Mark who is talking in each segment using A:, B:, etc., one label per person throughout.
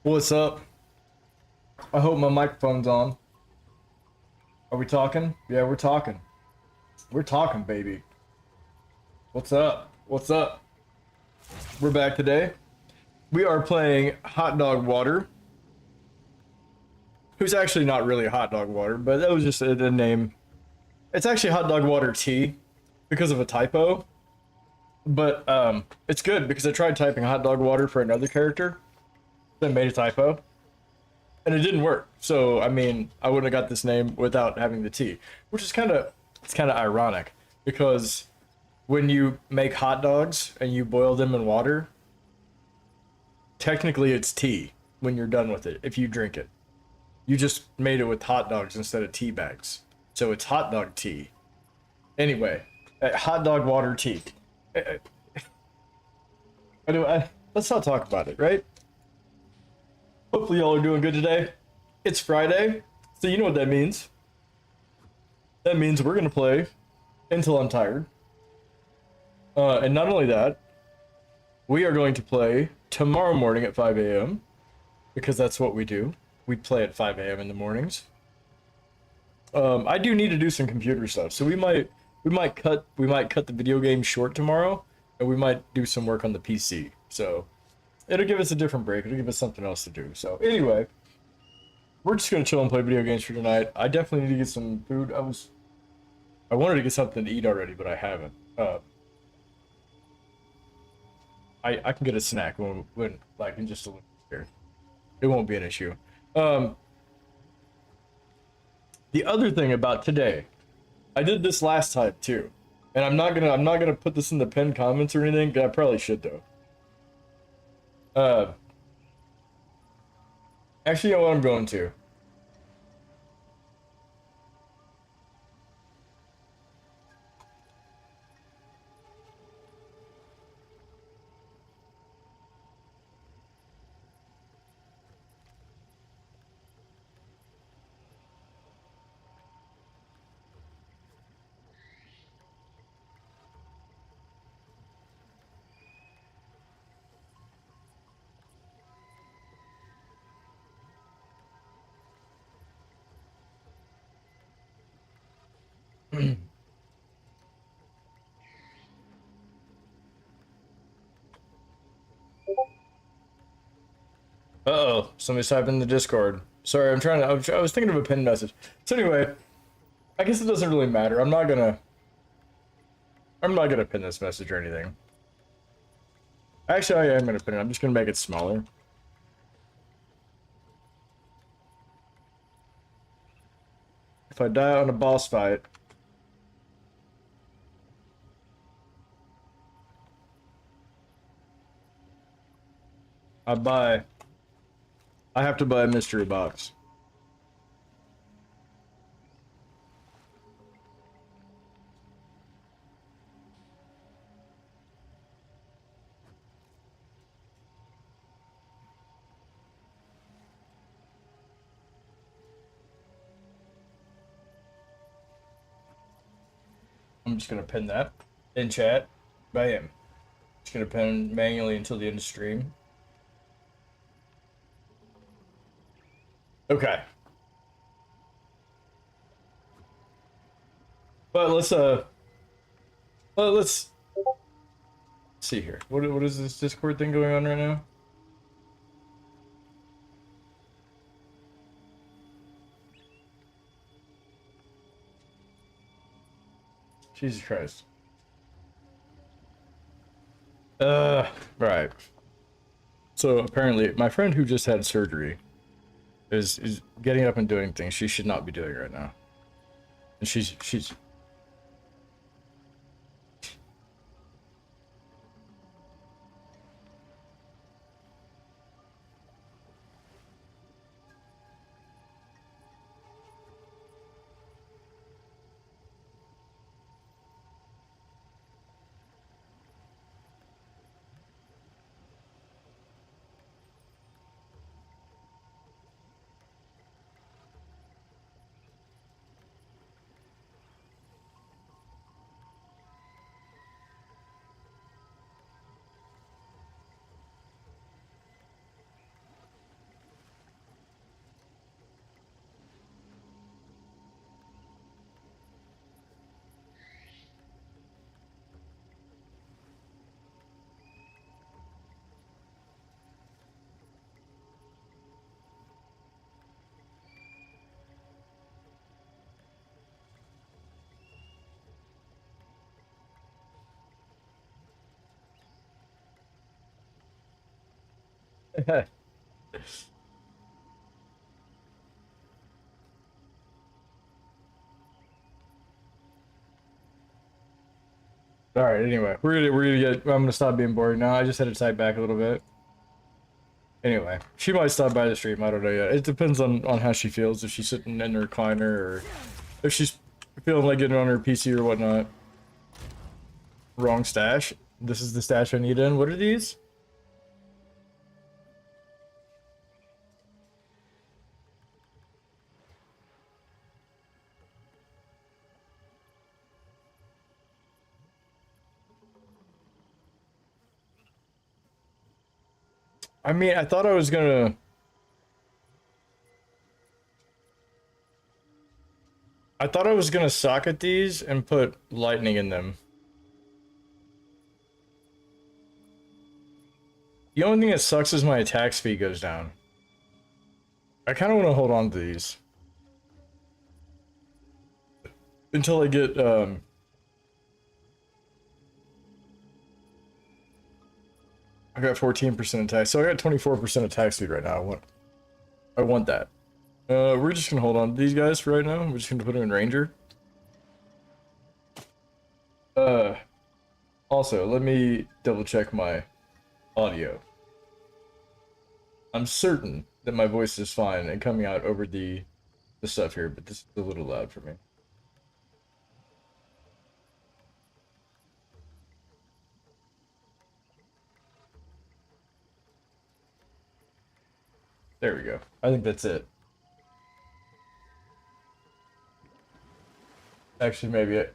A: What's up? I hope my microphone's on. Are we talking? Yeah, we're talking. We're talking, baby. What's up? What's up? We're back today. We are playing Hot Dog Water. Who's actually not really Hot Dog Water, but that was just a name. It's actually HotDogWaterT because of a typo. But it's good because I tried typing Hot Dog Water for another character, then made a typo, and it didn't work. So I mean, I wouldn't have got this name without having the T, which is kind of ironic because when you make hot dogs and you boil them in water, technically it's tea when you're done with it. If you drink it, you just made it with hot dogs instead of tea bags, so it's hot dog tea. Anyway, Hot Dog Water Tea. Let's not talk about it, right? Hopefully y'all are doing good today. It's Friday, so you know what that means. That means we're gonna play until I'm tired. And not only that, we are going to play tomorrow morning at 5 a.m. because that's what we do. We play at 5 a.m. in the mornings. I do need to do some computer stuff, so we might cut the video game short tomorrow, and we might do some work on the PC. So it'll give us a different break. It'll give us something else to do. So anyway, we're just gonna chill and play video games for tonight. I definitely need to get some food. I wanted to get something to eat already, but I haven't. I can get a snack when like in just a little bit here. It won't be an issue. The other thing about today, I did this last time too, and I'm not gonna put this in the pinned comments or anything. I probably should though. Actually, you know what I'm going to. Uh-oh, somebody's typing in the Discord. Sorry, I was thinking of a pinned message. So anyway, I guess it doesn't really matter. I'm not gonna pin this message or anything. Actually, I am gonna pin it. I'm just gonna make it smaller. If I die on a boss fight, I have to buy a mystery box. I'm just gonna pin that in chat. Bam. Just gonna pin manually until the end of stream. Okay. But let's see here. What is this Discord thing going on right now? Jesus Christ. Right. So apparently my friend who just had surgery is getting up and doing things she should not be doing right now. And she's All right. Anyway, we're gonna get. I'm gonna stop being bored now. I just had to type back a little bit. Anyway, she might stop by the stream. I don't know yet. It depends on how she feels. If she's sitting in her recliner or if she's feeling like getting on her PC or whatnot. Wrong stash. This is the stash I need in. What are these? I mean, I thought I was gonna. I thought I was gonna socket these and put lightning in them. The only thing that sucks is my attack speed goes down. I kind of want to hold on to these until I get I got 14% attack, so I got 24% attack speed right now. I want that. We're just gonna hold on to these guys for right now. We're just gonna put them in Ranger. Also, let me double check my audio. I'm certain that my voice is fine and coming out over the stuff here, but this is a little loud for me. There we go. I think that's it. Actually, maybe it.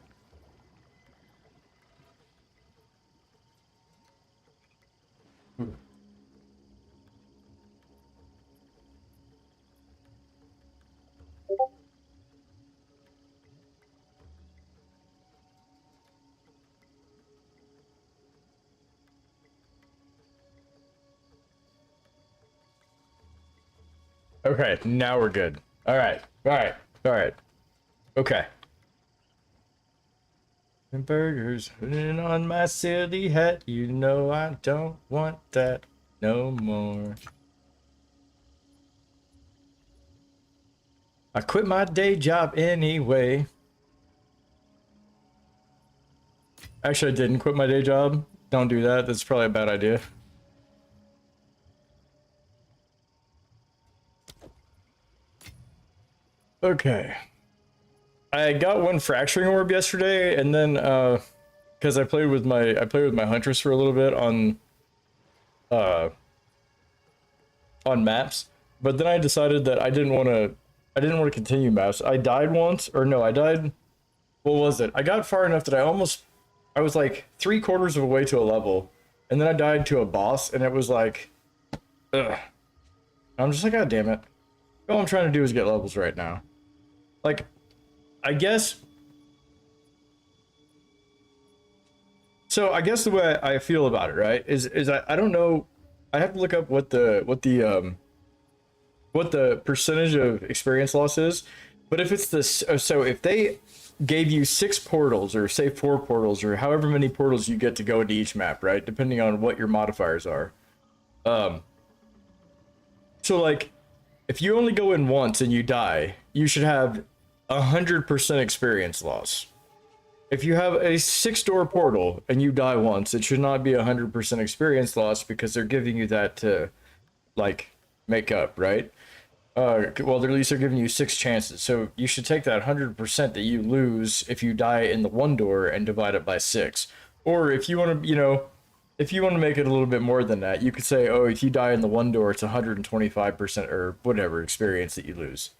A: Okay, now we're good. All right, all right, all right. Okay. And burgers putting on my silly hat. You know I don't want that no more. I quit my day job anyway. Actually, I didn't quit my day job. Don't do that. That's probably a bad idea. Okay. I got one fracturing orb yesterday, and then because I played with my huntress for a little bit uh on maps, but then I decided that I didn't want to continue maps. I died once, or no, I died. What was it? I got far enough that I was like 3/4 of a way to a level, and then I died to a boss, and it was like, ugh. I'm just like, God damn it! All I'm trying to do is get levels right now. Like, I guess. So I guess the way I feel about it, right, is I don't know. I have to look up what the percentage of experience loss is, but if it's this, so if they gave you 6 portals, or say 4 portals, or however many portals you get to go into each map, right, depending on what your modifiers are. So like, if you only go in once and you die, you should have 100% experience loss. If you have a 6-door portal and you die once, it should not be 100% experience loss, because they're giving you that to like make up, right? Well, at least they're giving you 6 chances, so you should take that 100% that you lose if you die in the 1 door and divide it by 6. Or if you want to, if you want to make it a little bit more than that, you could say, oh, if you die in the 1 door, it's 125% or whatever experience that you lose.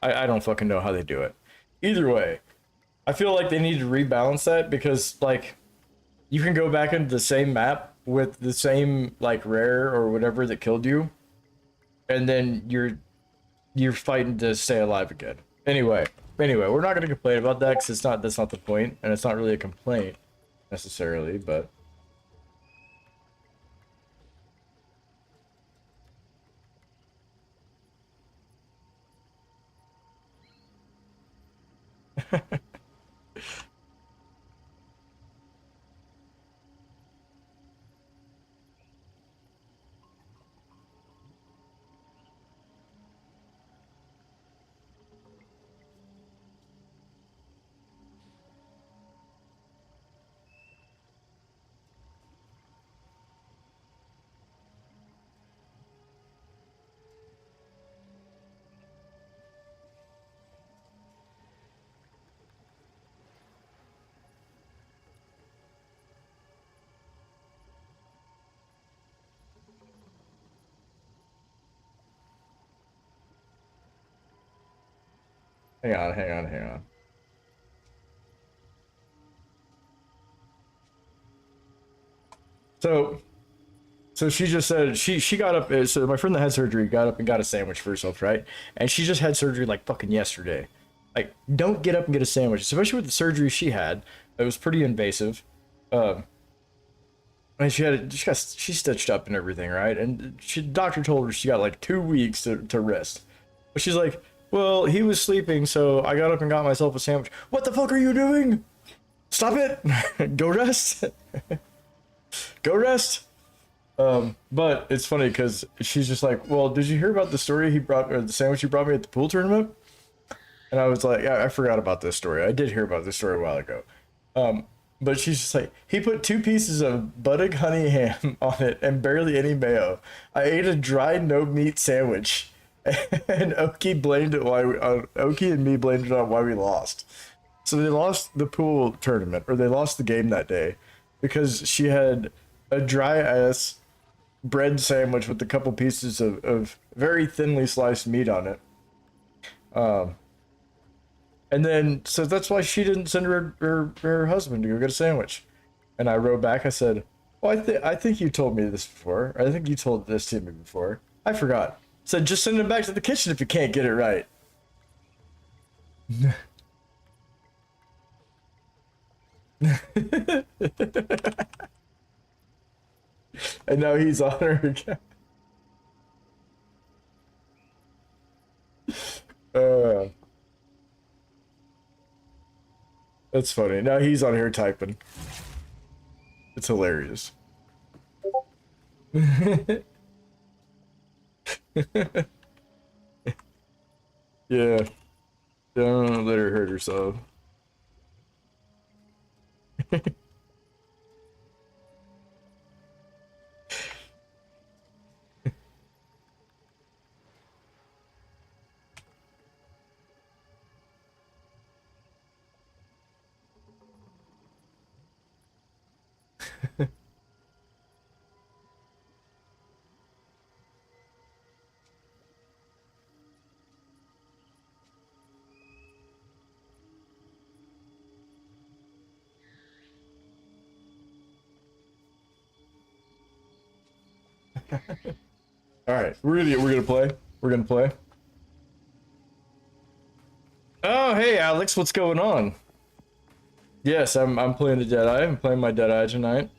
A: I don't fucking know how they do it. Either way, I feel like they need to rebalance that, because like, you can go back into the same map with the same like rare or whatever that killed you, and then you're fighting to stay alive again. Anyway, we're not gonna complain about that, because that's not the point, and it's not really a complaint necessarily, but. Hang on. So she just said she got up. So my friend that had surgery got up and got a sandwich for herself, right? And she just had surgery like fucking yesterday. Like, don't get up and get a sandwich, especially with the surgery she had. It was pretty invasive. And she stitched up and everything, right? And doctor told her she got like 2 weeks to rest. But she's like, well, he was sleeping, so I got up and got myself a sandwich. What the fuck are you doing? Stop it! Go rest. Go rest. But it's funny because she's just like, well, did you hear about the story he brought, or the sandwich he brought me at the pool tournament? And I was like, yeah, I forgot about this story. I did hear about this story a while ago. But she's just like, he put 2 pieces of buttock honey ham on it and barely any mayo. I ate a dry no meat sandwich, and Oki blamed it Oki and me blamed it on why we lost. So they lost the pool tournament, or they lost the game that day, because she had a dry ass bread sandwich with a couple pieces of very thinly sliced meat on it. And then, so that's why she didn't send her husband to go get a sandwich. And I wrote back, I said, well, I think you told me this before. I think you told this to me before. I forgot. I said, just send him back to the kitchen if you can't get it right. And now he's on her again. That's funny. Now he's on here typing. It's hilarious. Yeah. Don't let her hurt herself. All right, we're gonna play. We're gonna play. Oh, hey Alex, what's going on? Yes, I'm playing the Deadeye. I'm playing my Deadeye tonight.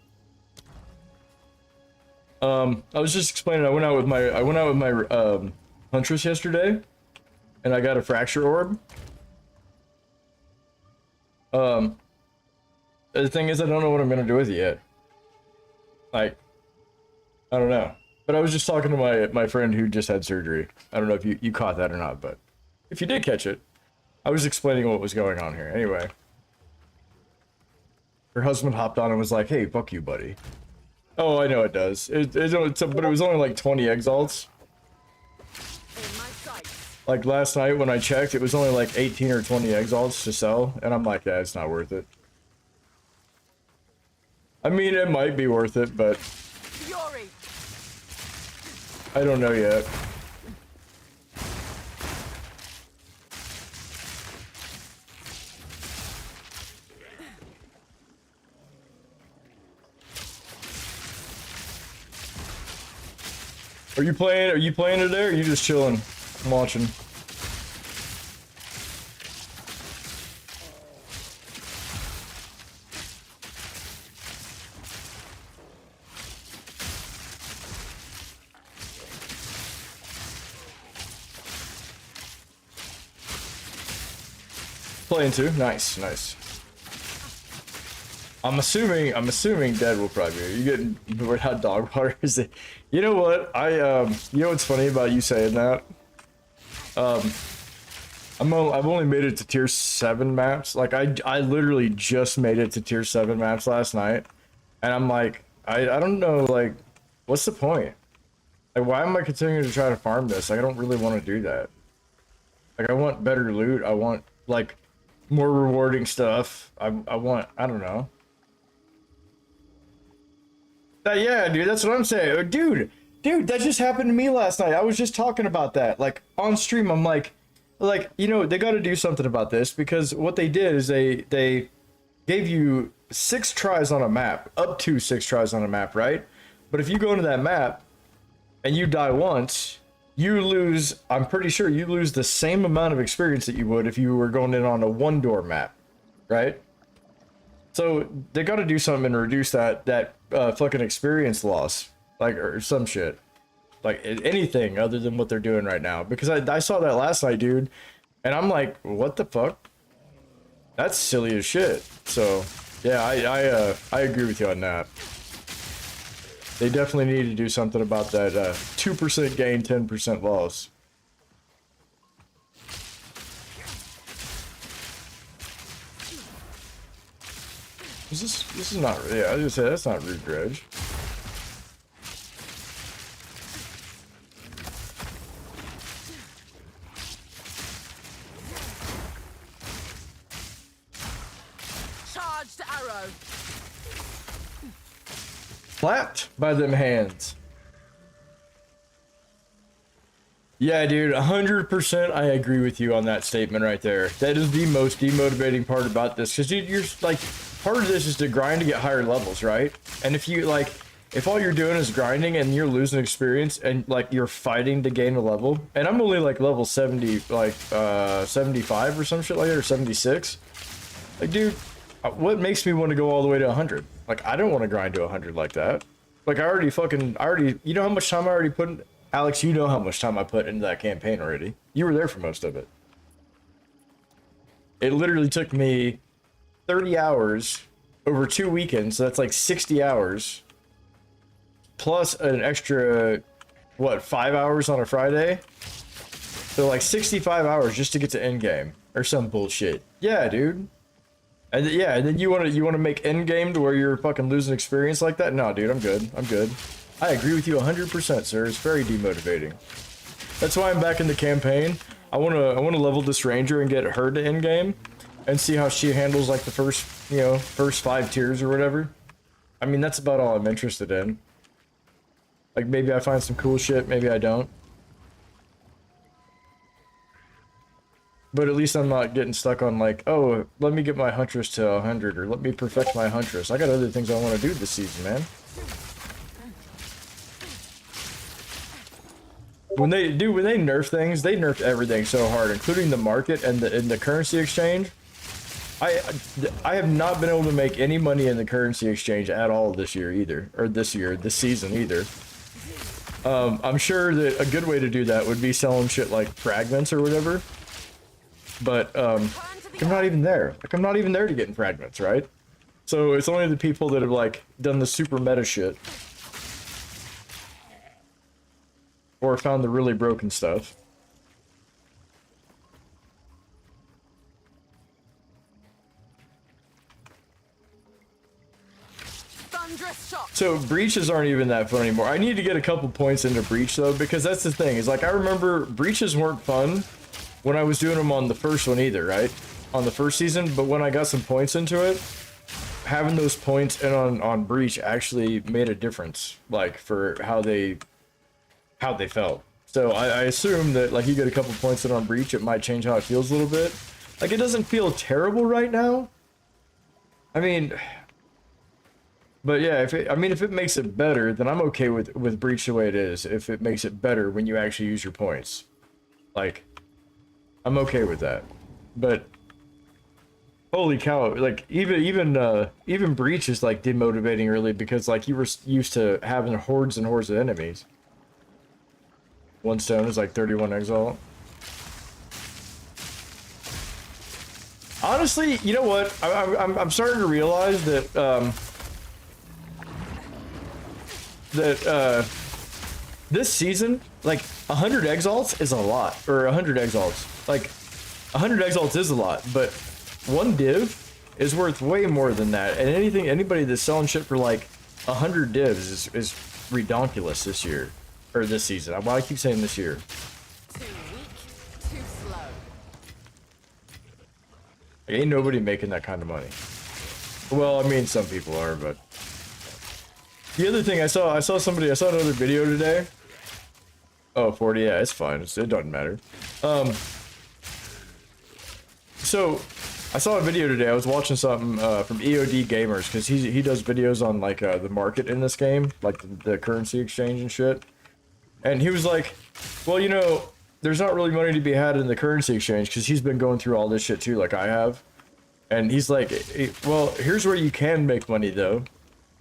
A: I was just explaining. I went out with my Huntress yesterday, and I got a fracture orb. The thing is, I don't know what I'm gonna do with it yet. Like, I don't know. But I was just talking to my friend who just had surgery. I don't know if you caught that or not, but if you did catch it, I was explaining what was going on here. Anyway, her husband hopped on and was like, "Hey, fuck you, buddy." Oh, I know it does. But it was only like 20 exalts. Like last night when I checked, it was only like 18 or 20 exalts to sell, and I'm like, yeah, it's not worth it. I mean, it might be worth it, but I don't know yet. Are you playing today, or are you just chilling, watching? Playing too. Nice, nice. I'm assuming Dead will probably be. You getting word how dog water is it? You know what? You know what's funny about you saying that? I've only made it to tier 7 maps. Like I literally just made it to tier 7 maps last night, and I'm like, I don't know, like, what's the point? Like, why am I continuing to try to farm this? Like, I don't really want to do that. Like, I want better loot. I want like more rewarding stuff. I don't know. Yeah, dude, that's what I'm saying. Dude, that just happened to me last night. I was just talking about that. Like, on stream, I'm like, like, you know, they got to do something about this, because what they did is they gave you 6 tries on a map, up to 6 tries on a map, right? But if you go into that map and you die once, you lose, I'm pretty sure you lose the same amount of experience that you would if you were going in on a 1-door map, right? So they got to do something and reduce that fucking experience loss, like, or some shit, like anything other than what they're doing right now. Because I saw that last night, dude, and I'm like, what the fuck? That's silly as shit. So yeah, I agree with you on that. They definitely need to do something about that 2% gain, 10% loss. This is not, yeah, I was gonna say, that's not root dredge.
B: Charged arrow.
A: Clapped by them hands. Yeah, dude, 100% I agree with you on that statement right there. That is the most demotivating part about this, because you're like, part of this is to grind to get higher levels, right? And if you like, if all you're doing is grinding and you're losing experience and like you're fighting to gain a level, and I'm only like level 70, like 75 or some shit like that, or 76. Like, dude, what makes me want to go all the way to 100? Like, I don't want to grind to 100 like that. Like, I already, you know how much time I already put in? Alex, you know how much time I put into that campaign already. You were there for most of it. It literally took me 30 hours over 2 weekends, so that's like 60 hours. Plus an extra, what, 5 hours on a Friday? So like 65 hours just to get to endgame, or some bullshit. Yeah, dude. And yeah, and then you want to make endgame to where you're fucking losing experience like that? No, dude, I'm good. I'm good. I agree with you 100%, sir. It's very demotivating. That's why I'm back in the campaign. I want to level this ranger and get her to endgame and see how she handles like the first, you know, first 5 tiers or whatever. I mean, that's about all I'm interested in. Like, maybe I find some cool shit, maybe I don't. But at least I'm not getting stuck on like, oh, let me get my huntress to 100, or let me perfect my huntress. I got other things I want to do this season, man. When they nerf things, they nerf everything so hard, including the market and the currency exchange. I have not been able to make any money in the currency exchange at all this year either, or this season either. I'm sure that a good way to do that would be selling shit like fragments or whatever. But I'm not even there. Like, I'm not even there to getting fragments, right? So it's only the people that have like done the super meta shit, or found the really broken stuff. So breaches aren't even that fun anymore. I need to get a couple points into breach though, because that's the thing. Is like, I remember breaches weren't fun when I was doing them on the first one either, right? On the first season, but when I got some points into it, having those points in on breach actually made a difference, like for how they felt. So I assume that like you get a couple points in on breach, it might change how it feels a little bit. Like, it doesn't feel terrible right now. I mean, but yeah, if it makes it better, then I'm okay with breach the way it is. If it makes it better when you actually use your points, like, I'm okay with that. But holy cow, like even breach is like demotivating early, because like you were used to having hordes and hordes of enemies. 1 stone is like 31 exalt. Honestly, you know what? I'm starting to realize that this season, like 100 exalts is a lot, or 100 exalts. Like 100 exalts is a lot, but 1 div is worth way more than that. And anybody that's selling shit for like 100 divs is redonkulous this year, or this season. Why I keep saying this year.
B: Too weak, too slow.
A: Like, ain't nobody making that kind of money. Well, I mean, some people are, but the other thing I saw another video today. Oh, 40, yeah, it's fine. It doesn't matter. so I saw a video today. I was watching something from EOD Gamers because he does videos on like the market in this game, like the currency exchange and shit. And he was like, well, you know, there's not really money to be had in the currency exchange because he's been going through all this shit too, like I have. And he's like, well, here's where you can make money though.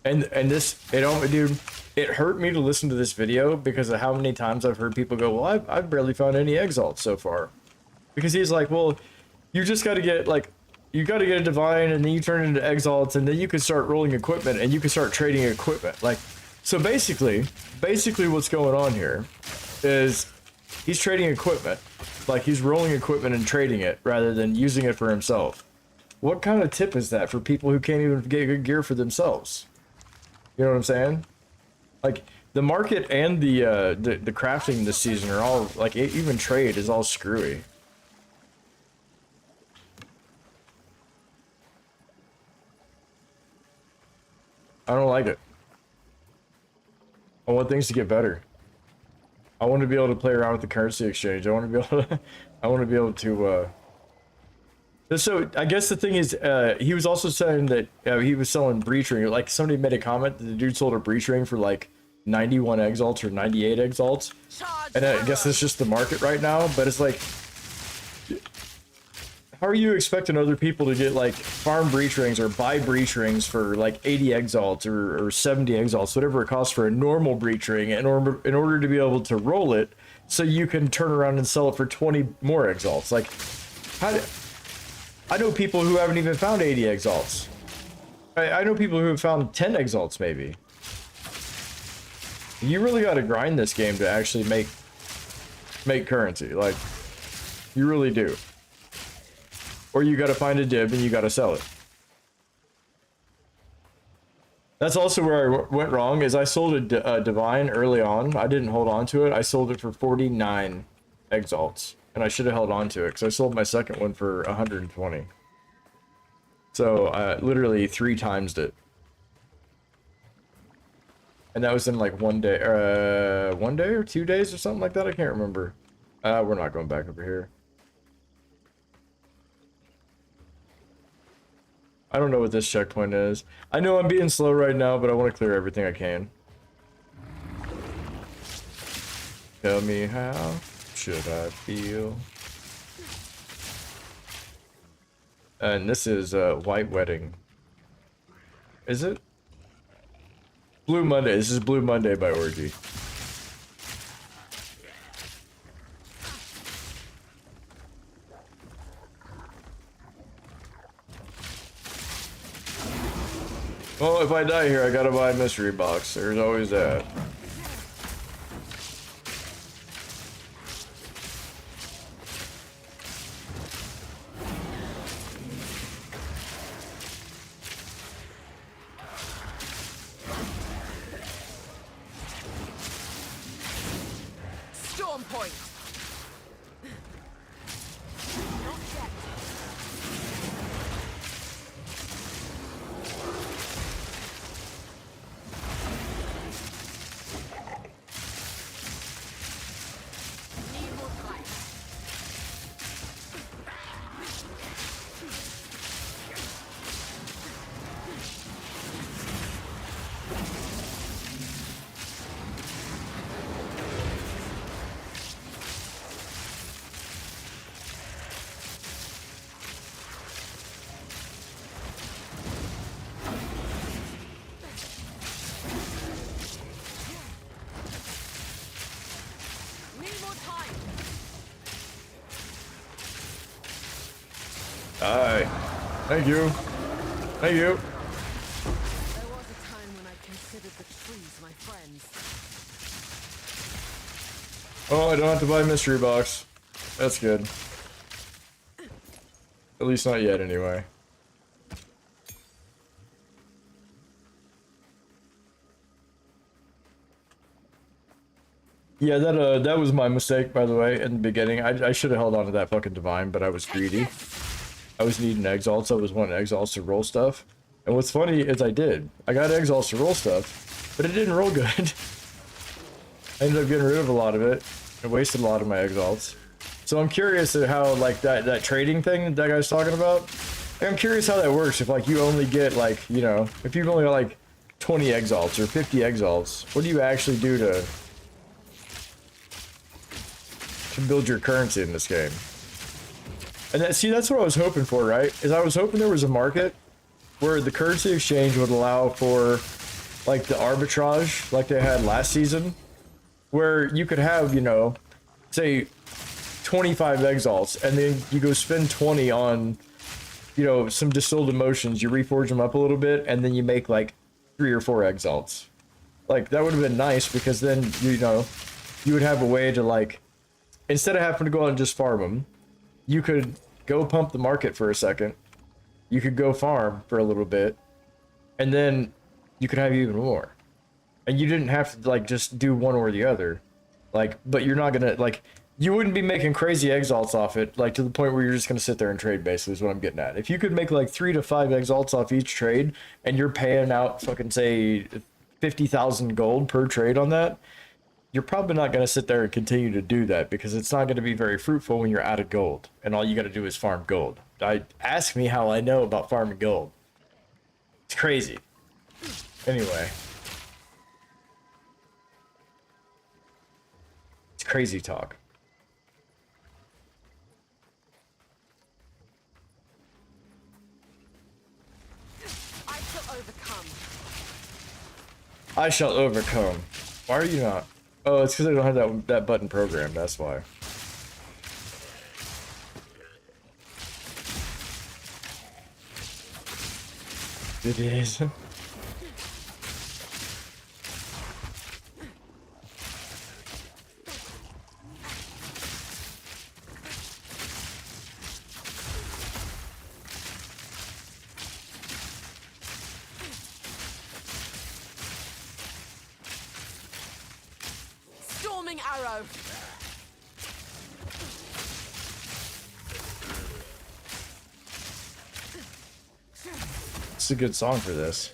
A: And this, dude, it hurt me to listen to this video because of how many times I've heard people go, well, I've barely found any exalts so far. Because he's like, well, you just got to get like, you got to get a divine and then you turn it into exalts and then you can start rolling equipment and you can start trading equipment. Like, so basically what's going on here is he's trading equipment. Like he's rolling equipment and trading it rather than using it for himself. What kind of tip is that for people who can't even get good gear for themselves? You know what I'm saying? Like the market and the crafting this season are all like, even trade is all screwy. I don't like it. I want things to get better. I want to be able to play around with the currency exchange. I want to be able to, So I guess the thing is, he was also saying that he was selling breach ring. Like somebody made a comment that the dude sold a breach ring for like 91 exalts or 98 exalts. And I guess it's just the market right now. But it's like, how are you expecting other people to get like farm breach rings or buy breach rings for like 80 exalts or 70 exalts, whatever it costs for a normal breach ring in order to be able to roll it so you can turn around and sell it for 20 more exalts? Like, I know people who haven't even found 80 exalts. I know people who have found 10 exalts maybe. You really got to grind this game to actually make currency. Like, you really do. Or you got to find a dib and you got to sell it. That's also where I went wrong, is I sold a divine early on. I didn't hold on to it. I sold it for 49 exalts. And I should have held on to it because I sold my second one for 120. So I literally 3 times it. And that was in like 1 day or 2 days or something like that. I can't remember. We're not going back over here. I don't know what this checkpoint is. I know I'm being slow right now, but I want to clear everything I can. Tell me how should I feel? And this is White Wedding. Is it? Blue Monday. This is Blue Monday by Orgy. Well, if I die here, I gotta buy a mystery box. There's always that.
B: Storm point. Not yet. Need more time. Need more time.
A: Aye. Thank you. Thank you.
B: There was a time when I considered the trees my friends.
A: Oh, I don't have to buy a mystery box. That's good. At least not yet, anyway. Yeah, that was my mistake, by the way, in the beginning. I should have held on to that fucking divine, but I was greedy. I was needing exalts. I was wanting exalts to roll stuff. And what's funny is I did. I got exalts to roll stuff, but it didn't roll good. I ended up getting rid of a lot of it. I wasted a lot of my exalts. So So I'm curious at how like that trading thing that guy's talking about. I'm curious how that works. If like you only get like, you know, if you've only got like 20 exalts or 50 exalts, what do you actually do to build your currency in this game? And that, see, that's what I was hoping for, right? Is I was hoping there was a market where the currency exchange would allow for like the arbitrage like they had last season, where you could have, you know, say 25 exalts and then you go spend 20 on, you know, some distilled emotions, you reforge them up a little bit, and then you make like 3 or 4 exalts. Like that would have been nice, because then, you know, you would have a way to like, instead of having to go out and just farm them, you could go pump the market for a second, you could go farm for a little bit, and then you could have even more. And you didn't have to like just do one or the other. Like, but you're not gonna like, you wouldn't be making crazy exalts off it, like to the point where you're just gonna sit there and trade, basically, is what I'm getting at. If you could make like 3 to 5 exalts off each trade, and you're paying out fucking say 50,000 gold per trade on that, you're probably not gonna sit there and continue to do that, because it's not gonna be very fruitful when you're out of gold, and all you gotta do is farm gold. Ask me how I know about farming gold. It's crazy. Anyway. It's crazy talk.
B: I shall overcome.
A: I shall overcome. Why are you not? Oh, it's because I don't have that button programmed, that's why. It is.
B: Storming arrow.
A: It's a good song for this.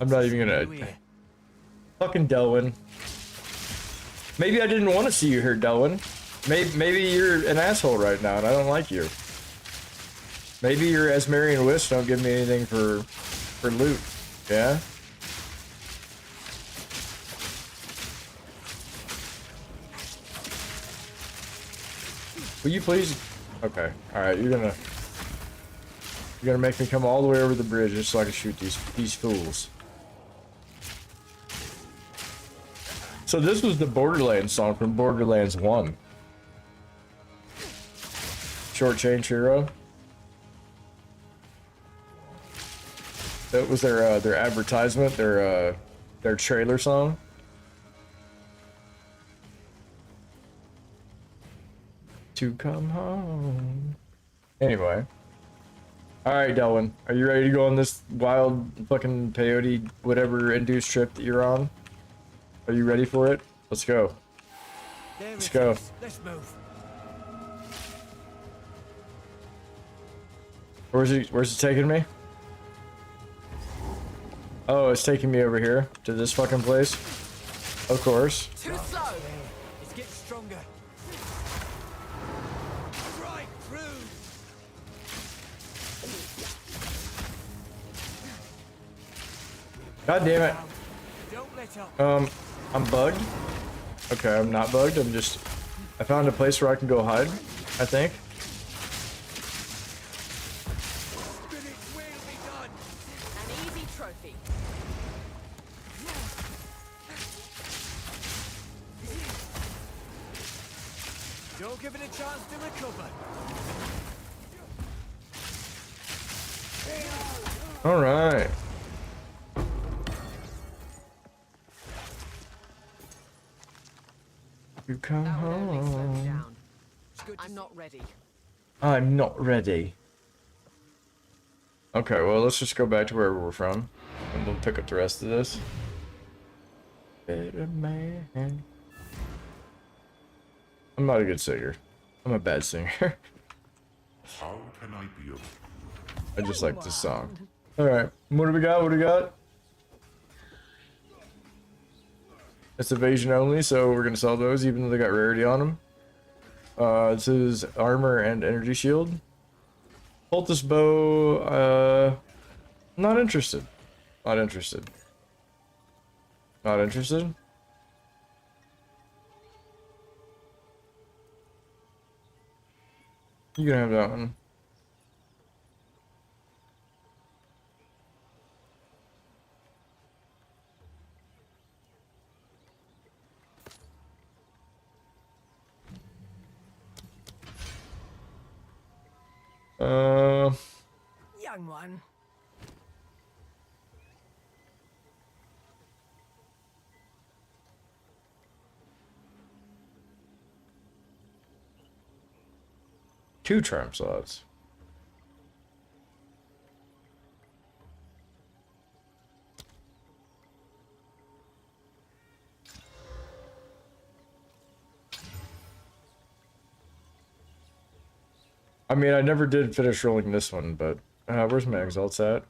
A: I'm not even gonna... Fucking Delwyn. Maybe I didn't want to see you here, Delwyn. Maybe you're an asshole right now and I don't like you. Maybe your Asmarian Wisps don't give me anything for loot. Yeah? Will you please? Okay. Alright, you're gonna make me come all the way over the bridge just so I can shoot these fools. So this was the Borderlands song from Borderlands 1. Short Change Hero. That was their advertisement, their trailer song. To come home. Anyway. Alright, Delwyn. Are you ready to go on this wild fucking peyote whatever induced trip that you're on? Are you ready for it? Let's go. Let's go.
C: Let's move.
A: Where's it taking me? Oh, it's taking me over here to this fucking place. Of course.
B: Too slow.
C: It's getting stronger. Right through.
A: God damn it.
C: Don't let up.
A: I'm bugged. Okay, I'm not bugged. I found a place where I can go hide, I think.
C: Spinach will be done.
B: An easy trophy.
C: Don't give it a chance to recover.
A: All right. You come
B: That would only slow me
A: home.
B: down.
C: It's good to
B: I'm not ready.
A: I'm not ready. Okay, well, let's just go back to where we're from. And we'll pick up the rest of this. Better man. I'm not a good singer. I'm a bad singer.
D: How can I be of
A: I just like this song. Alright, what do we got? What do we got? It's evasion only, so we're gonna sell those even though they got rarity on them. This is armor and energy shield. Poultice bow, not interested. Not interested. Not interested. You can have that one.
B: Young one.
A: Two charm slots. I mean, I never did finish rolling this one, but where's my exalts at?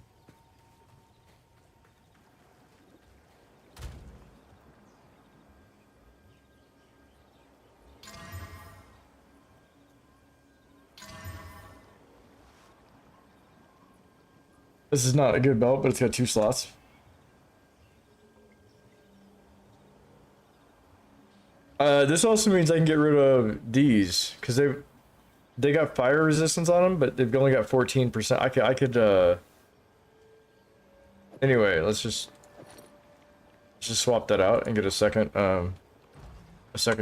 A: This is not a good belt, but it's got 2 slots. This also means I can get rid of these because they got fire resistance on them, but they've only got 14%. I could anyway, let's just swap that out and get a second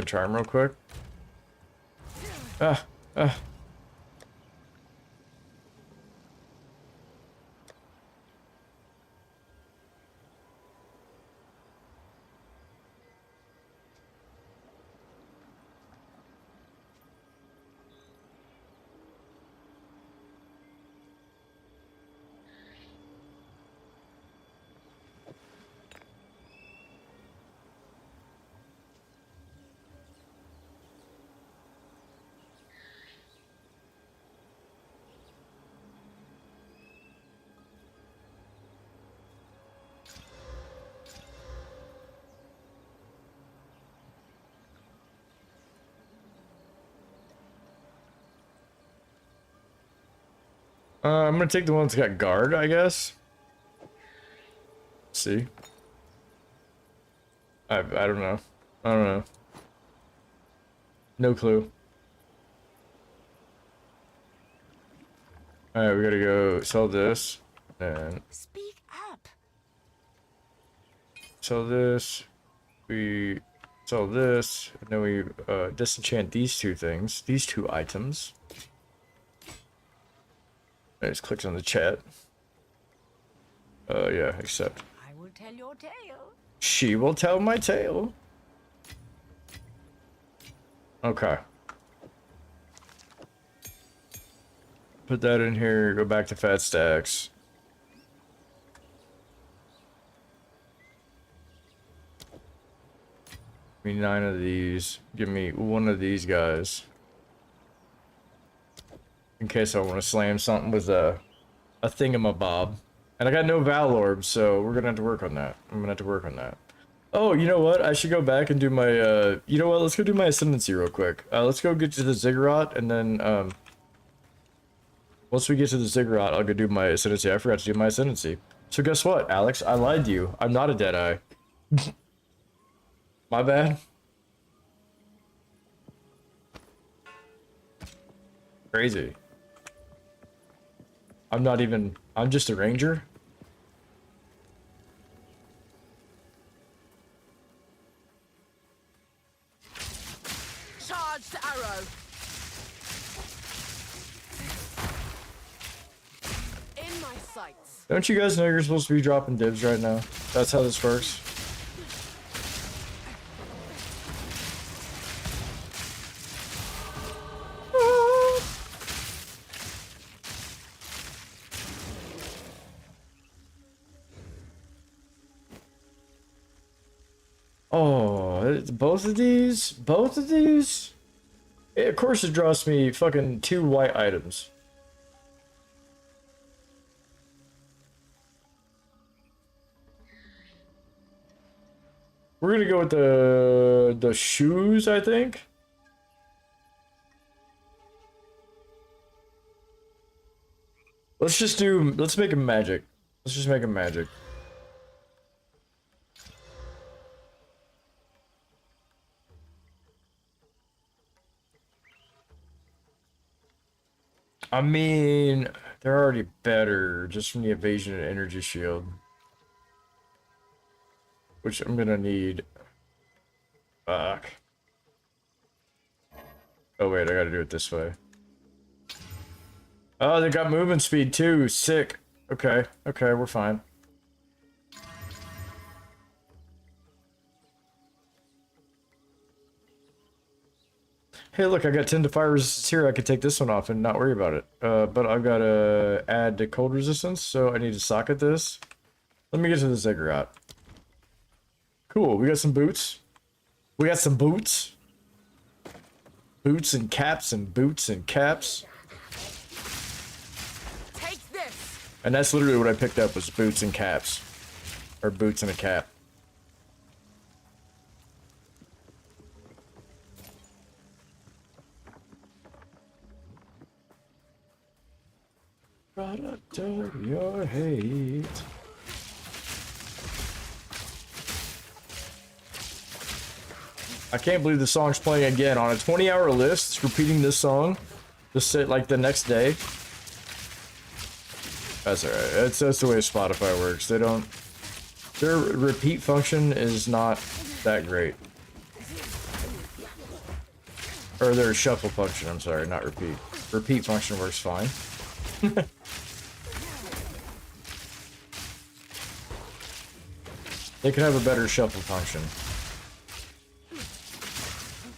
A: charm real quick. Ah. I'm gonna take the one that's got guard, I guess. Let's see. I don't know. I don't know. No clue. Alright, we gotta go sell this. And
B: Speak up.
A: sell this. We sell this. And then we disenchant these 2 things. These 2 items. I just clicked on the chat. Yeah, accept.
B: I will tell your tale.
A: She will tell my tale. Okay. Put that in here, go back to fat stacks. Give me 9 of these. Give me 1 of these guys. In case I want to slam something with a thingamabob. And I got no Valorbs, so we're gonna have to work on that. I'm gonna have to work on that. Oh, you know what? I should go back and do my, you know what? Let's go do my Ascendancy real quick. Let's go get to the Ziggurat, and then, once we get to the Ziggurat, I'll go do my Ascendancy. I forgot to do my Ascendancy. So guess what, Alex? I lied to you. I'm not a Deadeye. My bad. Crazy. I'm just a ranger.
B: Charged arrow. In my sights.
A: Don't you guys know you're supposed to be dropping dibs right now? That's how this works. Oh, it's both of these? Both of these? Of course it draws me fucking 2 white items. We're gonna go with the shoes, I think. Let's make him magic. Let's just make him magic. I mean, they're already better just from the evasion and energy shield. Which I'm gonna need. Fuck. Oh wait, I gotta do it this way. Oh, they got movement speed too. Sick. Okay, okay, we're fine. Hey, look, I got 10 to fire resistance here. I could take this one off and not worry about it. But I've got to add the cold resistance, so I need to socket this. Let me get to the ziggurat. Cool, we got some boots. We got some boots. Boots and caps and boots and caps.
B: Take this.
A: And that's literally what I picked up was boots and caps. Or boots and a cap. Product of your hate. I can't believe the song's playing again on a 20-hour list. It's repeating this song, just like the next day. That's alright. That's the way Spotify works. They don't. Their repeat function is not that great. Or their shuffle function. I'm sorry, not repeat. Repeat function works fine. They could have a better shuffle function.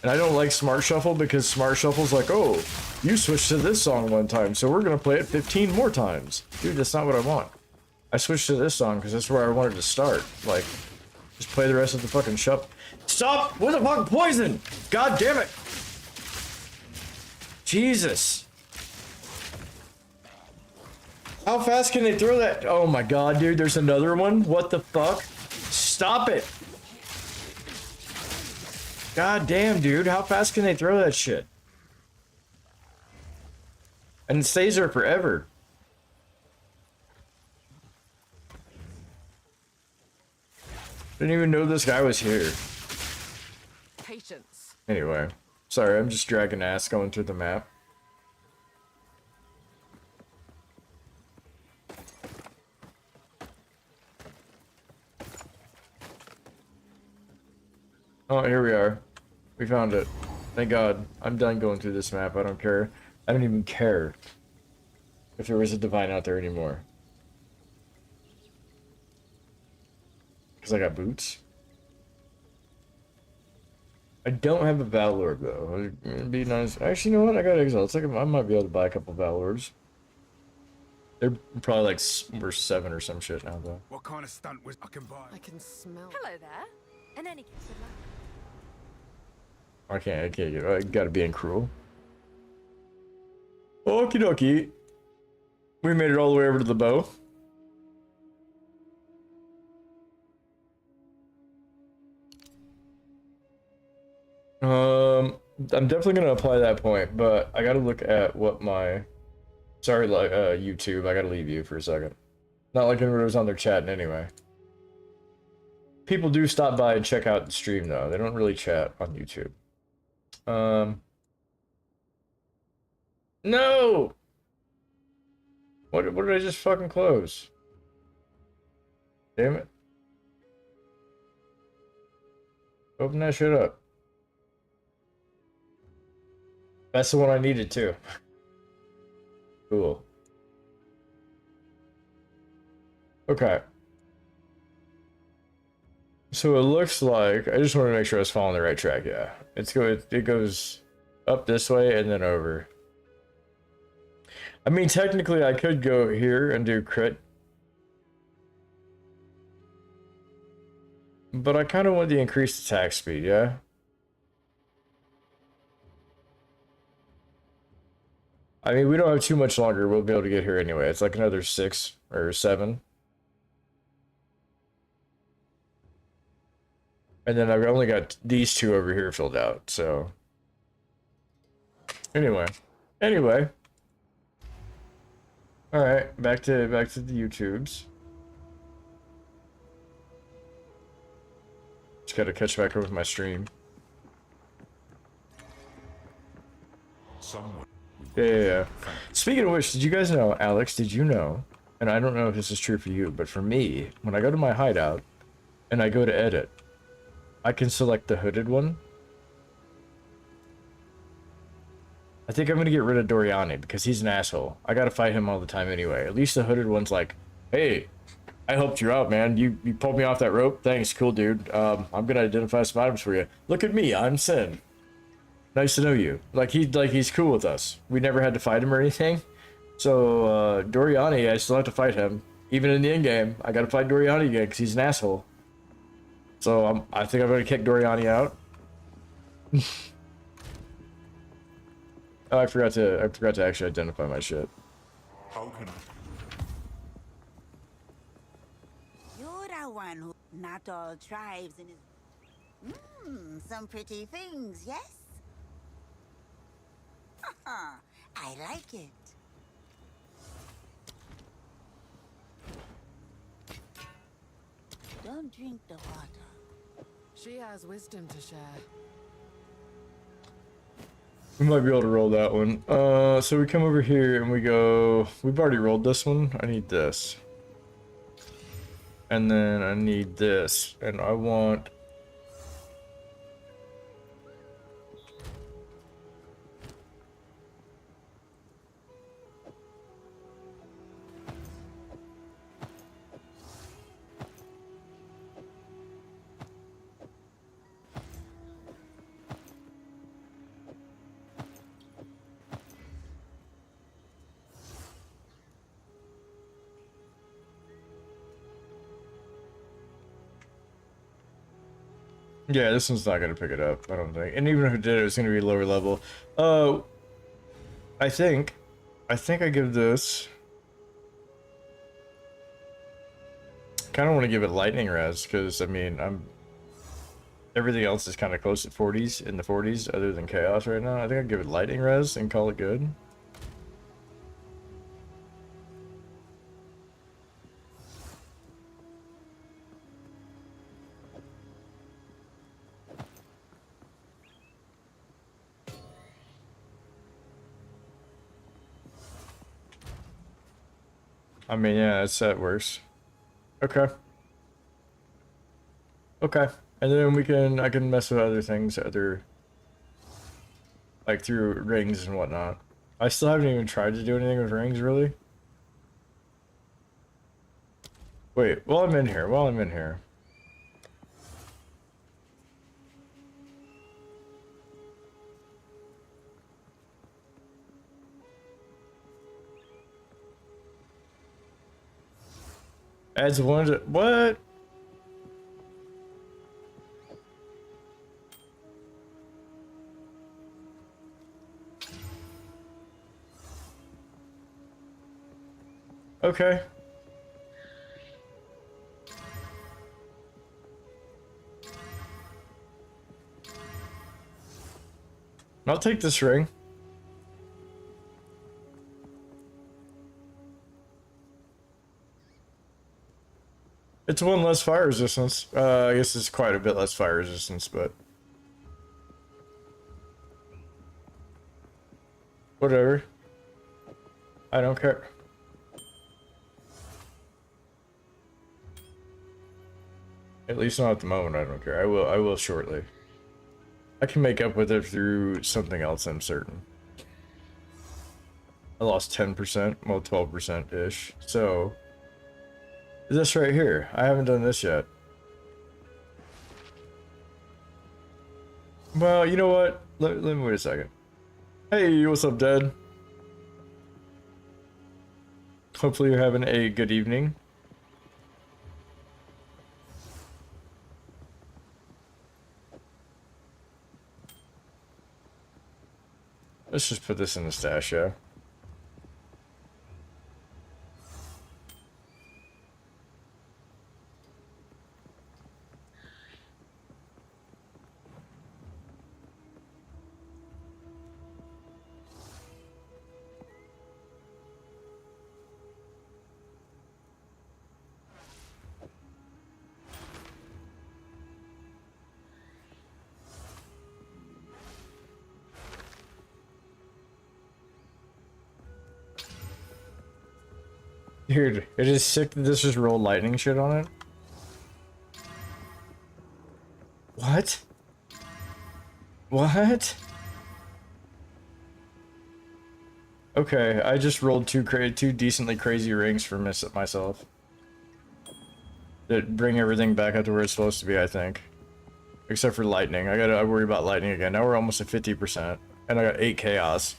A: And I don't like Smart Shuffle because Smart Shuffle's like, oh, you switched to this song one time, so we're gonna play it 15 more times. Dude, that's not what I want. I switched to this song because that's where I wanted to start. Like, just play the rest of the fucking shuffle. Stop with the fucking poison! God damn it! Jesus. How fast can they throw that? Oh my god, dude, there's another one? What the fuck? Stop it! God damn, dude, how fast can they throw that shit? And it stays there forever. Didn't even know this guy was here.
B: Patience.
A: Anyway, sorry, I'm just dragging ass going through the map. Oh, here we are. We found it. Thank God. I'm done going through this map. I don't care. I don't even care if there was a divine out there anymore. Because I got boots. I don't have a Valor though. It'd be nice. Actually, you know what? I got Exile. It's like I might be able to buy a couple Valors. They're probably like worth 7 or some shit now though.
C: What kind of stunt was I can buy?
B: I can smell.
E: Hello there. In any case, good luck.
A: I can't get it. I gotta be in cruel. Okie dokie. We made it all the way over to the bow. I'm definitely gonna apply that point, but I gotta look at what my. Sorry, like YouTube. I gotta leave you for a second. Not like anyone was on there chatting anyway. People do stop by and check out the stream though. They don't really chat on YouTube. No! What did I just fucking close? Damn it. Open that shit up. That's the one I needed too. Cool. Okay. So it looks like I just want to make sure I was following the right track. Yeah, it goes up this way and then over. I mean, technically, I could go here and do crit, But I kind of want the increased attack speed, yeah? I mean, we don't have too much longer. We'll be able to get here anyway. It's like another 6 or 7. And then I've only got these 2 over here filled out, so... Anyway. Alright, back to the YouTubes. Just gotta catch back up with my stream.
D: Someone.
A: Yeah. Speaking of which, did you guys know, Alex, did you know, and I don't know if this is true for you, but for me, when I go to my hideout, and I go to edit, I can select the hooded one. I think I'm gonna get rid of Doriani, because he's an asshole. I gotta fight him all the time anyway. At least the hooded one's like, hey, I helped you out, man. You pulled me off that rope. Thanks, cool dude. I'm gonna identify some items for you. Look at me, I'm Sin. Nice to know you. He's cool with us. We never had to fight him or anything. So Doriani, I still have to fight him. Even in the end game, I gotta fight Doriani again because he's an asshole. So I think I'm gonna kick Doriani out. Oh, I forgot to actually identify my shit.
D: How can I?
F: You're the one who not all tribes in his... some pretty things, yes? I like it. Don't drink the water.
B: She has wisdom to share.
A: We might be able to roll that one. So we come over here and we go... We've already rolled this one. I need this. And then I need this. And I want... Yeah, this one's not gonna pick it up, I don't think. And even if it did, it was gonna be lower level. I think I give this... Kinda wanna give it lightning res, because I mean everything else is kinda close at 40s, in the 40s, other than chaos right now. I think I'd give it lightning res and call it good. I mean, yeah, that works. Okay. Okay. And then I can mess with other things, like through rings and whatnot. I still haven't even tried to do anything with rings, really. Wait, while I'm in here. Adds one to... What? Okay. I'll take this ring. It's one less fire resistance. I guess it's quite a bit less fire resistance, but... Whatever. I don't care. At least not at the moment, I don't care. I will shortly. I can make up with it through something else, I'm certain. I lost 10%, well 12%-ish, so... This right here. I haven't done this yet. Well, you know what? Let me wait a second. Hey, what's up, Dad? Hopefully you're having a good evening. Let's just put this in the stash, yeah. Dude, it is sick that this just rolled lightning shit on it. What? What? Okay, I just rolled two decently crazy rings for myself. That bring everything back up to where it's supposed to be, I think. Except for lightning. I worry about lightning again. Now we're almost at 50%. And I got 8 chaos.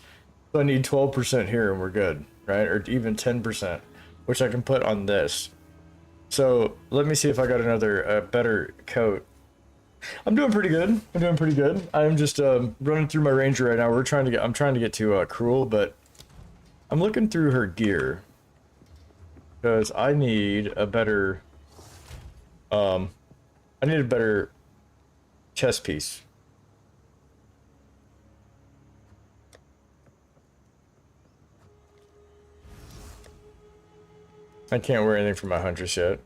A: So I need 12% here and we're good, right? Or even 10%. Which I can put on this. So let me see if I got another better coat. I'm doing pretty good. I'm just running through my ranger right now. I'm trying to get to Cruel, but I'm looking through her gear because I need a better chest piece. I can't wear anything for my huntress yet.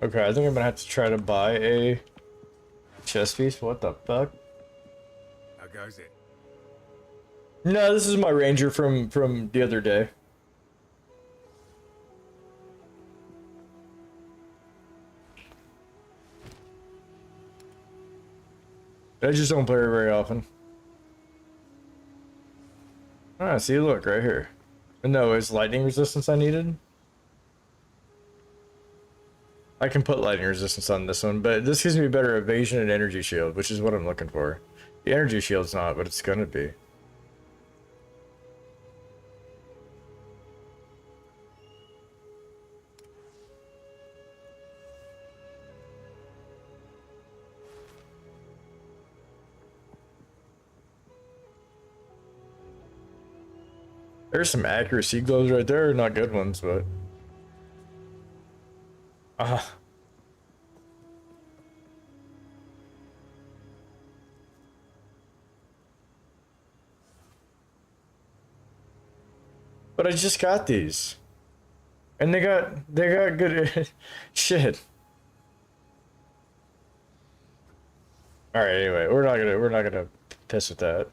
A: Okay, I think I'm gonna have to try to buy a chest piece. What the fuck?
C: How goes it?
A: No, this is my ranger from the other day. I just don't play her very often. Ah, see, look, right here. No, it's lightning resistance I needed. I can put lightning resistance on this one, but this gives me better evasion and energy shield, which is what I'm looking for. The energy shield's not, but it's gonna be. There's some accuracy glows right there, not good ones, but but I just got these. And they got good shit. Alright, anyway, we're not gonna piss with that.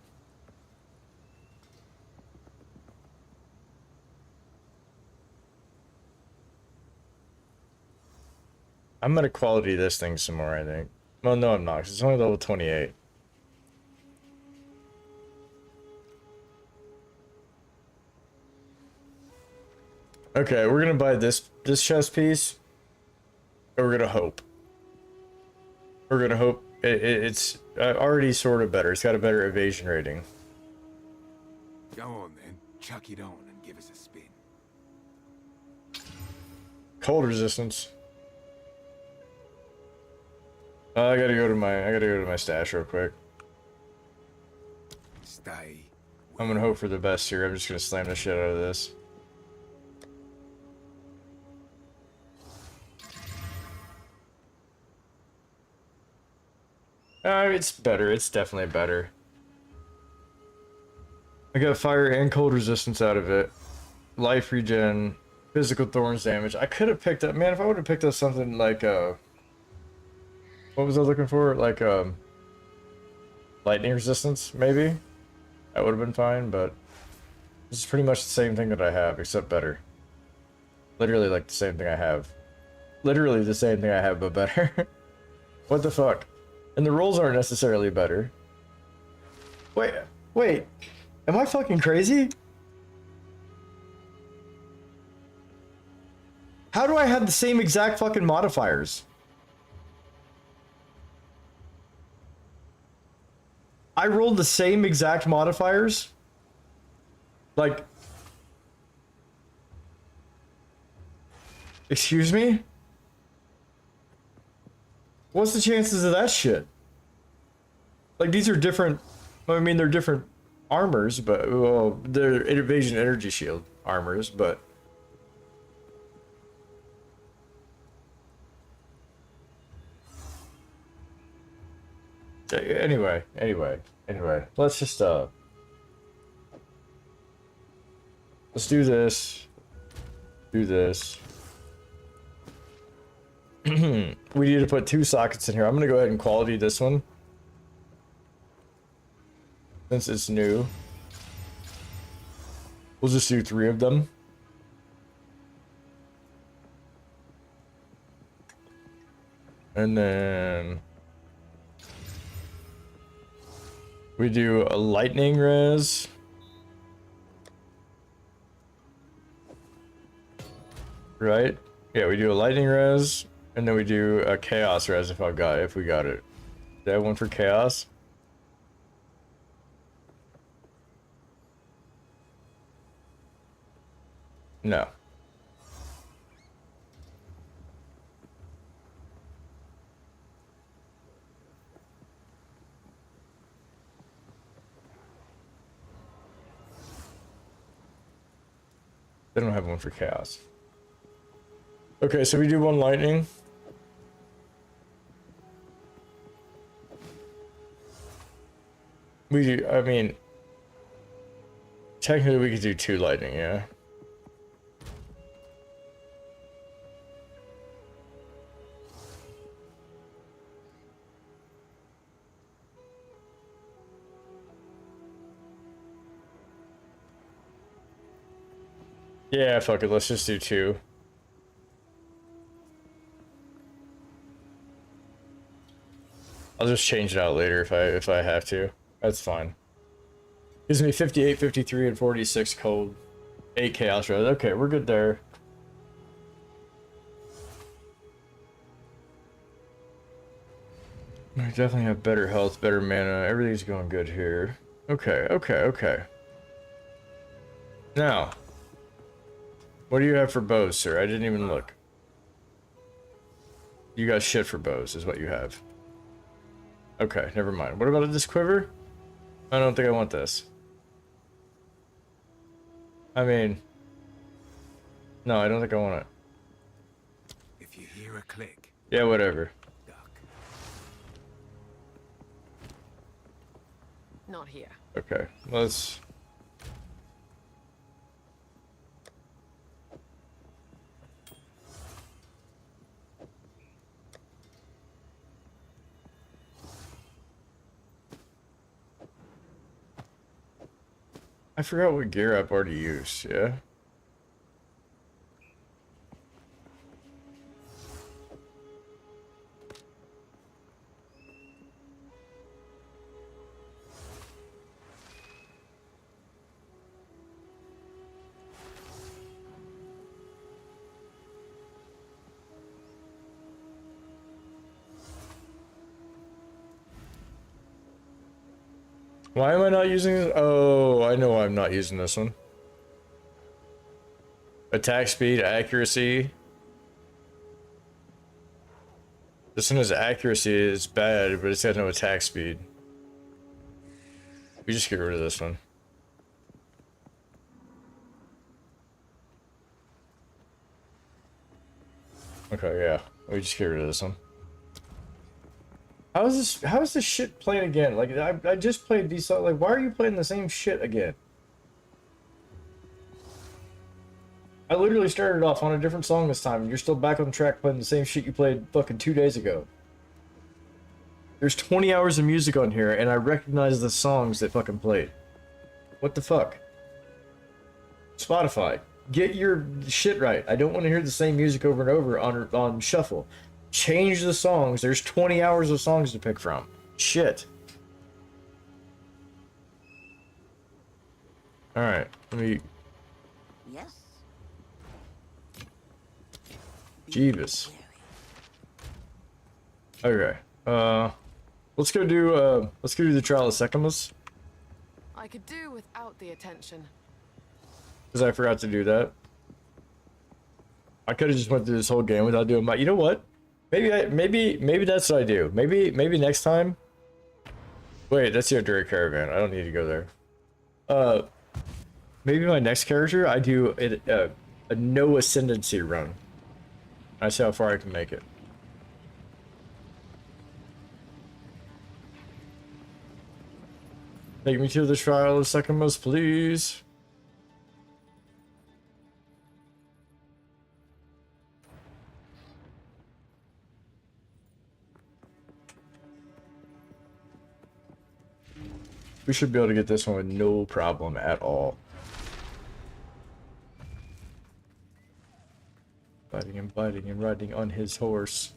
A: I'm gonna quality this thing some more, I think. Well, no, I'm not, 'cause it's only level 28. Okay, we're gonna buy this chest piece. And we're gonna hope. It's already sort of better. It's got a better evasion rating.
C: Go on then, chuck it on and give us a spin.
A: Cold resistance. I gotta go to my stash real quick.
C: Stay.
A: I'm gonna hope for the best here. I'm just gonna slam the shit out of this. It's better. It's definitely better. I got fire and cold resistance out of it. Life regen, physical thorns damage. I could have picked up, man, if I would have picked up something like, what was I looking for? Like, lightning resistance, maybe? That would have been fine, but this is pretty much the same thing that I have, except better. Literally like the same thing I have. Literally the same thing I have, but better. What the fuck? And the rolls aren't necessarily better. Wait. Am I fucking crazy? How do I have the same exact fucking modifiers? I rolled the same exact modifiers? Like... Excuse me? What's the chances of that shit? Like, these are different. I mean, they're different armors, but well, they're invasion energy shield armors, but. Anyway, let's just let's do this. Do this. We need to put 2 sockets in here. I'm gonna go ahead and quality this one since it's new. We'll just do 3 of them. And then we do a lightning res. Right? Yeah, we do a lightning res, and then we do a chaos res if we got it. Did I have one for chaos? No. They don't have one for chaos. Okay, so we do 1 lightning. We do, I mean, technically we could do 2 lightning, yeah. Yeah, fuck it, let's just do 2. I'll just change it out later if I have to. That's fine. Gives me 58, 53, and 46 cold. 8 chaos res. Okay, we're good there. I definitely have better health, better mana. Everything's going good here. Okay. Now, what do you have for bows, sir? I didn't even look. You got shit for bows, is what you have. Okay, never mind. What about this quiver? I don't think I want this. I mean, no, I don't think I want it.
C: If you hear a click,
A: Yeah, whatever.
C: duck.
B: Not here.
A: Okay, let's... I forgot what gear I've already used, yeah? Why am I not using this? Oh, I know why I'm not using this one. Attack speed, accuracy. This one has accuracy, it's bad, but it's got no attack speed. We just get rid of this one. Okay, yeah. We just get rid of this one. How is this shit playing again? Like, I just played these songs. Like, why are you playing the same shit again? I literally started off on a different song this time, and you're still back on track playing the same shit you played fucking 2 days ago. There's 20 hours of music on here, and I recognize the songs that fucking played. What the fuck? Spotify, get your shit right. I don't want to hear the same music over and over on shuffle. Change the songs. There's 20 hours of songs to pick from. Shit. Alright, let me...
F: Yes.
A: Jeebus. Okay. Let's go do the Trial of Secamus.
B: I could do without the attention.
A: Because I forgot to do that. I could have just went through this whole game without doing my... You know what? Maybe that's what I do. Maybe next time. Wait, that's the Enduro Caravan. I don't need to go there. Maybe my next character, I do a no ascendancy run. I see how far I can make it. Take me to the trial of Secondmost, please. We should be able to get this one with no problem at all. Biting and riding on his horse.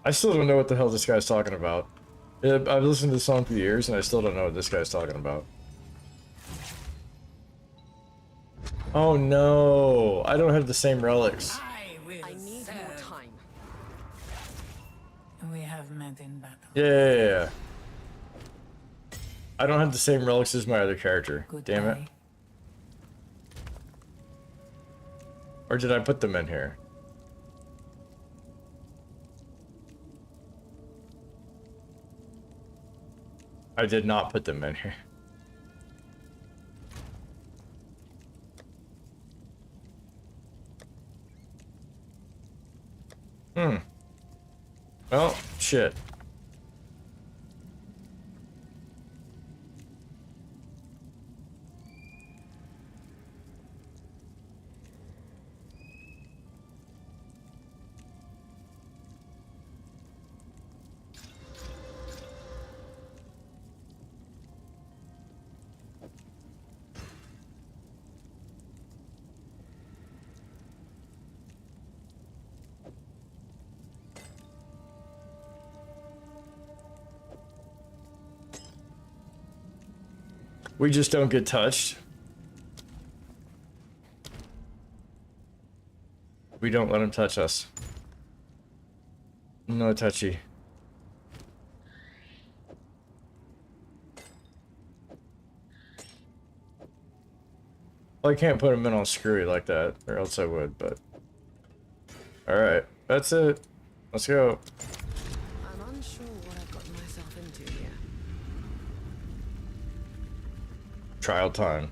A: I still don't know what the hell this guy's talking about. I've listened to the song for years and I still don't know what this guy's talking about. Oh no, I don't have the same relics.
B: I need more time.
G: We have met in battle.
A: Yeah. I don't have the same relics as my other character. Damn it. Or did I put them in here? I did not put them in here. Well, shit. We just don't get touched. We don't let him touch us. No touchy. Well, I can't put him in on screwy like that, or else I would, but... Alright, that's it. Let's go.
B: I'm unsure what I've gotten myself into here.
A: Trial time.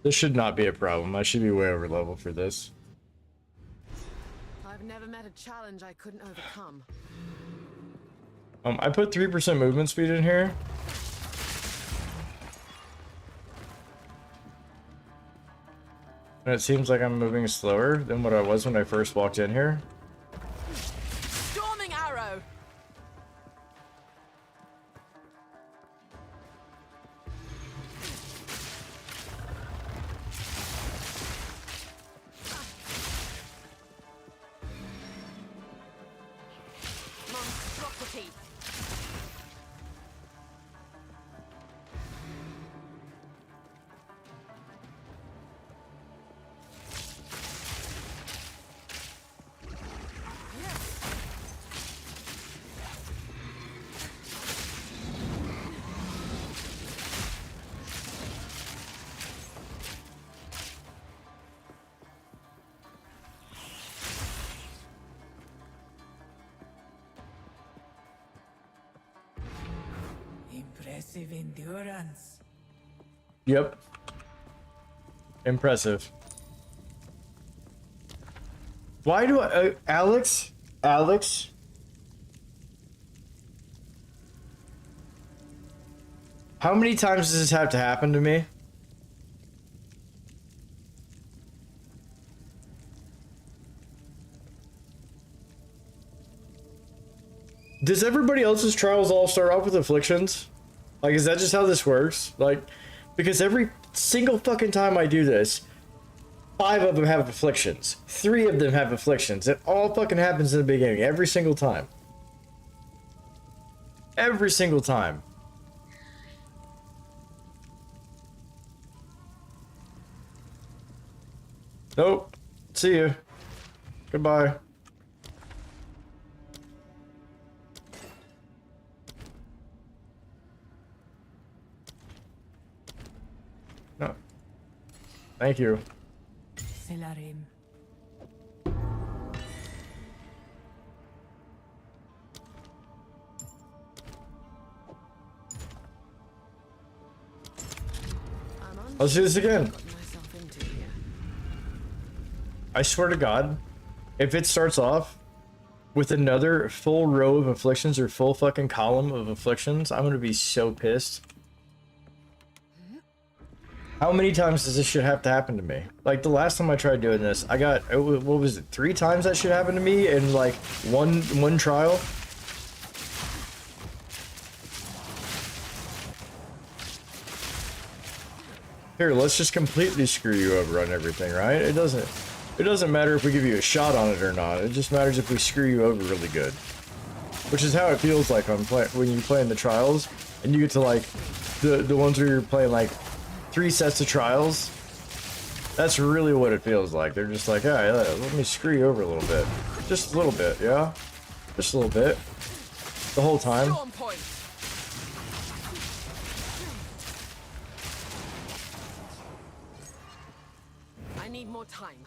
A: This should not be a problem. I should be way over level for this.
B: I've never met a challenge I couldn't overcome.
A: I put 3% movement speed in here. And it seems like I'm moving slower than what I was when I first walked in here.
B: Storming arrow! Monstrosity!
G: Impressive endurance.
A: Yep. Impressive. Why do I... Alex? Alex? How many times does this have to happen to me? Does everybody else's trials all start off with afflictions? Like, is that just how this works? Like, because every single fucking time I do this, 5 of them have afflictions. 3 of them have afflictions. It all fucking happens in the beginning. Every single time. Every single time. Nope. See you. Goodbye. No. Thank you.
G: Telarim.
A: Let's do this again.
B: Got myself into here.
A: I swear to God, if it starts off with another full row of afflictions or full fucking column of afflictions, I'm gonna be so pissed. How many times does this shit have to happen to me? Like the last time I tried doing this, I got, what was it, 3 times that shit happened to me in like one trial? Here, let's just completely screw you over on everything, right? It doesn't matter if we give you a shot on it or not. It just matters if we screw you over really good. Which is how it feels like when you play in the trials and you get to like the ones where you're playing like 3 sets of trials. That's really what it feels like. They're just like, yeah, let me screw you over a little bit. Just a little bit, yeah? Just a little bit. The whole time.
B: Still on point. I need more time.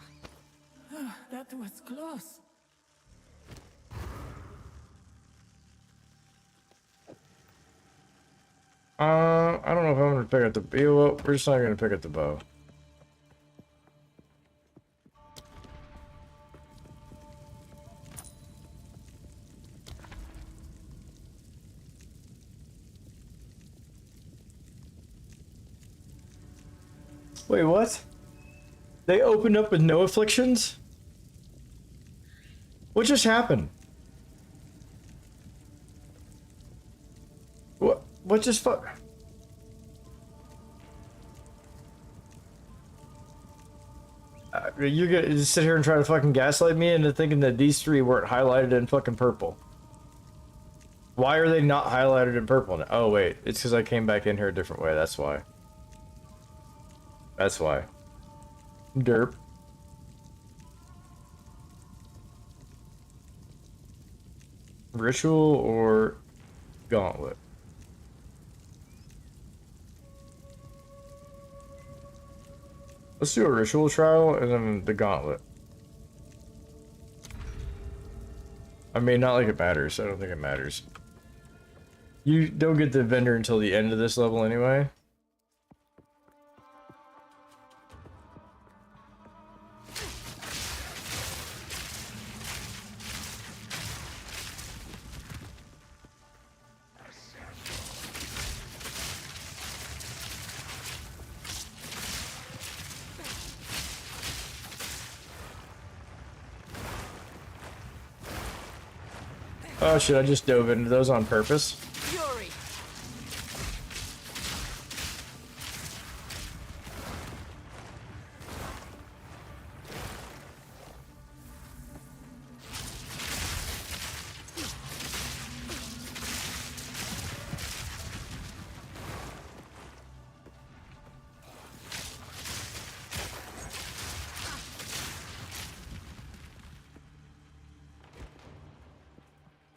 G: That was close.
A: I don't know if I'm gonna pick up the, you know what, we're just not gonna pick up the bow. Wait, what? They opened up with no afflictions? What just happened? What just fuck? You're gonna just sit here and try to fucking gaslight me into thinking that these 3 weren't highlighted in fucking purple. Why are they not highlighted in purple now? Oh wait, it's because I came back in here a different way, that's why. That's why. Derp. Ritual or gauntlet? Let's do a ritual trial and then the gauntlet. I mean, not like it matters. I don't think it matters. You don't get the vendor until the end of this level anyway. Oh shit, I just dove into those on purpose.
B: Fury.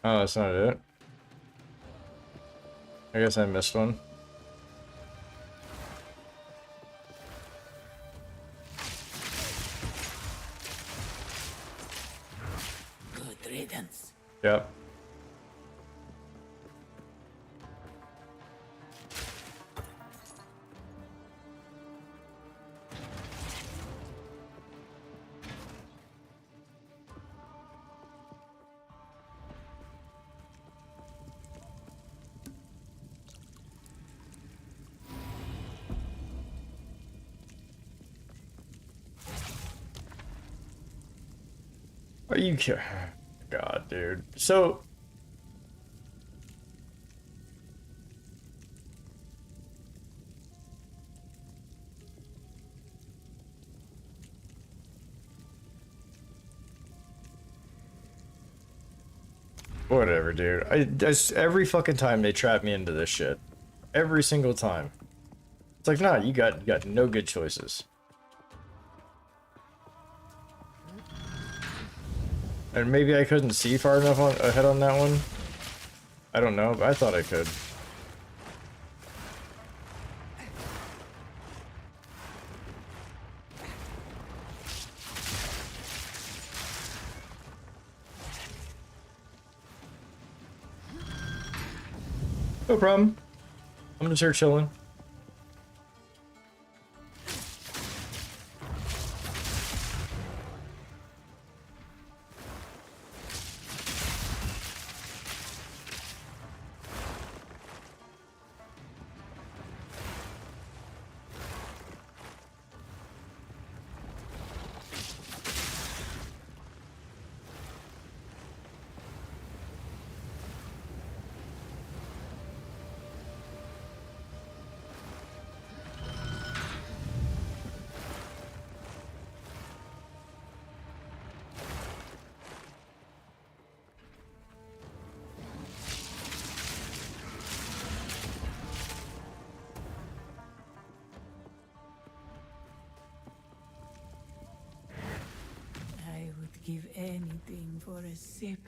A: Oh, that's not it. I guess I missed one.
G: Good riddance.
A: Yep. Are you kidding? God, dude. So... Whatever, dude. Every fucking time they trap me into this shit. Every single time. It's like, nah, you got no good choices. And maybe I couldn't see far enough ahead on that one. I don't know, but I thought I could. No problem. I'm just here chilling.
G: I would give anything for a sip.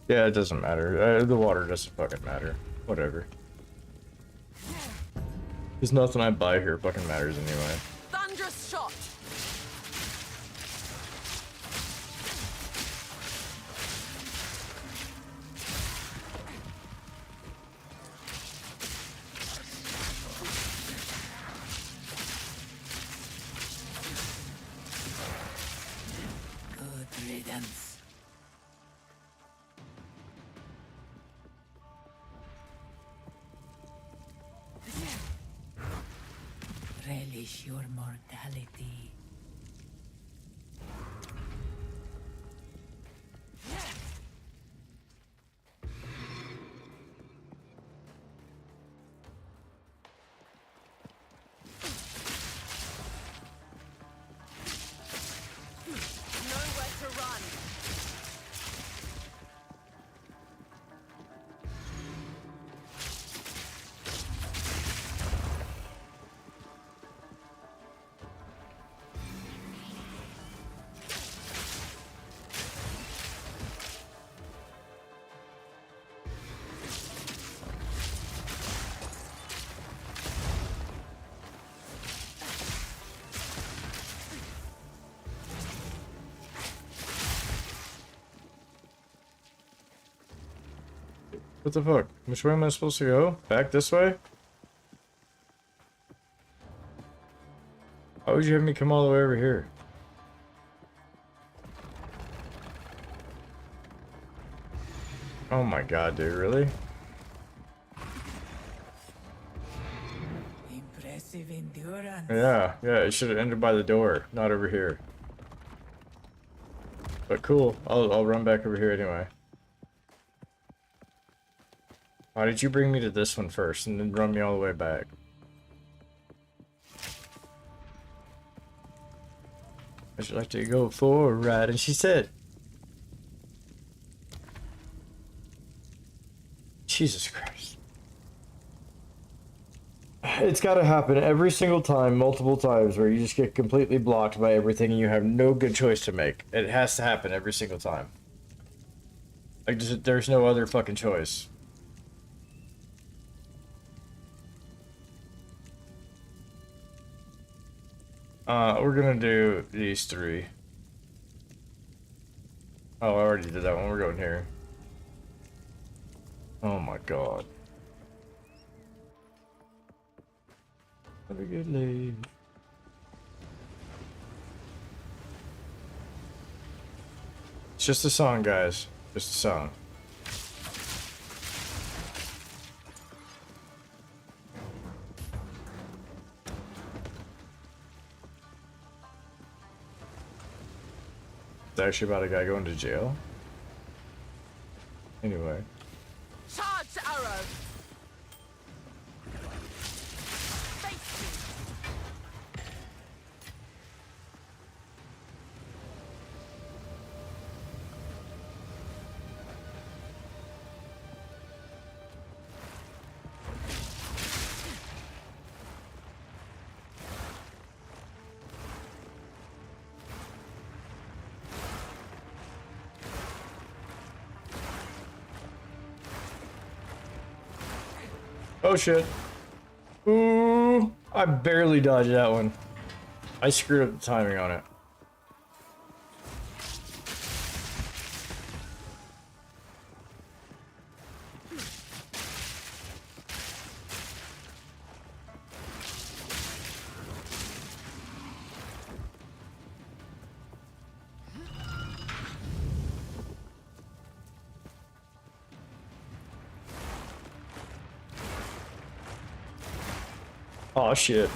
A: Yeah, it doesn't matter. The water doesn't fucking matter. Whatever. There's nothing I buy here fucking matters anyway.
B: Thunderous shot.
G: Good riddance. Relish your mortality.
B: Nowhere to run.
A: What the fuck? Which way am I supposed to go? Back this way? Why would you have me come all the way over here? Oh my god, dude, really?
G: Impressive endurance.
A: Yeah, it should have ended by the door, not over here. But cool, I'll run back over here anyway. Why did you bring me to this one first and then run me all the way back? Would you like to go for a ride? And she said, Jesus Christ. It's got to happen every single time, multiple times, where you just get completely blocked by everything and you have no good choice to make. It has to happen every single time. Like, there's no other fucking choice. We're gonna do these three. Oh, I already did that one. We're going here. Oh my god. Have a good day. It's just a song, guys. Just a song. It's actually about a guy going to jail. Anyway.
B: Charge arrow. Face me.
A: Oh shit. Ooh, I barely dodged that one. I screwed up the timing on it. Oh shit.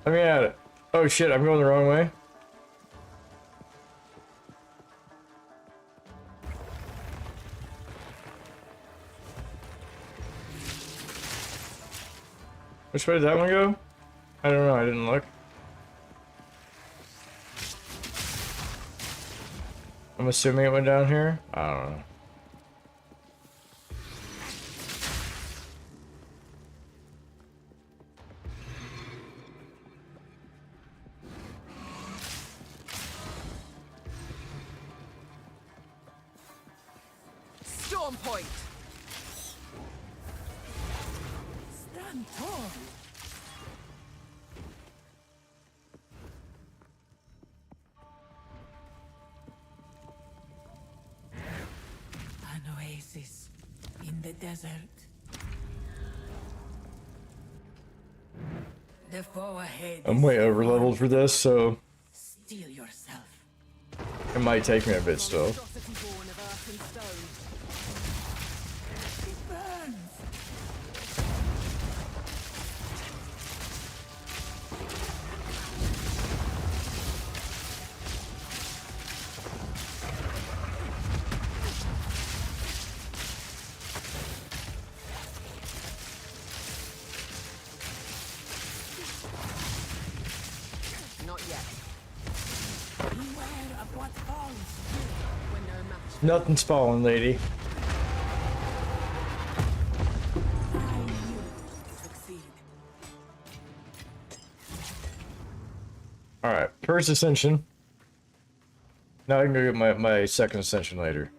A: Let me at it. Oh shit, I'm going the wrong way. Which way did that one go? I don't know, I didn't look. I'm assuming it went down here. I don't know.
B: Storm point.
G: Stand tall. An oasis in the desert. The foe ahead.
A: I'm way over leveled for this, so
G: Steel yourself.
A: it might take me a bit still.
B: Monstrosity born of earth and stone.
G: It burns.
B: Not yet.
G: Beware of what falls.
B: We're no match.
A: Nothing's falling, lady.
G: I knew it would succeed.
A: Alright, first ascension. Now I can go get my second ascension later.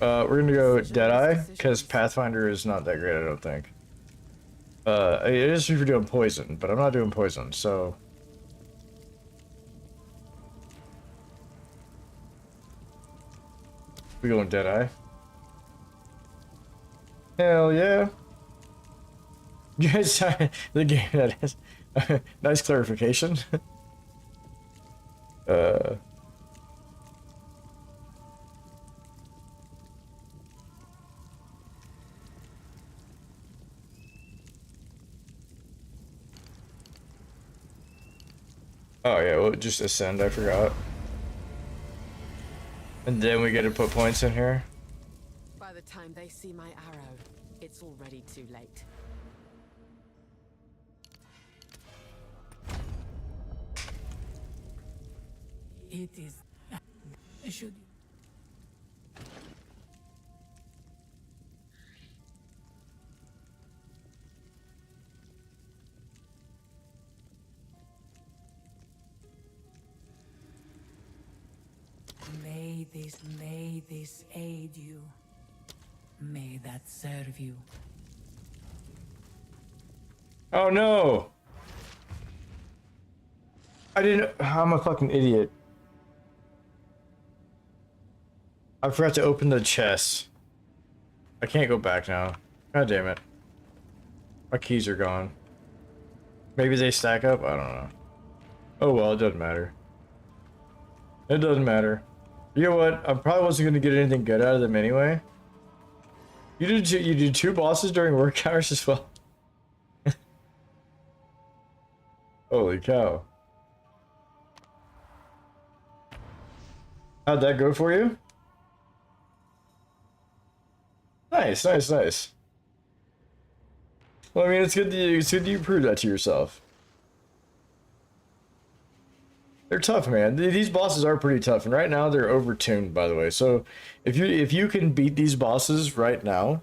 A: We're gonna go Deadeye, because Pathfinder is not that great, I don't think. It is if you're doing poison, but I'm not doing poison, so... We going Deadeye? Hell yeah! Yes, the game that is. Nice clarification. Oh yeah, we'll just ascend, I forgot. And then we get to put points in here.
B: By the time they see my arrow, it's already too late.
G: It is. Should. May this aid you. May that serve you.
A: Oh no! I didn't. I'm a fucking idiot. I forgot to open the chest. I can't go back now. God damn it. My keys are gone. Maybe they stack up? I don't know. Oh well, it doesn't matter. It doesn't matter. You know what? I probably wasn't gonna get anything good out of them anyway. You did two bosses during work hours as well. Holy cow! How'd that go for you? Nice, nice, nice. Well, I mean, it's good that you prove that to yourself. They're tough, man. These bosses are pretty tough, and right now they're overtuned, by the way. So if you can beat these bosses right now,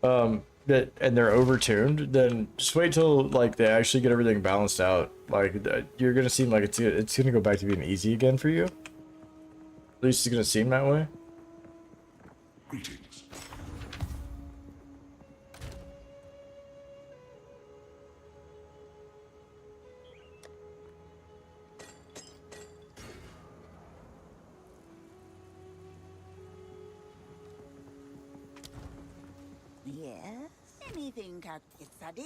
A: and they're overtuned, then just wait till like they actually get everything balanced out. Like you're gonna seem like it's gonna go back to being easy again for you. At least it's gonna seem that way.
D: Greetings.
F: Yes? Anything, Cat. It's a deal.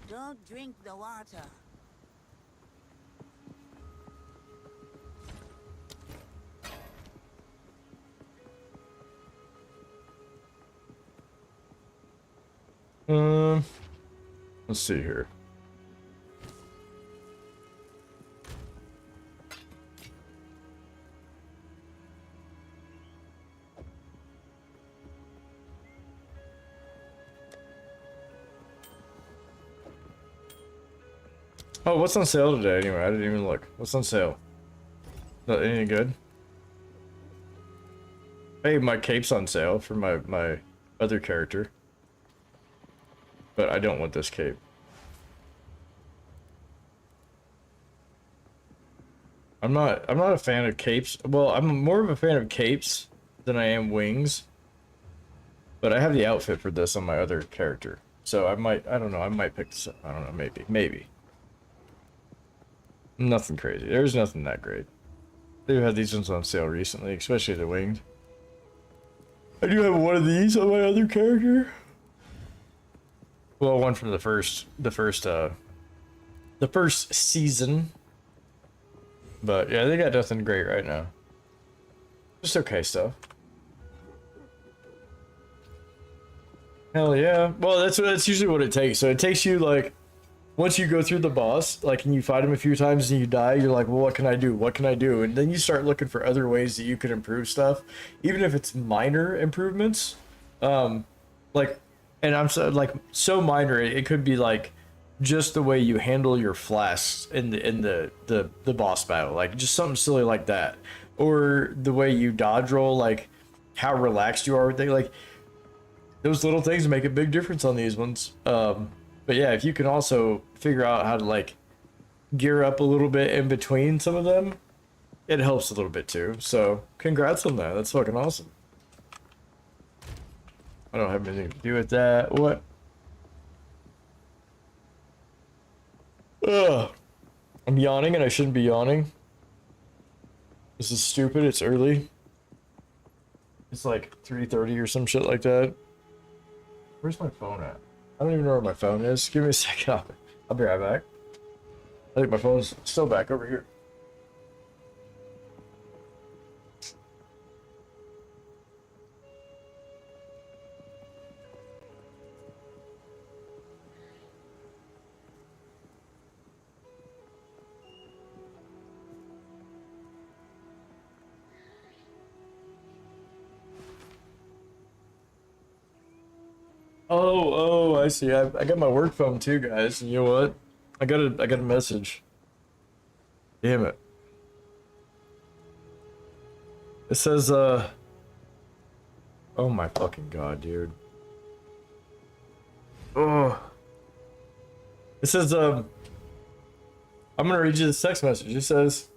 F: Don't drink the water.
A: Let's see here. Oh, what's on sale today anyway? I didn't even look. What's on sale? Not any good? Hey, my cape's on sale for my other character. But I don't want this cape. I'm not a fan of capes. Well, I'm more of a fan of capes than I am wings. But I have the outfit for this on my other character. So I don't know, I might pick this up. I don't know, maybe. Nothing crazy. There's nothing that great. They've had these ones on sale recently, especially the winged. I do have one of these on my other character. Well, one from the first season. But yeah, they got nothing great right now. Just okay stuff. Hell yeah. Well, that's usually what it takes. So it takes you like, once you go through the boss, like, and you fight him a few times and you die, you're like, well, what can I do? What can I do? And then you start looking for other ways that you can improve stuff, even if it's minor improvements. Like, and I'm so minor, it could be like just the way you handle your flasks in the boss battle, like just something silly like that, or the way you dodge roll, like how relaxed you are with it, like those little things make a big difference on these ones. But yeah, if you can also figure out how to like gear up a little bit in between some of them, it helps a little bit too. So congrats on that. That's fucking awesome. I don't have anything to do with that. What? Ugh. I'm yawning and I shouldn't be yawning. This is stupid. It's early. It's like 3:30 or some shit like that. Where's my phone at? I don't even know where my phone is. Give me a second. I'll be right back. I think my phone's still back over here. Oh, I see. I got my work phone too, guys. And you know what? I got a message. Damn it. It says, oh my fucking god, dude. Oh. It says, I'm gonna read you this text message. It says,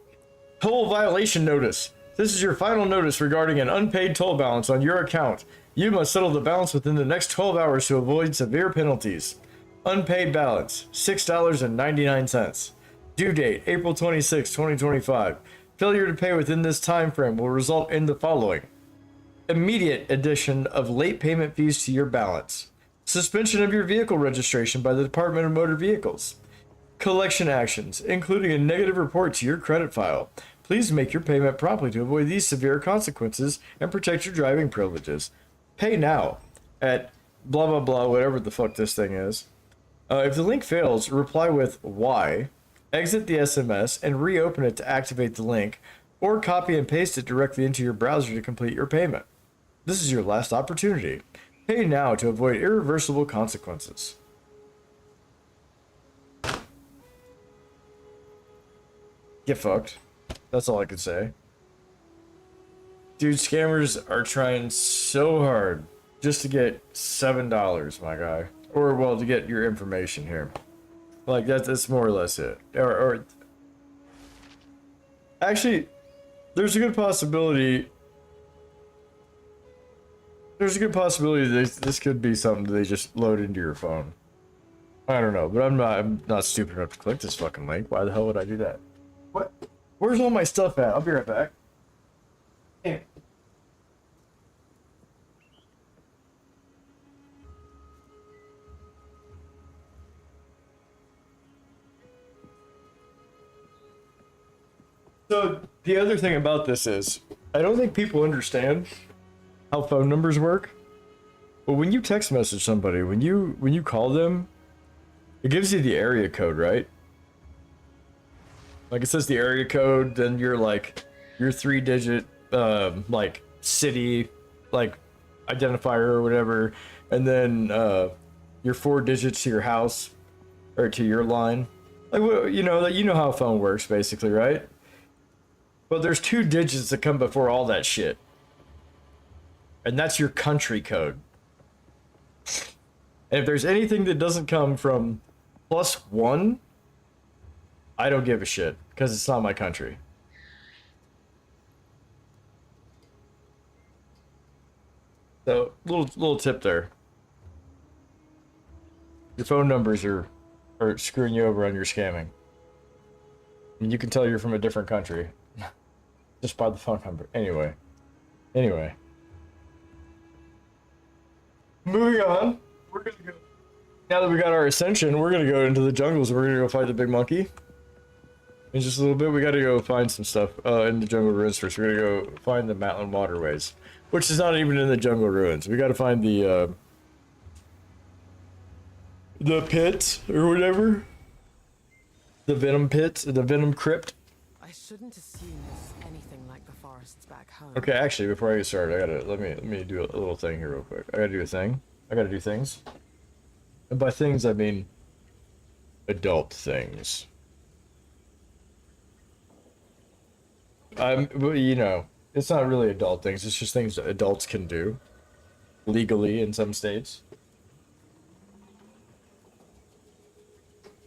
A: toll violation notice. This is your final notice regarding an unpaid toll balance on your account. You must settle the balance within the next 12 hours to avoid severe penalties. Unpaid balance, $6.99. Due date, April 26, 2025. Failure to pay within this time frame will result in the following: immediate addition of late payment fees to your balance, suspension of your vehicle registration by the Department of Motor Vehicles, collection actions, including a negative report to your credit file. Please make your payment promptly to avoid these severe consequences and protect your driving privileges. Pay now at blah blah blah, whatever the fuck this thing is. If the link fails, reply with Y, exit the SMS, and reopen it to activate the link, or copy and paste it directly into your browser to complete your payment. This is your last opportunity. Pay now to avoid irreversible consequences. Get fucked. That's all I can say. Dude, scammers are trying so hard just to get $7, my guy. Or, well, to get your information here. Like, that's more or less it. Or actually, there's a good possibility... There's a good possibility this could be something they just load into your phone. I don't know, but I'm not stupid enough to click this fucking link. Why the hell would I do that? What? Where's all my stuff at? I'll be right back. Damn. So the other thing about this is, I don't think people understand how phone numbers work. But when you text message somebody, when you call them, it gives you the area code, right? Like it says the area code, then you're like your 3-digit like city like identifier or whatever, and then your 4 digits to your house or to your line. Like, you know how a phone works basically, right? But there's 2 digits that come before all that shit. And that's your country code. And if there's anything that doesn't come from +1, I don't give a shit, because it's not my country. So, little tip there. Your phone numbers are screwing you over on your scamming. And you can tell you're from a different country. Just by the phone number. Anyway. Moving on. We're gonna go. Now that we got our ascension, we're gonna go into the jungles. We're gonna go fight the big monkey. In just a little bit, we gotta go find some stuff in the jungle ruins first. We're gonna go find the mountain waterways, which is not even in the jungle ruins. We gotta find the pit or whatever. The venom pit, the venom crypt.
B: I shouldn't assume it's anything like the forests back home.
A: Okay, actually, before I get started, I gotta let me do a little thing here real quick. I gotta do a thing. I gotta do things. And by things, I mean adult things. You know, it's not really adult things. It's just things that adults can do legally in some states.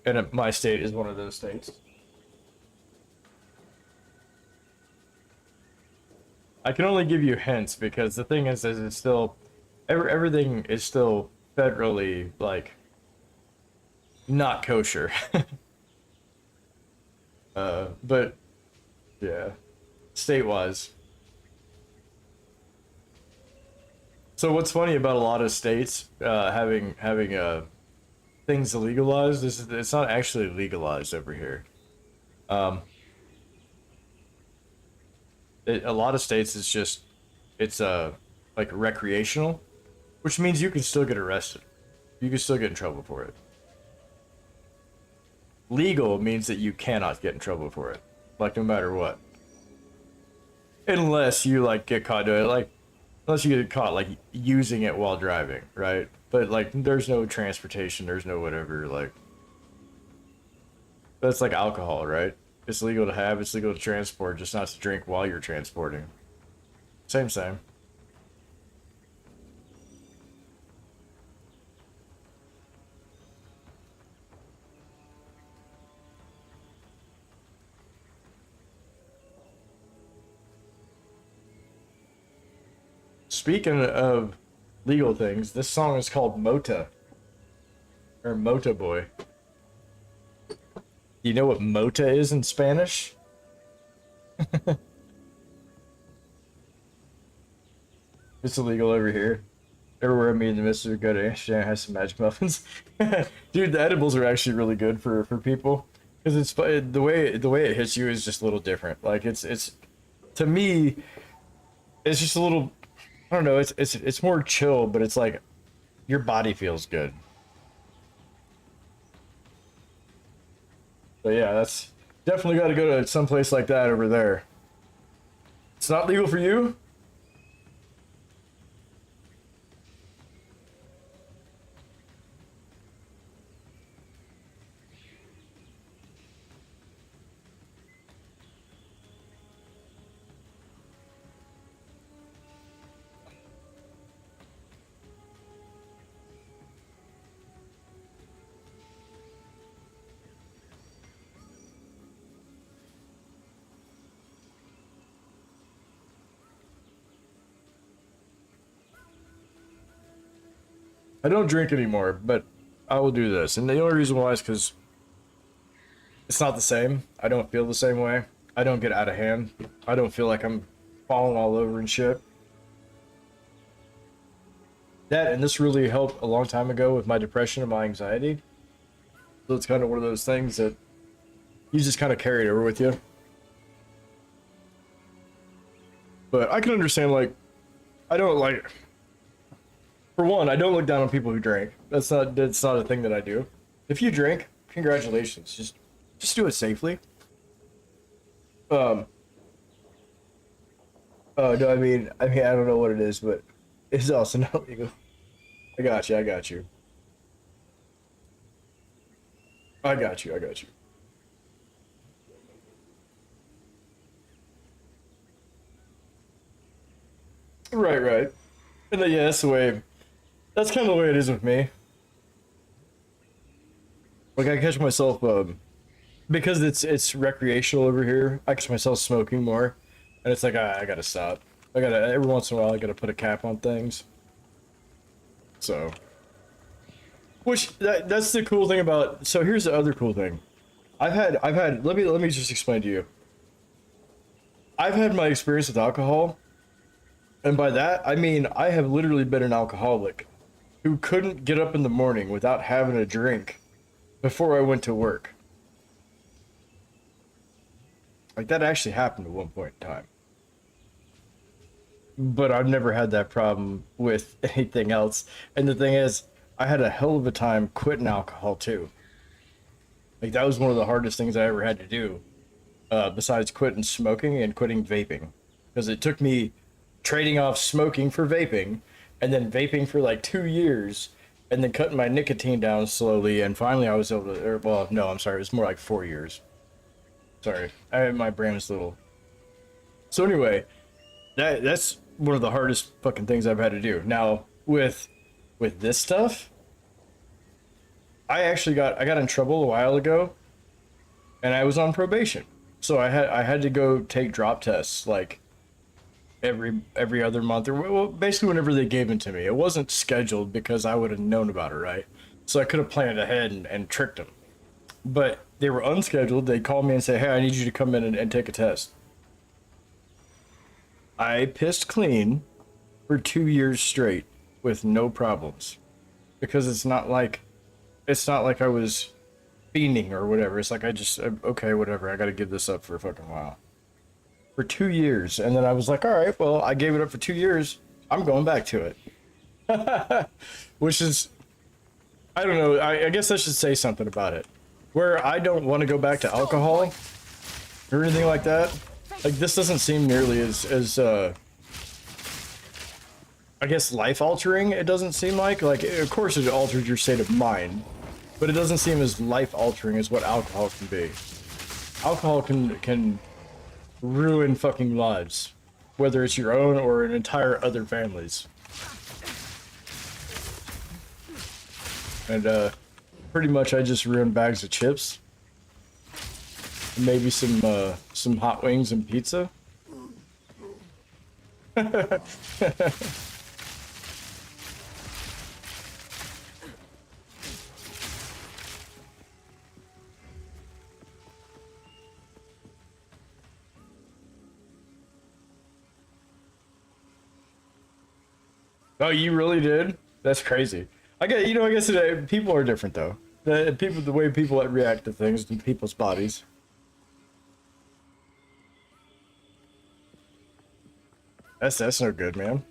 A: And my state is one of those states. I can only give you hints because the thing is it's still everything is still federally like not kosher. But yeah, state-wise. So what's funny about a lot of states having things legalized is it's not actually legalized over here. A lot of states it's like recreational, which means you can still get arrested. You can still get in trouble for it. Legal means that you cannot get in trouble for it, like no matter what. Unless you like get caught doing it, like unless you get caught like using it while driving, right? But like there's no transportation, there's no whatever, like that's like alcohol, right? It's legal to have, it's legal to transport, just not to drink while you're transporting. Same. Speaking of legal things, this song is called Mota. Or Mota Boy. You know what mota is in Spanish? It's illegal over here. Everywhere me and the mister go to Amsterdam has some magic muffins. Dude, the edibles are actually really good for people. Because the way it hits you is just a little different. Like it's to me, it's just a little. I don't know. It's more chill, but it's like your body feels good. So yeah, that's definitely got to go to some place like that over there. It's not legal for you? I don't drink anymore, but I will do this. And the only reason why is because it's not the same. I don't feel the same way. I don't get out of hand. I don't feel like I'm falling all over and shit. That, and this really helped a long time ago with my depression and my anxiety. So it's kind of one of those things that you just kind of carry it over with you. But I can understand, like, I don't like... For one, I don't look down on people who drink. That's not a thing that I do. If you drink, congratulations. Just do it safely. No, I mean, I don't know what it is, but it's also not legal. I got you. I got you. Right. And then, yeah, that's the way. That's kind of the way it is with me. Like I catch myself, because it's recreational over here. I catch myself smoking more, and it's like I gotta stop. Every once in a while I gotta put a cap on things. So, that's the cool thing about. So here's the other cool thing. I've had. Let me just explain to you. I've had my experience with alcohol, and by that I mean I have literally been an alcoholic who couldn't get up in the morning without having a drink before I went to work. Like that actually happened at one point in time. But I've never had that problem with anything else. And the thing is, I had a hell of a time quitting alcohol too. Like that was one of the hardest things I ever had to do, besides quitting smoking and quitting vaping. Because it took me trading off smoking for vaping, and then vaping for like 2 years, and then cutting my nicotine down slowly, and finally I was able to, well, no, I'm sorry, it was more like 4 years. Sorry, my brain is little. So anyway, that's one of the hardest fucking things I've had to do. Now, with this stuff, I got in trouble a while ago, and I was on probation. So I had to go take drop tests, like, every other month, or well, basically whenever they gave it to me. It wasn't scheduled because I would have known about it, right? So I could have planned ahead and tricked them. But they were unscheduled. They called me and said, hey, I need you to come in and take a test. I pissed clean for 2 years straight with no problems, because it's not like I was fiending or whatever. It's like okay, whatever, I gotta give this up for a fucking while. For 2 years, and then I was like, all right, well, I gave it up for 2 years. I'm going back to it. Which is, I don't know, I guess I should say something about it. Where I don't want to go back to alcohol or anything like that. Like, this doesn't seem nearly as I guess, life-altering, it doesn't seem like. Like, of course it alters your state of mind, but it doesn't seem as life-altering as what alcohol can be. Alcohol can ruin fucking lives, whether it's your own or an entire other family's. And pretty much I just ruined bags of chips, maybe some hot wings and pizza. Oh, you really did? That's crazy. I guess people are different though. The way people react to things in people's bodies. That's no good, man.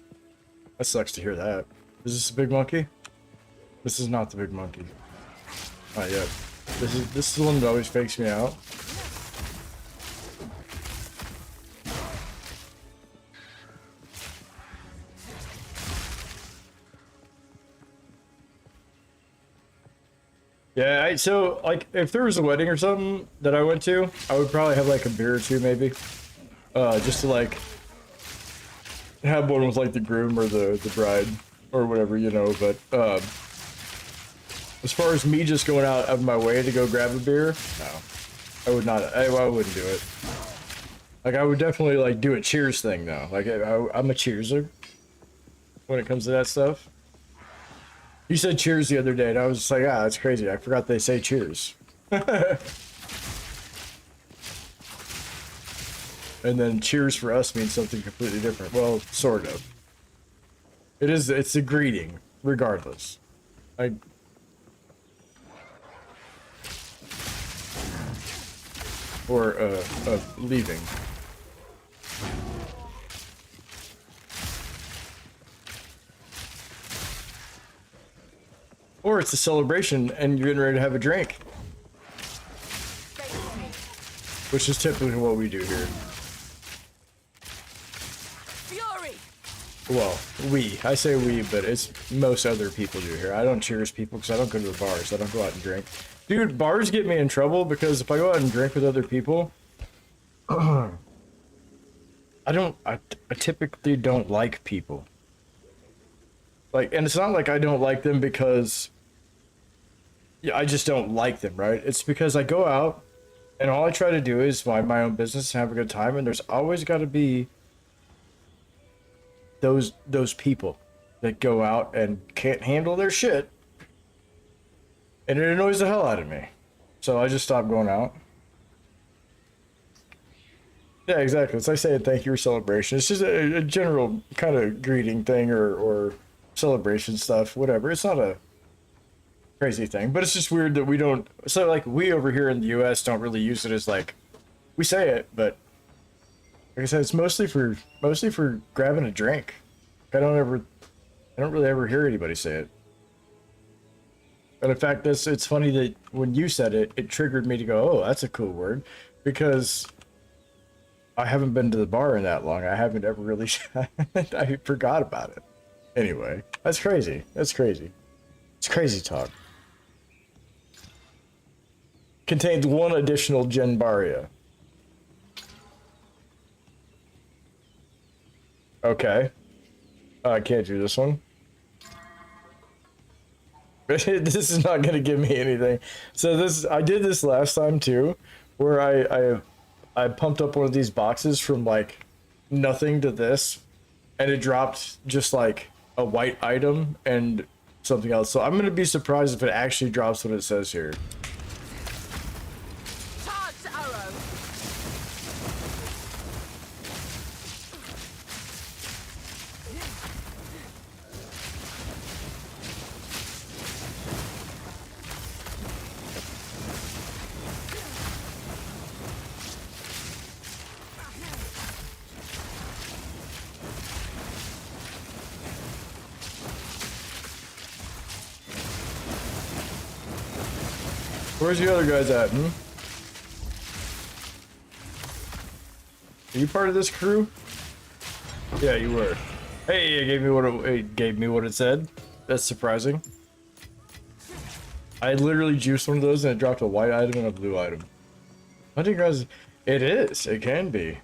A: That sucks to hear that. Is this a big monkey? This is not the big monkey. Not yet. This is the one that always fakes me out. Yeah, so like if there was a wedding or something that I went to, I would probably have like a beer or two maybe. Just to like have one with like the groom or the bride or whatever, you know, but as far as me just going out of my way to go grab a beer, no. I would not. I wouldn't do it. Like I would definitely like do a cheers thing though. Like I'm a cheerser when it comes to that stuff. You said cheers the other day, and I was just like, ah, that's crazy. I forgot they say cheers. And then cheers for us means something completely different. Well, sort of. It's a greeting, regardless. Or, leaving. Or it's a celebration and you're getting ready to have a drink. Which is typically what we do here.
B: Fury!
A: Well, I say we, but it's most other people do here. I don't cheers people because I don't go to the bars. I don't go out and drink. Dude, bars get me in trouble because if I go out and drink with other people, I typically don't like people. Like, and it's not like I don't like them because I just don't like them, right? It's because I go out and all I try to do is mind my own business and have a good time, and there's always got to be those people that go out and can't handle their shit, and it annoys the hell out of me. So I just stop going out. Yeah, exactly. It's like saying thank you or celebration. It's just a general kind of greeting thing or celebration stuff, whatever. It's not a crazy thing, but it's just weird that we don't. So like we over here in the US don't really use it as like, we say it, but like I said, it's mostly for grabbing a drink. I don't really ever hear anybody say it. And in fact, it's funny that when you said it, it triggered me to go, oh, that's a cool word, because I haven't been to the bar in that long. I haven't ever really. I forgot about it. Anyway, that's crazy. That's crazy. It's crazy talk. Contains one additional Genbaria. Okay. I can't do this one. This is not going to give me anything. So I did this last time too, where I pumped up one of these boxes from like nothing to this, and it dropped just like a white item and something else. So I'm going to be surprised if it actually drops what it says here.
B: Charge arrow!
A: Where's the other guys at, Are you part of this crew? Yeah, you were. Hey, it gave me what it said. That's surprising. I literally juiced one of those and it dropped a white item and a blue item. Hunting grounds, it is. It can be.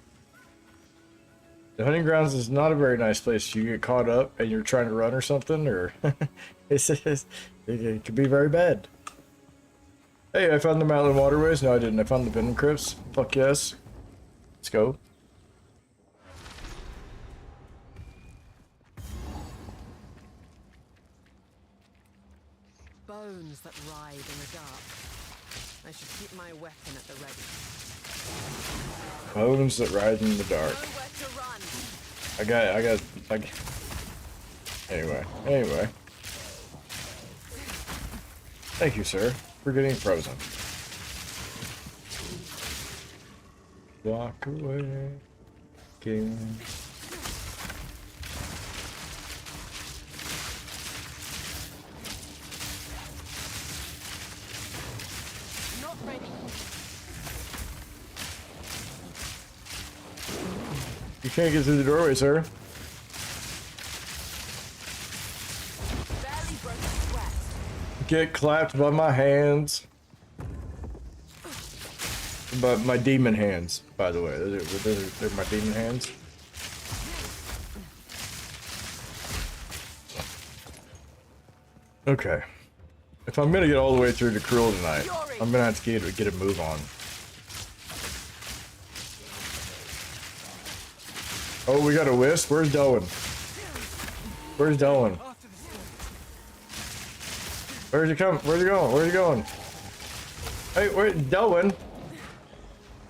A: The hunting grounds is not a very nice place. You get caught up and you're trying to run or something, or it could be very bad. Hey, I found the Mountain Waterways. No, I didn't. I found the Venom Crypts. Fuck yes. Let's go.
B: Bones that ride in the dark. I should keep my weapon at the ready.
A: Bones that ride in the dark.
B: Nowhere to run.
A: Anyway. Thank you, sir. We're getting frozen. Walk away. Game.
B: Not ready.
A: You can't get through the doorway, sir.
B: Barely broke a sweat.
A: Get clapped by my hands. But my demon hands, by the way. They're my demon hands. Okay. If I'm gonna get all the way through to Cruel tonight, I'm gonna have to get a move on. Oh, we got a wisp? Where's Dolan? Where's Dolan? Where's he coming? Where's he going? Where's he going? Hey, wait, Dolan!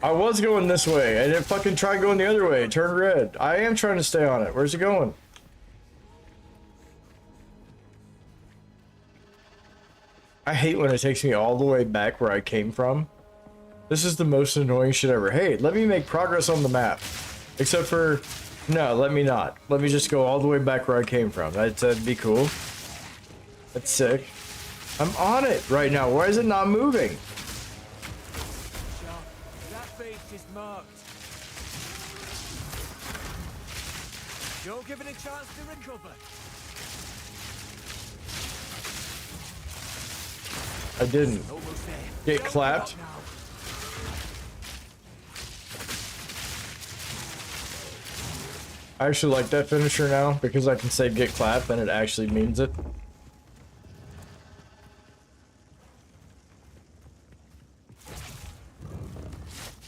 A: I was going this way. I didn't fucking try going the other way. It turned red. I am trying to stay on it. Where's it going? I hate when it takes me all the way back where I came from. This is the most annoying shit ever. Hey, let me make progress on the map. Except for... No, let me not. Let me just go all the way back where I came from. That'd be cool. That's sick. I'm on it right now. Why is it not moving?
H: That beast is marked. Don't give it a chance to recover.
A: I didn't.
H: Almost there.
A: Get clapped.
H: Now.
A: I actually like that finisher now because I can say get clapped and it actually means it.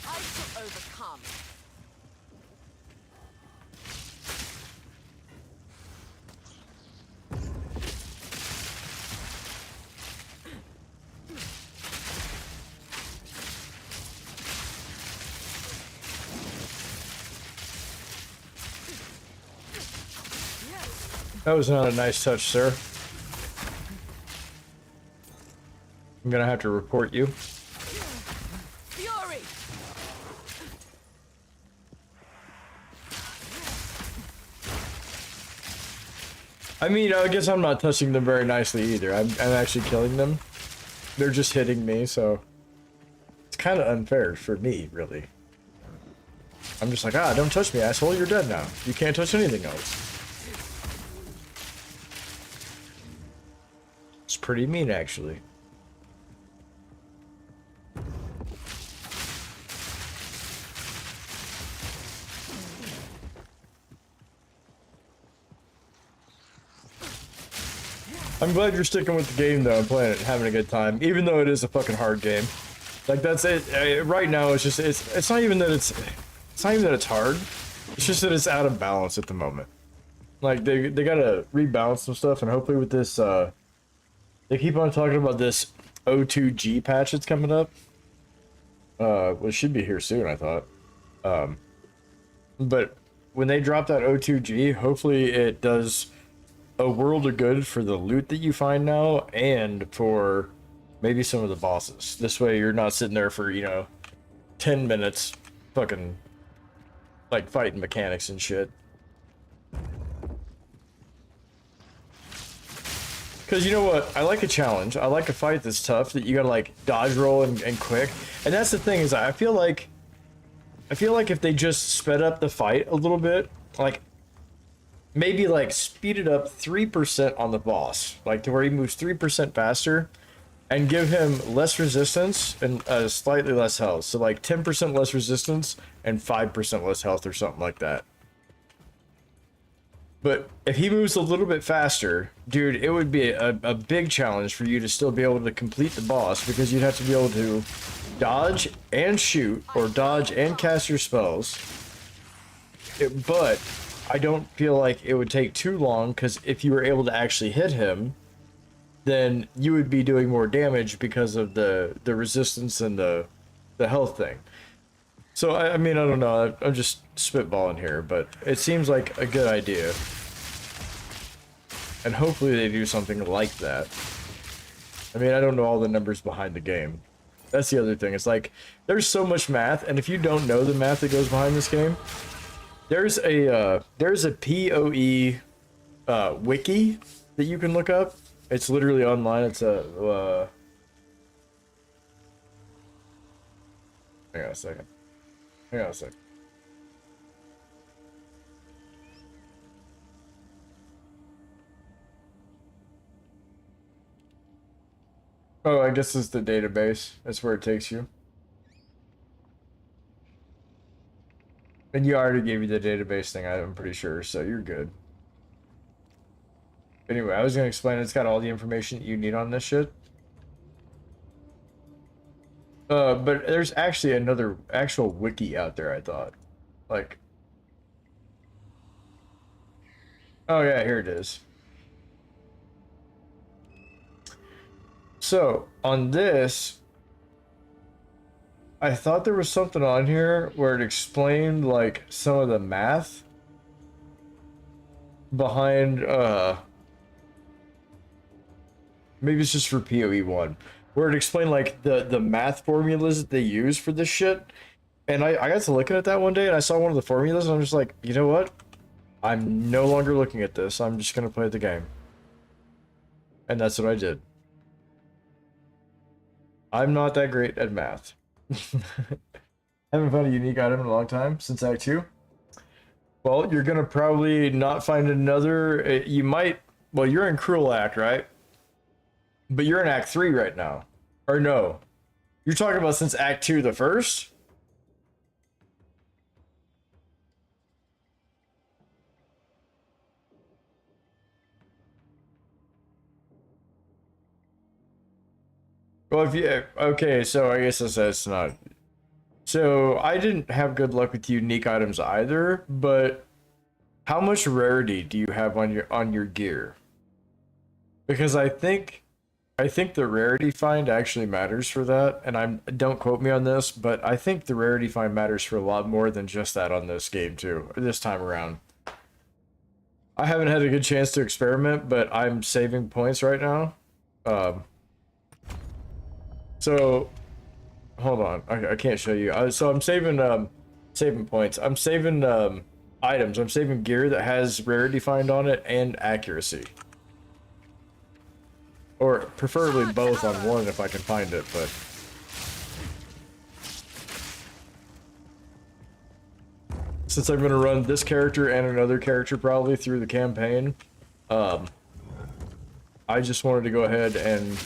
B: I shall overcome.
A: That was not a nice touch, sir. I'm gonna have to report you.
B: Fury.
A: I mean, I guess I'm not touching them very nicely either. I'm actually killing them. They're just hitting me, so it's kind of unfair for me, really. I'm just like, ah, don't touch me, asshole. You're dead now. You can't touch anything else. It's pretty mean, actually. I'm glad you're sticking with the game though and playing it and having a good time, even though it is a fucking hard game. Like that's it. Right now, it's just it's not even that it's not even that it's hard. It's just that it's out of balance at the moment. Like they gotta rebalance some stuff, and hopefully with this, they keep on talking about this O2G patch that's coming up. Well, it should be here soon, I thought. But when they drop that O2G, hopefully it does a world of good for the loot that you find now and for maybe some of the bosses. This way you're not sitting there for, you know, 10 minutes fucking like fighting mechanics and shit. Because you know what? I like a challenge. I like a fight that's tough, that you gotta like dodge roll and quick. And that's the thing is I feel like if they just sped up the fight a little bit, like maybe like speed it up 3% on the boss, like to where he moves 3% faster, and give him less resistance and slightly less health. So like 10% less resistance and 5% less health or something like that. But if he moves a little bit faster, dude, it would be a big challenge for you to still be able to complete the boss, because you'd have to be able to dodge and shoot, or dodge and cast your spells. But I don't feel like it would take too long, because if you were able to actually hit him, then you would be doing more damage because of the resistance and the health thing. So, I mean, I don't know. I'm just spitballing here, but it seems like a good idea. And hopefully they do something like that. I mean, I don't know all the numbers behind the game. That's the other thing. It's like, there's so much math, and if you don't know the math that goes behind this game, there's a PoE wiki that you can look up. It's literally online. It's a hang on a second. Hang on a second. Oh, I guess it's the database. That's where it takes you. And you already gave you the database thing, I'm pretty sure, so you're good. Anyway, I was gonna explain it's got all the information that you need on this shit. But there's actually another actual wiki out there, I thought. Like... Oh yeah, here it is. So, on this, I thought there was something on here where it explained, like, some of the math behind, maybe it's just for PoE 1, where it explained, like, the math formulas that they use for this shit. And I got to looking at that one day, and I saw one of the formulas, and I'm just like, you know what? I'm no longer looking at this. I'm just gonna play the game. And that's what I did. I'm not that great at math. Haven't found a unique item in a long time, since Act 2. Well, you're gonna probably not find another... You might... Well, you're in Cruel Act, right? But you're in Act 3 right now. Or no. You're talking about since Act 2 the first? Well, if you... Okay, so I guess that's not... So, I didn't have good luck with unique items either, but... How much rarity do you have on your gear? Because I think the rarity find actually matters for that, and don't quote me on this, but I think the rarity find matters for a lot more than just that on this game too, this time around. I haven't had a good chance to experiment, but I'm saving points right now. So, hold on, I can't show you. So I'm saving points. I'm saving items. I'm saving gear that has rarity find on it and accuracy. Or preferably both on one if I can find it, but... Since I'm going to run this character and another character probably through the campaign, I just wanted to go ahead and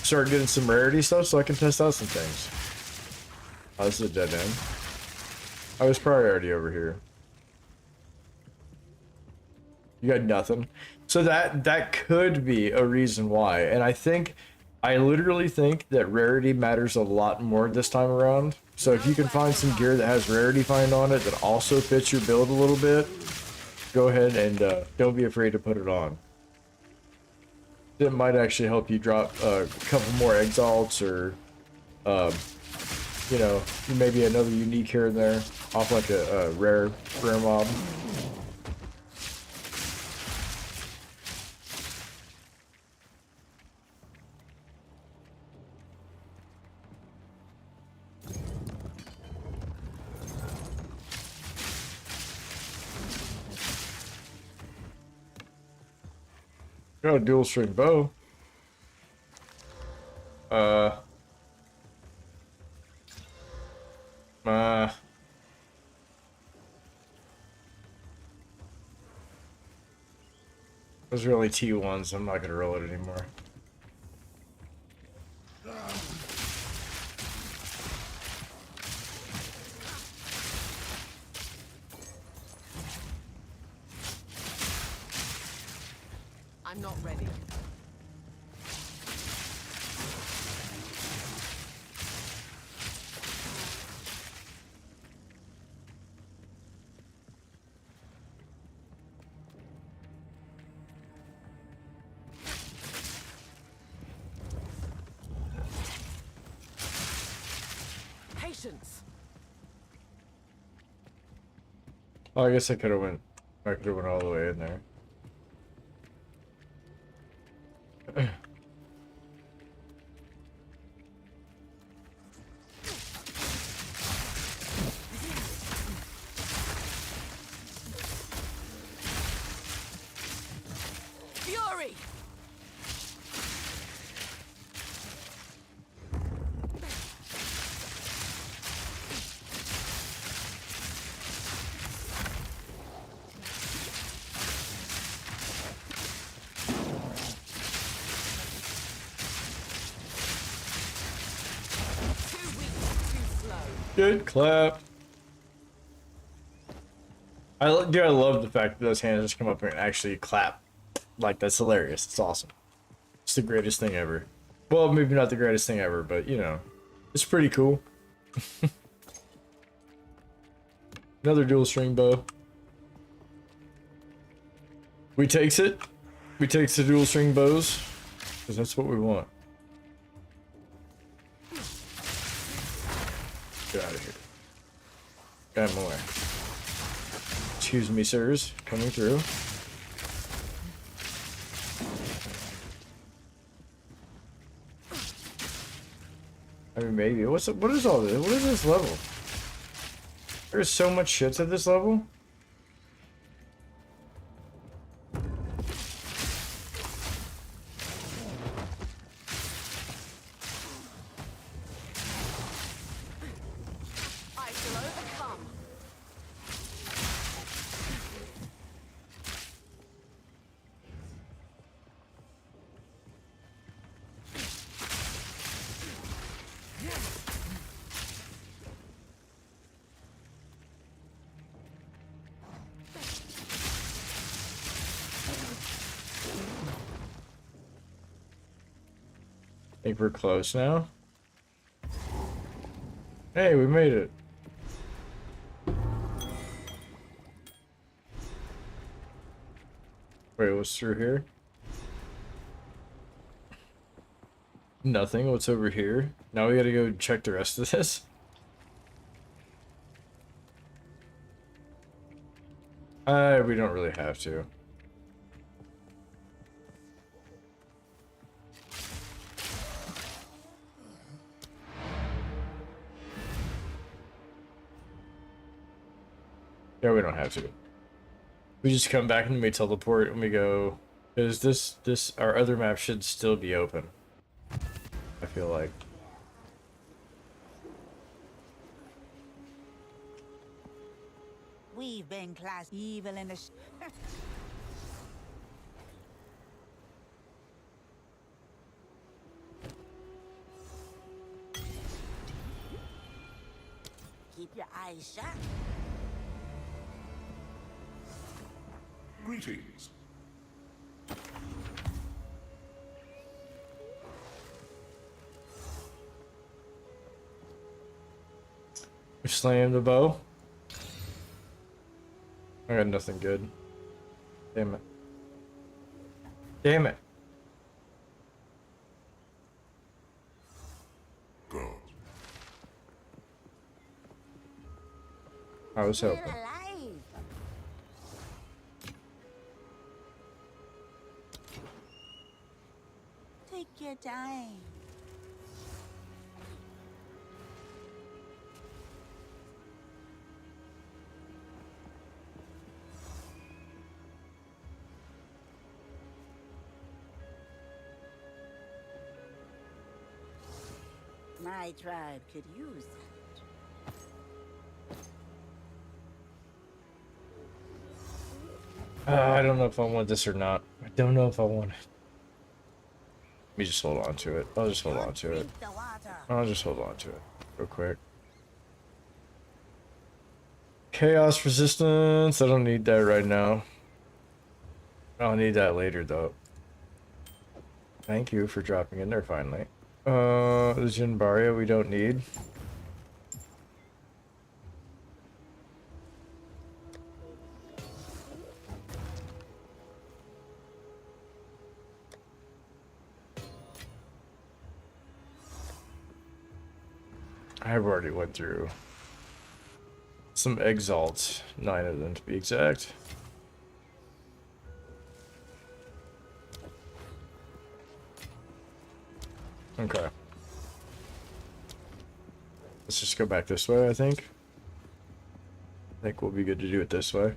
A: start getting some rarity stuff so I can test out some things. Oh, this is a dead end. I was probably already over here. You got nothing. So that could be a reason why. And I literally think that rarity matters a lot more this time around. So if you can find some gear that has rarity find on it that also fits your build a little bit, go ahead and don't be afraid to put it on. It might actually help you drop a couple more exalts or, you know, maybe another unique here and there off like a rare mob. Got a dual string bow. Those are only T1s. I'm not gonna roll it anymore.
B: I'm not ready. Patience.
A: Oh, I guess I could have went all the way in there.
B: free. Too weak, too slow.
A: Good clap. Dude, I love the fact that those hands just come up here and actually clap. Like, that's hilarious. It's awesome. It's the greatest thing ever. Well, maybe not the greatest thing ever, but you know, it's pretty cool. Another dual string bow. We takes it. We takes the dual string bows because that's what we want. Get out of here. Got him away. Excuse me, sirs. Coming through. I mean, maybe. What is all this? What is this level? There's so much shit at this level.
B: I shall overcome.
A: I think we're close now. Hey, we made it. Wait, what's through here? Nothing. What's over here? Now we gotta go check the rest of this. We don't really have to. Yeah, we don't have to. We just come back and we teleport and we go. Because this our other map should still be open. I feel like.
F: We've been class evil in the Keep your eyes shut.
D: Greetings.
A: We slammed the bow. I got nothing good. Damn it. Damn it.
D: Go.
A: I was
F: Still
A: hoping.
F: alive. Take your time. My tribe could use that.
A: I don't know if I want this or not. I don't know if I want it. Let me just hold on to it. I'll just hold on to it.
F: Drink the water.
A: I'll just hold on to it real quick. Chaos resistance. I don't need that right now. I'll need that later though. Thank you for dropping in there finally. The Jinbaria we don't need. I've already went through some exalts, 9 of them to be exact. Okay. Let's just go back this way, I think. I think we'll be good to do it this way.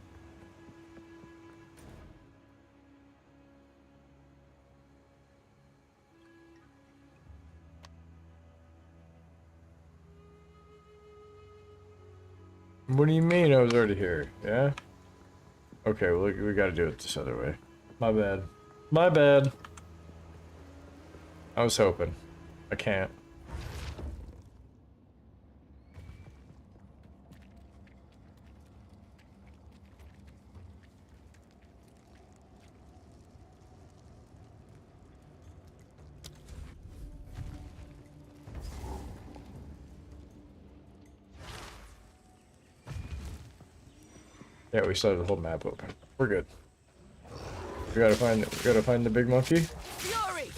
A: What do you mean I was already here? Yeah? Okay, well, we gotta do it this other way. My bad. My bad. I was hoping. I can't. Yeah, we still have the whole map open. We're good. We gotta find the big monkey.
B: Fury!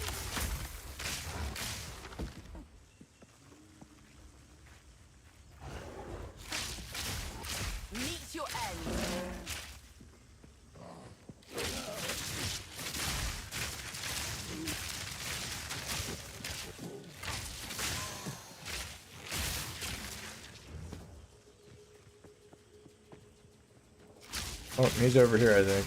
B: Meet your end.
A: Oh, he's over here, I think.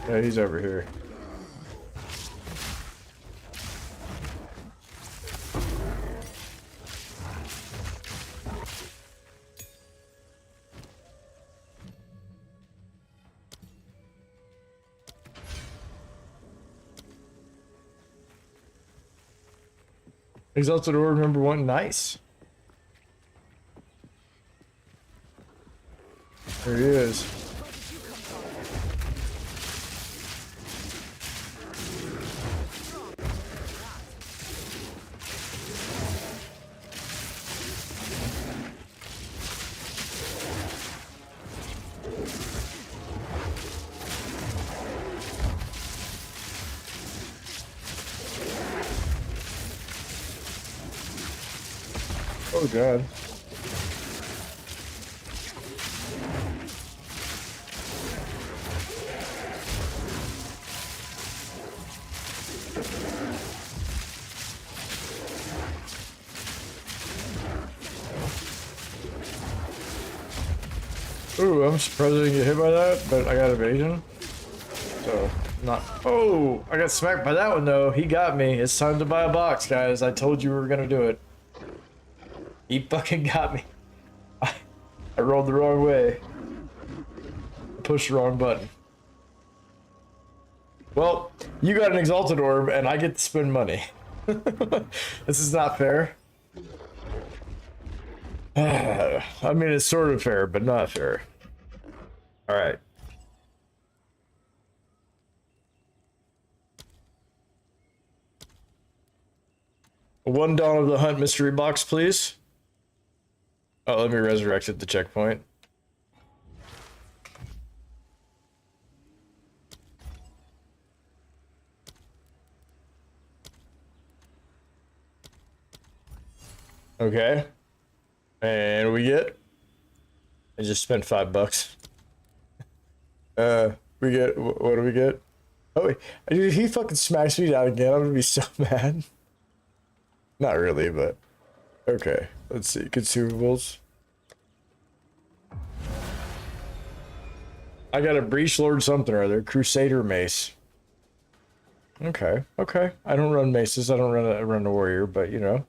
A: Yeah, he's over here. Exalted Orb number 1, nice. There he is. Oh god. Ooh, I'm surprised I didn't get hit by that, but I got evasion. So, not. Oh, I got smacked by that one though. He got me. It's time to buy a box, guys. I told you we were gonna do it. He fucking got me. I rolled the wrong way. I pushed the wrong button. Well, you got an Exalted Orb, and I get to spend money. This is not fair. I mean, it's sort of fair, but not fair. Alright. One Dawn of the Hunt mystery box, please. Oh, let me resurrect at the checkpoint. Okay. And we get... I just spent $5. We get... What do we get? Oh, wait. If he fucking smacks me down again, I'm gonna be so mad. Not really, but... Okay. Let's see. Consumables. I got a Breach Lord something or other. Crusader Mace. Okay. Okay. I don't run maces. I don't run a warrior, but you know.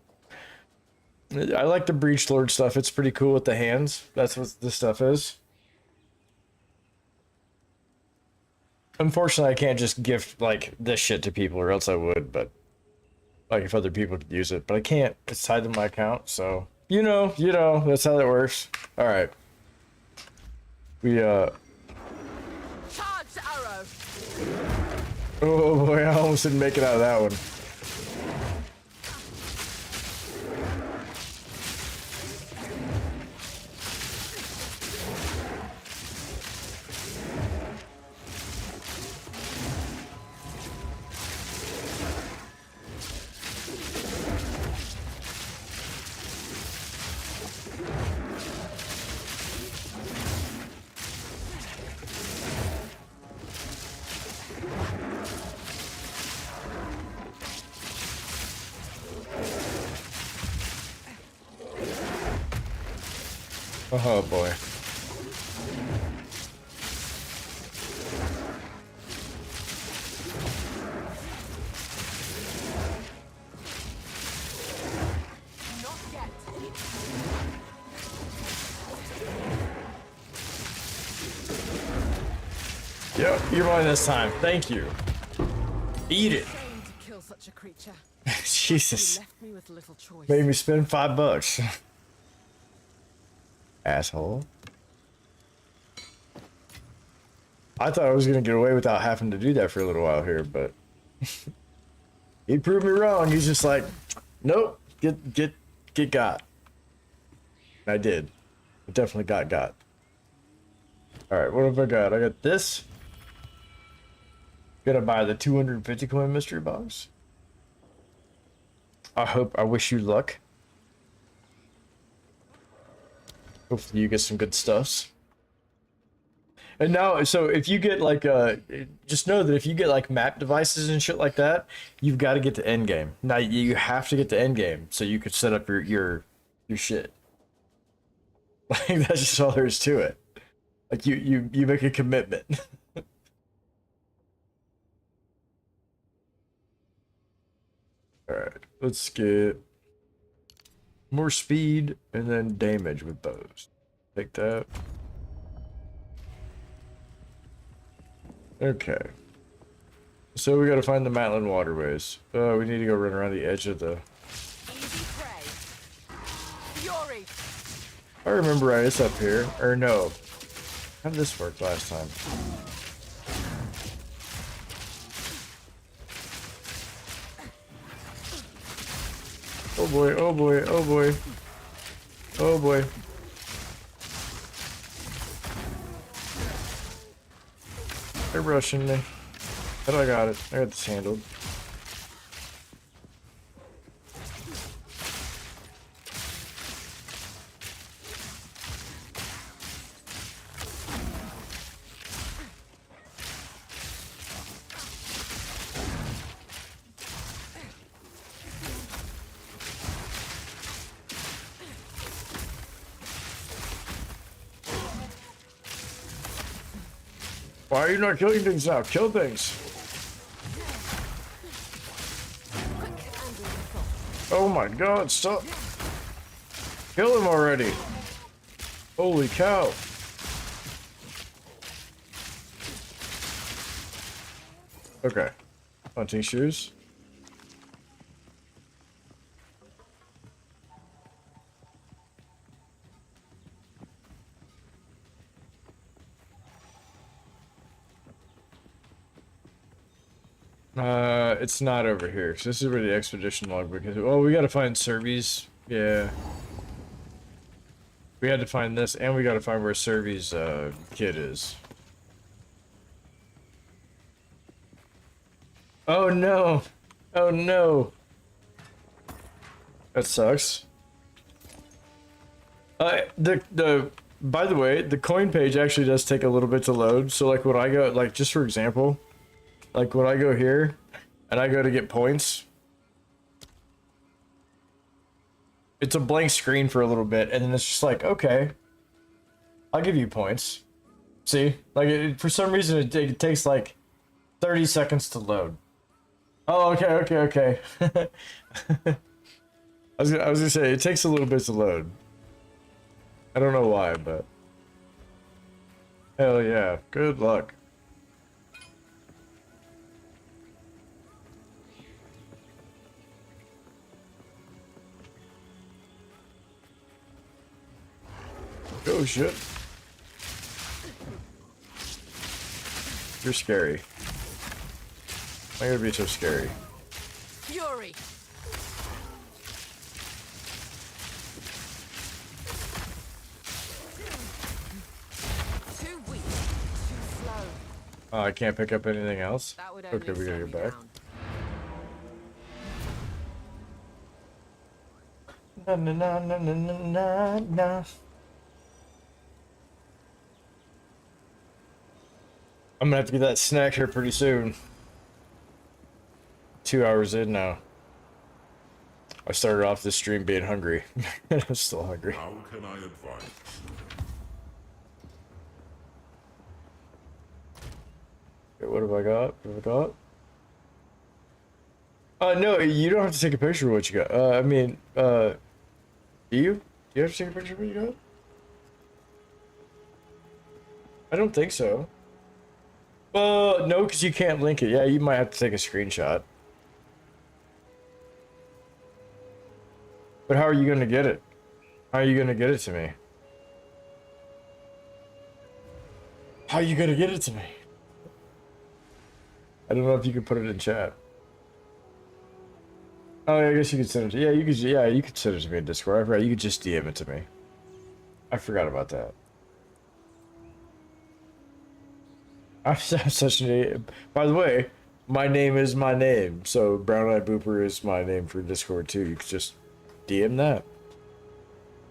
A: I like the Breach Lord stuff. It's pretty cool with the hands. That's what this stuff is. Unfortunately, I can't just gift like this shit to people, or else I would, but like if other people could use it, but I can't. It's tied to my account, so you know, that's how that works. All right. We
B: Charged arrow.
A: Oh boy, I almost didn't make it out of that one. Oh boy.
B: Not yet.
A: Yep, you're mine this time. Thank you. Eat it.
B: Trained to kill such a creature.
A: Jesus.
B: You left me with little choice.
A: Made me spend $5. Asshole. I thought I was gonna get away without having to do that for a little while here, but he proved me wrong. He's just like, nope, get got. And I did. I definitely got. Alright, what have I got? I got this. Gonna buy the 250 coin mystery box. I wish you luck. Hopefully you get some good stuffs. And now, so if you get like, just know that if you get like map devices and shit like that, you've got to get to end game. Now you have to get to end game so you could set up your shit. Like that's just all there is to it. Like you make a commitment. All right, let's get more speed and then damage with bows. Take that. Okay. So we gotta find the Matland waterways. We need to go run around the edge of the...
B: Easy prey. Fury.
A: I remember right, it's up here. Or no. How did this work last time? Oh boy, oh boy, oh boy. Oh boy. They're rushing me. But I got it. I got this handled. Why are you not killing things now? Kill things. Oh my god, stop. Kill him already. Holy cow. Okay. Hunting shoes. It's not over here. So this is where the expedition logbook is. Oh, we gotta find Servy's. Yeah. We had to find this, and we gotta find where Servy's, kid is. Oh no! Oh no! That sucks. By the way, the coin page actually does take a little bit to load. So like when I go, like just for example, like when I go here and I go to get points, it's a blank screen for a little bit, and then it's just like, okay, I'll give you points. See, like for some reason it takes like 30 seconds to load. Oh, okay. I was gonna say it takes a little bit to load. I don't know why, but hell yeah, good luck. Oh shit. You're scary. Why are you gonna be so scary?
B: Fury. Too weak. Too slow.
A: Oh, I can't pick up anything else?
B: That would only
A: Okay, we gotta
B: slow
A: get
B: me
A: back.
B: down.
A: Na na na na na na na. I'm gonna have to get that snack here pretty soon. 2 hours in now. I started off this stream being hungry. I'm still hungry.
D: How can I advise?
A: Okay, what have I got? What have I got? No, you don't have to take a picture of what you got. Do you? Do you have to take a picture of what you got? I don't think so. No, because you can't link it. Yeah, you might have to take a screenshot. But how are you going to get it? How are you going to get it to me? How are you going to get it to me? I don't know if you could put it in chat. Oh, yeah, I guess you could send it. Yeah, you could. Yeah, you could send it to me in Discord. I forgot. You could just DM it to me. I forgot about that. I'm such an idiot. By the way, my name is my name. So Brown Eyed Booper is my name for Discord too. You could just DM that.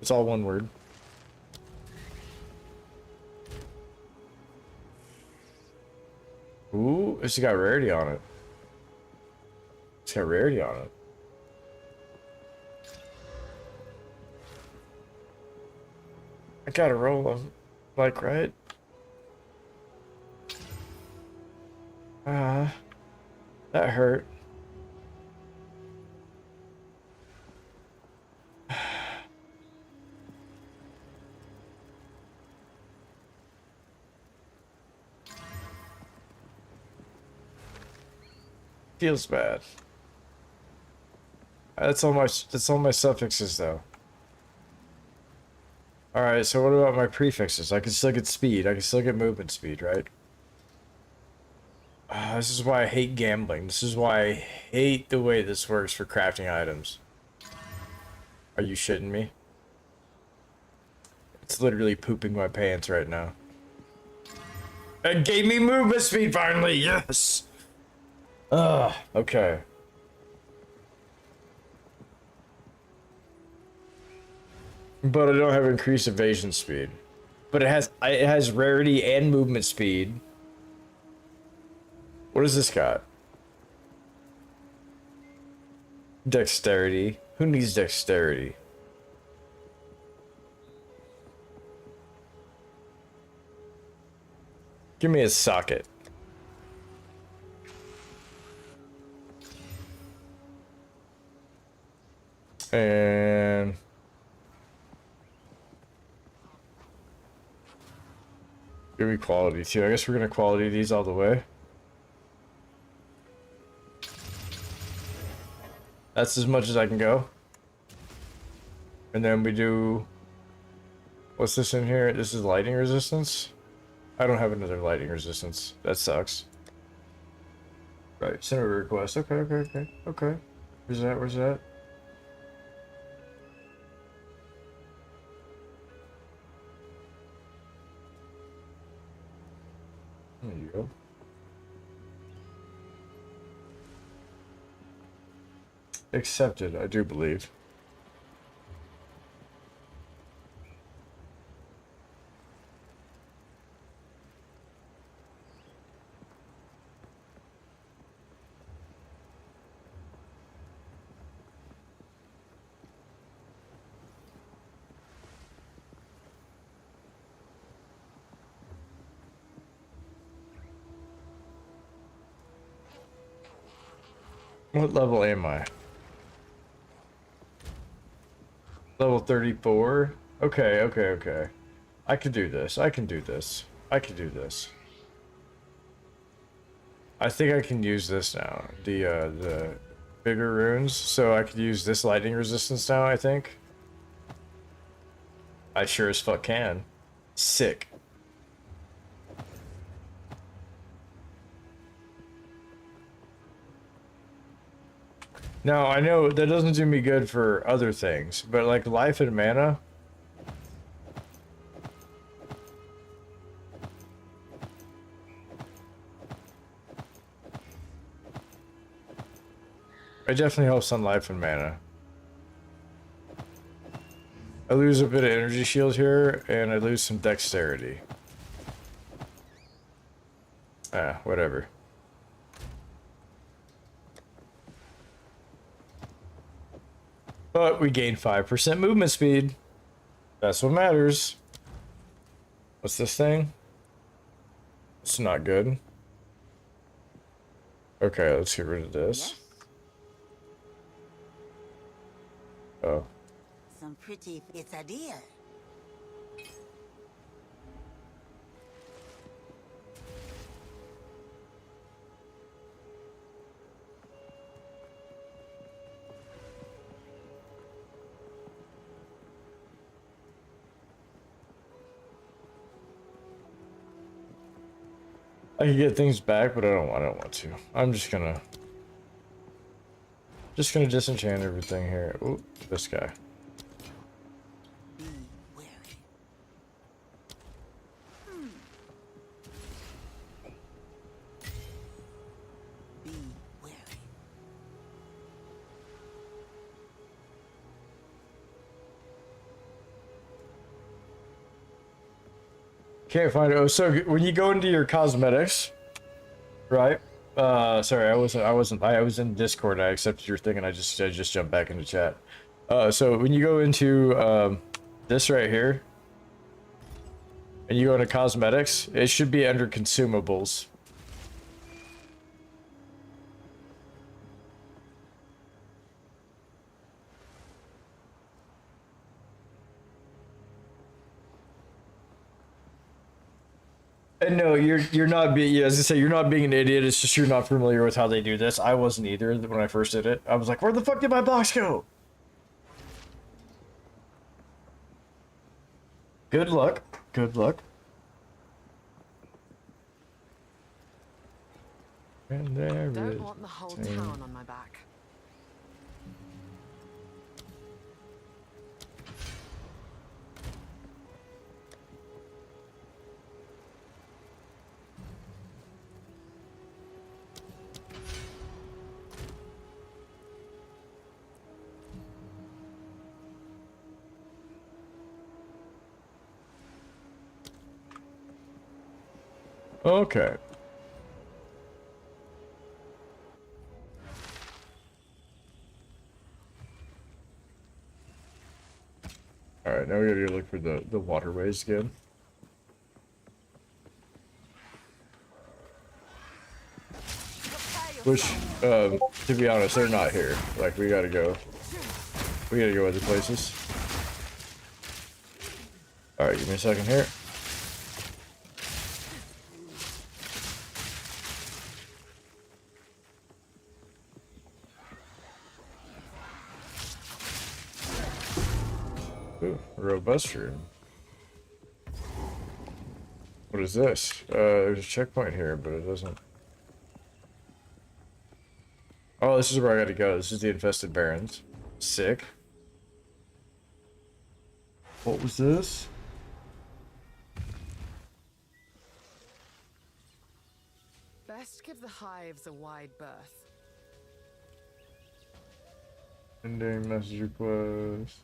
A: It's all one word. Ooh, it's got rarity on it. It's got rarity on it. I gotta roll them, like, right? That hurt. Feels bad. That's all my suffixes though. Alright, so what about my prefixes? I can still get speed. I can still get movement speed, right? This is why I hate gambling. This is why I hate the way this works for crafting items. Are you shitting me? It's literally pooping my pants right now. It gave me movement speed finally! Yes! Okay. But I don't have increased evasion speed. But it has rarity and movement speed. What does this got? Dexterity. Who needs dexterity? Give me a socket. And give me quality too. I guess we're gonna quality these all the way. That's as much as I can go. And then we do... What's this in here? This is lightning resistance? I don't have another lightning resistance. That sucks. Right, send a request. Okay. Where's that? Where's that? There you go. Accepted, I do believe. What level am I? Level 34? Okay. I can do this. I can do this. I think I can use this now. The bigger runes. So I could use this lightning resistance now, I think. I sure as fuck can. Sick. Now, I know that doesn't do me good for other things, but like life and mana... It definitely helps on life and mana. I lose a bit of energy shield here, and I lose some dexterity. Whatever. But we gained 5% movement speed. That's what matters. What's this thing? It's not good. Okay, let's get rid of this.
F: Yes.
A: Oh.
F: Some pretty. It's a deer.
A: I can get things back, but I don't want to. I'm just gonna disenchant everything here. Ooh, this guy.
F: Be wary. Be wary.
A: Can't find it. Oh, so when you go into your cosmetics, right? Sorry, I was in Discord. I accepted your thing, and I just jumped back into chat. So when you go into this right here, and you go into cosmetics, it should be under consumables. And no, you're not being, yeah, as I say, you're not being an idiot. It's just you're not familiar with how they do this. I wasn't either when I first did it. I was like, where the fuck did my box go? Good luck. Good luck. And there it
B: Don't
A: is.
B: want the whole
A: Dang.
B: town on my back.
A: Okay. All right, now we gotta go look for the waterways again. Which, to be honest, they're not here. Like, we gotta go other places. All right, give me a second here. Ooh, a robust room. What is this? There's a checkpoint here, but it doesn't. Oh, this is where I gotta go. This is the infested barrens. Sick. What was this?
B: Best give the hives a wide berth.
A: Ending message request.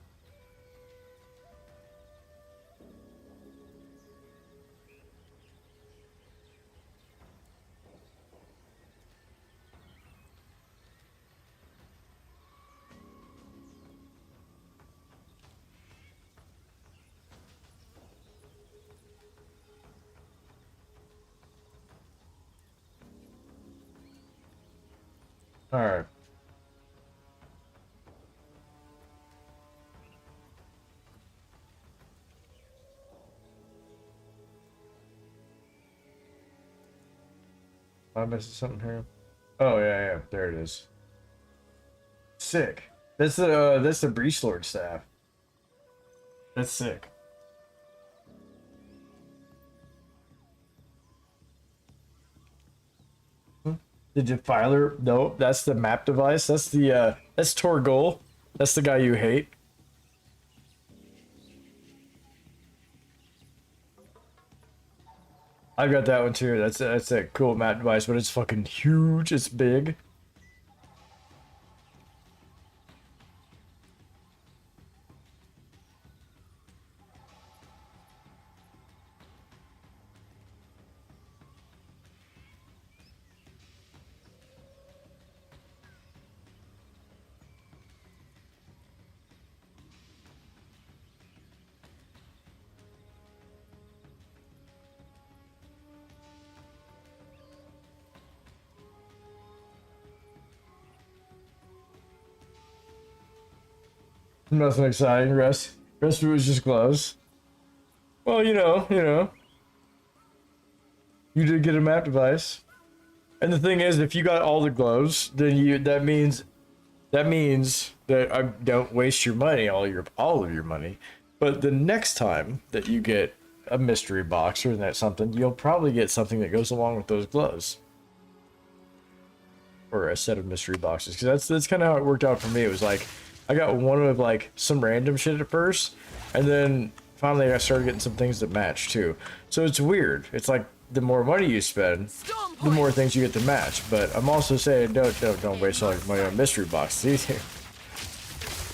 A: All right. Am I missing something here? Oh yeah, there it is. Sick. That's the Breach Lord staff. That's sick. The Defiler? No, that's the map device. That's the that's Torgol. That's the guy you hate. I've got that one too. That's a cool map device, but it's fucking huge. It's big. Nothing exciting. Rest of it was just gloves. Well, you did get a map device. And the thing is, if you got all the gloves, then that means that I don't waste your money, all of your money. But the next time that you get a mystery box or that something, you'll probably get something that goes along with those gloves. Or a set of mystery boxes, because that's kind of how it worked out for me. It was like I got one of like some random shit at first, and then finally I started getting some things that match too. So it's weird. It's like the more money you spend, the more things you get to match. But I'm also saying don't waste all your money on mystery boxes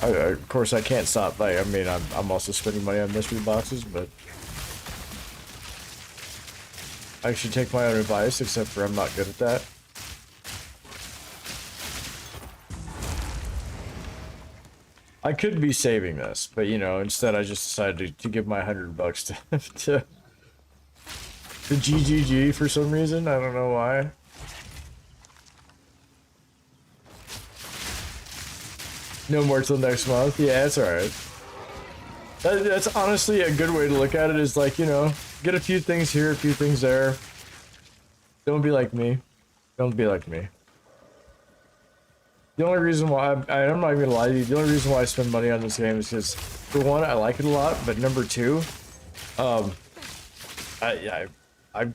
A: either. Of course I can't stop. Like I mean I'm also spending money on mystery boxes, but I should take my own advice. Except for I'm not good at that. I could be saving this, but instead I just decided to give my $100 to GGG for some reason. I don't know why. No more till next month. Yeah, that's alright. That's honestly a good way to look at it. Is like get a few things here, a few things there. Don't be like me. Don't be like me. The only reason why I'm not even gonna lie to you, the only reason why I spend money on this game is because, for one, I like it a lot, but number two, I've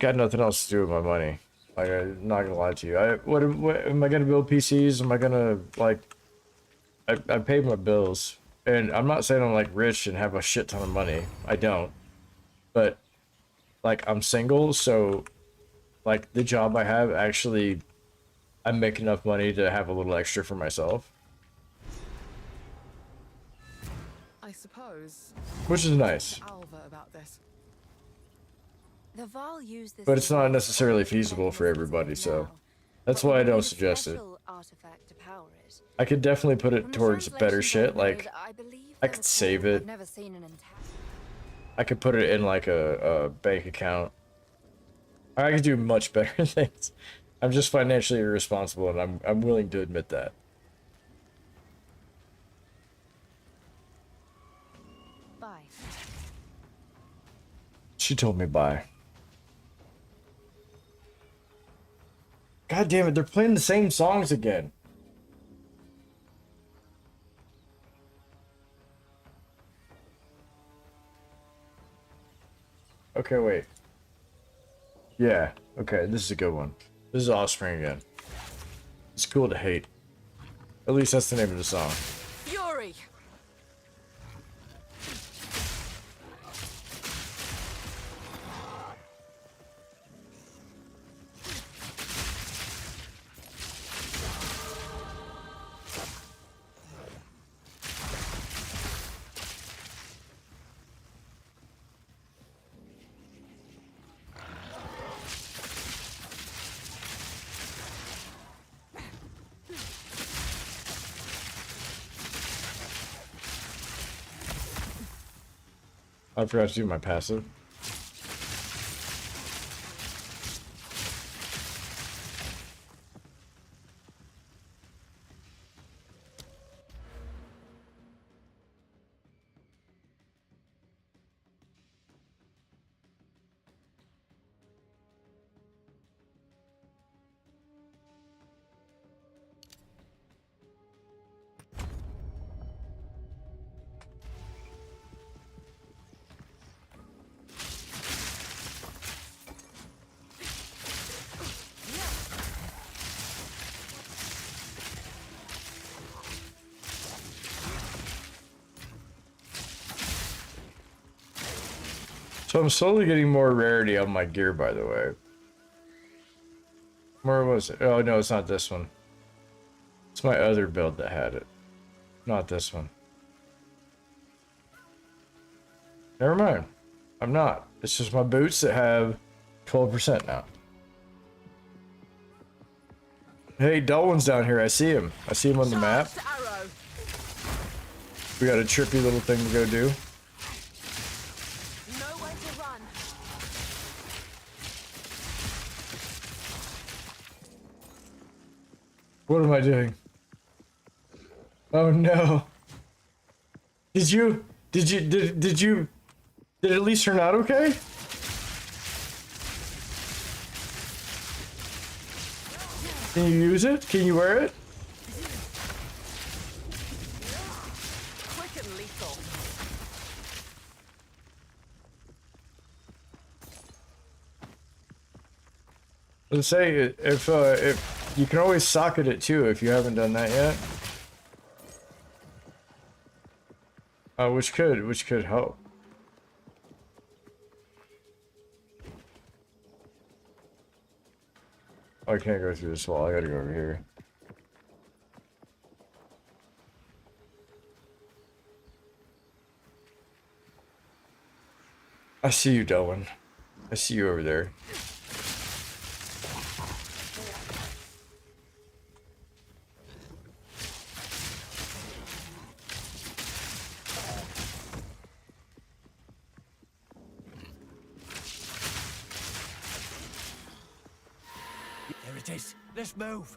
A: got nothing else to do with my money. Like, I'm not gonna lie to you. What am I gonna build PCs? Am I gonna like? I paid my bills, and I'm not saying I'm like rich and have a shit ton of money. I don't, but like I'm single, so like the job I have actually. I make enough money to have a little extra for myself.
B: I suppose.
A: Which is nice.
B: Alva about this.
E: The Val use this,
A: But it's not necessarily feasible for everybody, so that's why I don't suggest it.
E: Artifact to power it.
A: I could definitely put it
E: From the
A: towards better
E: translations
A: shit,
E: I've
A: like
E: read, I believe
A: I
E: they're
A: could save
E: reported.
A: it.
E: I've never seen an intact.
A: I could put it in like a bank account. I could do much better things. I'm just financially irresponsible, and I'm willing to admit that.
E: Bye.
A: She told me bye. God damn it, they're playing the same songs again. Okay, wait. Yeah, okay, this is a good one. This is Offspring again. It's cool to hate. At least that's the name of the song.
B: Fury!
A: I forgot to do my passive. So I'm slowly getting more rarity on my gear, by the way. Where was it? Oh, no, it's not this one. It's my other build that had it. Not this one. Never mind. I'm not. It's just my boots that have 12% now. Hey, Darwin's down here. I see him. I see him on the map.
B: Arrow.
A: We got a trippy little thing to go do.
B: Nowhere to run.
A: What am I doing? Oh no. Did you did it at least turn out okay? Can you use it? Can you wear it?
B: Quick and lethal.
A: Let's say if you can always socket it too if you haven't done that yet. Which could help. Oh, I can't go through this wall. I gotta go over here. I see you, Delwyn. I see you over there.
H: There it is. Let's move.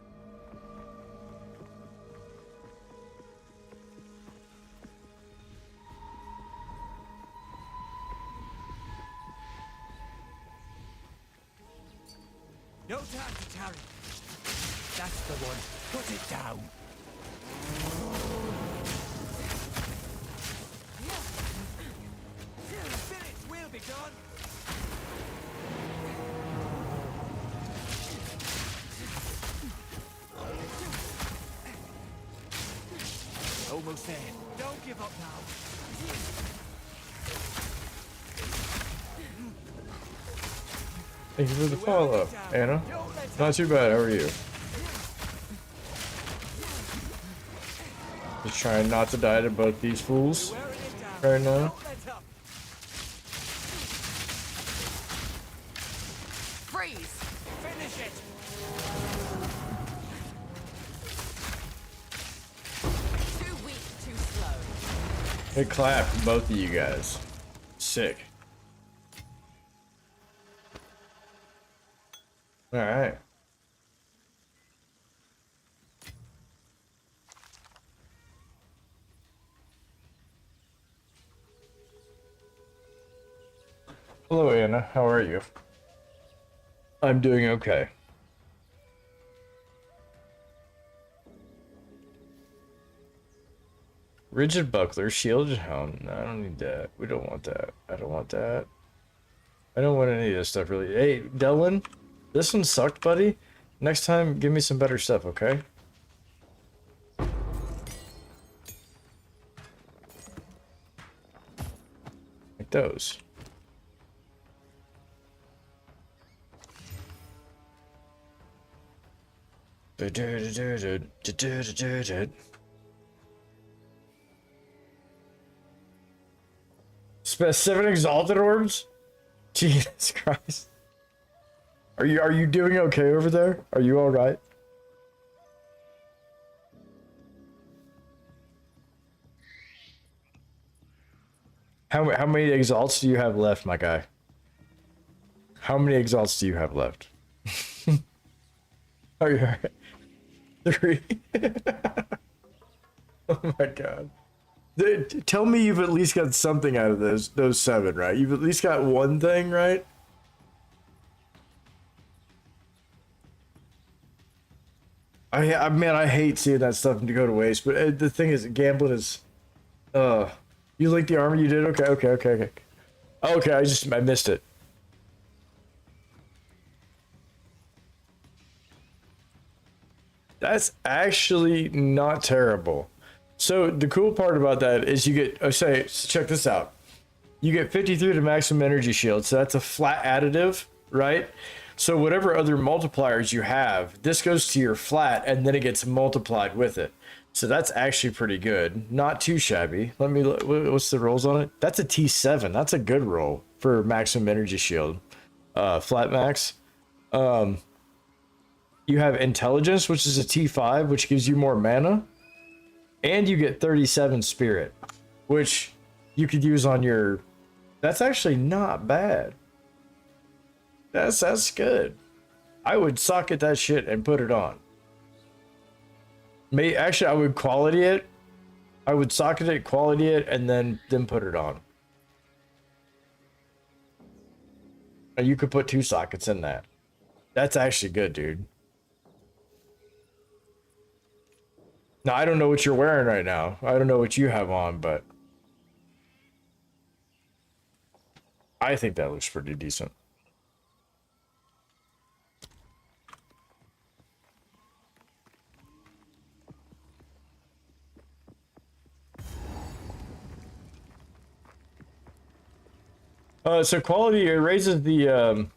H: No time to tarry. That's the one. Put it down. Spirits will be gone. Almost there. Don't give up now.
A: Thank you for the follow, Anna. Not too bad. How are you? Just trying not to die to both these fools right now.
B: Freeze.
H: Finish it.
B: Too weak, too slow.
A: Hey, clap for both of you guys. Sick. All right. Hello, Anna. How are you? I'm doing okay. Rigid buckler, shielded helm. No, I don't need that. We don't want that. I don't want that. I don't want any of this stuff, really. Hey, Delwyn, this one sucked, buddy. Next time, give me some better stuff, okay? Like those. Specific exalted orbs? Jesus Christ. Are you doing okay over there? Are you all right? How many exalts do you have left, my guy? How many exalts do you have left? Are you all right? 3. Oh my god. Tell me you've at least got something out of those 7, right? You've at least got one thing, right? Man, I hate seeing that stuff to go to waste, but the thing is, gambling is, you linked the armor, you did? Okay. Okay, I missed it. That's actually not terrible. So the cool part about that is you get, so check this out. You get 53 to maximum energy shield, so that's a flat additive, right? So whatever other multipliers you have, this goes to your flat and then it gets multiplied with it. So that's actually pretty good. Not too shabby. Let me look, what's the rolls on it? That's a T7. That's a good roll for maximum energy shield. Flat max. You have intelligence, which is a T5, which gives you more mana. And you get 37 spirit, which you could use on your... That's actually not bad. That's good. I would socket that shit and put it on. Actually, I would quality it I would socket it, quality it, and then put it on. And you could put 2 sockets in that. That's actually good, dude. Now, I don't know what you're wearing right now. I don't know what you have on, but I think that looks pretty decent. So quality, it raises the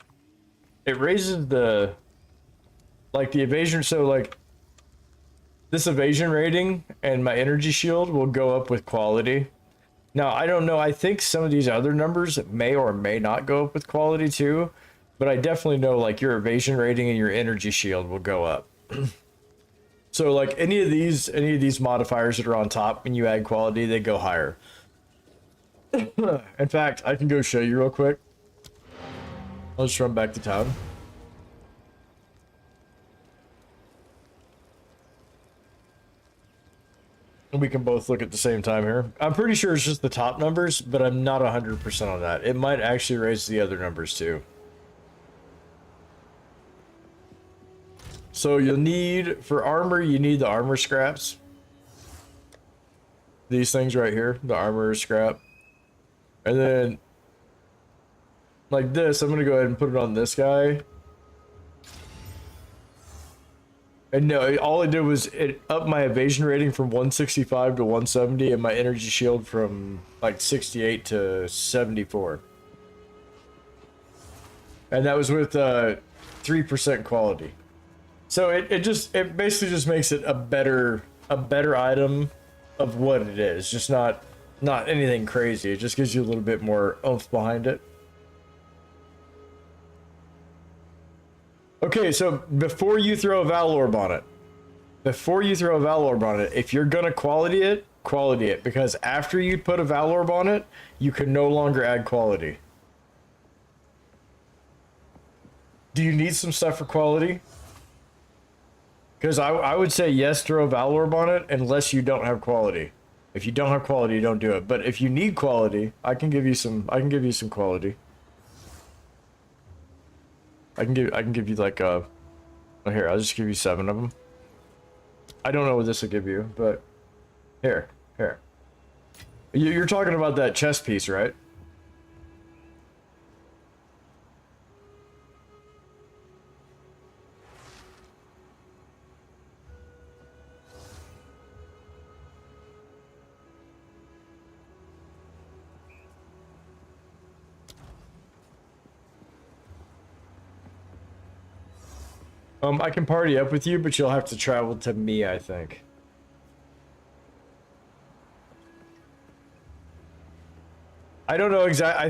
A: like the evasion. So like this evasion rating and my energy shield will go up with quality. Now, I don't know. I think some of these other numbers may or may not go up with quality too, but I definitely know like your evasion rating and your energy shield will go up. So like any of these modifiers that are on top, when you add quality, they go higher. In fact, I can go show you real quick. I'll just run back to town. And we can both look at the same time here. I'm pretty sure it's just the top numbers, but I'm not 100% on that. It might actually raise the other numbers too. So you'll need, for armor, you need the armor scraps. These things right here, the armor scrap. And then, like this, I'm going to go ahead and put it on this guy. And no, all it did was it upped my evasion rating from 165 to 170 and my energy shield from like 68 to 74. And that was with 3% quality. So it basically just makes it a better item of what it is. Just not anything crazy. It just gives you a little bit more oomph behind it. Okay, so before you throw a Val Orb on it, if you're gonna quality it, because after you put a Val Orb on it, you can no longer add quality. Do you need some stuff for quality? Because I would say yes, throw a Val Orb on it, unless you don't have quality. If you don't have quality, don't do it. But if you need quality, I can give you some quality. I can give you like oh, here, I'll just give you 7 of them. I don't know what this will give you, but here. You're talking about that chest piece, right? I can party up with you, but you'll have to travel to me, I think. I don't know exactly.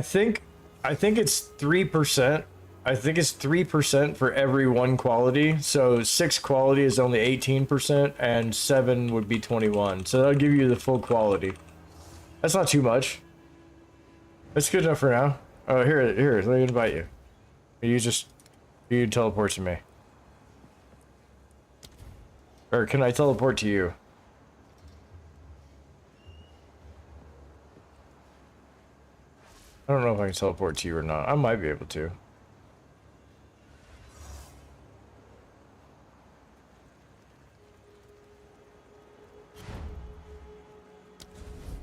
A: I think it's 3%. I think it's 3% for every 1 quality. So 6 quality is only 18%, and 7 would be 21. So that'll give you the full quality. That's not too much. That's good enough for now. Oh, here, let me invite you. You teleport to me. Or can I teleport to you? I don't know if I can teleport to you or not. I might be able to.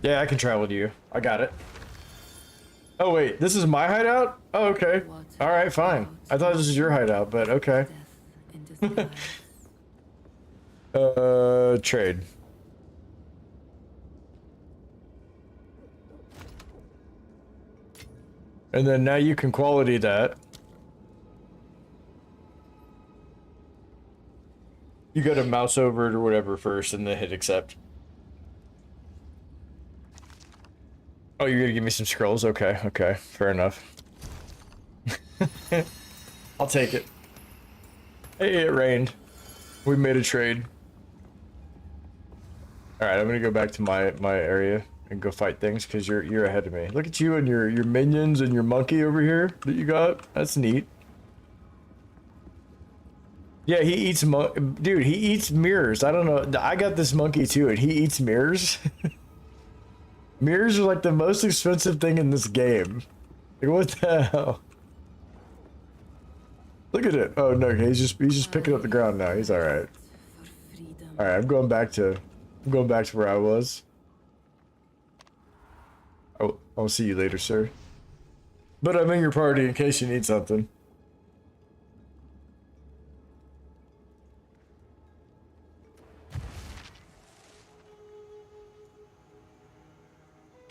A: Yeah, I can travel to you. I got it. Oh wait, this is my hideout? Oh, okay. Alright, fine. I thought this was your hideout, but okay. Trade. And then now you can quality that. You gotta mouse over it or whatever first and then hit accept. Oh, you're gonna give me some scrolls? Okay, okay, fair enough. I'll take it. Hey, it rained. We made a trade. Alright, I'm gonna go back to my area and go fight things because you're ahead of me. Look at you and your minions and your monkey over here that you got. That's neat. Yeah, he eats dude, he eats mirrors. I don't know. I got this monkey too and he eats mirrors. Mirrors are like the most expensive thing in this game. Like, what the hell? Look at it. Oh no, he's just picking up the ground now. He's all right.
G: For freedom.
A: All right, I'm going back to where I was. Oh, I'll see you later, sir. But I'm in your party in case you need something.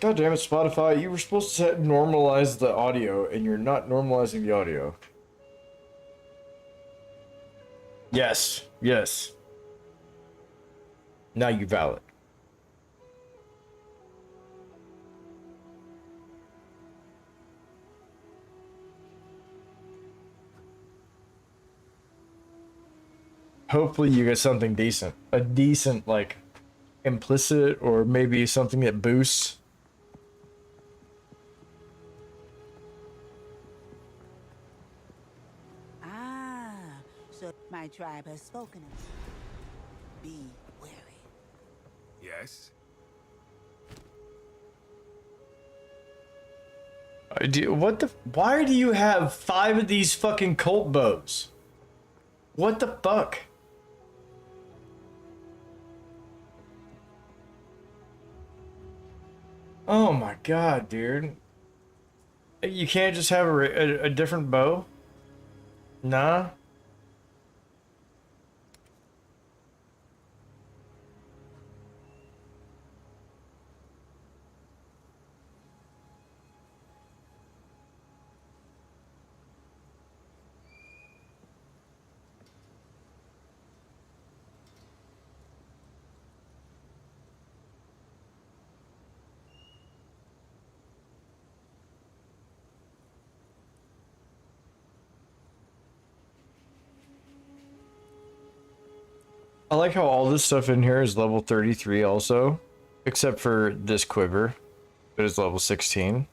A: God damn it, Spotify. You were supposed to normalize the audio, and you're not normalizing the audio. Yes, yes. Now you valid. Hopefully you get something decent. A decent, like, implicit, or maybe something that boosts.
F: Ah, so my tribe has spoken of it. Be wary.
C: Yes?
A: Why do you have 5 of these fucking cult bows? What the fuck? Oh my god, dude. You can't just have a different bow? Nah? I like how all this stuff in here is level 33 also, except for this quiver that is level 16.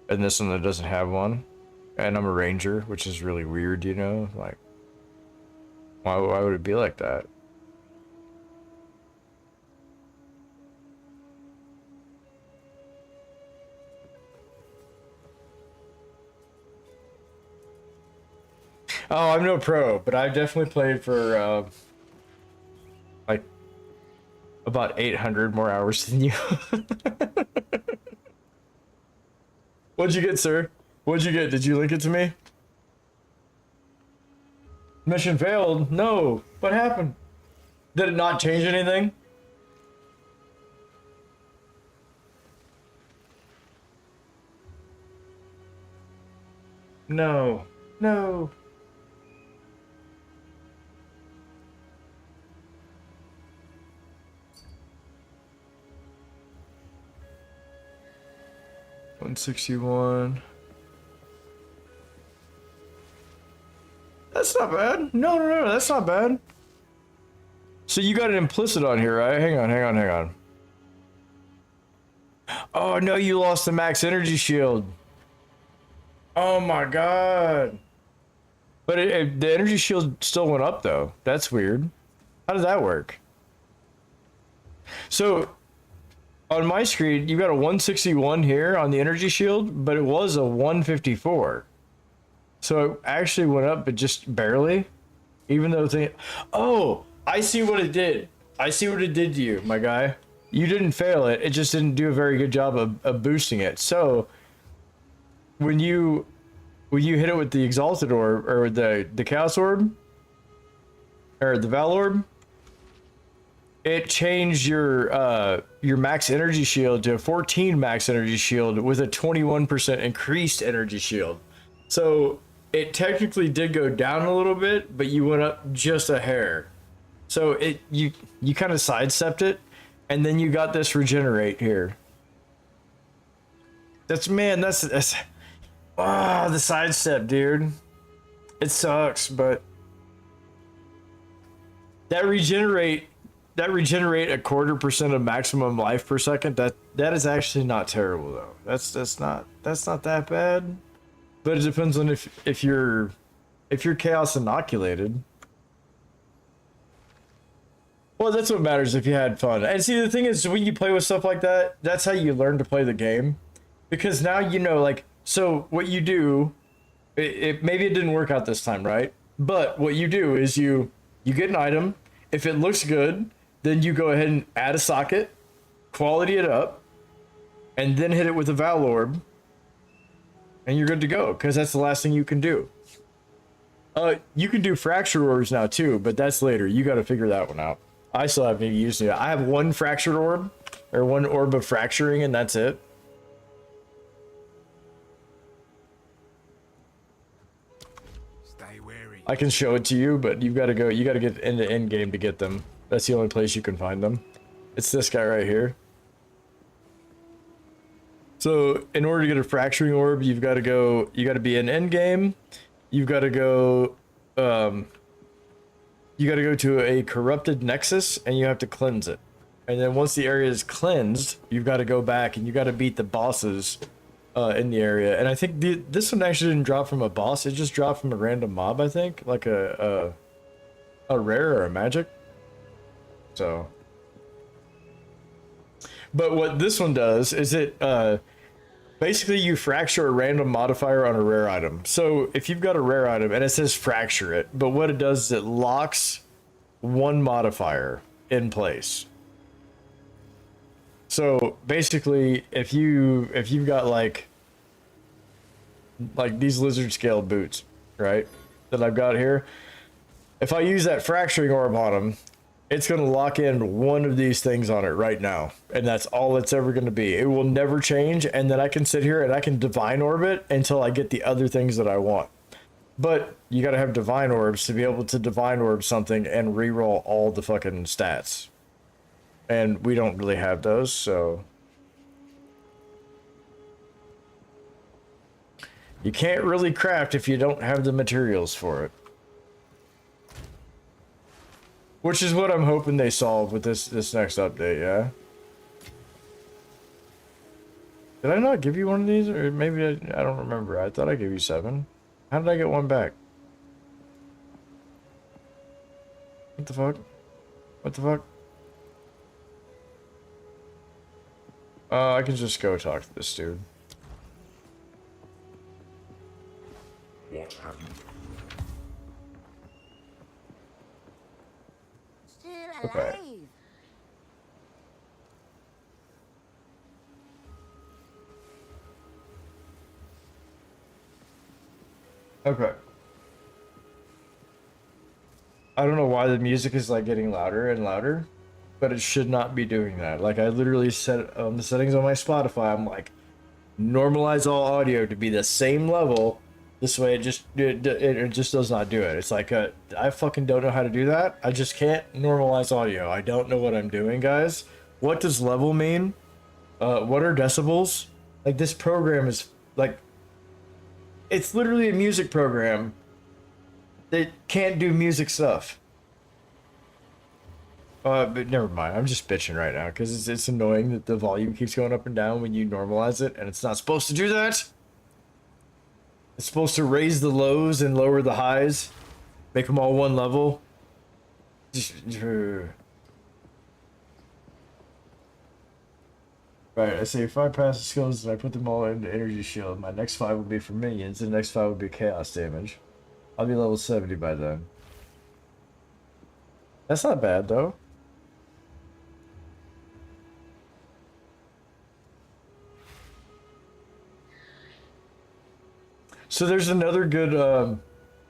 A: And this one that doesn't have one. And I'm a ranger, which is really weird, you know? Like, why would it be like that? Oh, I'm no pro, but I've definitely played for, like, about 800 more hours than you. What'd you get, sir? What'd you get? Did you link it to me? Mission failed? No. What happened? Did it not change anything? No. No. $161. That's not bad. No, that's not bad. So you got an implicit on here, right? Hang on. Oh no, you lost the max energy shield. Oh my god. But the energy shield still went up though. That's weird. How did that work? So on my screen, you got a 161 here on the energy shield, but it was a 154. So it actually went up, but just barely. Even though oh, I see what it did. I see what it did to you, my guy. You didn't fail it. It just didn't do a very good job of boosting it. So when you hit it with the Exalted Orb, or the Chaos Orb, or the Val Orb, it changed your max energy shield to a 14 max energy shield with a 21% increased energy shield. So it technically did go down a little bit, but you went up just a hair. So you kind of sidestepped it, and then you got this regenerate here. That's the sidestep, dude. It sucks, but that regenerate a 0.25% of maximum life per second, that is actually not terrible though. That's not that bad. But it depends on if you're chaos inoculated. Well, that's what matters if you had fun. And see, the thing is, when you play with stuff like that, that's how you learn to play the game. Because now you know, like, so what you do, maybe it didn't work out this time, right? But what you do is you get an item. If it looks good, then you go ahead and add a socket, quality it up, and then hit it with a Val Orb, and you're good to go, because that's the last thing you can do. You can do fracture orbs now too, but that's later. You got to figure that one out. I still haven't even used it. I have one fractured orb, or one orb of fracturing, and that's it.
C: Stay wary.
A: I can show it to you, but you've got to go. You got to get into end game to get them. That's the only place you can find them. It's this guy right here. So in order to get a fracturing orb, you've got to go. You got to be in end game. You've got to go. You got to go to a corrupted nexus, and you have to cleanse it. And then once the area is cleansed, you've got to go back and you got to beat the bosses in the area. And I think this one actually didn't drop from a boss; it just dropped from a random mob. I think, like a rare or a magic. So, but what this one does is it basically you fracture a random modifier on a rare item. So if you've got a rare item and it says fracture it, but what it does is it locks one modifier in place. So basically, if you've got like these lizard scale boots, right, that I've got here, if I use that fracturing orb on them, it's going to lock in one of these things on it right now. And that's all it's ever going to be. It will never change. And then I can sit here and I can divine orb it until I get the other things that I want. But you got to have divine orbs to be able to divine orb something and reroll all the fucking stats. And we don't really have those, so you can't really craft if you don't have the materials for it. Which is what I'm hoping they solve with this next update, yeah? Did I not give you one of these? Or maybe I don't remember. I thought I gave you 7. How did I get one back? What the fuck? What the fuck? I can just go talk to this dude.
D: What have you done?
F: Still
A: Okay.
F: alive.
A: Okay. I don't know why the music is like getting louder and louder, but it should not be doing that. Like I literally set the settings on my Spotify. I'm like, normalize all audio to be the same level. This way, it just does not do it. It's like I fucking don't know how to do that. I just can't normalize audio. I don't know what I'm doing, guys. What does level mean? What are decibels? Like this program is like, it's literally a music program that can't do music stuff. But never mind. I'm just bitching right now because it's annoying that the volume keeps going up and down when you normalize it, and it's not supposed to do that. It's supposed to raise the lows and lower the highs, make them all one level. Right, I say if I pass the skills and I put them all into energy shield, my next 5 will be for minions, and the next 5 will be chaos damage. I'll be level 70 by then. That's not bad though. So there's another good,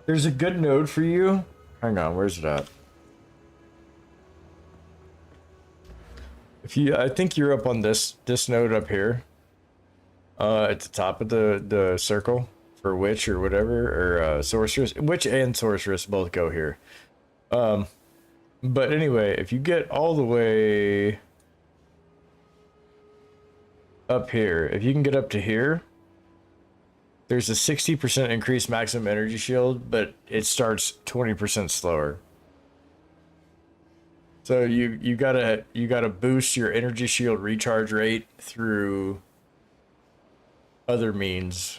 A: there's a good node for you. Hang on, where's it at? If you, I think you're up on this node up here. At the top of the circle for witch or whatever, or sorceress. Witch and sorceress both go here. But anyway, if you get all the way up here, if you can get up to here, there's a 60% increased maximum energy shield, but it starts 20% slower. So you gotta boost your energy shield recharge rate through other means,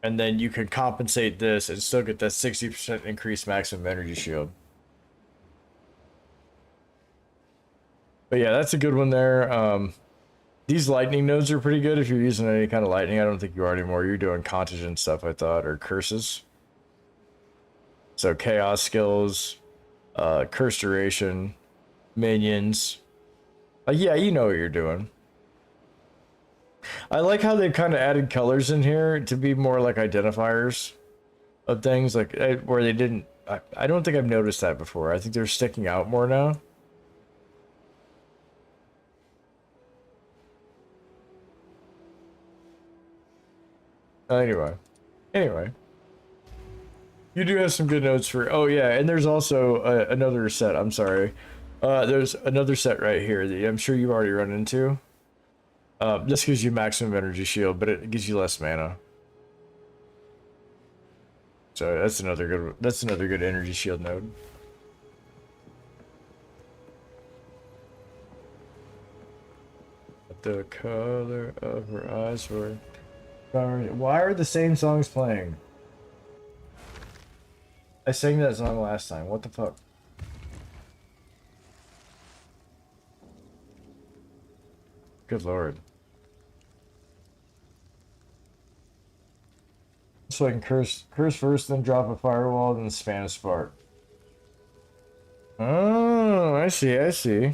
A: and then you can compensate this and still get that 60% increased maximum energy shield. But yeah, that's a good one there. These lightning nodes are pretty good if you're using any kind of lightning. I don't think you are anymore. You're doing contagion stuff, I thought, or curses. So chaos skills, curse duration, minions. Yeah, you know what you're doing. I like how they've kind of added colors in here to be more like identifiers of things, like where they didn't. I don't think I've noticed that before. I think they're sticking out more now. Anyway, you do have some good notes for. Oh yeah, and there's also another set. I'm sorry. There's another set right here that I'm sure you've already run into. This gives you maximum energy shield, but it gives you less mana. So that's another good. That's another good energy shield node. The color of her eyes were. Why are the same songs playing? I sang that song last time. What the fuck? Good lord. So I can curse first, then drop a firewall, then span a spark. Oh, I see, I see.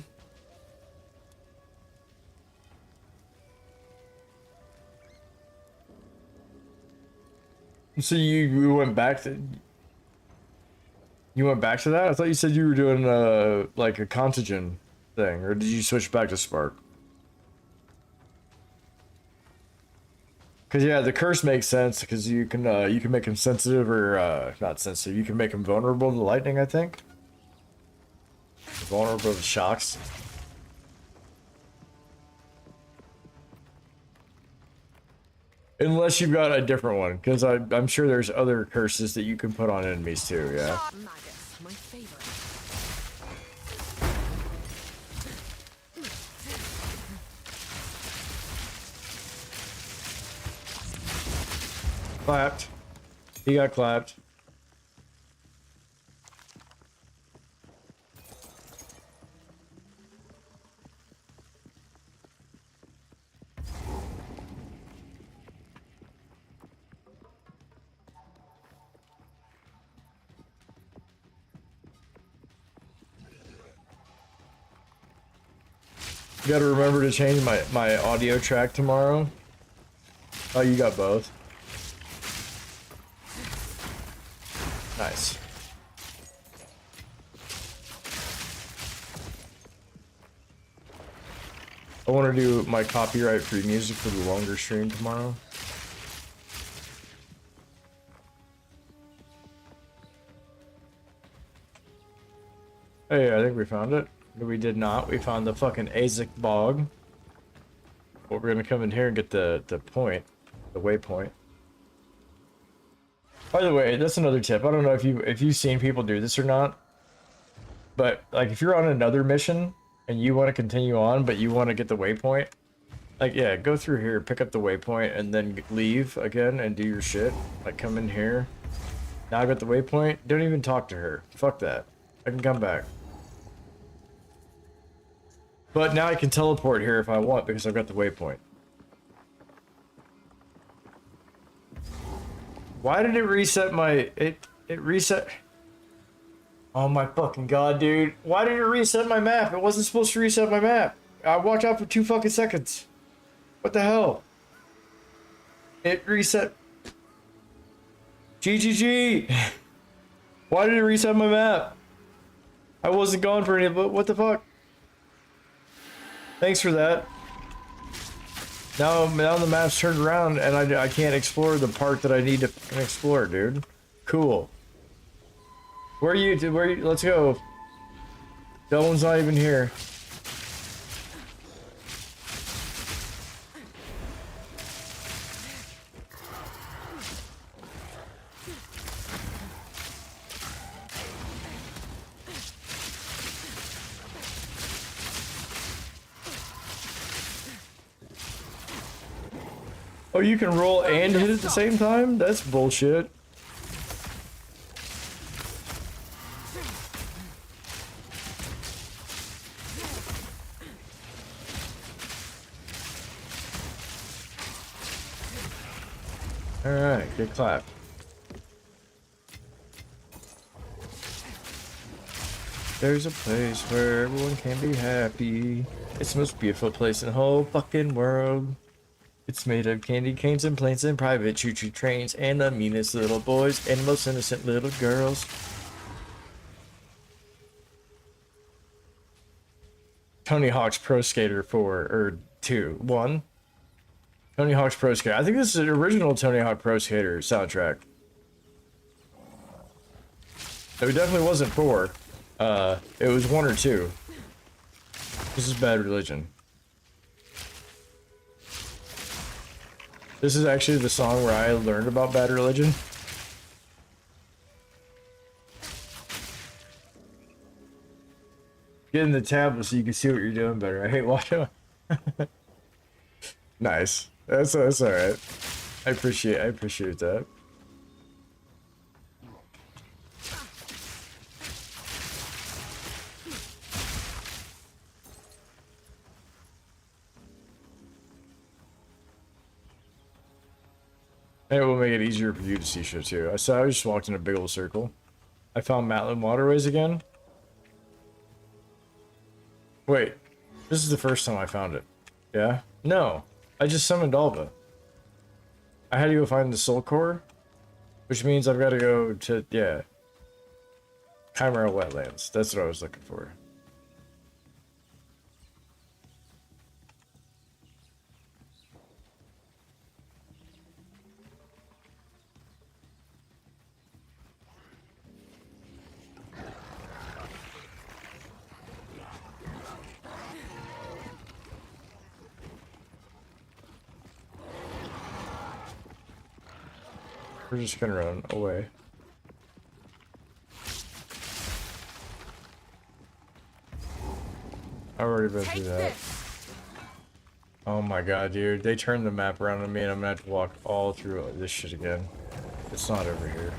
A: So you went back to that? I thought you said you were doing like a contagion thing, or did you switch back to spark? Because yeah, the curse makes sense because you can make him sensitive or not sensitive. You can make him vulnerable to lightning, I think. Vulnerable to shocks. Unless you've got a different one, because I'm sure there's other curses that you can put on enemies too, yeah.
B: Maggots, my favorite.
A: Clapped. He got clapped. Gotta remember to change my audio track tomorrow. Oh, you got both. Nice. I want to do my copyright-free music for the longer stream tomorrow. Hey, I think we found it. No, we did not. We found the fucking Azek bog. Well, we're gonna come in here and get the point, the waypoint. By the way, that's another tip. I don't know if you've seen people do this or not, but like if you're on another mission and you want to continue on, but you want to get the waypoint, like yeah, go through here, pick up the waypoint, and then leave again and do your shit. Like come in here. Now I got the waypoint. Don't even talk to her. Fuck that. I can come back. But now I can teleport here if I want because I've got the waypoint. Why did it reset my... It reset... Oh my fucking god, dude. Why did it reset my map? It wasn't supposed to reset my map. I walked out for 2 fucking seconds. What the hell? It reset... GGG! Why did it reset my map? I wasn't gone for any... What the fuck? Thanks for that. Now the map's turned around and I can't explore the part that I need to explore, dude. Cool. Where are you? Let's go. That one's not even here. Oh, you can roll and hit at the same time? That's bullshit. Alright, good clap. There's a place where everyone can be happy. It's the most beautiful place in the whole fucking world. It's made of candy canes and planes and private choo-choo trains and the meanest little boys and the most innocent little girls. Tony Hawk's Pro Skater 4 or 2. 1. Tony Hawk's Pro Skater. I think this is the original Tony Hawk Pro Skater soundtrack. It definitely wasn't 4. It was 1 or 2. This is Bad Religion. This is actually the song where I learned about Bad Religion. Get in the tablet so you can see what you're doing better. I hate watching. Nice. That's alright. I appreciate that. And it will make it easier for you to see shit too. I just walked in a big old circle. I found Matland Waterways again. Wait, this is the first time I found it. Yeah? No, I just summoned Alva. I had to go find the Soul Core, which means I've got to go to, yeah, Chimera Wetlands. That's what I was looking for. We're just gonna run away. I've already been through that. Oh my god, dude. They turned the map around on me and I'm gonna have to walk all through this shit again. It's not over here.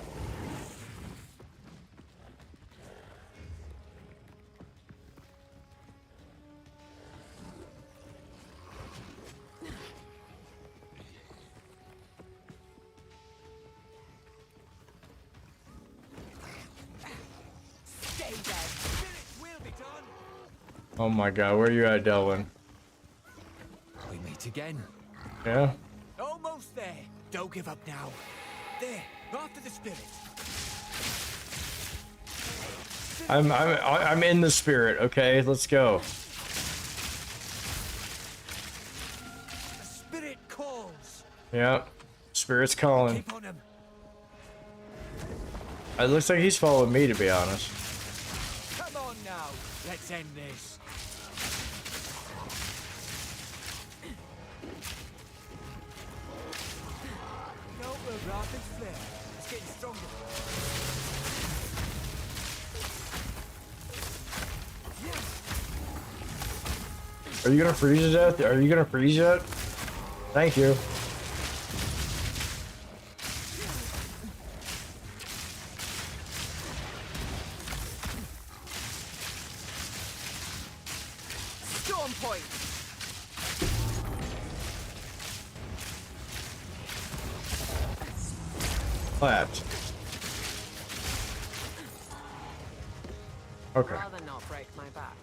A: Oh my god, where are you at, Delwyn?
H: We meet again.
A: Yeah?
H: Almost there. Don't give up now. There, after the spirit.
A: I'm in the spirit, okay? Let's go.
H: The spirit calls.
A: Yep. Spirit's calling.
H: Keep on him.
A: It looks like he's following me, to be honest.
H: Come on now. Let's end this. No, we're rapid flare. It's getting stronger.
A: Are you gonna freeze to death? Are you gonna freeze yet? Thank you.
B: Storm point.
A: Clapped. Okay.
B: Rather not break my back.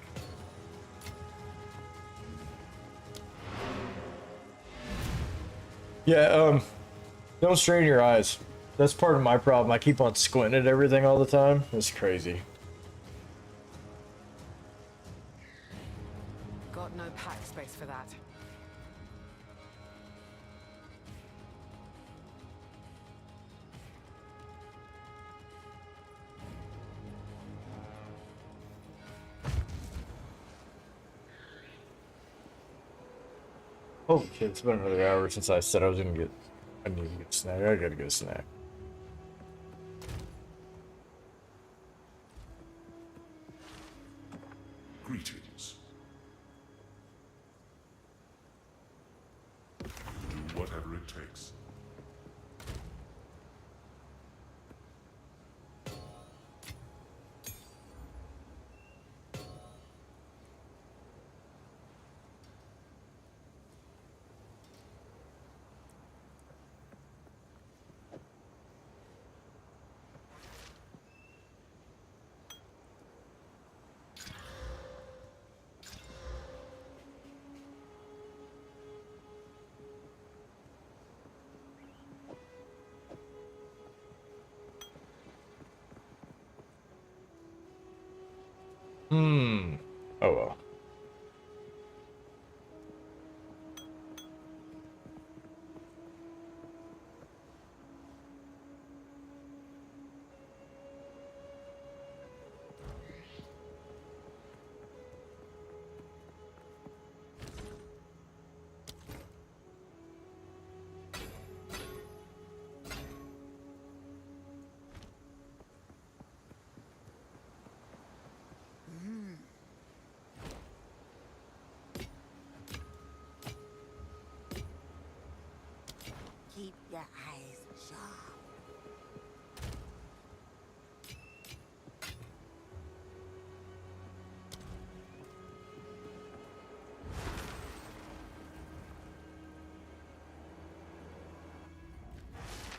A: Yeah, don't strain your eyes. That's part of my problem. I keep on squinting at everything all the time. It's crazy.
B: Got no pack space for that.
A: Holy shit, it's been another hour since I said I was gonna get... I need to get a snack. I gotta get a snack.
D: Greetings. Do whatever it takes.
A: Hmm. Oh well.
F: Keep your eyes sharp.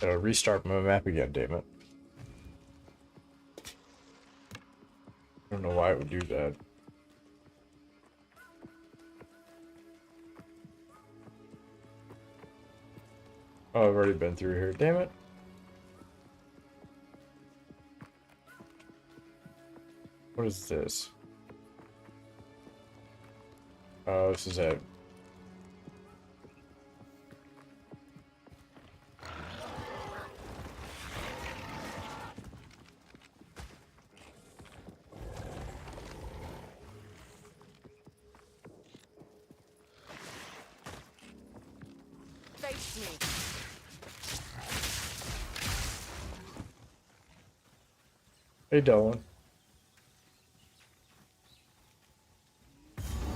A: It'll restart my map again, damn it. I don't know why it would do that. Oh, I've already been through here, damn it. What is this? Oh, this is it.
B: Face me.
A: Hey, Dylan.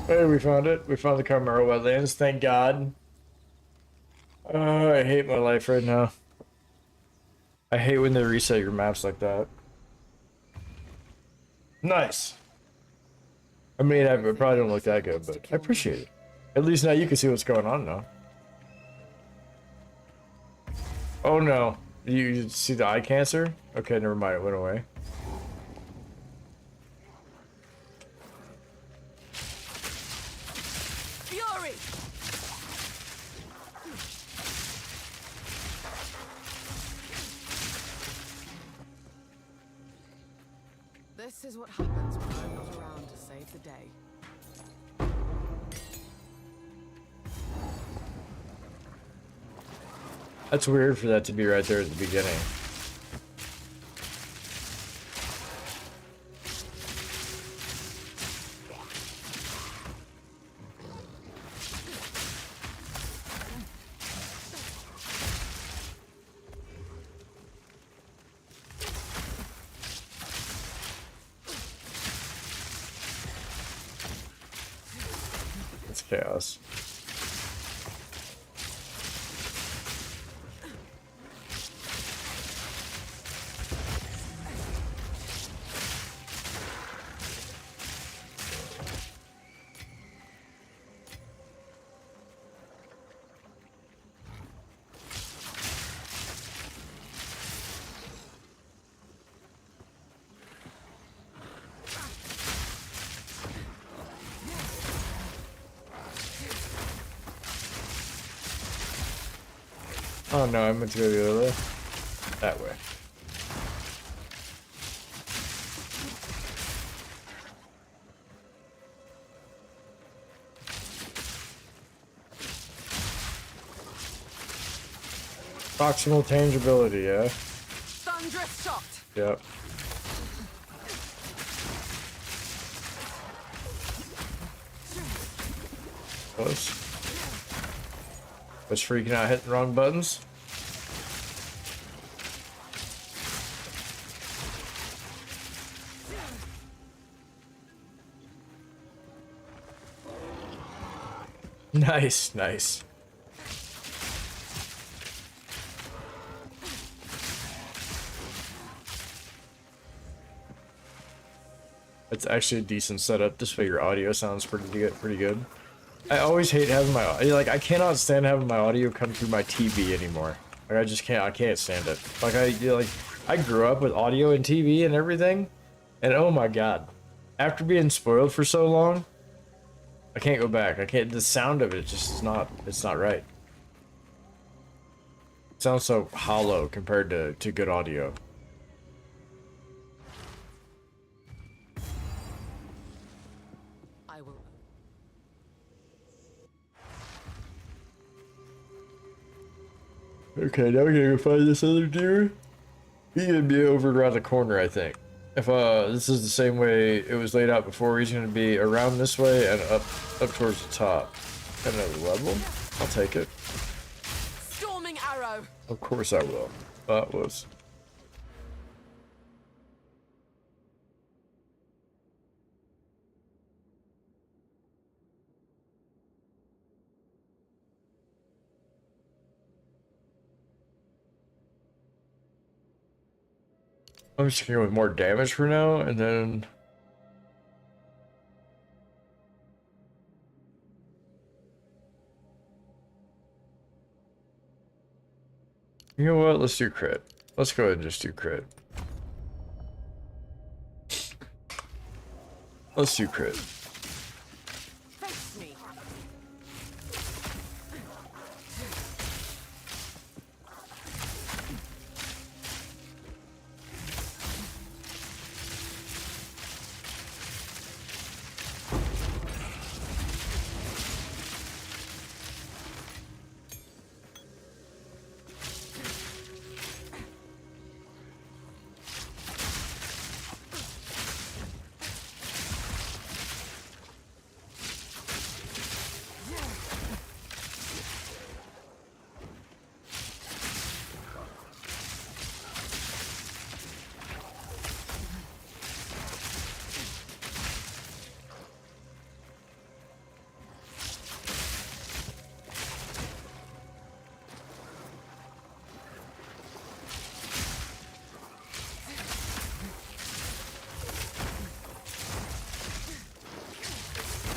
A: Hey, we found it. We found the Carmelo wetlands. Thank God. I hate my life right now. I hate when they reset your maps like that. Nice. I mean, I probably don't look that good, but I appreciate it. At least now you can see what's going on now. Oh no. You see the eye cancer? Okay, never mind. It went away.
B: Fury! This is what happens when I'm not around to save the day.
A: That's weird for that to be right there at the beginning. It's chaos. Oh no, I meant to go the other way. That way. Proximal tangibility, yeah?
B: Thunderous shot!
A: Yep. Close. Was freaking out hitting the wrong buttons. Nice, nice. It's actually a decent setup. This way your audio sounds pretty good. I always hate having my like I cannot stand having my audio come through my TV anymore. Like I can't stand it. Like I grew up with audio and TV and everything, and oh my god, after being spoiled for so long, I can't go back. I can't. The sound of it just is not. It's not right. It sounds so hollow compared to good audio.
B: I will.
A: Okay, now we gotta go find this other deer. He's gonna be over around the corner, I think. If this is the same way it was laid out before, he's gonna be around this way and up towards the top. At another level? I'll take it.
B: Storming arrow.
A: Of course I will. That was. I'm just gonna go with more damage for now, and then. You know what? Let's do crit. Let's go ahead and just do crit. Let's do crit.
B: Face me.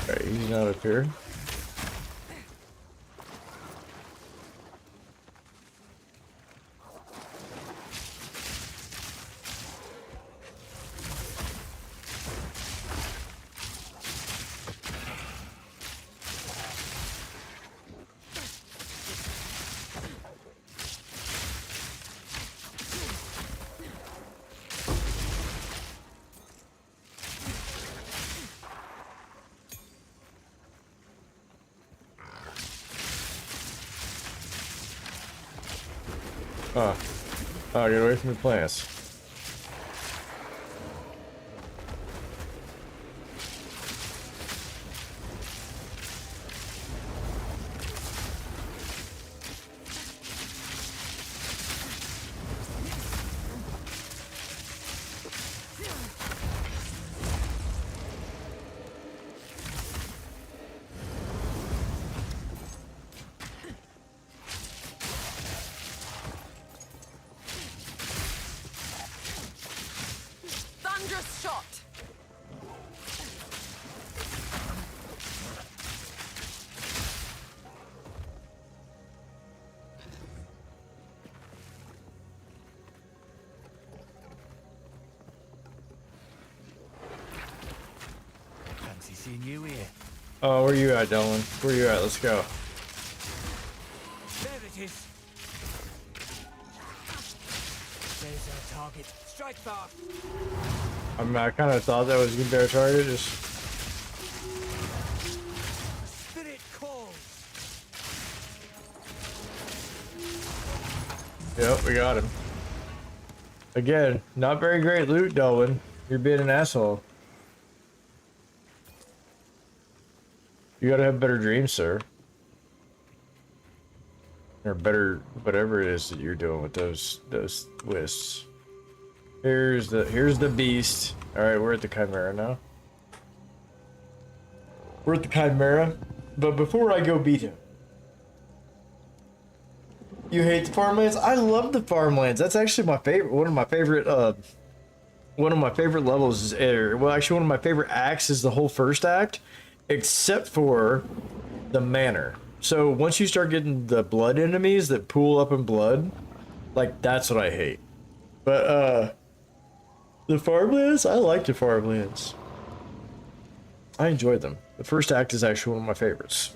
A: Alright, he's not up here. Oh, get away from the plants.
B: Thunderous shot.
H: Fancy seeing you here.
A: Oh, where you at, Dylan? Where you at? Let's go.
H: There it is. There's our target. Strike fast.
A: I mean, I kind of thought that was gonna be our target. Just
H: Spirit calls.
A: yep, we got him. Again, not very great loot, Dylan. You're being an asshole. You gotta have better dreams, sir. Or better, whatever it is that you're doing with those wisps. Here's the beast. All right, we're at the Chimera now. We're at the Chimera, but before I go beat him, you hate the farmlands? I love the farmlands. That's actually my favorite. One of my favorite levels is well, actually one of my favorite acts is the whole first act, except for the manor. So once you start getting the blood enemies that pool up in blood, like that's what I hate. But the farmlands, I like the farmlands. I enjoy them. The first act is actually one of my favorites.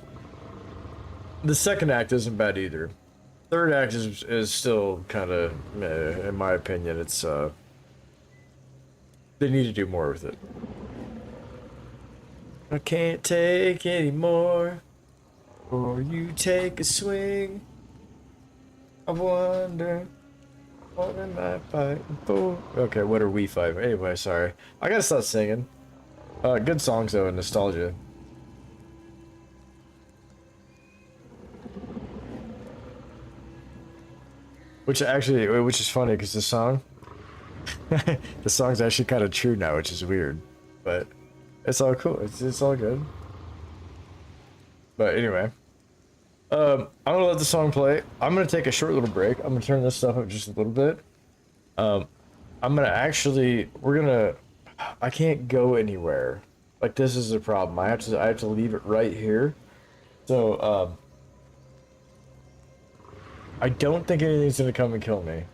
A: The second act isn't bad either. Third act is still kind of meh, in my opinion. It's they need to do more with it. I can't take anymore. Or you take a swing. I wonder what am I fighting for? Okay, what are we fighting? Anyway, sorry. I gotta stop singing. Good songs though, and nostalgia. Which is funny because the song's actually kind of true now, which is weird, but it's all cool. It's all good. But anyway, I'm gonna let the song play. I'm gonna take a short little break. I'm gonna turn this stuff up just a little bit. I'm gonna I can't go anywhere. Like this is the problem. I have to leave it right here. So I don't think anything's gonna come and kill me.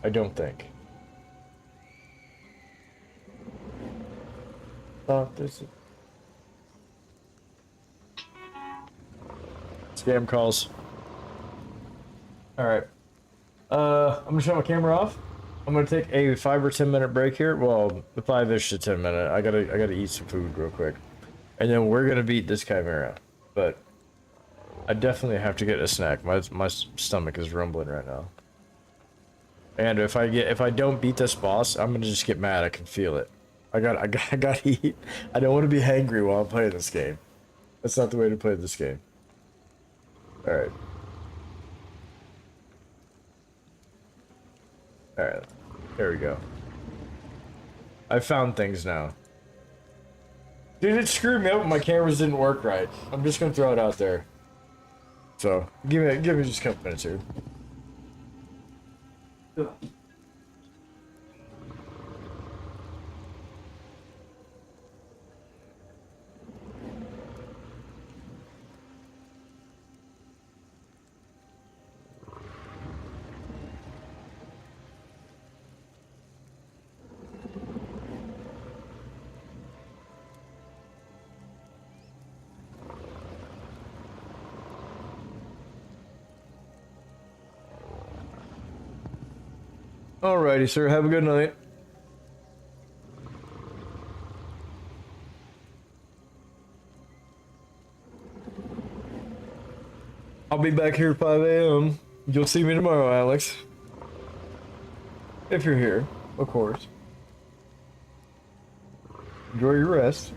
A: I don't think. Scam calls. Alright. I'm gonna shut my camera off. I'm gonna take a 5 or 10 minute break here. Well, the 5-ish to 10 minute. I gotta eat some food real quick. And then we're gonna beat this chimera. But I definitely have to get a snack. My stomach is rumbling right now. And if I don't beat this boss, I'm gonna just get mad. I can feel it. I gotta eat. I don't want to be hangry while I'm playing this game. That's not the way to play this game. Alright. Alright. There we go. I found things now. Dude, it screwed me up when my cameras didn't work right. I'm just gonna throw it out there. So, give me just a couple minutes here. Alrighty, sir. Have a good night. I'll be back here at 5 a.m. You'll see me tomorrow, Alex. If you're here, of course. Enjoy your rest.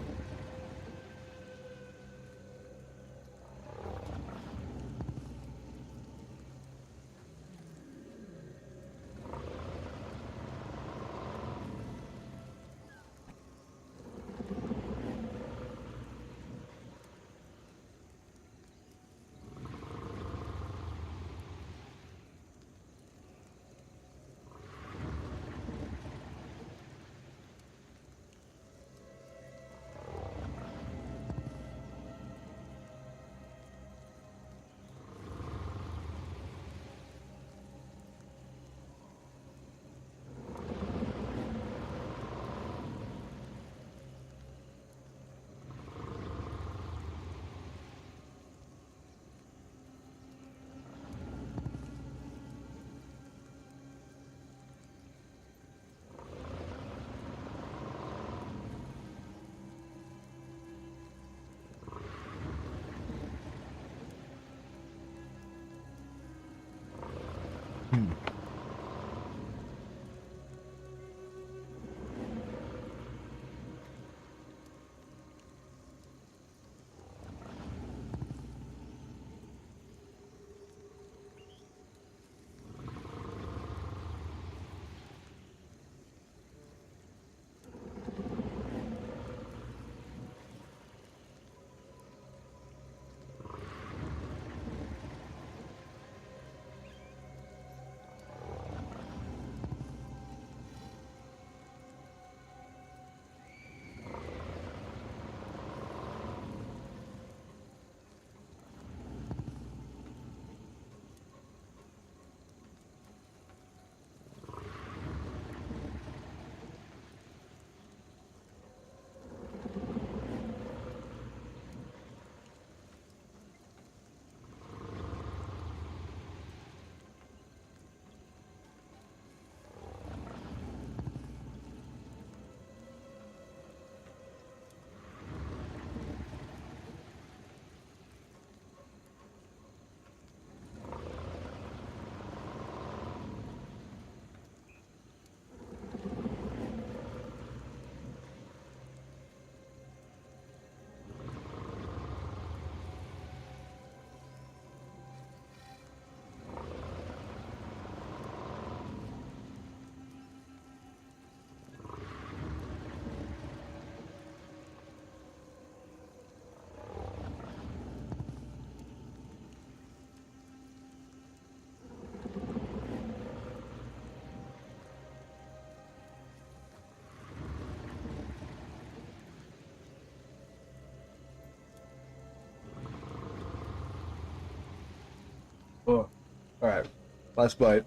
A: last bite,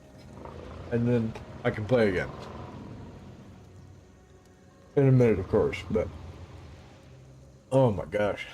A: and then I can play again. In a minute, of course, but oh my gosh.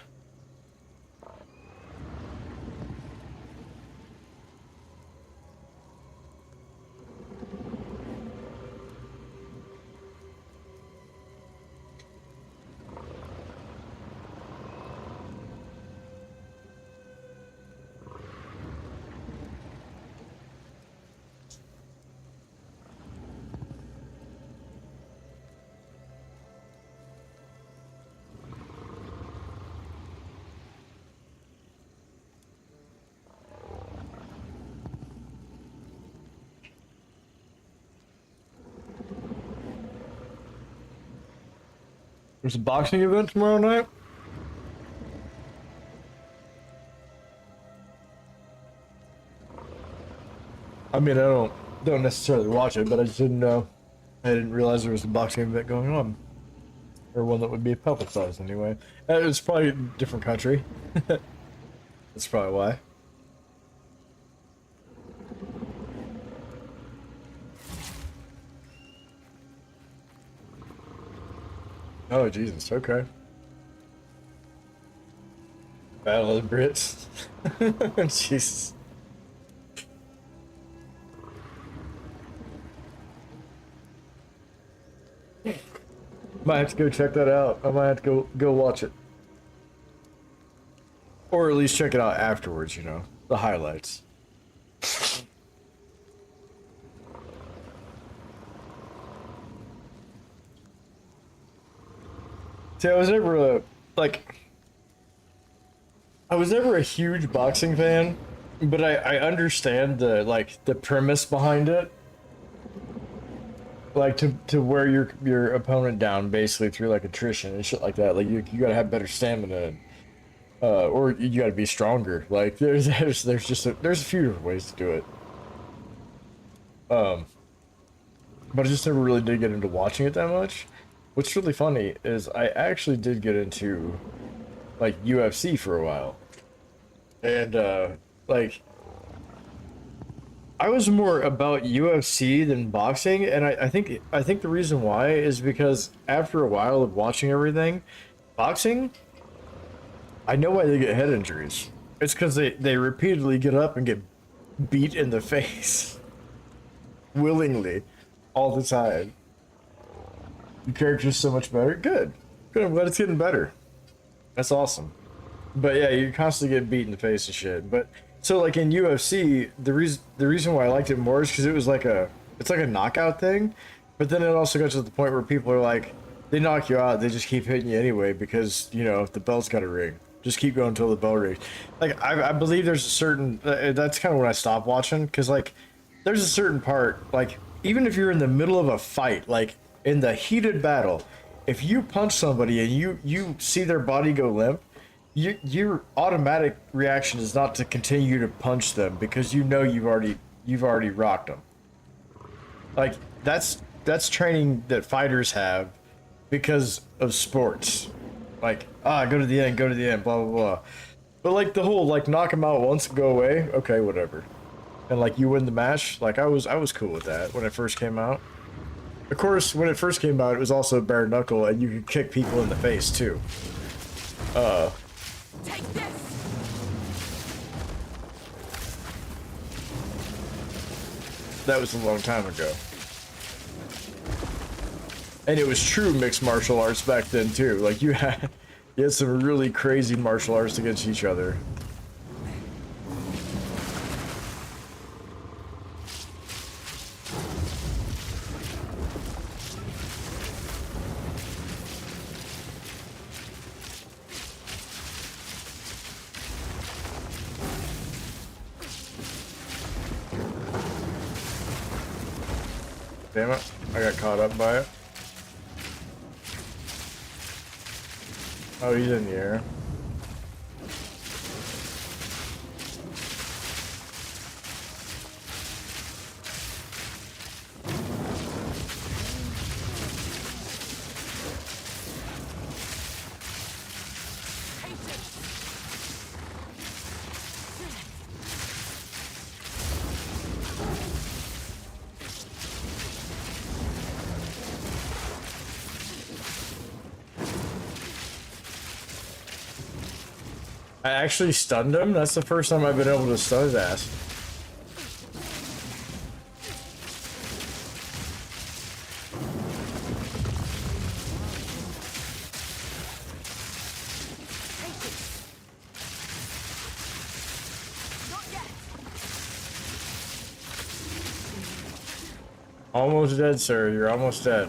A: There's a boxing event tomorrow night. I mean, I don't necessarily watch it, but I just didn't know. I didn't realize there was a boxing event going on, or one that would be publicized anyway. It's probably a different country. That's probably why. Oh Jesus! Okay. Battle of the Brits. Jesus. Might have to go check that out. I might have to go watch it. Or at least check it out afterwards, you know. The highlights. See, I was never a huge boxing fan, but I understand the premise behind it. Like to wear your opponent down basically through like attrition and shit like that. Like you gotta have better stamina, or you gotta be stronger. Like there's just there's a few different ways to do it. But I just never really did get into watching it that much. What's really funny is I actually did get into like UFC for a while, and like. I was more about UFC than boxing, and I think the reason why is because after a while of watching everything, boxing, I know why they get head injuries. It's because they repeatedly get up and get beat in the face. Willingly. All the time. The character's so much better. Good. Good, I'm glad it's getting better. That's awesome. But yeah, you constantly get beat in the face and shit. But so like in UFC, the reason why I liked it more is because it's like a knockout thing, but then it also got to the point where people are like, they knock you out, they just keep hitting you anyway because you know the bell's got to ring. Just keep going until the bell rings. Like I believe there's a certain that's kind of when I stopped watching because like there's a certain part like even if you're in the middle of a fight like in the heated battle, if you punch somebody and you see their body go limp. Your automatic reaction is not to continue to punch them because you know you've already rocked them. Like that's training that fighters have because of sports. Like go to the end, blah blah blah. But like the whole like knock them out once and go away, okay, whatever. And like you win the match, like I was cool with that when it first came out. Of course, when it first came out, it was also bare knuckle and you could kick people in the face too.
B: Take this!
A: That was a long time ago. And it was true mixed martial arts back then too. Like you had some really crazy martial arts against each other. Damn it, I got caught up by it. Oh, he's in the air. I actually stunned him. That's the first time I've been able to stun his ass. Almost dead, sir. You're almost dead.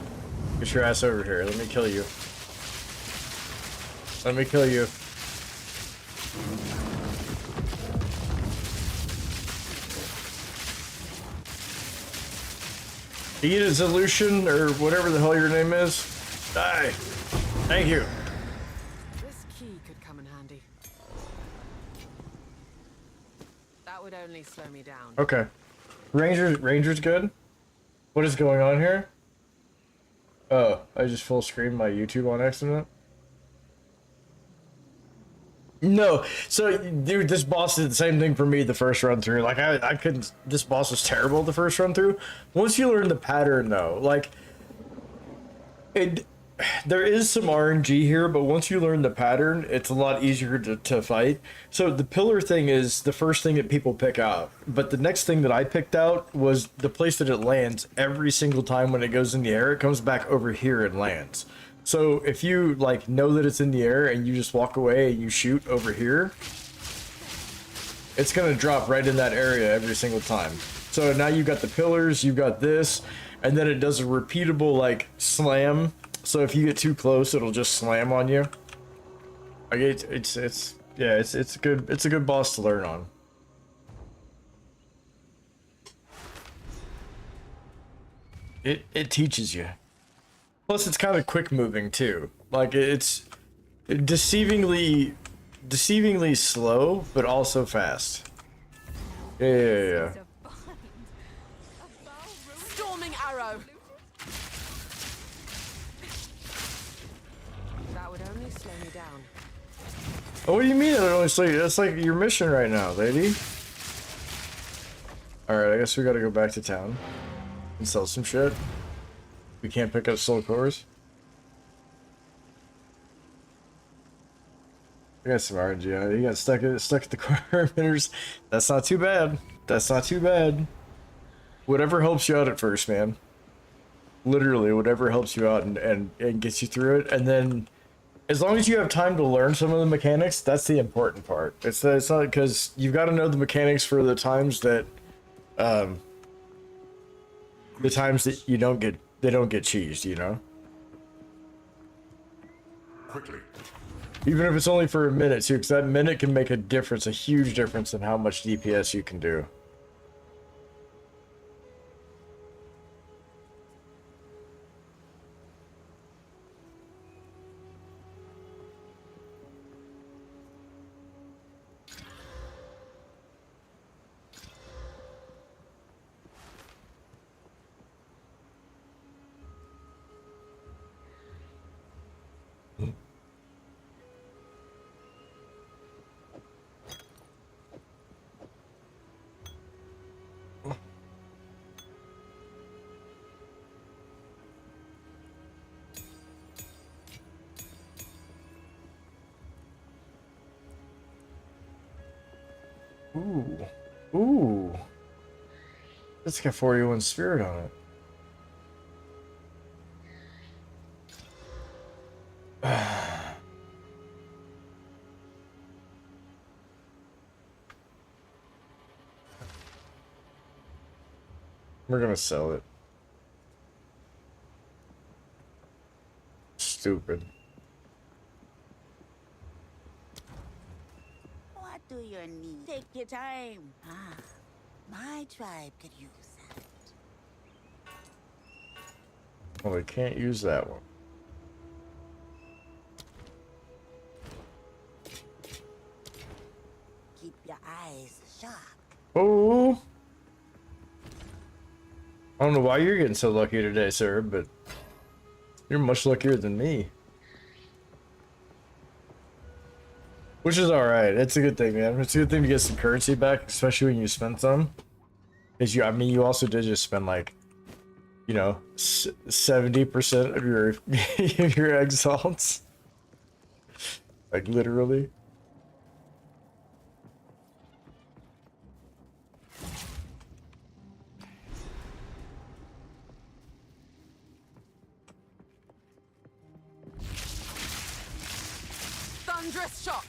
A: Get your ass over here. Let me kill you. Let me kill you. Eat a solution, or whatever the hell your name is. Die. Thank you.
B: This key could come in handy. That would only slow me down.
A: Okay. Ranger's good. What is going on here? Oh, I just full screened my YouTube on accident. No, so dude, this boss did the same thing for me the first run through. Like I couldn't. This boss was terrible the first run through. Once you learn the pattern, though, like there is some RNG here, but once you learn the pattern, it's a lot easier to fight. So the pillar thing is the first thing that people pick out, but the next thing that I picked out was the place that it lands every single time when it goes in the air. It comes back over here and lands. So if you like know that it's in the air and you just walk away and you shoot over here, it's gonna drop right in that area every single time. So now you've got the pillars, you've got this, and then it does a repeatable like slam. So if you get too close, it'll just slam on you. Like it's a good boss to learn on. It teaches you. Plus, it's kind of quick moving too. Like it's deceivingly slow, but also fast. Yeah.
B: Storming arrow. That would only slow me down.
A: Oh, what do you mean? I don't only slow you? That's like your mission right now, lady. All right, I guess we gotta go back to town and sell some shit. We can't pick up soul cores. I got some RNG on it. You got stuck at the corners. That's not too bad. That's not too bad. Whatever helps you out at first, man. Literally, whatever helps you out and gets you through it. And then, as long as you have time to learn some of the mechanics, that's the important part. It's not because you've got to know the mechanics for the times that, you don't get. They don't get cheesed, you know?
D: Quickly.
A: Even if it's only for a minute, too, because that minute can make a difference, a huge difference in how much DPS you can do. Ooh. That's got 41 spirit on it. We're gonna sell it. Stupid.
F: What do you need? Take your time. My tribe could use that.
A: Well, they can't use that one.
F: Keep your eyes sharp.
A: Oh! I don't know why you're getting so lucky today, sir, but you're much luckier than me. Which is alright. It's a good thing, man. It's a good thing to get some currency back, especially when you spend some. Because you also did just spend like, 70% of your of your exalts. Like literally.
B: Thunderous shot.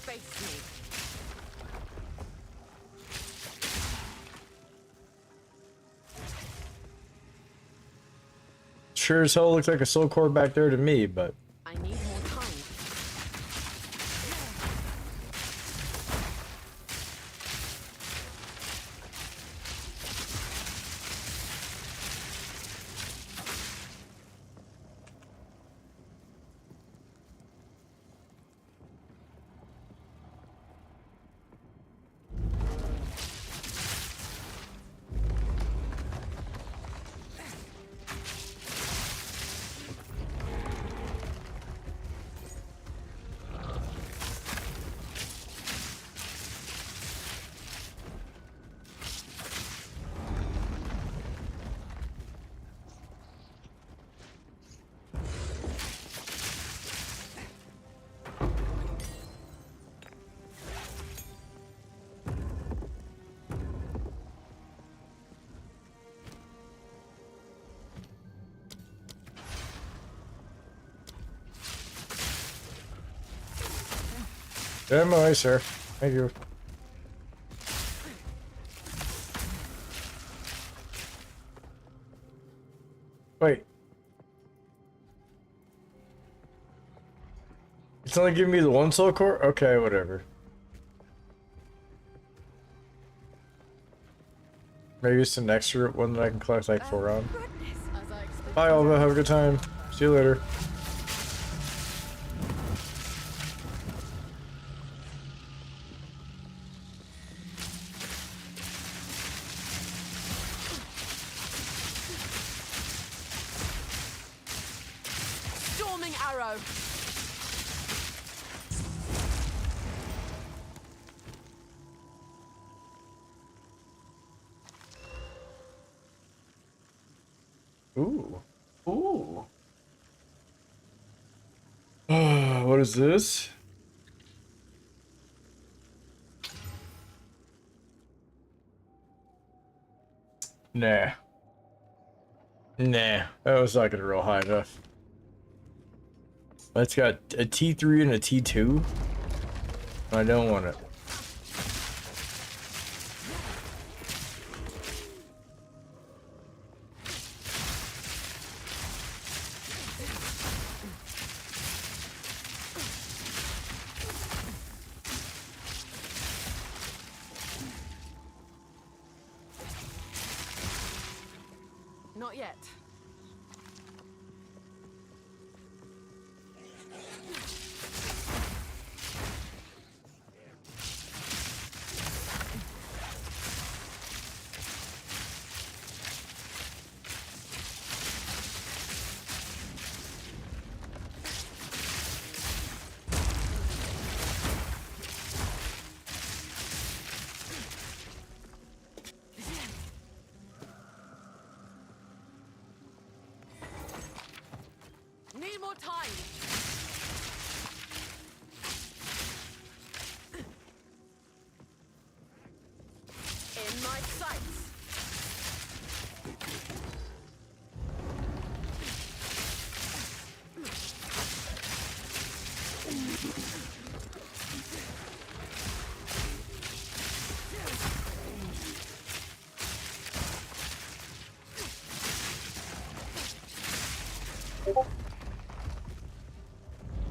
B: Face me.
A: Sure as hell looks like a soul core back there to me, but
B: I need more time.
A: Demo, sir. Thank you. Wait. It's only giving me the one soul core? Okay, whatever. Maybe it's an extra one that I can collect like 4 on.
B: As I expected.
A: Bye, Alva. Have a good time. See you later.
B: Storming arrow.
A: Ooh. Ooh. What is this? Nah. Nah. That was not gonna roll high enough. It's got a T3 and a T2. I don't want it.
B: Not yet. Need more time. In my sights.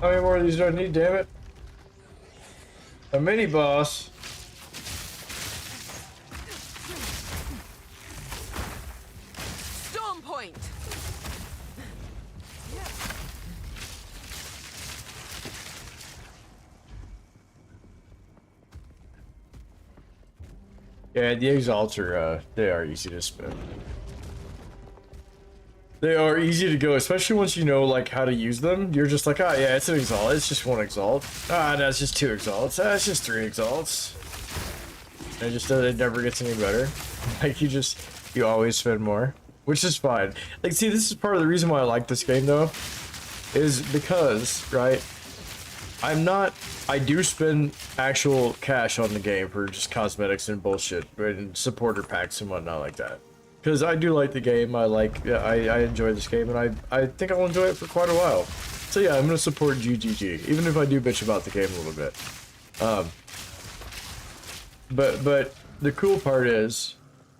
A: How many more of these do I need, damn it? A mini boss.
B: Storm point.
A: Yeah, the exalts are, they are easy to spin. They are easy to go, especially once you know, like, how to use them. You're just like, ah, yeah, it's an exalt. It's just 1 exalt. Ah, no, it's just 2 exalts. Ah, it's just 3 exalts. It never gets any better. Like you always spend more, which is fine. Like, see, this is part of the reason why I like this game though, is because, right, I do spend actual cash on the game for just cosmetics and bullshit, right, and supporter packs and whatnot like that. Because I do like the game, I enjoy this game, and I think I'll enjoy it for quite a while. So yeah, I'm gonna support GGG, even if I do bitch about the game a little bit. But the cool part is,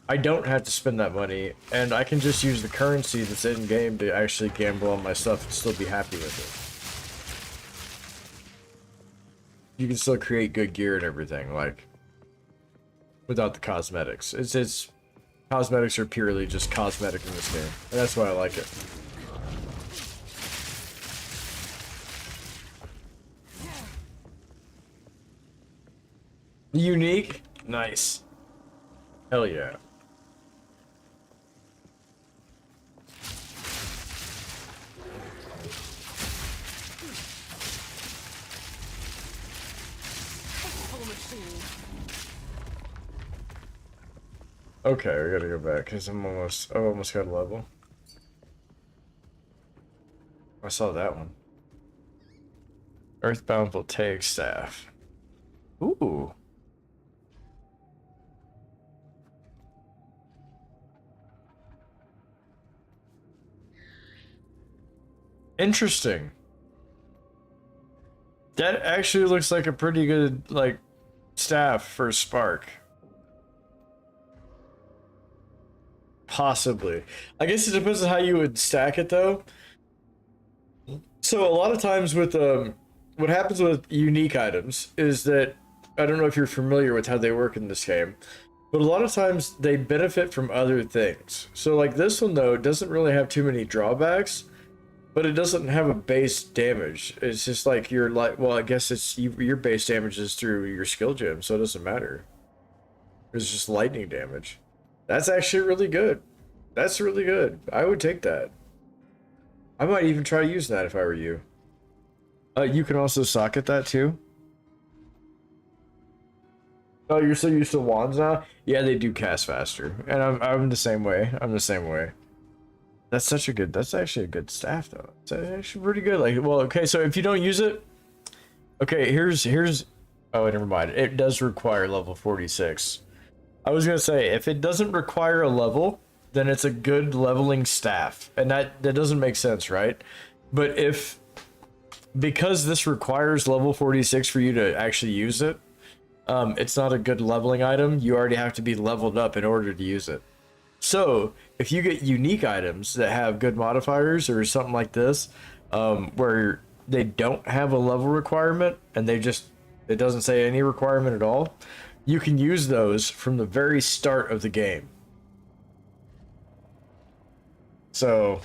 A: I don't have to spend that money, and I can just use the currency that's in game to actually gamble on my stuff and still be happy with it. You can still create good gear and everything, like, without the cosmetics. It's cosmetics are purely just cosmetic in this game, and that's why I like it. Unique? Nice. Hell yeah. Okay, we gotta go back because I've almost got a level. I saw that one. Earthbound Voltaic Staff. Ooh. Interesting. That actually looks like a pretty good, like, staff for Spark. Possibly. I guess it depends on how you would stack it, though. So a lot of times with what happens with unique items is that, I don't know if you're familiar with how they work in this game, but a lot of times they benefit from other things. So like this one though doesn't really have too many drawbacks, but it doesn't have a base damage. It's just like your, like, well, I guess it's your base damage is through your skill gem, so it doesn't matter. It's just lightning damage. That's actually really good. That's really good. I would take that. I might even try to use that if I were you. You can also socket that too. Oh, you're so used to wands now? Yeah, they do cast faster. And I'm the same way. I'm the same way. That's actually a good staff though. It's actually pretty good. Like, well, okay, so if you don't use it, okay, here's oh, never mind. It does require level 46. I was gonna say, if it doesn't require a level, then it's a good leveling staff. And that doesn't make sense, right? But because this requires level 46 for you to actually use it, it's not a good leveling item. You already have to be leveled up in order to use it. So if you get unique items that have good modifiers or something like this, where they don't have a level requirement and it doesn't say any requirement at all, you can use those from the very start of the game. So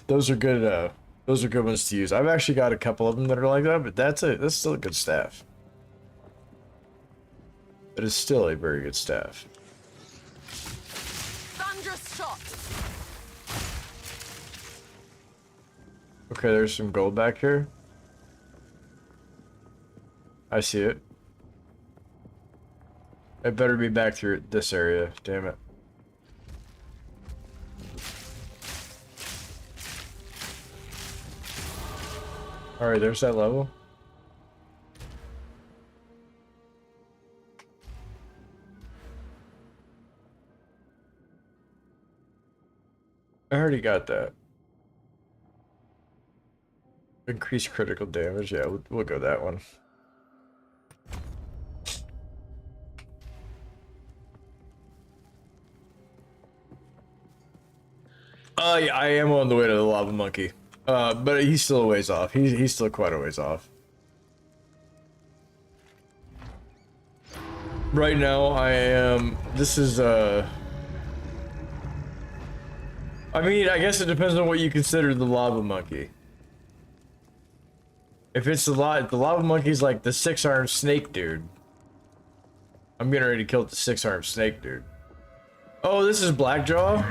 A: those are good ones to use. I've actually got a couple of them that are like that, but that's still a good staff. It is still a very good staff.
B: Thunderous shot.
A: Okay, there's some gold back here. I see it. It better be back through this area. Damn it. Alright, there's that level. I already got that. Increased critical damage. Yeah, we'll go that one. Yeah, I am on the way to the lava monkey. But he's still a ways off. He's still quite a ways off. Right now, I am. This is I mean, I guess it depends on what you consider the lava monkey. If it's the lava monkey's like the 6-armed snake dude. I'm getting ready to kill the 6-armed snake dude. Oh, this is Blackjaw?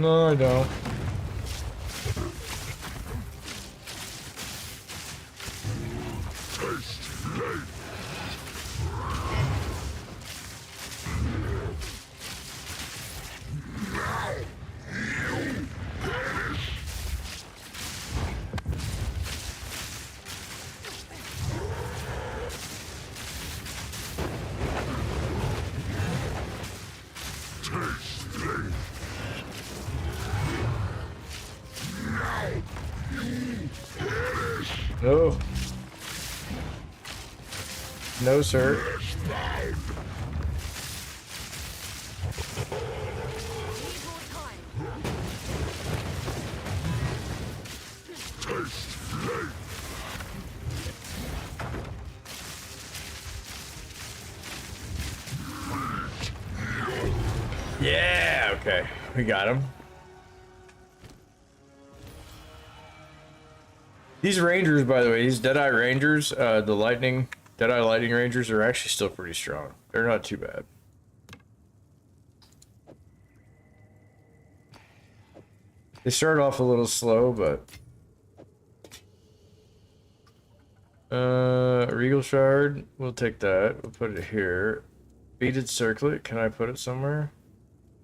A: No, I don't. No. No, sir. Yeah, okay. We got him. These Rangers, by the way, these Deadeye Rangers, the Deadeye Lightning Rangers are actually still pretty strong. They're not too bad. They start off a little slow, but... Regal Shard, we'll take that. We'll put it here. Beaded Circlet, can I put it somewhere?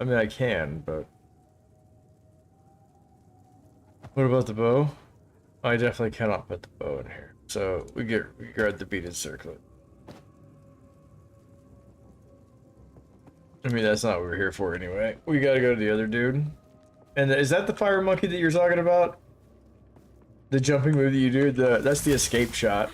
A: I mean, I can, but... What about the bow? I definitely cannot put the bow in here. So, we grab the Beaded Circlet. I mean, that's not what we're here for anyway. We gotta go to the other dude. And is that the fire monkey that you're talking about? The jumping move that you do? That's the escape shot.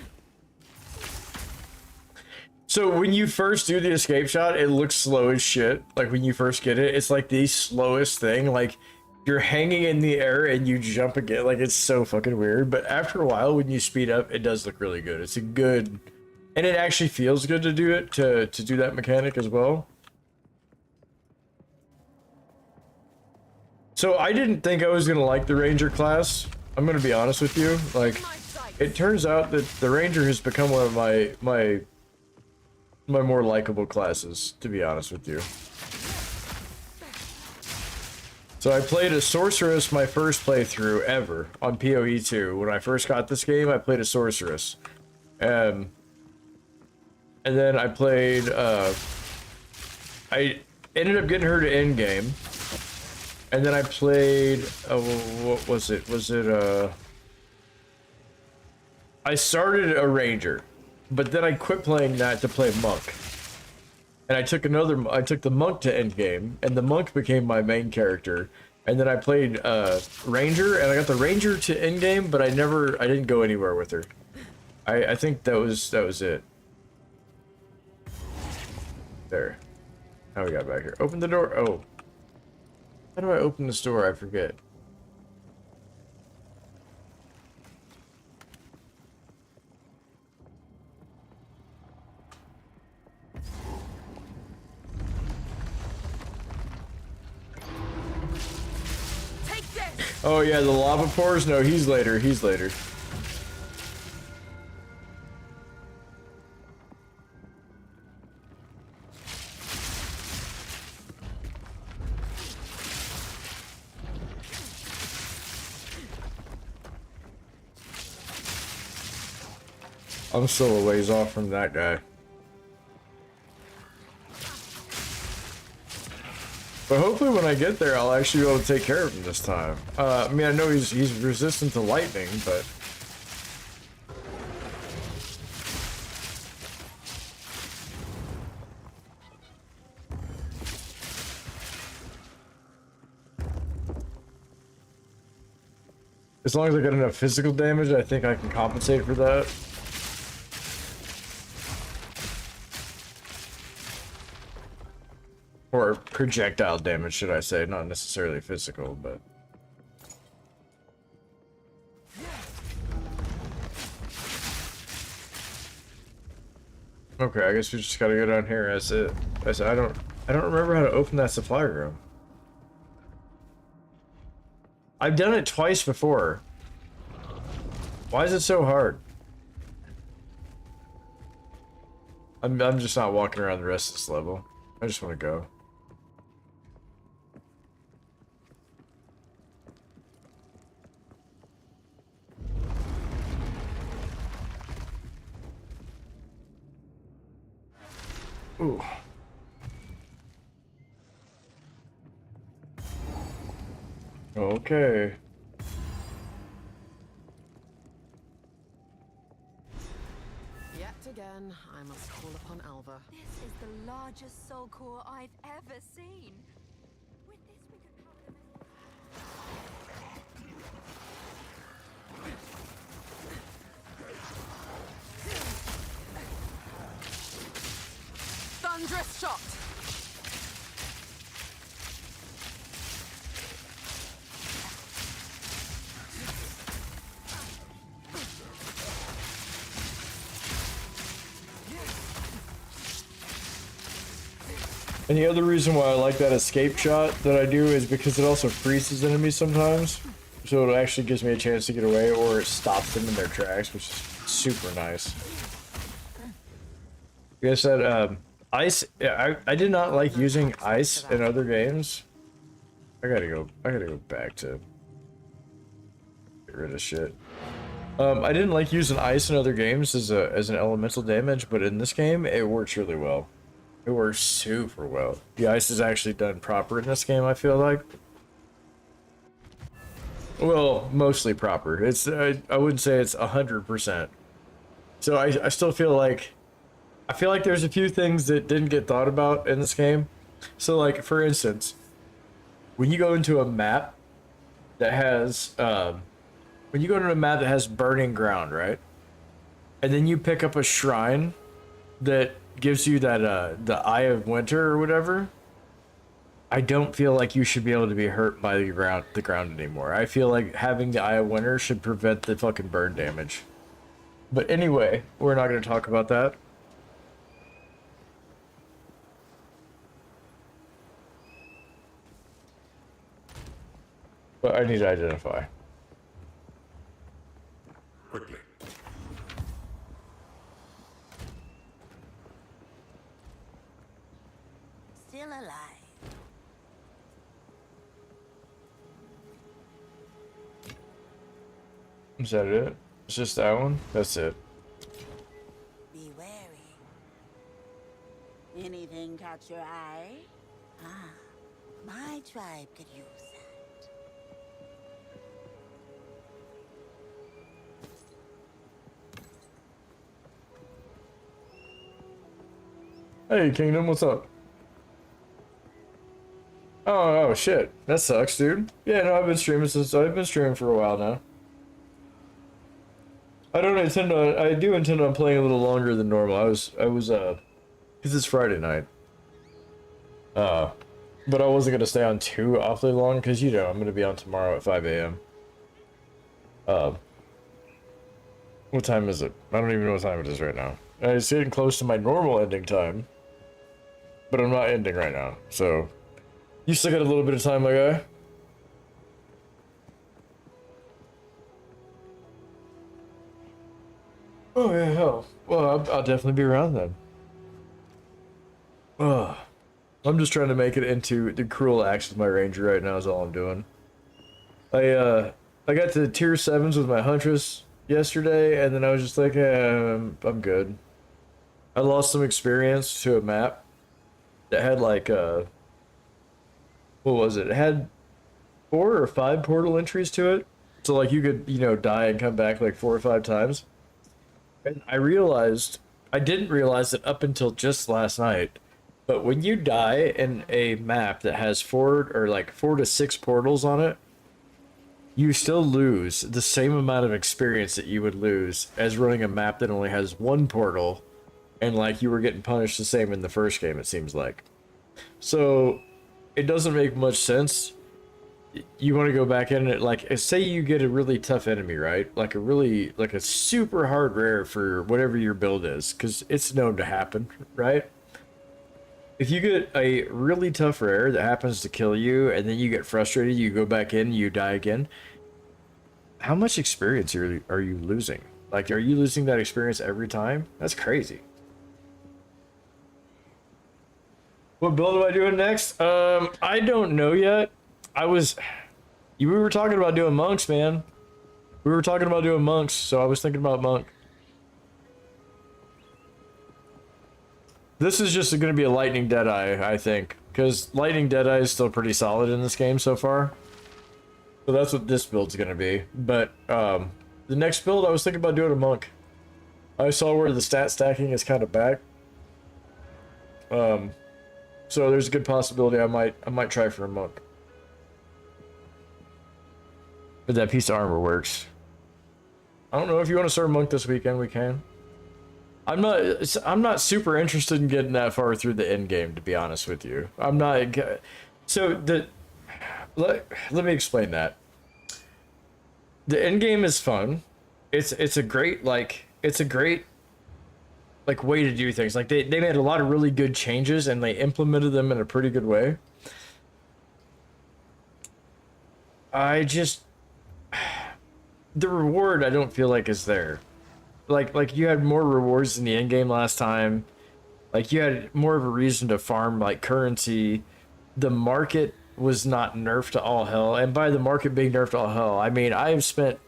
A: So when you first do the escape shot, it looks slow as shit. Like when you first get it, it's like the slowest thing. Like you're hanging in the air and you jump again. Like it's so fucking weird. But after a while, when you speed up, it does look really good. It's a good, and it actually feels good to do it, to do that mechanic as well. So I didn't think I was gonna like the Ranger class. I'm gonna be honest with you. Like, it turns out that the Ranger has become one of my more likable classes, to be honest with you. So I played a Sorceress my first playthrough ever on PoE 2. When I first got this game, I played a Sorceress. And then I played, I ended up getting her to end game. And then I played, what was it? I started a Ranger, but then I quit playing that to play Monk. And I took the Monk to end game, and the Monk became my main character. And then I played Ranger, and I got the Ranger to end game, but I didn't go anywhere with her. I think that was it. There. How we got back here? Open the door. Oh. How do I open this door? I forget.
B: Take this.
A: Oh yeah, the lava pours? No, he's later. He's later. I'm still a ways off from that guy. But hopefully when I get there, I'll actually be able to take care of him this time. I mean, I know he's resistant to lightning, but... As long as I get enough physical damage, I think I can compensate for that. Or projectile damage, should I say, not necessarily physical, but... Okay, I guess we just gotta go down here, that's it. I don't remember how to open that supply room. I've done it twice before. Why is it so hard? I'm just not walking around the rest of this level. I just want to go. Ooh. Okay.
B: Yet again, I must call upon Alva.
E: This is the largest soul core I've ever seen. With this, we could power the
B: Thunderous shot!
A: And the other reason why I like that escape shot that I do is because it also freezes enemies sometimes. So it actually gives me a chance to get away, or it stops them in their tracks, which is super nice. Like I said, ice, I did not like using ice in other games. I gotta go back to get rid of shit. I didn't like using ice in other games as an elemental damage, but in this game, it works really well. It works super well. The ice is actually done proper in this game, I feel like. Well, mostly proper. It's I wouldn't say it's 100%. So I still feel like there's a few things that didn't get thought about in this game. So like for instance, when you go into a map that has burning ground, right? And then you pick up a shrine that gives you that the Eye of Winter or whatever. I don't feel like you should be able to be hurt by the ground anymore. I feel like having the Eye of Winter should prevent the fucking burn damage. But anyway, we're not going to talk about that. But I need to identify.
D: Quickly.
F: Still alive.
A: Is that it? It's just that one? That's it.
F: Be wary. Anything catch your eye? Ah, my tribe could use that.
A: Hey, Kingdom, what's up? Oh shit. That sucks, dude. Yeah, no, I've been streaming for a while now. I do intend on playing a little longer than normal. I was because it's Friday night. But I wasn't gonna stay on too awfully long because I'm gonna be on tomorrow at 5 a.m. What time is it? I don't even know what time it is right now. It's getting close to my normal ending time. But I'm not ending right now, so you still got a little bit of time, my guy. Oh yeah, hell. Well, I'll definitely be around then. I'm just trying to make it into the cruel acts of my ranger right now is all I'm doing. I got to tier 7s with my huntress yesterday, and then I was just like, I'm good. I lost some experience to a map that had like what was it? It had 4 or 5 portal entries to it. So like you could, die and come back like 4 or 5 times. And I didn't realize it up until just last night, but when you die in a map that has 4 to 6 portals on it, you still lose the same amount of experience that you would lose as running a map that only has 1 portal, and like you were getting punished the same in the first game, it seems like. So it doesn't make much sense. You want to go back in it, like say you get a really tough enemy, right? Like a super hard rare for whatever your build is, because it's known to happen, right? If you get a really tough rare that happens to kill you, and then you get frustrated, you go back in, you die again. How much experience are you losing? Like, are you losing that experience every time? That's crazy. What build am I doing next? I don't know yet. We were talking about doing monks, man. We were talking about doing monks, so I was thinking about monk. This is just going to be a Lightning Deadeye, I think. Because Lightning Deadeye is still pretty solid in this game so far. So that's what this build's going to be. But the next build, I was thinking about doing a Monk. I saw where the stat stacking is kind of back. So there's a good possibility I might try for a Monk. But that piece of armor works. I don't know if you want to start a Monk this weekend, we can. I'm not super interested in getting that far through the end game, to be honest with you. I'm not. So let me explain that. The end game is fun. It's a great way to do things. Like they made a lot of really good changes and they implemented them in a pretty good way. The reward I don't feel like is there. Like you had more rewards in the end game last time. Like you had more of a reason to farm like currency. The market was not nerfed to all hell, and by the market being nerfed to all hell, I mean I spent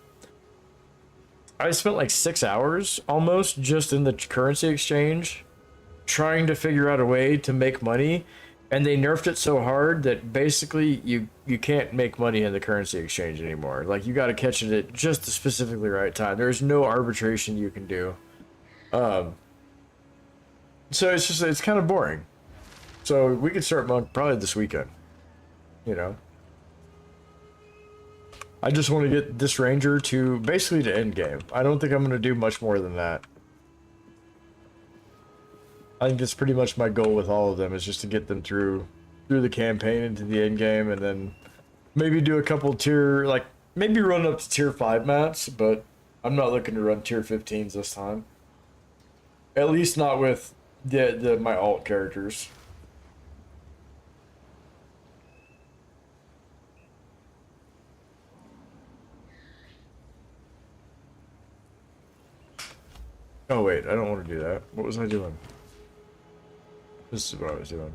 A: like 6 hours almost just in the currency exchange trying to figure out a way to make money, and they nerfed it so hard that basically you can't make money in the currency exchange anymore. Like you got to catch it at just the specifically right time. There's no arbitration you can do. So it's kind of boring. So we could start Monk probably this weekend, you know. I just want to get this Ranger to basically to end game. I don't think I'm going to do much more than that. I think that's pretty much my goal with all of them, is just to get them through the campaign into the end game, and then maybe do a couple tier, like maybe run up to tier 5 mats, but I'm not looking to run tier 15s this time. At least not with my alt characters. Oh wait, I don't want to do that. What was I doing? This is what I was doing.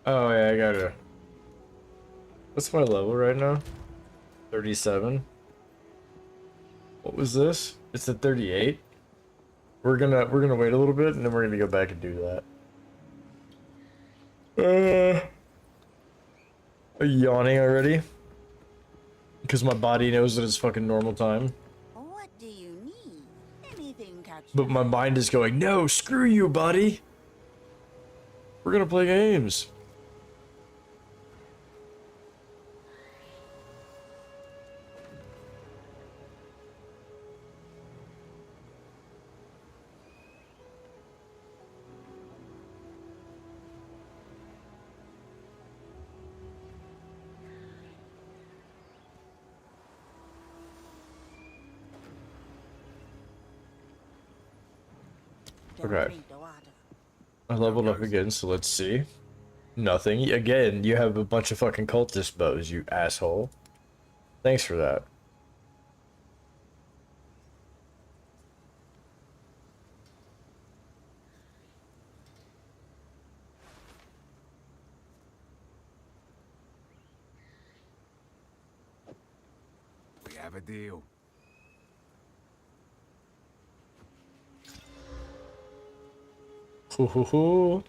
A: Oh yeah, I gotta. What's my level right now? 37. What was this? It's at 38. We're gonna wait a little bit and then we're gonna go back and do that. Are you yawning already? Because my body knows that it's fucking normal time.
F: What do you need? Anything catch
A: But my mind is going, no, screw you, buddy. We're gonna play games. Okay.
F: drink the water?
A: I leveled up again, so let's see. Nothing. Again, you have a bunch of fucking cultist bows, you asshole. Thanks for that.
C: We have a deal.
A: Hoo hoo hoo.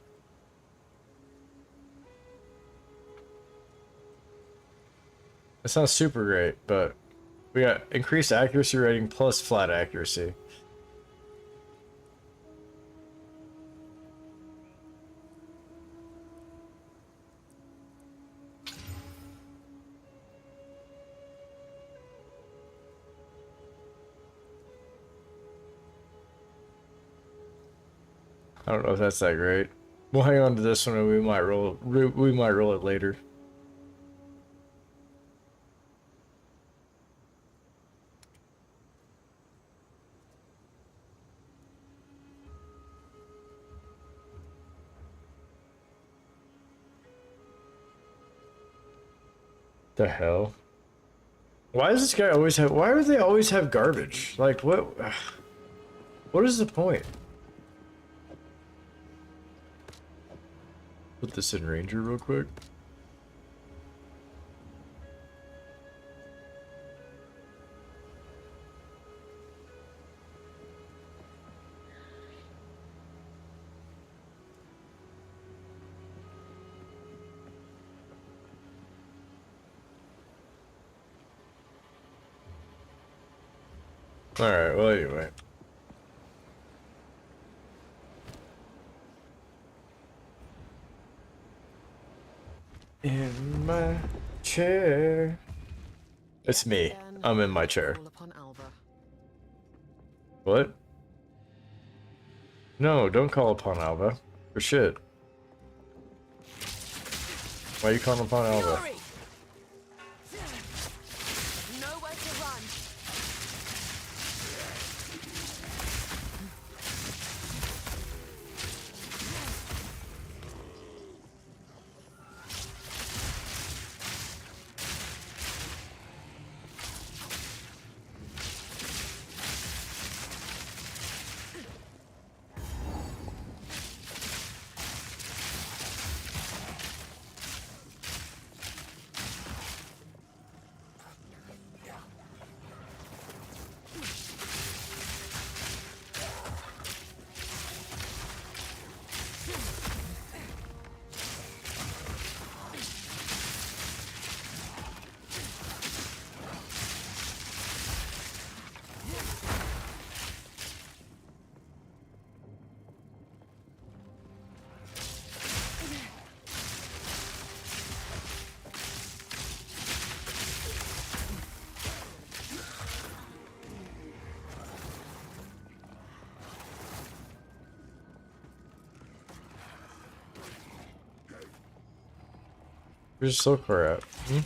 A: That sounds super great, but we got increased accuracy rating plus flat accuracy. I don't know if that's that great. We'll hang on to this one and we might roll it later. The hell? Why does this guy always have, why do they always have garbage? Like what? What is the point? Put this in Ranger real quick. Alright, well anyway. In my chair. It's me.
B: Again,
A: I'm in my chair.
B: call upon Alva.
A: What? No, don't call upon Alva. For shit. Why are you calling upon Alva?
B: Fury! Nowhere to run.
A: Where's Silkor at? Hmm?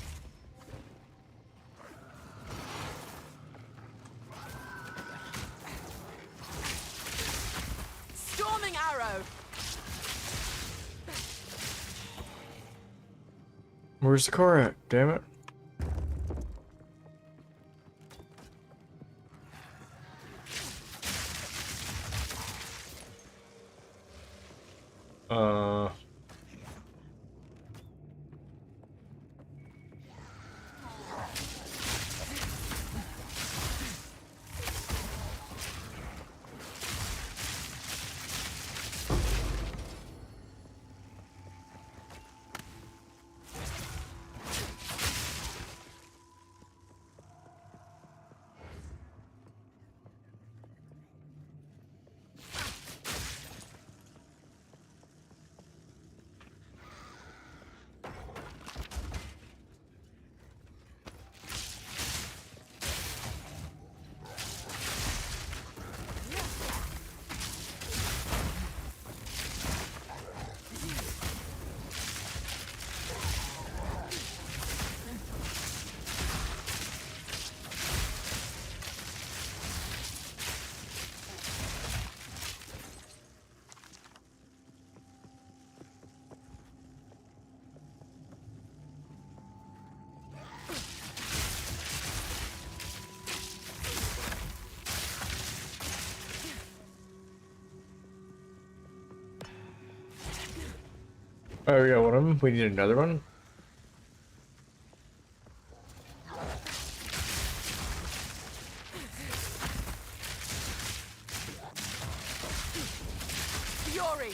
B: Storming arrow.
A: Where's the car at? Damn it. Oh, we got one of them. We need another one.
B: Fury.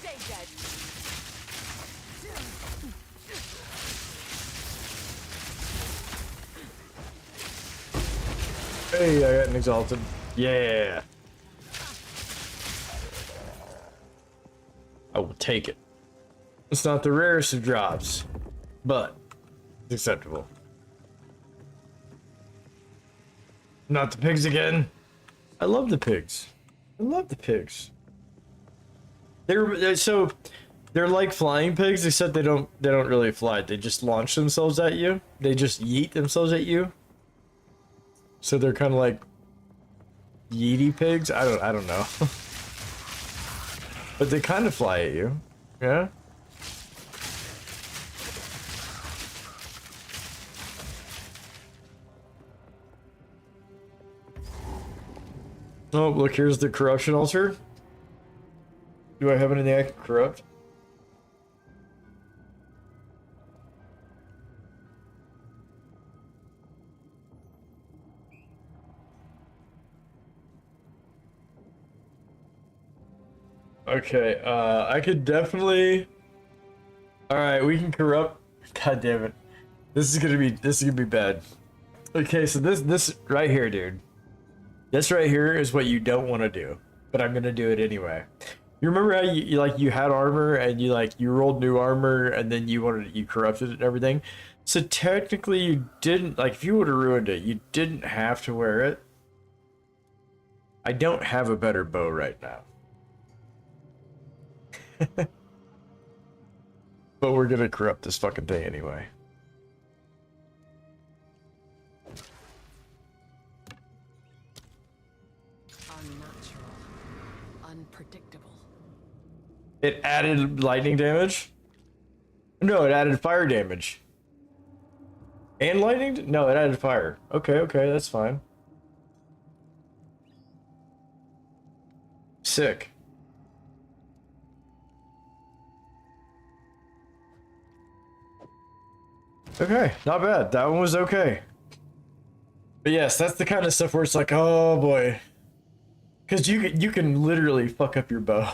B: Stay dead.
A: Hey, I got an exalted. Yeah. I will take it. It's not the rarest of drops, but it's acceptable. Not the pigs again. I love the pigs. I love the pigs. They're like flying pigs, except they don't really fly. They just launch themselves at you. They just yeet themselves at you. So they're kind of like yeety pigs? I don't know. But they kind of fly at you. Yeah? Oh, look, here's the corruption altar. Do I have anything I can corrupt? Okay, I could definitely... Alright, we can corrupt... God damn it. This is gonna be bad. Okay, so this right here, dude. This right here is what you don't want to do, but I'm gonna do it anyway. You remember how you had armor and you rolled new armor and then you corrupted it and everything? So technically you didn't, like, if you would have ruined it, you didn't have to wear it. I don't have a better bow right now. But we're gonna corrupt this fucking thing anyway.
B: Unnatural. Unpredictable.
A: It added lightning damage? No, it added fire damage. And lightning? No, it added fire. Okay, that's fine. Sick. Okay, not bad. That one was okay. But yes, that's the kind of stuff where it's like, oh boy. Because you can literally fuck up your bow.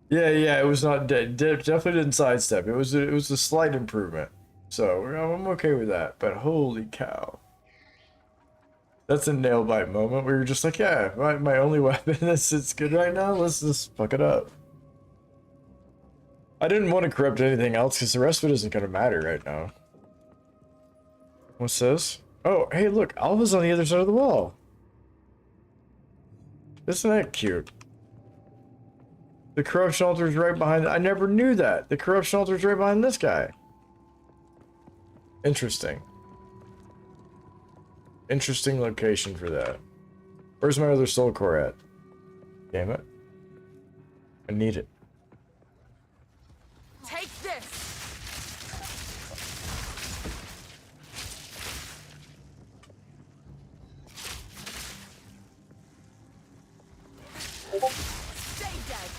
A: yeah, it was not dead. Definitely didn't sidestep. It was a slight improvement. So I'm okay with that. But holy cow. That's a nail bite moment where you're just like, yeah, my only weapon that's good right now, let's just fuck it up. I didn't want to corrupt anything else because the rest of it isn't going to matter right now. What's this? Oh, hey, look, Alva's on the other side of the wall. Isn't that cute? The corruption altar's right behind... I never knew that. The corruption altar's right behind this guy. Interesting. Interesting location for that. Where's my other soul core at? Damn it. I need it.
B: Take this! Stay dead!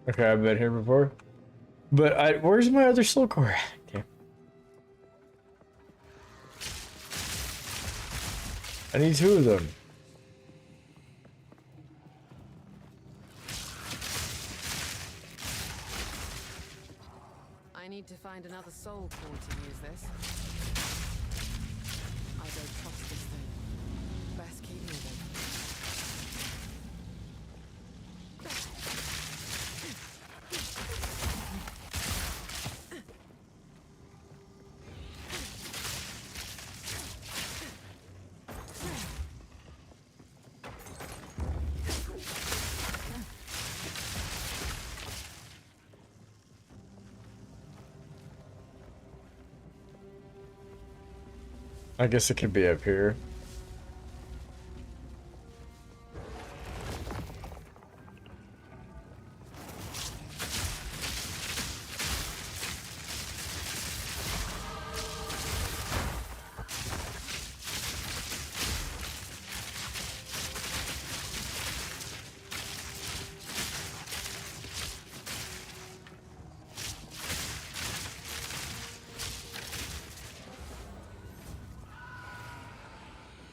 A: Okay, I've been here before. But where's my other soul core? Okay. I need 2 of them.
B: I need to find another soul core to use this. I don't trust this thing. Best keep moving.
A: I guess it could be up here.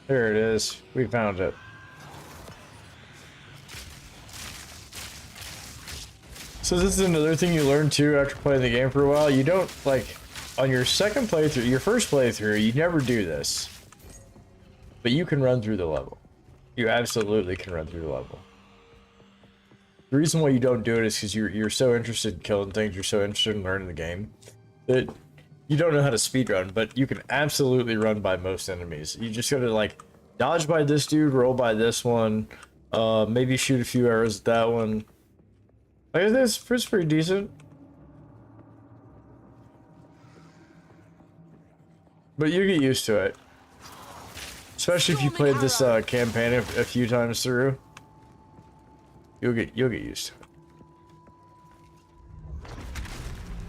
A: There it is. We found it. So this is another thing you learn too after playing the game for a while. You don't, like, on your second playthrough, your first playthrough, you never do this. But you can run through the level. You absolutely can run through the level. The reason why you don't do it is because you're so interested in killing things, you're so interested in learning the game, that you don't know how to speedrun, but you can absolutely run by most enemies. You just gotta, like, dodge by this dude, roll by this one, maybe shoot a few arrows at that one. I guess it's pretty decent. But you get used to it. Especially if you played this campaign a few times through. You'll get used to it.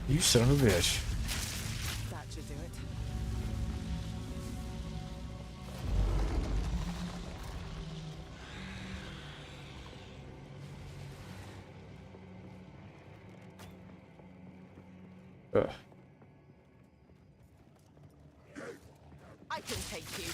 A: You son of a bitch.
B: That should do it.
A: Ugh.
B: I can take you.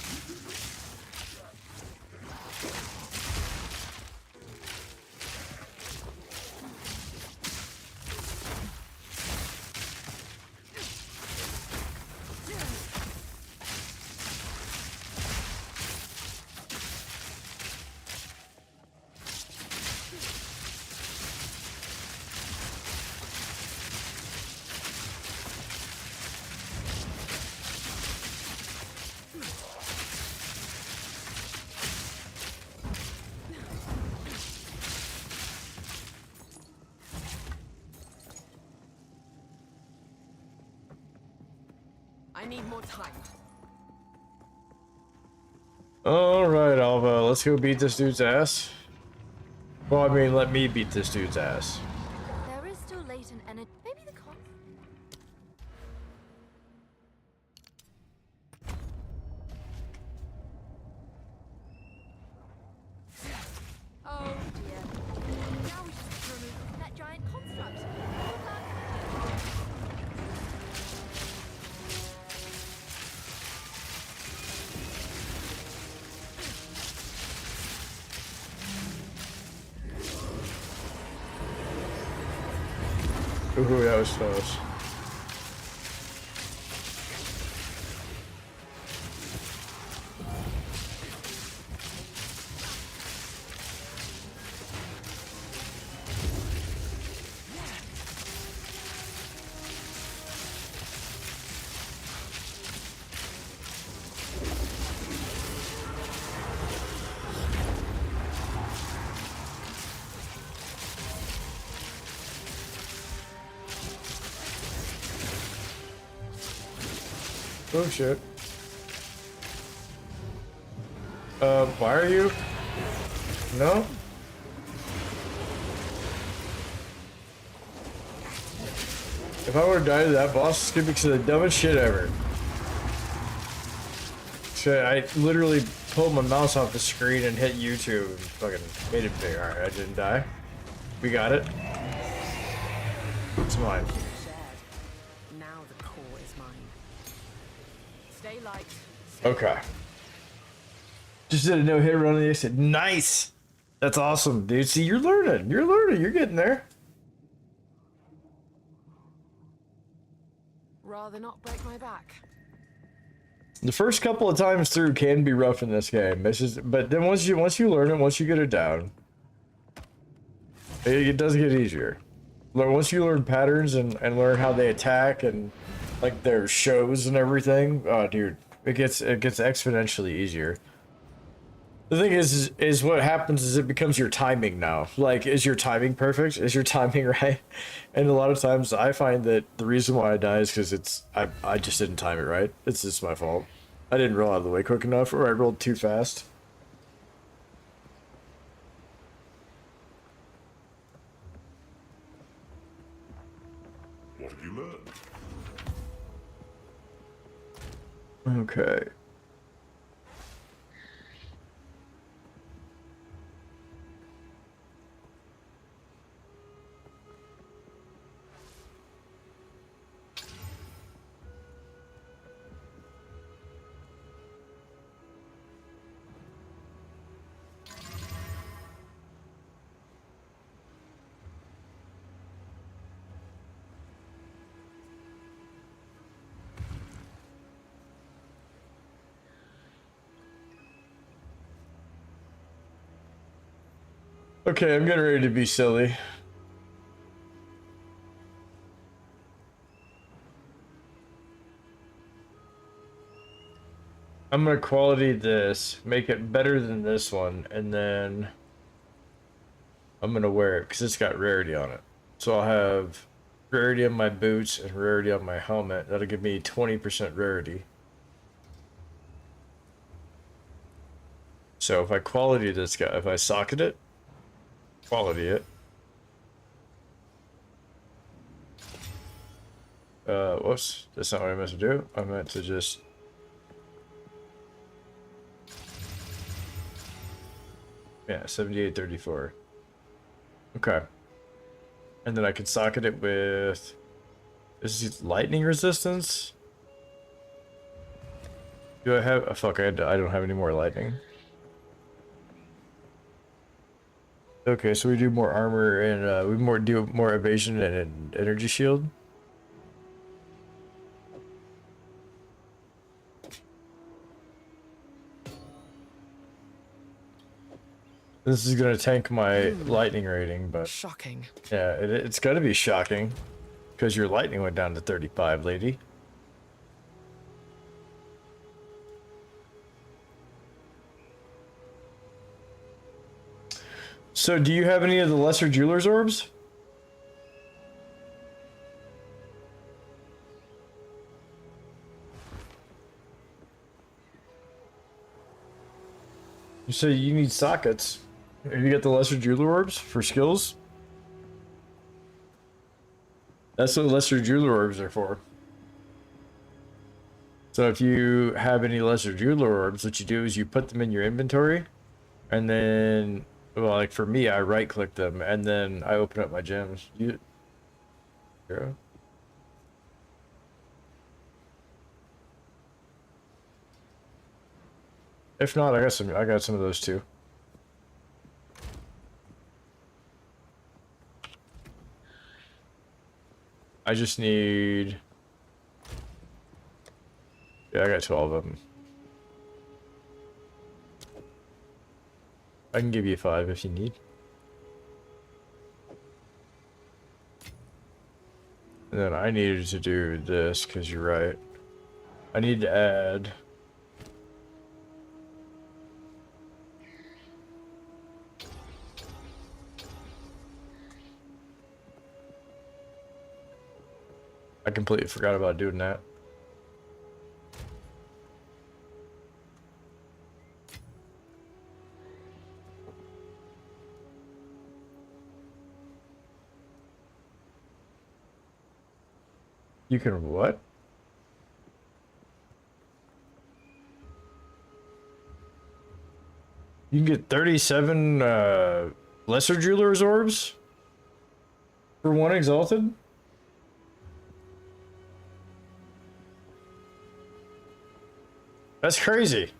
B: I need more time.
A: Alright, Alva, let's go beat this dude's ass. Well, I mean, let me beat this dude's ass.
E: There is still latent energy. Maybe the con. Oh dear. Now we just have to remove that giant construct. Good luck.
A: Ooh, that was close. Oh shit. Why are you? No? If I were to die to that boss, it's gonna be because of the dumbest shit ever. Shit, I literally pulled my mouse off the screen and hit YouTube and fucking made it big. Alright, I didn't die. We got it. It's mine.
B: Shared. Now the core is mine. Stay light.
A: Okay. Just did a no-hit run on the exit. Nice! That's awesome, dude. See, you're learning. You're learning. You're getting there.
B: Rather not break my back.
A: The first couple of times through can be rough in this game. It's just, but then once you learn it, once you get it down, it does get easier. Once you learn patterns and learn how they attack and like their shows and everything, oh dude, it gets exponentially easier. The thing is what happens is it becomes your timing now. Like, is your timing perfect? Is your timing right? And a lot of times I find that the reason why I die is because I just didn't time it right. It's just my fault. I didn't roll out of the way quick enough, or I rolled too fast.
D: What have you learned?
A: Okay. Okay, I'm getting ready to be silly. I'm gonna quality this, make it better than this one, and then I'm gonna wear it because it's got rarity on it. So I'll have rarity on my boots and rarity on my helmet. That'll give me 20% rarity. So if I quality this guy, if I socket it, quality it. Whoops, that's not what I meant to do. I meant to just... Yeah, 7834. Okay. And then I can socket it with... Is it lightning resistance? Do I have... Oh, fuck, I don't have any more lightning. Okay, so we do more armor and we do more evasion and an energy shield. This is gonna tank my lightning rating, but
B: Shocking.
A: yeah, it's gotta be shocking because your lightning went down to 35, lady. So, do you have any of the lesser jeweler's orbs? You say you need sockets. Have you got the lesser jeweler orbs for skills? That's what lesser jeweler orbs are for. So if you have any lesser jeweler orbs, what you do is you put them in your inventory, and then, well, like for me, I right click them, and then I open up my gems. You, yeah. If not, I got some of those too. I just need... Yeah, I got 12 of them. I can give you 5 if you need. And then I needed to do this, because you're right. I need to add... I completely forgot about doing that. You can what? You can get 37 lesser jeweler's orbs for 1 exalted? That's crazy.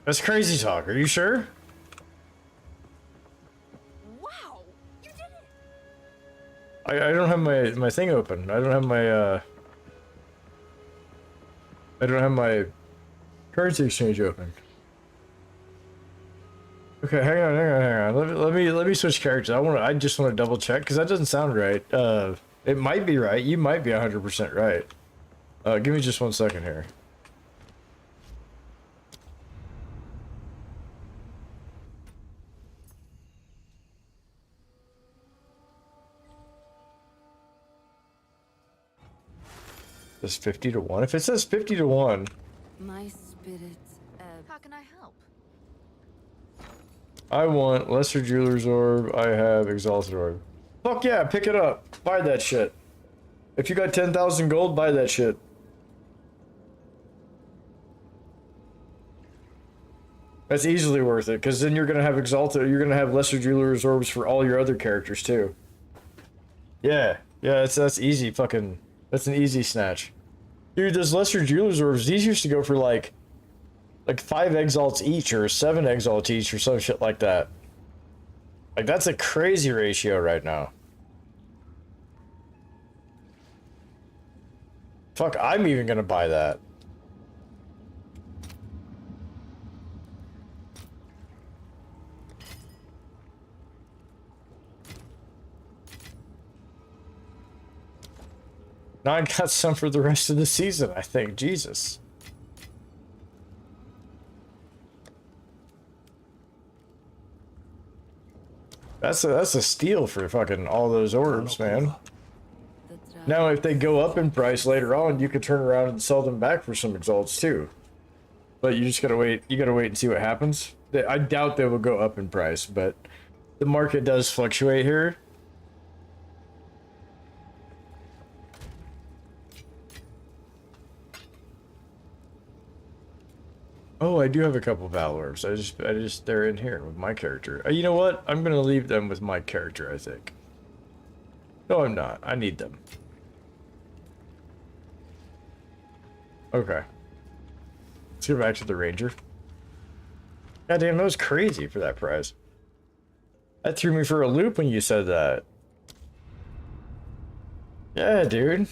A: That's crazy talk. Are you sure?
E: Wow, you did it!
A: I don't have my thing open. I don't have my currency exchange open. Okay, hang on. Let me switch characters. I just want to double check because that doesn't sound right. It might be right. You might be 100% right. Give me just 1 second here. It's 50 to 1. If it says 50 to 1,
B: My spirits.
E: How can I help?
A: I want lesser jeweler's orb. I have exalted orb. Fuck yeah, pick it up. Buy that shit. If you got 10,000 gold, buy that shit. That's easily worth it, because then you're gonna have exalted. You're gonna have lesser jeweler's orbs for all your other characters too. Yeah, that's easy. Fucking, that's an easy snatch. Dude, those lesser jeweler's orbs, these used to go for like 5 exalts each or 7 exalts each or some shit like that. Like, that's a crazy ratio right now. Fuck, I'm even gonna buy that. Now I got some for the rest of the season, I think. Jesus. That's a steal for fucking all those orbs, man. Now, if they go up in price later on, you could turn around and sell them back for some exalts too. But you just gotta wait. You gotta wait and see what happens. I doubt they will go up in price, but the market does fluctuate here. Oh, I do have a couple Valors. I just they're in here with my character. You know what? I'm gonna leave them with my character, I think. No, I'm not. I need them. Okay. Let's go back to the Ranger. God damn, that was crazy for that price. That threw me for a loop when you said that. Yeah, dude.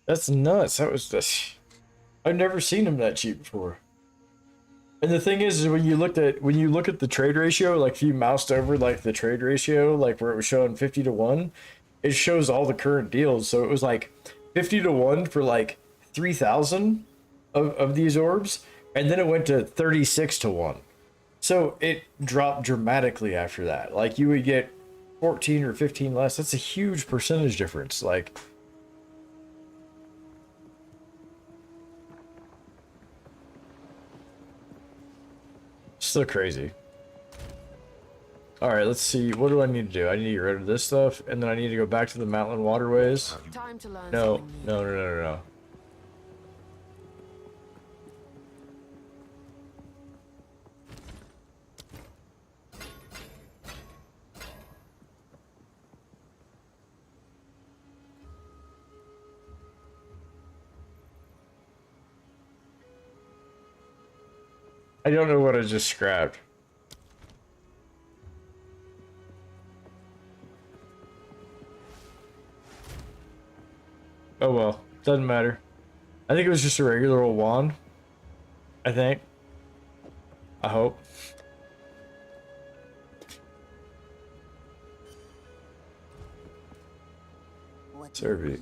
A: That's nuts. That was just... I've never seen him that cheap before. And the thing is when you look at the trade ratio, like if you moused over like the trade ratio, like where it was showing 50 to 1, it shows all the current deals. So it was like 50 to 1 for like 3,000 of these orbs, and then it went to 36 to 1. So it dropped dramatically after that. Like you would get 14 or 15 less. That's a huge percentage difference. Like, still crazy. All right, let's see. What do I need to do? I need to get rid of this stuff, and then I need to go back to the mountain waterways.
B: Time to learn
A: No,
B: something new.
A: no. I don't know what I just scrapped. Oh well, doesn't matter. I think it was just a regular old wand. I think. I hope.
F: What
A: Servy.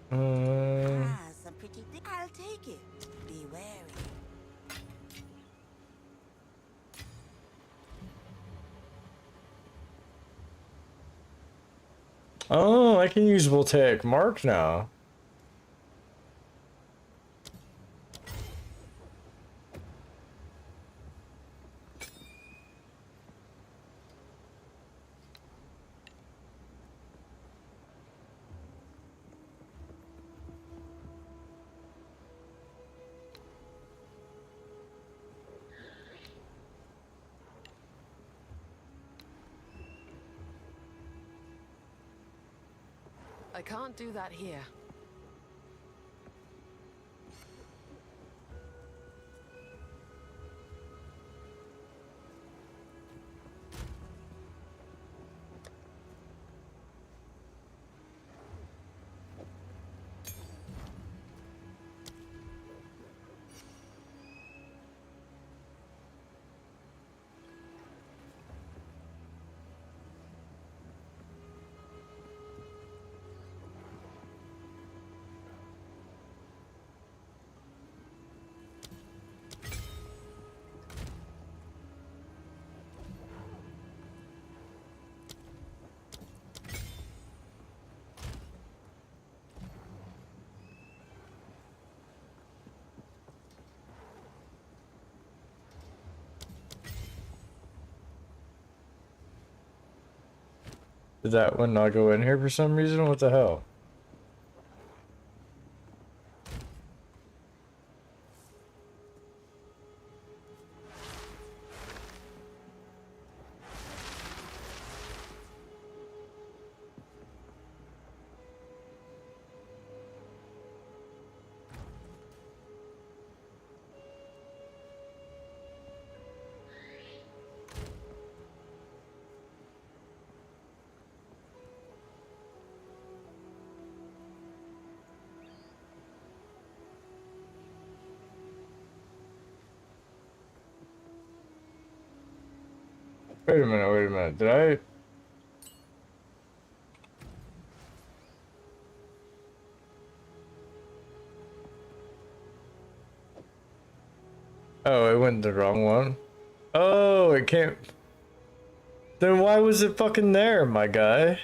F: some pretty thing. I'll take it. Be wary.
A: Oh, I can use Voltaic Mark now.
B: I can't do that here.
A: Did that one not go in here for some reason? What the hell? Wait a minute, wait a minute. Did I... Oh, it went the wrong one. Oh, it can't. Then why was it fucking there, my guy?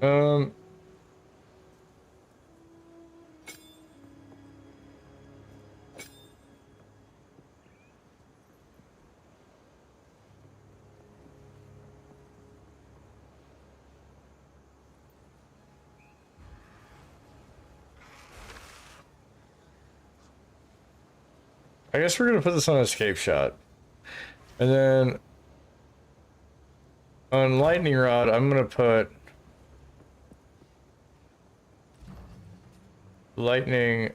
A: Um. I guess we're gonna put this on escape shot. And then on lightning rod, I'm gonna put lightning.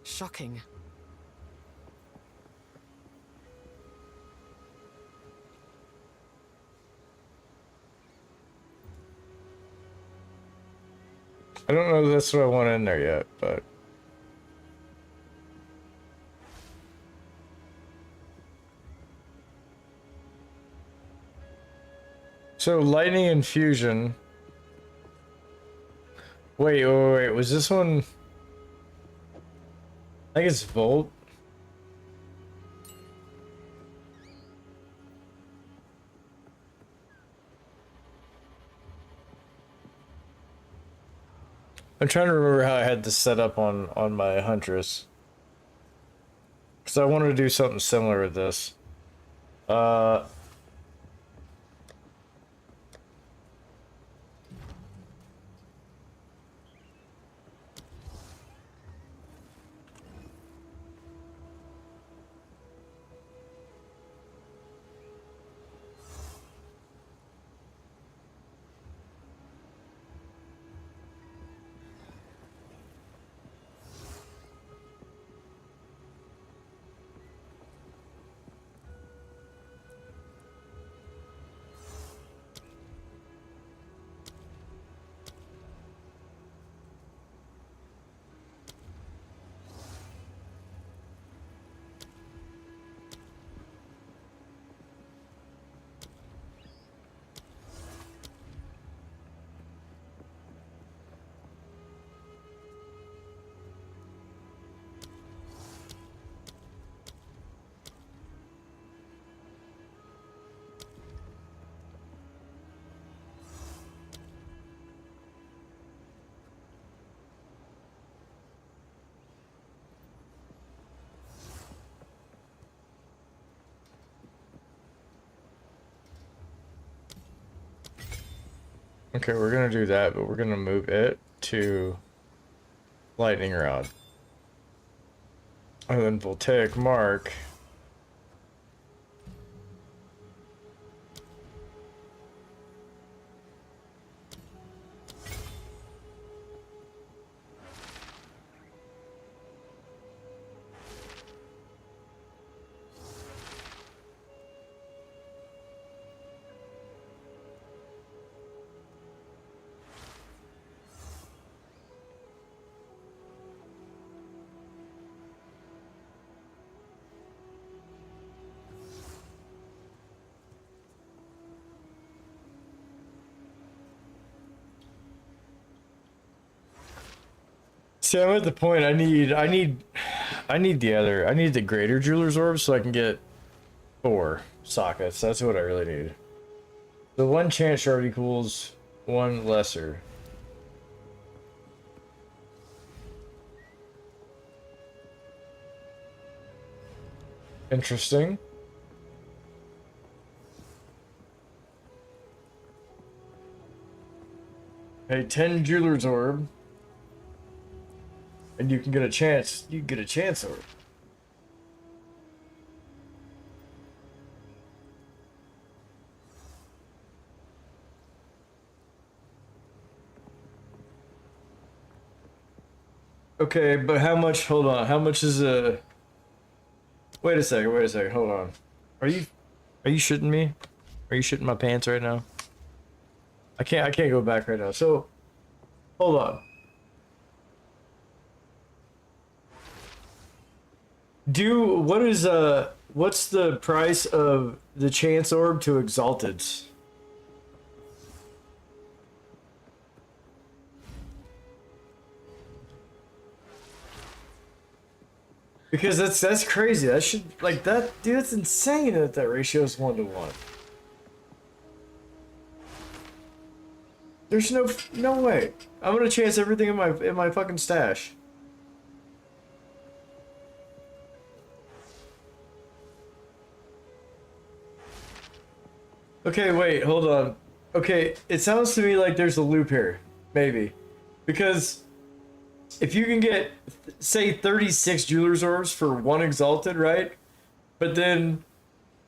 B: Shocking.
A: I don't know if that's what I want in there yet, but. So lightning infusion. Wait. Was this one? I think it's Volt. I'm trying to remember how I had this set up on my Huntress. Because I wanted to do something similar with this. Okay, we're gonna do that, but we're gonna move it to lightning rod. And then voltaic mark. See, I'm at the point I need the greater jeweler's orb so I can get 4 sockets. That's what I really need. The one chance shard equals 1 lesser. Interesting. Hey, 10 Jeweler's Orb. And you can get a chance. You can get a chance orb. Okay, but how much? Hold on. How much is a? Wait a second. Wait a second. Hold on. Are you shitting me? Are you shitting my pants right now? I can't go back right now. So, hold on. What's the price of the chance orb to exalteds? Because that's crazy. That should, like, that, dude, that's insane that that ratio is 1-to-1. There's no way. I'm gonna chance everything in my fucking stash. Okay, wait, hold on. Okay, it sounds to me like there's a loop here, maybe, because if you can get, say, 36 Jeweler's Orbs for 1 Exalted, right? But then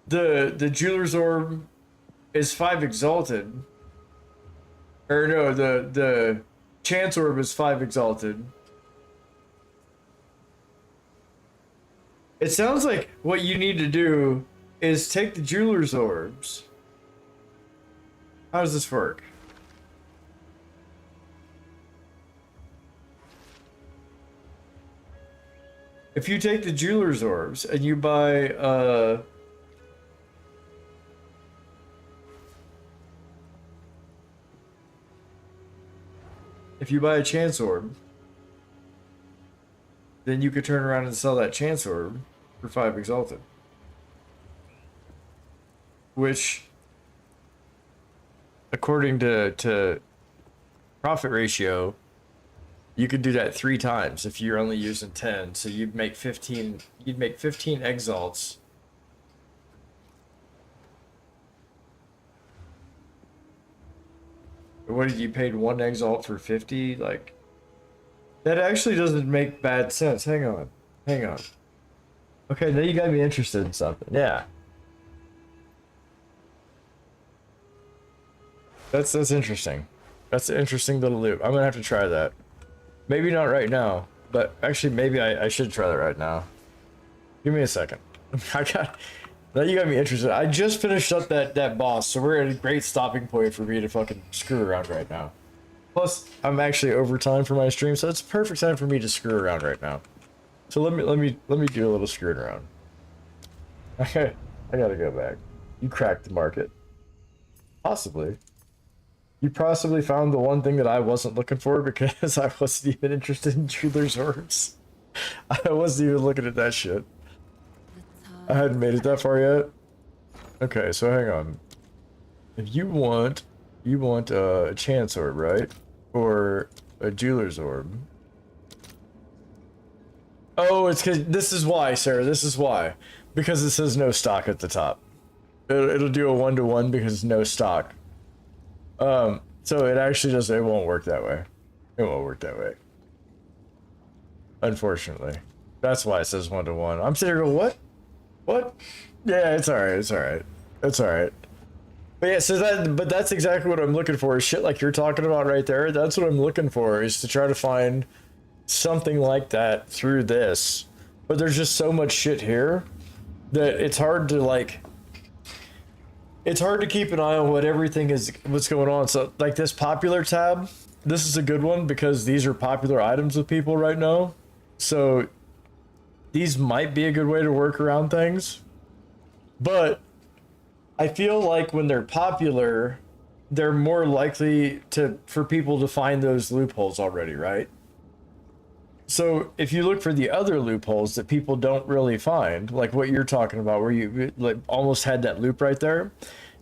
A: the Jeweler's Orb is 5 Exalted. Or no, the Chance Orb is 5 Exalted. It sounds like what you need to do is take the Jeweler's Orbs. How does this work? If you take the Jeweler's Orbs and you buy, if you buy a Chance Orb, then you could turn around and sell that Chance Orb for 5 Exalted. Which, according to profit ratio, you could do that 3 times if you're only using 10. So you'd make 15 exalts. What did you paid 1 exalt for 50? Like, that actually doesn't make bad sense. Hang on. Okay, now you got me interested in something. Yeah. That's interesting. That's an interesting little loop. I'm gonna have to try that. Maybe not right now, but actually maybe I should try that right now. Give me a second. Now you got me interested. I just finished up that boss, so we're at a great stopping point for me to fucking screw around right now. Plus, I'm actually overtime for my stream, so it's a perfect time for me to screw around right now. So let me do a little screwing around. Okay, I gotta go back. You cracked the market. Possibly. You possibly found the one thing that I wasn't looking for because I wasn't even interested in Jeweler's Orbs. I wasn't even looking at that shit. I hadn't made it that far yet. Okay, so hang on. If you want a Chance Orb, right? Or a Jeweler's Orb. Oh, it's because this is why, Sarah. This is why. Because it says no stock at the top. It'll do a 1-to-1 because no stock. So it actually doesn't, it won't work that way. It won't work that way. Unfortunately. That's why it says 1-to-1. I'm sitting here going, what? What? Yeah, it's alright, it's alright. It's alright. But yeah, so that's exactly what I'm looking for, is shit like you're talking about right there. That's what I'm looking for, is to try to find something like that through this. But there's just so much shit here that it's hard to, like, it's hard to keep an eye on what's going on. So like this popular tab, this is a good one because these are popular items with people right now. So these might be a good way to work around things. But I feel like when they're popular, they're more likely for people to find those loopholes already, right? So if you look for the other loopholes that people don't really find, like what you're talking about, where you like almost had that loop right there,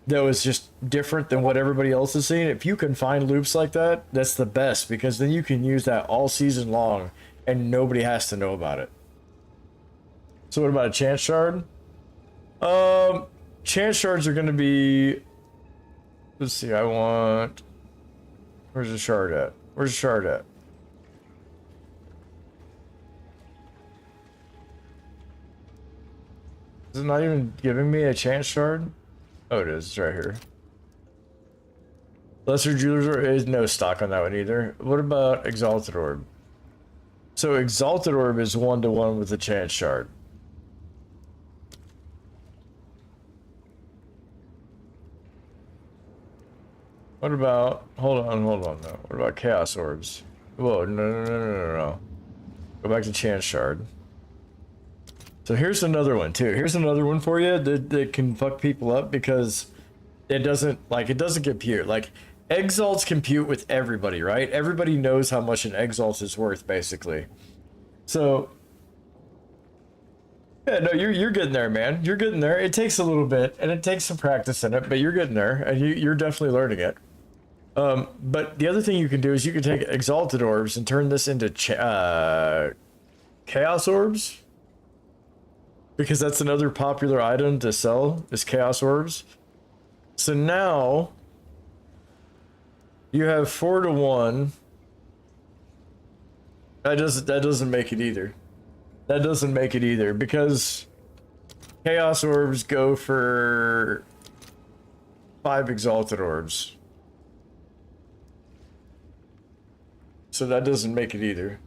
A: that was just different than what everybody else is seeing. If you can find loops like that, that's the best, because then you can use that all season long and nobody has to know about it. So what about a chance shard? Chance shards are gonna be. Let's see. I want. Where's the shard at? Where's the shard at? Is it not even giving me a chance shard? Oh, it is. It's right here. Lesser Jewelers is no stock on that one either. What about Exalted Orb? So Exalted Orb is 1-to-1 with the chance shard. What about, hold on though. What about Chaos Orbs? Whoa, no. Go back to chance shard. So here's another one too. Here's another one for you that can fuck people up because it doesn't compute. Like, exalts compute with everybody, right? Everybody knows how much an exalt is worth, basically. So, yeah, no, you're getting there, man. You're getting there. It takes a little bit, and it takes some practice in it, but you're getting there, and you're definitely learning it. But the other thing you can do is you can take Exalted Orbs and turn this into Chaos Orbs. Because that's another popular item to sell, is Chaos Orbs. So now you have 4-to-1. That doesn't make it either. That doesn't make it either because Chaos Orbs go for 5 Exalted Orbs. So that doesn't make it either.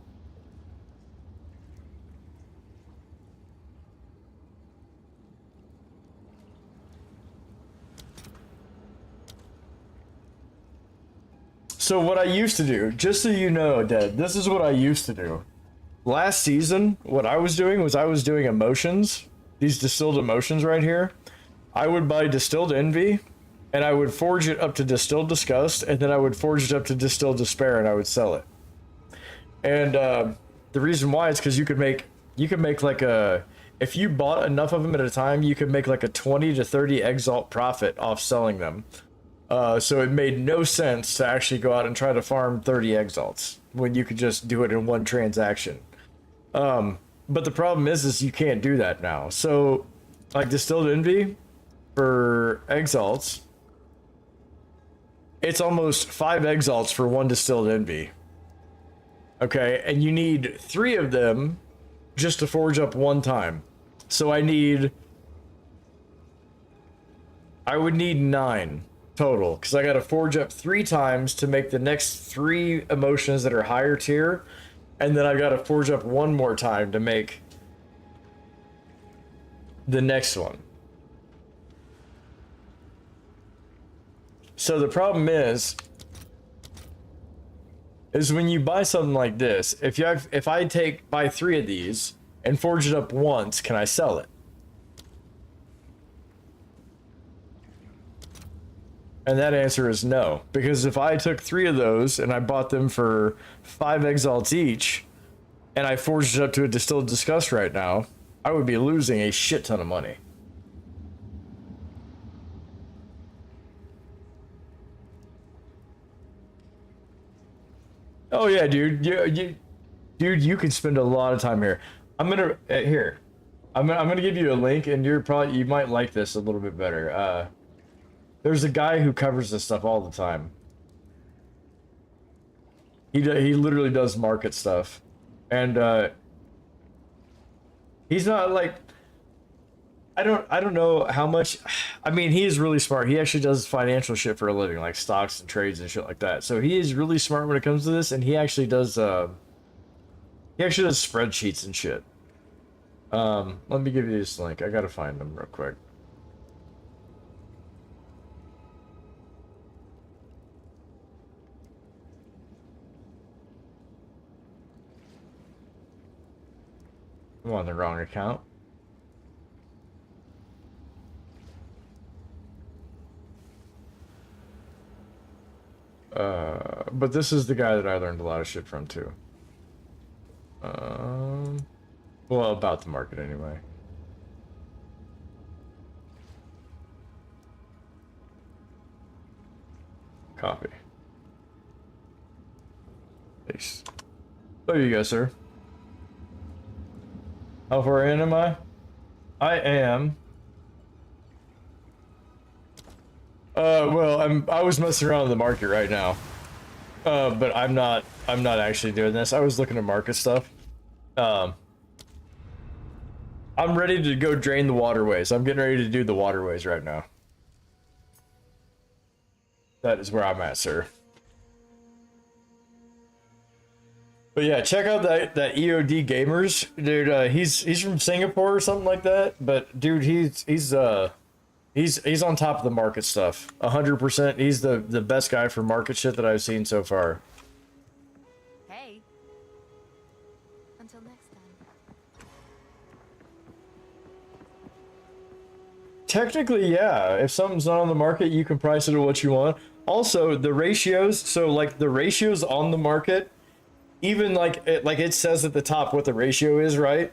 A: So what I used to do, just so you know, Dad, this is what I used to do. Last season, what I was doing was I was doing emotions, these distilled emotions right here. I would buy distilled envy, and I would forge it up to distilled disgust, and then I would forge it up to distilled despair, and I would sell it. And the reason why is because you could make like a, if you bought enough of them at a time, you could make like a 20 to 30 exalt profit off selling them. So it made no sense to actually go out and try to farm 30 exalts when you could just do it in one transaction. But the problem is you can't do that now. So like distilled envy for exalts, it's almost 5 exalts for 1 distilled envy. Okay, and you need 3 of them just to forge up 1 time. So I would need 9 total, because I got to forge up 3 times to make the next 3 emotions that are higher tier, and then I got to forge up 1 more time to make the next one. So the problem is when you buy something like this, if I buy 3 of these and forge it up once, can I sell it? And that answer is no, because if I took 3 of those and I bought them for 5 exalts each, and I forged it up to a distilled disgust right now, I would be losing a shit ton of money. Oh yeah, dude. Dude, you could spend a lot of time here. I'm gonna I'm gonna give you a link, and you might like this a little bit better. There's a guy who covers this stuff all the time. He literally does market stuff, and he's not like, I don't know how much. I mean, he is really smart. He actually does financial shit for a living, like stocks and trades and shit like that. So he is really smart when it comes to this, and he actually does spreadsheets and shit. Let me give you this link. I gotta find them real quick. I'm on the wrong account. But this is the guy that I learned a lot of shit from too. Well, about the market anyway. Copy. Thanks. There you go, sir. How far in am I? I am Well, I was messing around in the market right now. But I'm not actually doing this. I was looking to market stuff. I'm ready to go drain the waterways. I'm getting ready to do the waterways right now. That is where I'm at, sir. But yeah, check out that EOD Gamers, dude. He's from Singapore or something like that. But dude, he's on top of the market stuff. 100%. He's the best guy for market shit that I've seen so far.
E: Hey. Until next time.
A: Technically, yeah. If something's not on the market, you can price it at what you want. Also, the ratios. So like the ratios on the market, even like it says at the top what the ratio is, right?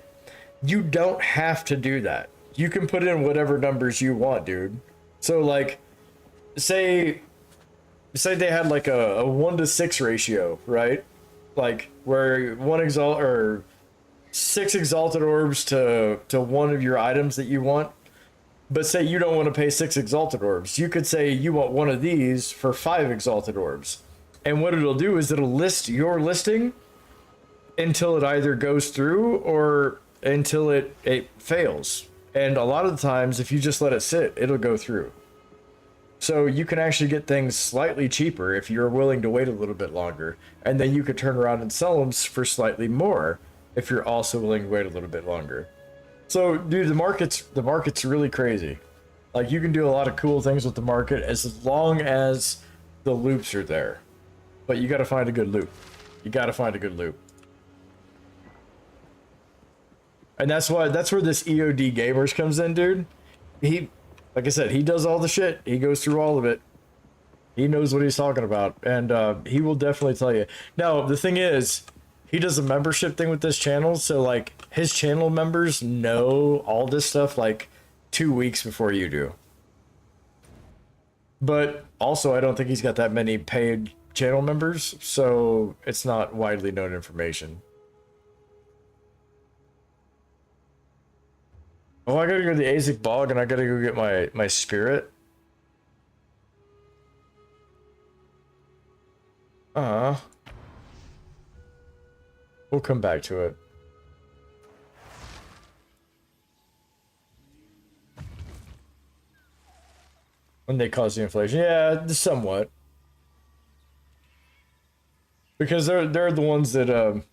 A: You don't have to do that. You can put in whatever numbers you want, dude. So like, say they had like a 1-to-6 ratio, right? Like where 6 exalted orbs to one of your items that you want. But say you don't want to pay 6 exalted orbs. You could say you want one of these for 5 exalted orbs. And what it'll do is it'll list your listing until it either goes through or until it fails. And a lot of the times, if you just let it sit, it'll go through. So you can actually get things slightly cheaper if you're willing to wait a little bit longer. And then you could turn around and sell them for slightly more if you're also willing to wait a little bit longer. So, dude, the market's really crazy. Like, you can do a lot of cool things with the market as long as the loops are there. But you gotta find a good loop. You gotta find a good loop. And that's where this EOD Gamers comes in, dude. He, like I said, he does all the shit. He goes through all of it. He knows what he's talking about. And he will definitely tell you. Now, the thing is, he does a membership thing with this channel. So, like, his channel members know all this stuff, like, 2 weeks before you do. But also, I don't think he's got that many paid channel members. So, it's not widely known information. Oh, I gotta go to the Azek Bog and I gotta go get my spirit. We'll come back to it. When they cause the inflation. Yeah, somewhat. Because they're the ones that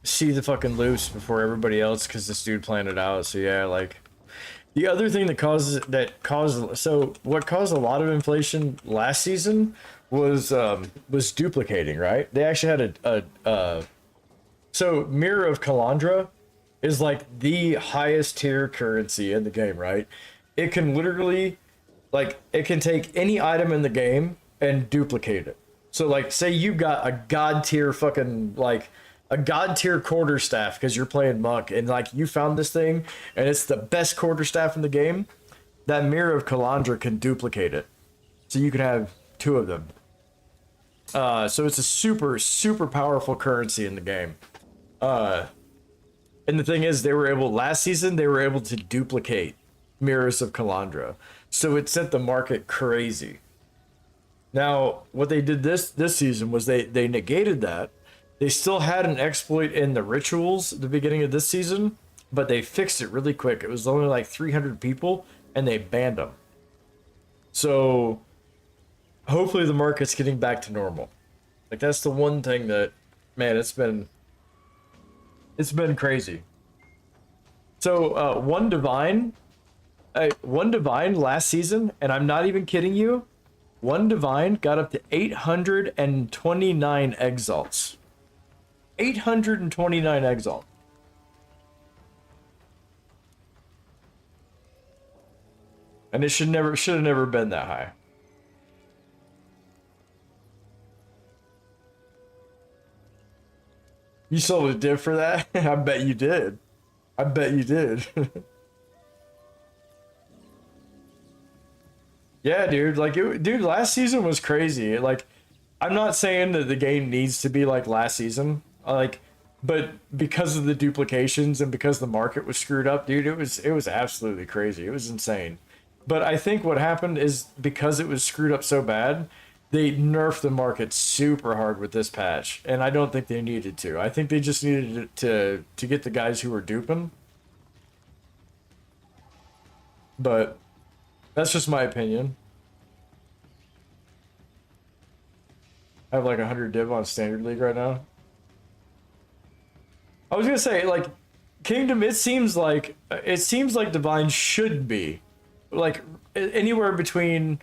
A: see the fucking loops before everybody else because this dude planned it out. So yeah, like the other thing that what caused a lot of inflation last season was duplicating, right? They actually had so Mirror of Kalandra is like the highest tier currency in the game, right? It can literally, like, it can take any item in the game and duplicate it. So like, say you got a god tier fucking, like, a god tier quarterstaff because you're playing monk and like you found this thing and it's the best quarterstaff in the game, that Mirror of Kalandra can duplicate it. So you can have 2 of them. So it's a super, super powerful currency in the game. And the thing is, last season, they were able to duplicate Mirrors of Kalandra. So it sent the market crazy. Now, what they did this season was they negated that. They still had an exploit in the rituals at the beginning of this season, but they fixed it really quick. It was only like 300 people, and they banned them. So hopefully the market's getting back to normal. Like, that's the one thing that, man, it's been crazy. So one divine last season, and I'm not even kidding you, one divine got up to 829 exalts. 829 exalt. And it should have never been that high. You sold a div for that? I bet you did. I bet you did. Yeah, dude. Like, dude, last season was crazy. Like, I'm not saying that the game needs to be like last season. Like, But because of the duplications and because the market was screwed up, dude, it was absolutely crazy. It was insane. But I think what happened is because it was screwed up so bad, they nerfed the market super hard with this patch, and I don't think they needed to. I think they just needed to get the guys who were duping. But that's just my opinion. I have like 100 div on Standard League right now. I was gonna say, like, Kingdom, it seems like Divine should be like anywhere between,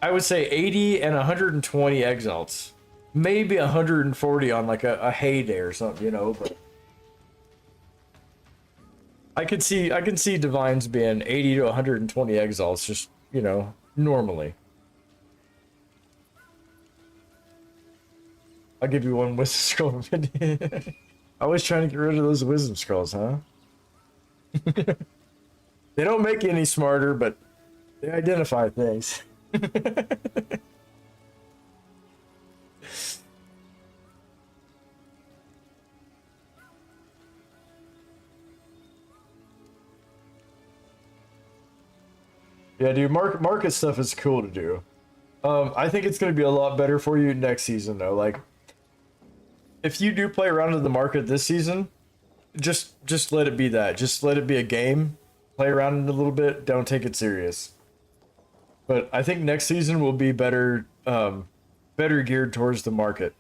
A: I would say, 80 and 120 exalts, maybe 140 on like a heyday or something, you know. But I can see Divines being 80 to 120 exalts, just, you know, normally. I'll give you one wisdom scroll opinion. Always trying to get rid of those wisdom scrolls, huh? They don't make you any smarter, but they identify things. Yeah, dude, market stuff is cool to do. I think it's going to be a lot better for you next season, though. Like, if you do play around in the market this season, just let it be that. Just let it be a game. Play around in it a little bit. Don't take it serious. But I think next season will be better, better geared towards the market.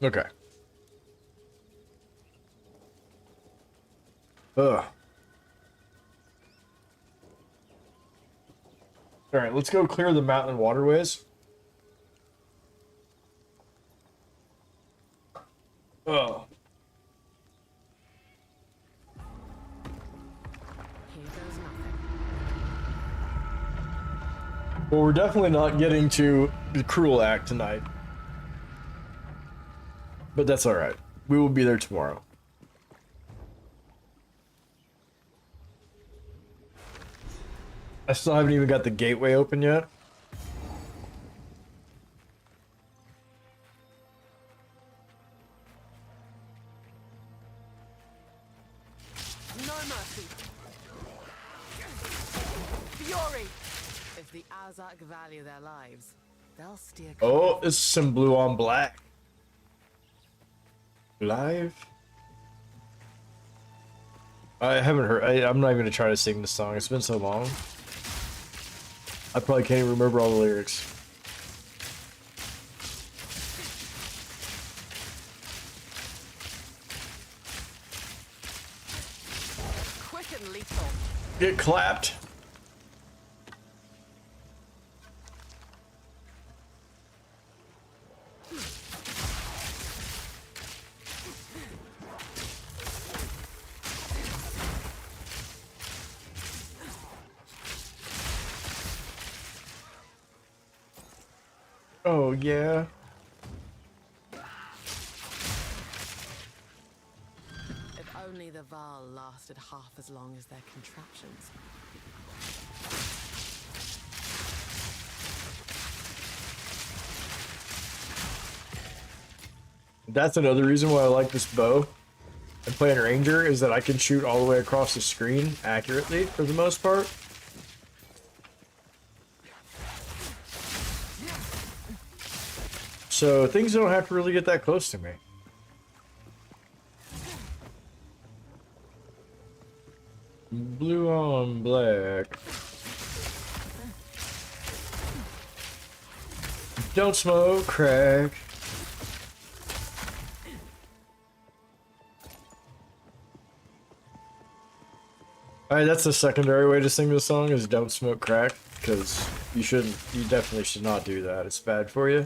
A: Okay. Ugh. All right, let's go clear the mountain waterways. Oh.
B: Here goes nothing.
A: Well, we're definitely not getting to the cruel act tonight. But that's all right. We will be there tomorrow. I still haven't even got the gateway open yet.
B: No mercy. Fury. If the Azak value their lives, they'll steer clear.
A: Oh, it's some blue on black. Live? I haven't heard. I'm not even gonna try to sing this song. It's been so long. I probably can't even remember all the lyrics.
B: Quick and lethal.
A: Get clapped. Oh, yeah.
B: If only the Val lasted half as long as their contraptions.
A: That's another reason why I like this bow and playing Ranger, is that I can shoot all the way across the screen accurately for the most part. So things don't have to really get that close to me. Blue on black. Don't smoke crack. Alright, that's the secondary way to sing this song, is don't smoke crack, because you definitely should not do that. It's bad for you.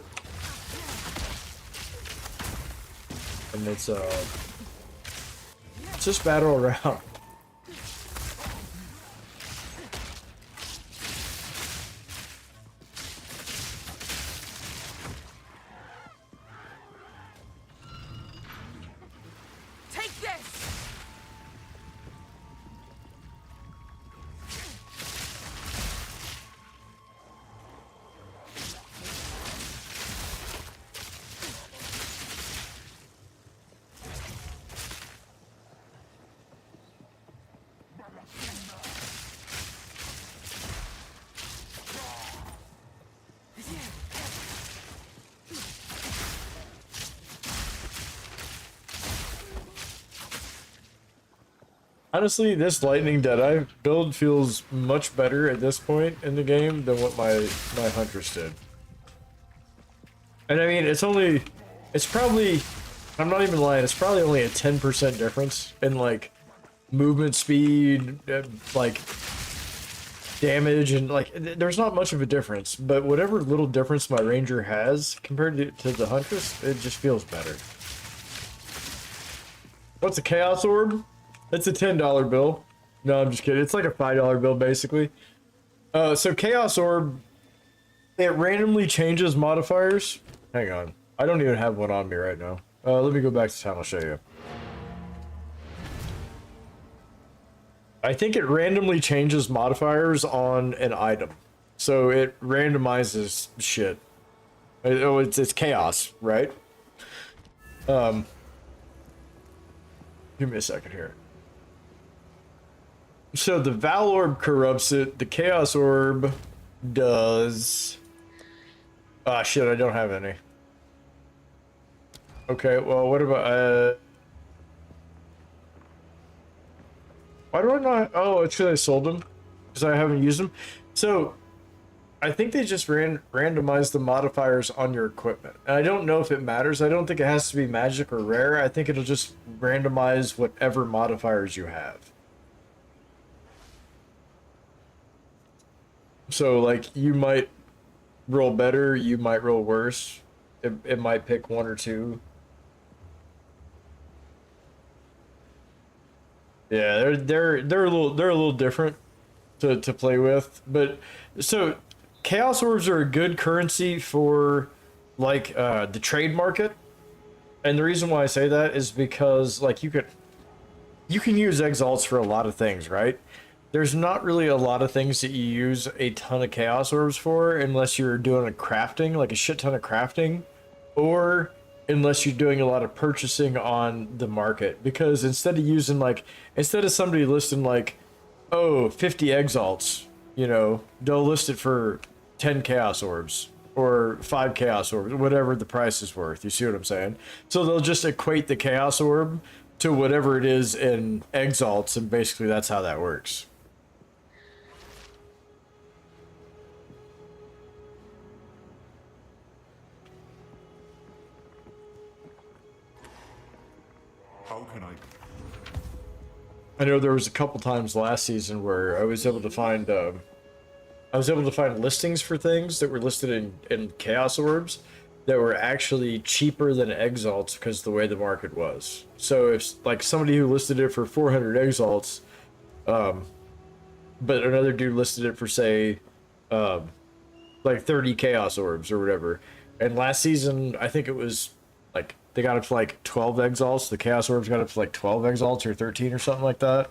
A: and it's just battle around.
B: Take this!
A: Honestly, this Lightning Deadeye build feels much better at this point in the game than what my Huntress did. And I mean, it's probably, I'm not even lying, it's probably only a 10% difference in like movement speed, like damage, and like there's not much of a difference, but whatever little difference my Ranger has compared to the Huntress, it just feels better. What's a Chaos Orb? It's a $10 bill. No, I'm just kidding. It's like a $5 bill, basically. So Chaos Orb, it randomly changes modifiers. Hang on. I don't even have one on me right now. Let me go back to town. I'll show you. I think it randomly changes modifiers on an item. So it randomizes shit. Oh, it's chaos, right? Give me a second here. So the Val Orb corrupts it. The Chaos Orb does... Ah, shit, I don't have any. Okay, well, what about... Why do I not... Oh, it's because I sold them. Because I haven't used them. So, I think they just randomized the modifiers on your equipment. And I don't know if it matters. I don't think it has to be magic or rare. I think it'll just randomize whatever modifiers you have. So, like, you might roll better, you might roll worse. It might pick one or two. Yeah, they're a little different to play with. But so Chaos Orbs are a good currency for like the trade market. And the reason why I say that is because like you can use Exalts for a lot of things, right? There's not really a lot of things that you use a ton of Chaos Orbs for unless you're doing a crafting, like a shit ton of crafting, or unless you're doing a lot of purchasing on the market. Because instead of somebody listing like, oh, 50 Exalts, you know, they'll list it for 10 Chaos Orbs or 5 Chaos Orbs, whatever the price is worth. You see what I'm saying? So they'll just equate the Chaos Orb to whatever it is in Exalts, and basically that's how that works.
D: How can
A: I know there was a couple times last season where I was able to find listings for things that were listed in Chaos Orbs that were actually cheaper than Exalts because of the way the market was. So if like somebody who listed it for 400 Exalts, but another dude listed it for say like 30 Chaos Orbs or whatever. And last season I think it was like they got up to like 12 Exalts. The Chaos Orbs got up to like 12 Exalts or 13 or something like that.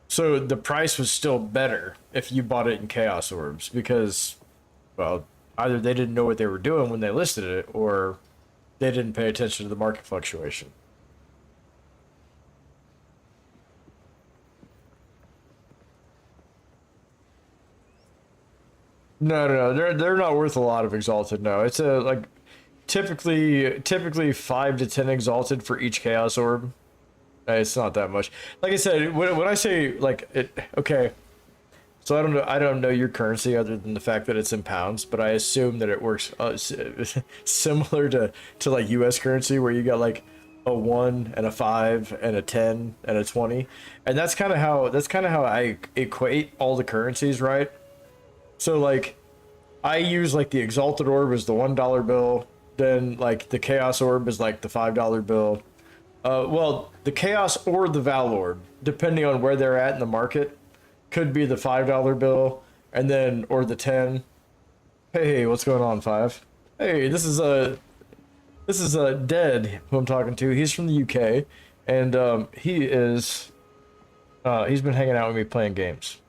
A: So the price was still better if you bought it in Chaos Orbs because, well, either they didn't know what they were doing when they listed it or they didn't pay attention to the market fluctuation. No, they're not worth a lot of Exalted. No, it's a like typically 5 to 10 Exalted for each Chaos Orb. It's not that much. Like I said, when I say like it, okay. So I don't know your currency other than the fact that it's in pounds, but I assume that it works similar to like U.S. currency where you got like a 1 and a 5 and a 10 and a 20, and that's kind of how I equate all the currencies, right? So like I use like the Exalted Orb as the $1 bill, then like the Chaos Orb is like the $5 bill. Well, the Chaos or the Valorb, depending on where they're at in the market, could be the $5 bill, and then or the 10. Hey, what's going on, Five? Hey, this is Dead, who I'm talking to. He's from the UK, and he's been hanging out with me playing games.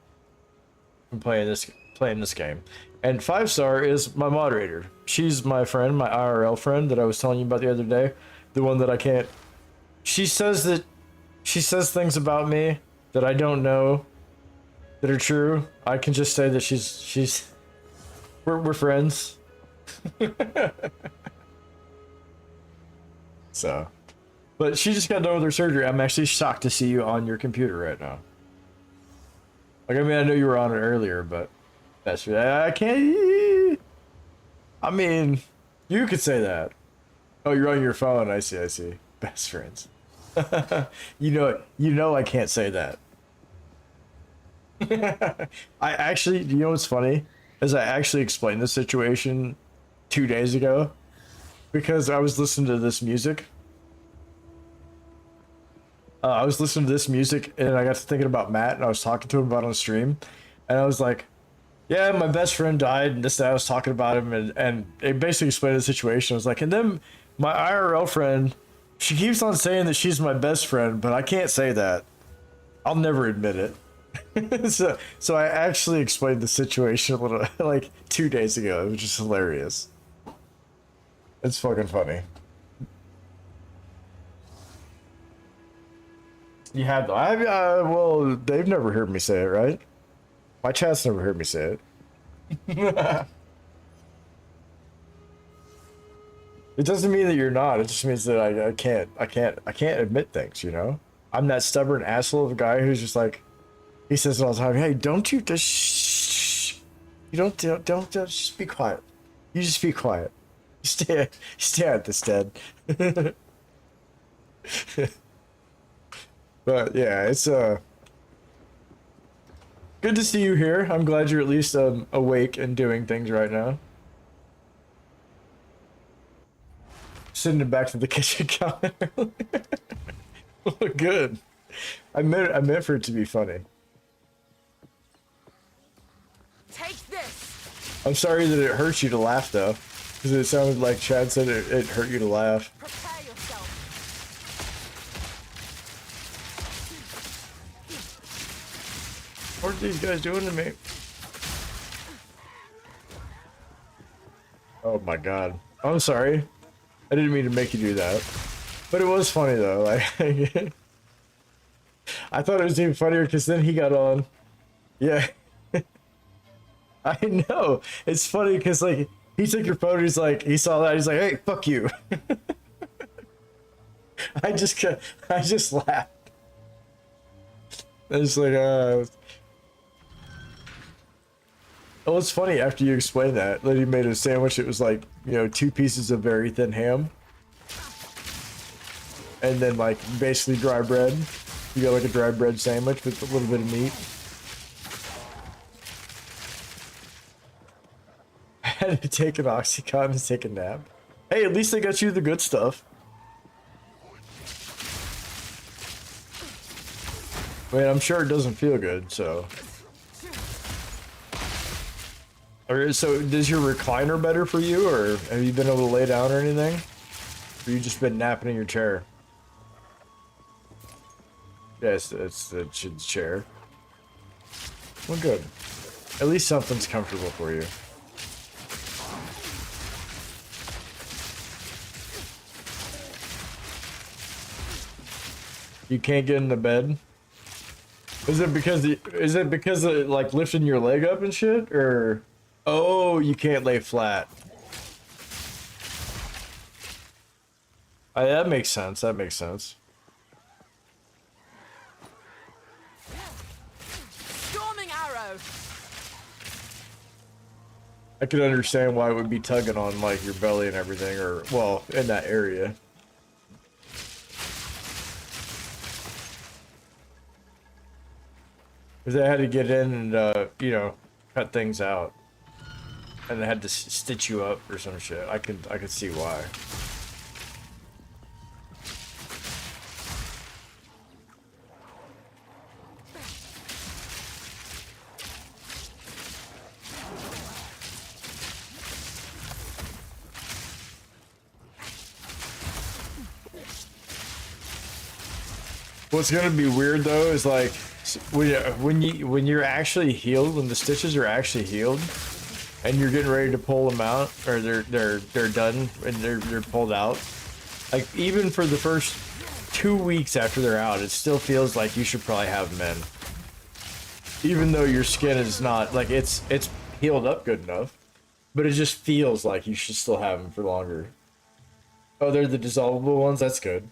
A: I'm playing this game. And 5-Star is my moderator. She's my friend, my IRL friend that I was telling you about the other day. The one that I can't... She says things about me that I don't know that are true. I can just say that we're friends. So, but she just got done with her surgery. I'm actually shocked to see you on your computer right now. Like, I mean, I know you were on it earlier, but that's I can't. I mean, you could say that. Oh, you're on your phone. I see. Best friends. you know, I can't say that. I actually, you know what's funny? Is I actually explained the situation 2 days ago because I was listening to this music. And I got to thinking about Matt, and I was talking to him about it on stream, and I was like, yeah, my best friend died, and this, that, I was talking about him, and it basically explained the situation. I was like, and then my IRL friend, she keeps on saying that she's my best friend, but I can't say that. I'll never admit it. so I actually explained the situation a little, like 2 days ago, which is hilarious. It's fucking funny. You have, well, they've never heard me say it, right? My chat's never heard me say it. It doesn't mean that you're not. It just means that I can't admit things, you know? I'm that stubborn asshole of a guy who's just like, he says it all the time. Hey, don't you just shh. You don't just be quiet. You just be quiet. You stay at this, Dead. But yeah, it's good to see you here. I'm glad you're at least awake and doing things right now. Sending it back to the kitchen counter. Good. I meant for it to be funny.
B: Take this.
A: I'm sorry that it hurts you to laugh though, because it sounded like Chad said it hurt you to laugh.
B: Prepare yourself.
A: What are these guys doing to me? Oh my god. I'm sorry. I didn't mean to make you do that. But it was funny though. Like, I thought it was even funnier because then he got on. Yeah. I know. It's funny because like he took your phone. He's like, he saw that. He's like, hey, fuck you. I just laughed. I was like, Oh, it's funny after you explained that he made a sandwich. It was like, you know, 2 pieces of very thin ham. And then like basically dry bread. You got like a dry bread sandwich with a little bit of meat. I had to take an Oxycontin and take a nap. Hey, at least they got you the good stuff. I mean, I'm sure it doesn't feel good, so. So, does your recliner better for you, or have you been able to lay down or anything? Or you just been napping in your chair? Yes, it's the chair. Well, good. At least something's comfortable for you. You can't get in the bed? Is it because of like lifting your leg up and shit, or oh, you can't lay flat? That makes sense. That makes sense.
B: Storming arrow.
A: I could understand why it would be tugging on like your belly and everything, or well, in that area. Because they had to get in and, you know, cut things out. and they had to stitch you up or some shit. I could see why. What's gonna be weird though is like when you're actually healed, when the stitches are actually healed, and you're getting ready to pull them out, or they're done and they're pulled out. Like even for the first 2 weeks after they're out, it still feels like you should probably have them in, even though your skin is not like it's healed up good enough, but it just feels like you should still have them for longer. Oh, they're the dissolvable ones. That's good.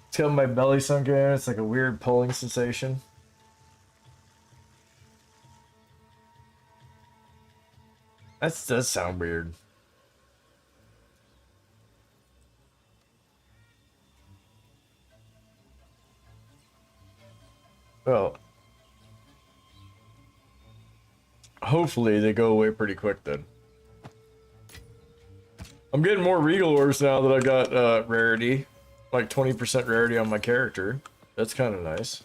A: It's got my belly sunk in. It's like a weird pulling sensation. That does sound weird. Well, hopefully they go away pretty quick then. I'm getting more regal orbs now that I got rarity. Like 20% rarity on my character. That's kind of nice.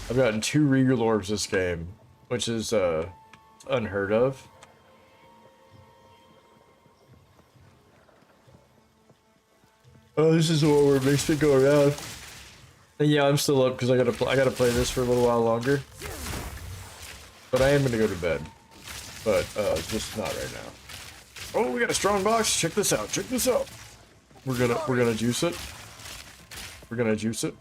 A: I've gotten 2 regal orbs this game, which is unheard of. Oh, this is the one where it makes me go around. And yeah, I'm still up because I gotta play this for a little while longer. But I am gonna go to bed. But just not right now. Oh, we got a strong box. Check this out. Check this out. We're gonna juice it. We're gonna juice it.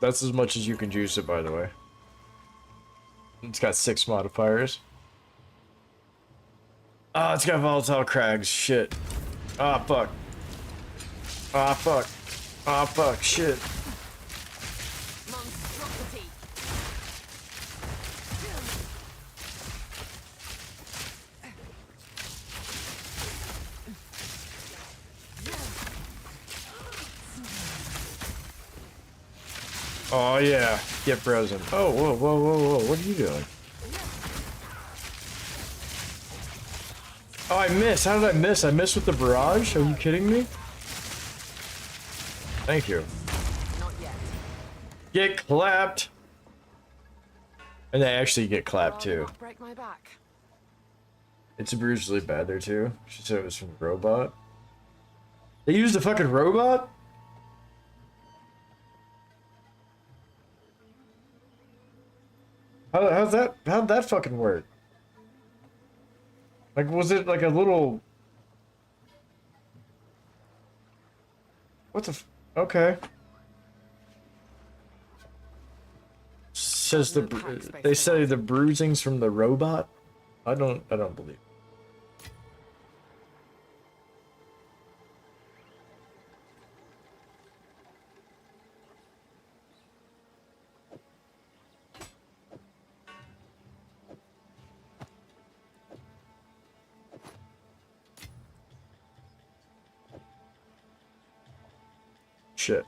A: That's as much as you can juice it, by the way. It's got 6 modifiers. Ah, it's got volatile crags. Shit. Ah, fuck. Ah, fuck. Ah, fuck. Shit. Oh yeah, get frozen. Oh, whoa, whoa, whoa, whoa, what are you doing? Oh, I missed. How did I miss? I missed with the barrage? Are you kidding me? Thank you.
B: Not yet.
A: Get clapped. And they actually get clapped too.
B: Not break my back.
A: It's bruised really bad there too. She said it was from the robot. They used a fucking robot? How'd that fucking work? Like, was it like a little... What the okay. Says they say the bruisings from the robot? I don't believe it. Shit.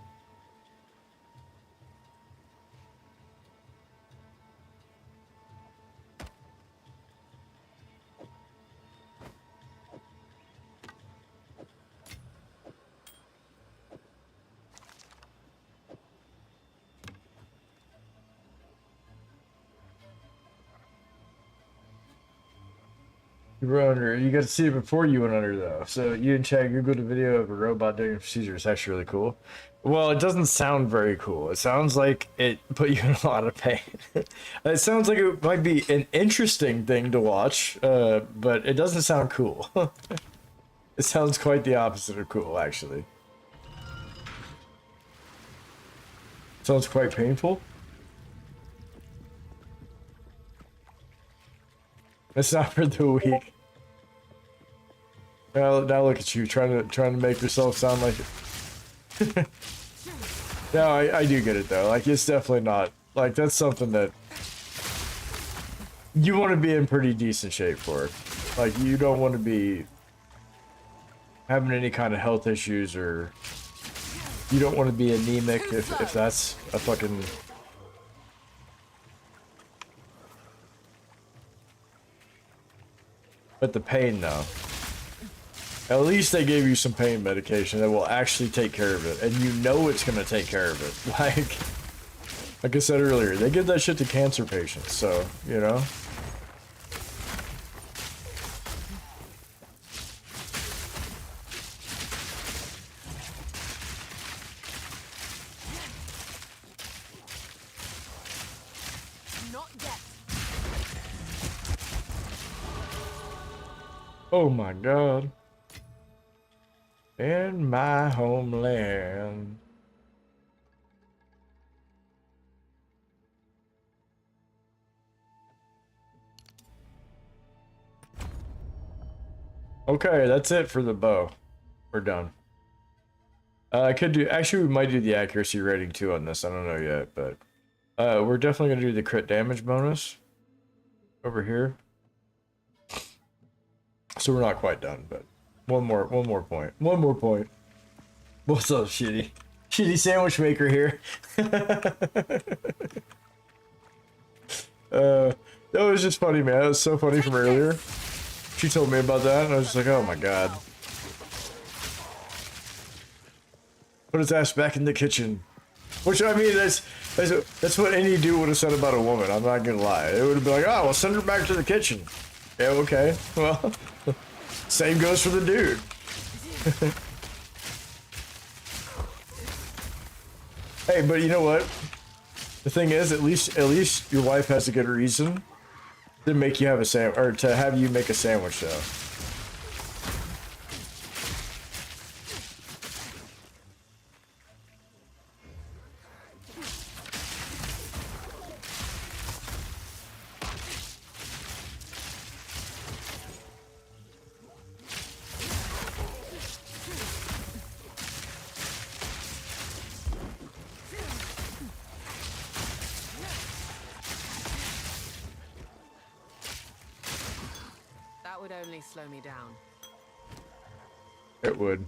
A: You were under. You got to see it before you went under, though. So you and Chad googled a video of a robot doing a procedure. It's actually really cool. Well, it doesn't sound very cool. It sounds like it put you in a lot of pain. It sounds like it might be an interesting thing to watch, but it doesn't sound cool. It sounds quite the opposite of cool, actually. Sounds quite painful. It's not for the weak. Now look at you trying to make yourself sound like it. No, I do get it though. Like, it's definitely not like that's something that you want to be in pretty decent shape for. Like, you don't want to be having any kind of health issues or You don't want to be anemic if that's a fucking... But the pain, though. At least they gave you some pain medication that will actually take care of it. And you know it's going to take care of it. Like I said earlier, they give that shit to cancer patients, so, you know?
B: Not yet.
A: Oh my god. In my homeland. Okay, that's it for the bow. We're done. I could do, actually we might do the accuracy rating too on this, I don't know yet, but we're definitely gonna do the crit damage bonus over here. So we're not quite done, but one more point. One more point. What's up, Shitty? Shitty sandwich maker here. That was just funny, man. That was so funny from earlier. She told me about that, and I was just like, oh my god. Put his ass back in the kitchen. Which, I mean, that's what any dude would have said about a woman. I'm not gonna lie. It would have been like, oh, well, send her back to the kitchen. Yeah, okay. Well, same goes for the dude. Hey, but you know what? The thing is, at least your wife has a good reason to make you have a sandwich, or to have you make a sandwich, though.
B: That would only slow me down.
A: It would.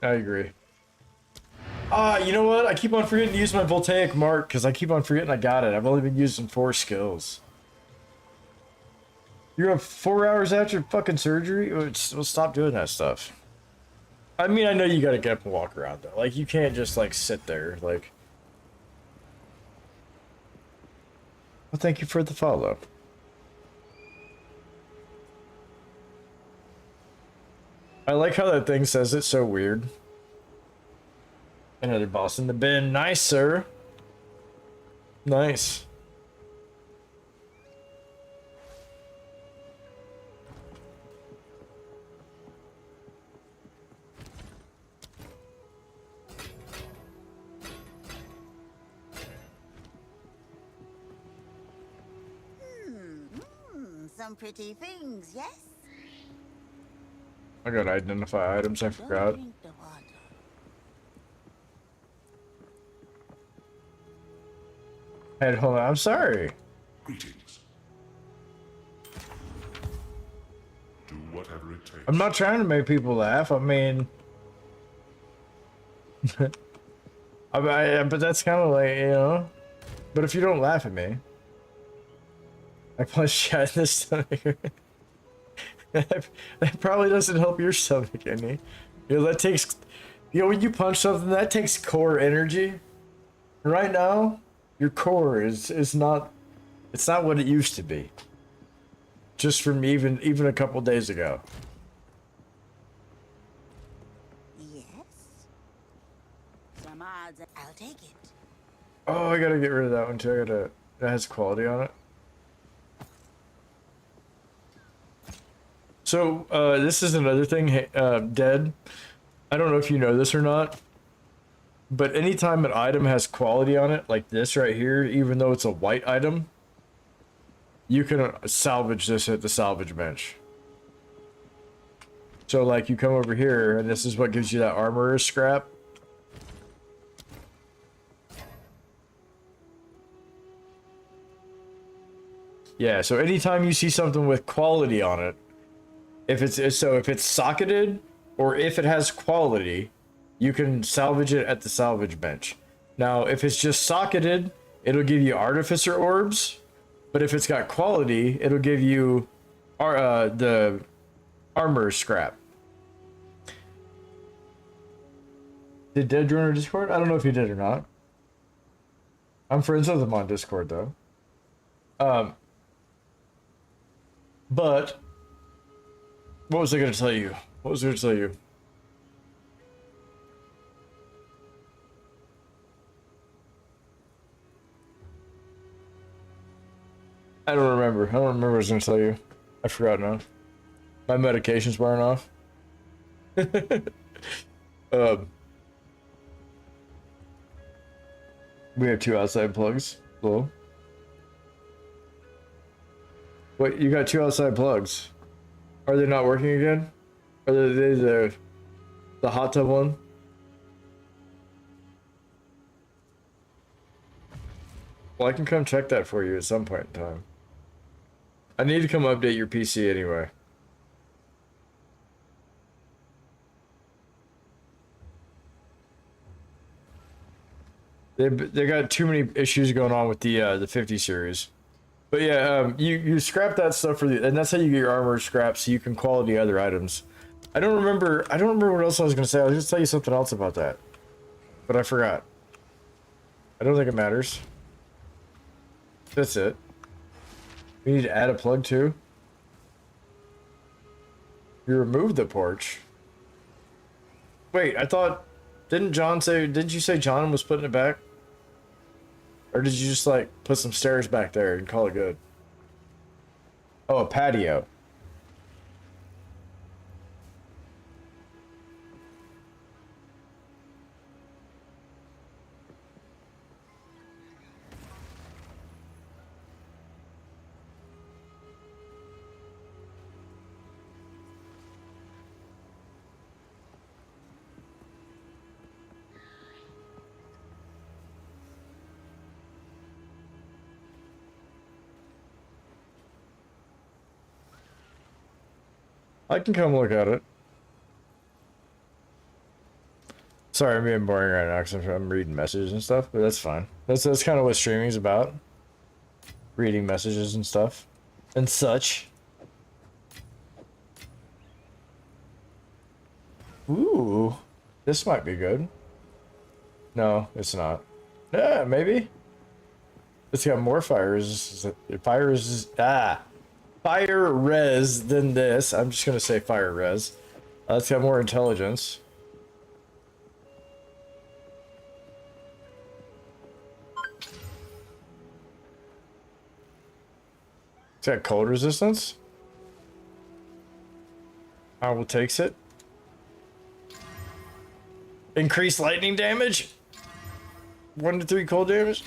A: I agree. You know what? I keep on forgetting to use my voltaic mark because I keep on forgetting I got it. I've only been using 4 skills. You're up 4 hours after fucking surgery? We'll stop doing that stuff. I mean, I know you gotta get up and walk around though. Like, you can't just like sit there. Like, well, thank you for the follow. I like how that thing says it so weird. Another boss in the bin. Nice, sir. Nice.
F: Some pretty things, yes?
A: I gotta identify items, I forgot.
F: Drink the water.
A: Hey, hold on, I'm sorry.
D: Greetings. Do whatever it takes.
A: I'm not trying to make people laugh, I mean... but that's kind of like, you know... But if you don't laugh at me... I punch shot in the stomach. That probably doesn't help your stomach any. You know, that takes... You know, when you punch something, that takes core energy. Right now, your core is not... It's not what it used to be. Just from even a couple days ago.
F: Yes? Some odds, I'll take it.
A: Oh, I gotta get rid of that one too. That has quality on it. So, this is another thing, Dead. I don't know if you know this or not, but anytime an item has quality on it, like this right here, even though it's a white item, you can salvage this at the salvage bench. So, like, you come over here, and this is what gives you that armorer's scrap. Yeah, so anytime you see something with quality on it, if it's socketed or if it has quality, you can salvage it at the salvage bench. Now, if it's just socketed, it'll give you artificer orbs, but if it's got quality, it'll give you the armor scrap. Did Dead join our Discord? I don't know if he did or not. I'm friends with him on Discord though. But what was I going to tell you? What was I going to tell you? I don't remember. I don't remember what I was going to tell you. I forgot now. My medication's wearing off. We have 2 outside plugs. Hello? Wait, you got 2 outside plugs. Are they not working again? Are they the hot tub one? Well, I can come check that for you at some point in time. I need to come update your PC anyway. They got too many issues going on with the 50 series. But yeah, you scrap that stuff and that's how you get your armor scrapped so you can quality other items. I don't remember what else I was gonna say. I was gonna tell you something else about that. But I forgot. I don't think it matters. That's it. We need to add a plug too. You removed the porch. Wait, I thought didn't you say John was putting it back? Or did you just like put some stairs back there and call it good? Oh, a patio. I can come look at it. Sorry, I'm being boring right now because I'm reading messages and stuff, but that's fine. That's kind of what streaming's about. Reading messages and stuff. And such. Ooh. This might be good. No, it's not. Yeah, maybe. It's got more fire resistance. Fire res than this. I'm just gonna say fire res. It's got more intelligence. It's got cold resistance. Owl takes it. Increased lightning damage. 1 to 3 cold damage.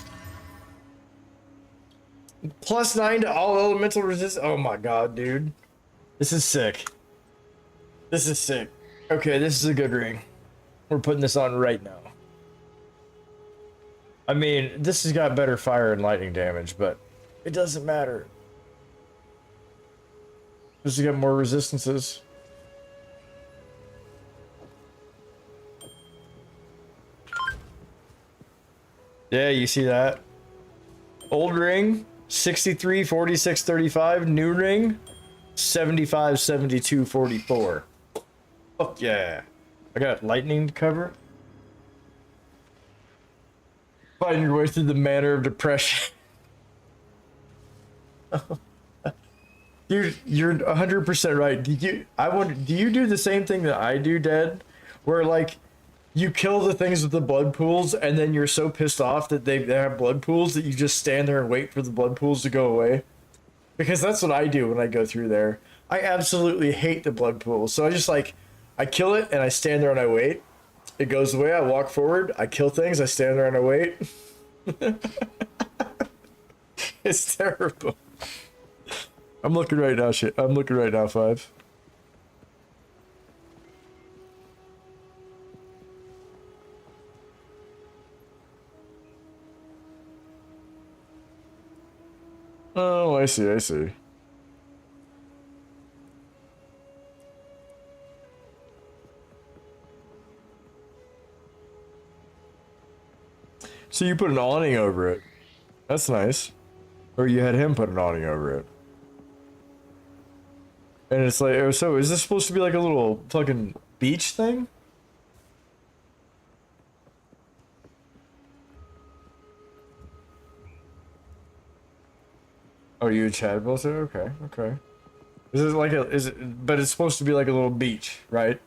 A: +9 to all elemental resistance. Oh my god, dude. This is sick. This is sick. Okay, this is a good ring. We're putting this on right now. I mean, this has got better fire and lightning damage, but it doesn't matter. This has got more resistances. Yeah, you see that? Old ring, 63, 46, 35. New ring, 75, 72, 44. Fuck yeah. I got lightning to cover. Find your way through the manor of depression. Dude, you're 100% right. Do you do the same thing that I do, Dead? Where like you kill the things with the blood pools and then you're so pissed off that they have blood pools that you just stand there and wait for the blood pools to go away? Because that's what I do when I go through there. I absolutely hate the blood pools. So I kill it and I stand there and I wait. It goes away, I walk forward, I kill things, I stand there and I wait. It's terrible. I'm looking right now, shit. I'm looking right now, 5. Oh, I see, I see. So you put an awning over it. That's nice. Or you had him put an awning over it. And it's like, oh, so is this supposed to be like a little fucking beach thing? Oh, you and Chad built it? Okay, okay. Is it like but it's supposed to be like a little beach, right?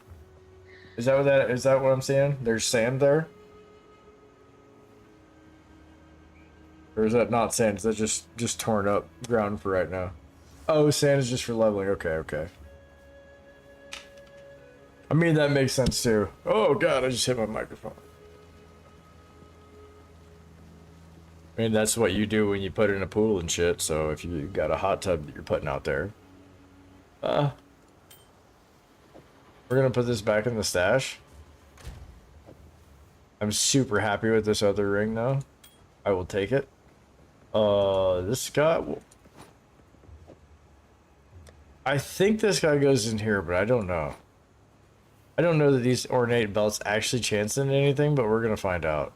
A: Is that what I'm saying? There's sand there? Or is that not sand? Is that just torn up ground for right now? Oh, sand is just for leveling. Okay, okay. I mean, that makes sense too. Oh god, I just hit my microphone. I mean, that's what you do when you put in a pool and shit, so if you got a hot tub that you're putting out there. We're gonna put this back in the stash. I'm super happy with this other ring though. I will take it. This guy... I think this guy goes in here, but I don't know. I don't know that these ornate belts actually chance into anything, but we're gonna find out.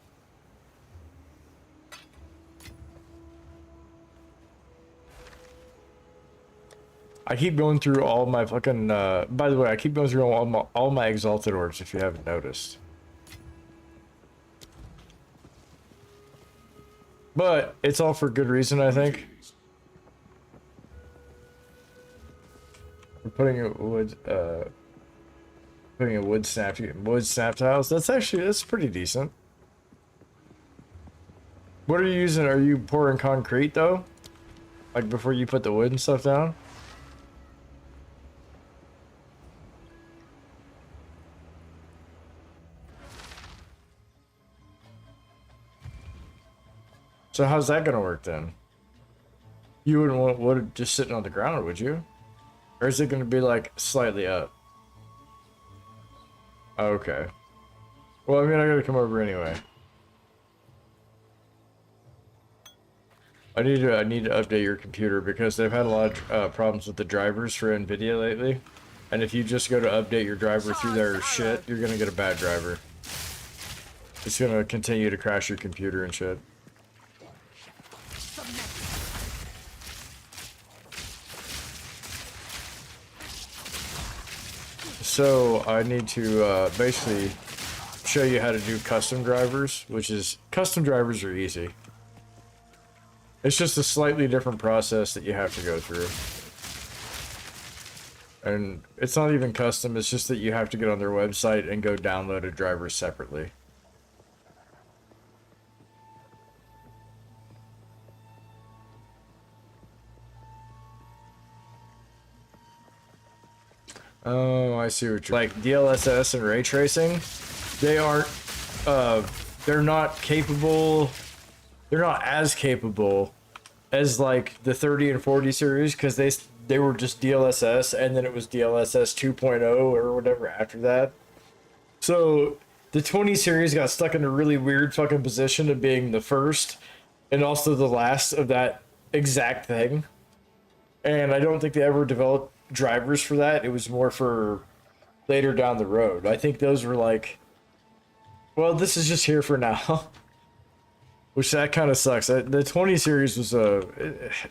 A: I keep going through all my fucking, by the way, I keep going through all my exalted orbs, if you haven't noticed. But it's all for good reason, I think. We're putting a wood snap tiles. That's pretty decent. What are you using? Are you pouring concrete though? Like before you put the wood and stuff down? So how's that gonna work then? You wouldn't want wood just sitting on the ground, would you? Or is it gonna be like slightly up? Okay. Well, I mean, I gotta come over anyway. I need to update your computer because they've had a lot of problems with the drivers for NVIDIA lately. And if you just go to update your driver through their shit, you're gonna get a bad driver. It's gonna continue to crash your computer and shit. So I need to basically show you how to do custom drivers, which is, custom drivers are easy. It's just a slightly different process that you have to go through. And it's not even custom, it's just that you have to get on their website and go download a driver separately. Oh, I see what you're like. DLSS and ray tracing, they aren't they're not capable, they're not as capable as like the 30 and 40 series, because they were just DLSS and then it was DLSS 2.0 or whatever after that. So the 20 series got stuck in a really weird fucking position of being the first and also the last of that exact thing. And I don't think they ever developed drivers for that. It was more for later down the road. I think those were like, well, this is just here for now. Which that kind of sucks. The 20 series was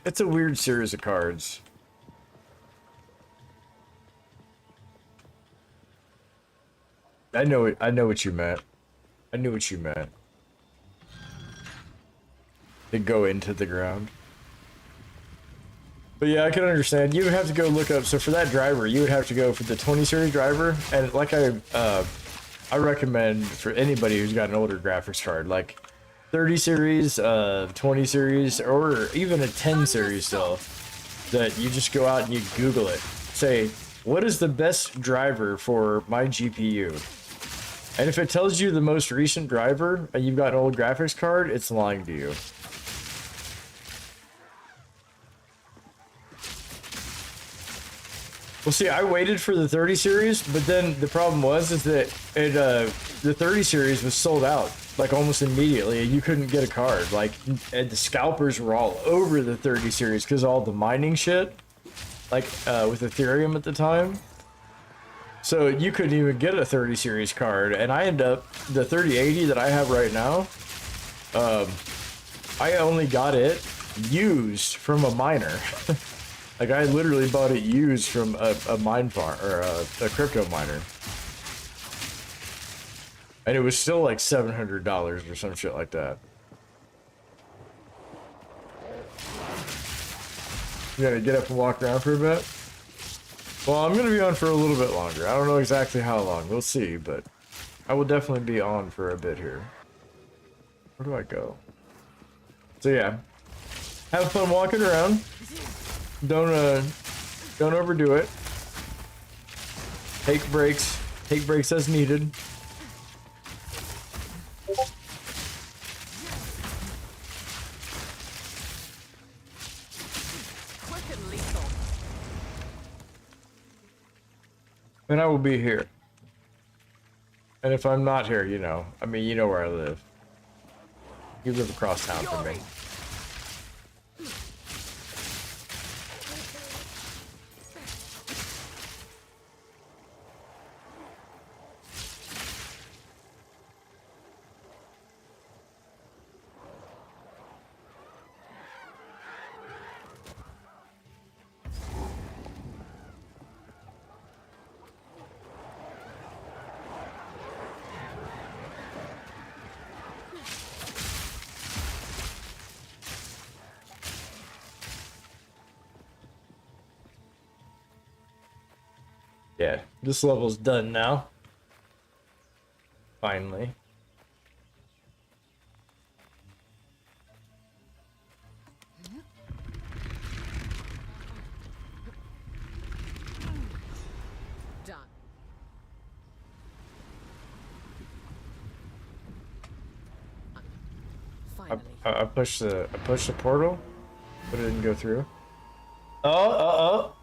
A: it's a weird series of cards. I know what you meant. I knew what you meant. They go into the ground. But yeah, I can understand. You would have to go look up. So for that driver, you would have to go for the 20 series driver. And like I recommend for anybody who's got an older graphics card, like 30 series, 20 series, or even a 10 series still, that you just go out and you Google it. Say, what is the best driver for my GPU? And if it tells you the most recent driver and you've got an old graphics card, it's lying to you. Well, see, I waited for the 30 series, but then the problem was that the 30 series was sold out like almost immediately, and you couldn't get a card. Like, and the scalpers were all over the 30 series because all the mining shit, like with Ethereum at the time. So you couldn't even get a 30 series card, and I end up the 3080 that I have right now. I only got it used from a miner. Like I literally bought it used from a mine farm or a crypto miner. And it was still like $700 or some shit like that. You gotta get up and walk around for a bit? Well, I'm gonna be on for a little bit longer. I don't know exactly how long. We'll see, but I will definitely be on for a bit here. Where do I go? So yeah, have fun walking around. Don't overdo it. Take breaks. Take breaks as needed.
B: Quick and lethal.
A: And I will be here. And if I'm not here, you know, I mean, you know where I live. You live across town from me. Yeah, this level's done now. Finally.
B: Done. Finally.
A: I pushed the portal, but it didn't go through. Oh.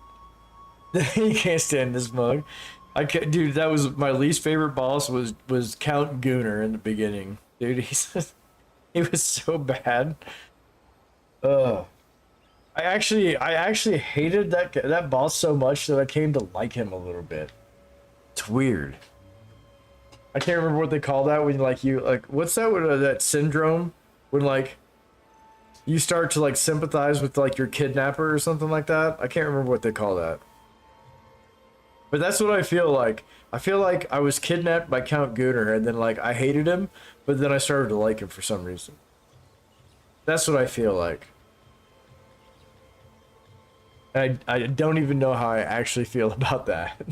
A: You can't stand this mug. I can't, dude. That was my least favorite boss. Was Count Gunnar in the beginning, dude. He was so bad. Ugh. I actually hated that boss so much that I came to like him a little bit. It's weird. I can't remember what they call that when what's that with that syndrome when like you start to like sympathize with like your kidnapper or something like that. I can't remember what they call that. But that's what I feel like. I feel like I was kidnapped by Count Gunnar and then like I hated him, but then I started to like him for some reason. That's what I feel like. I don't even know how I actually feel about that.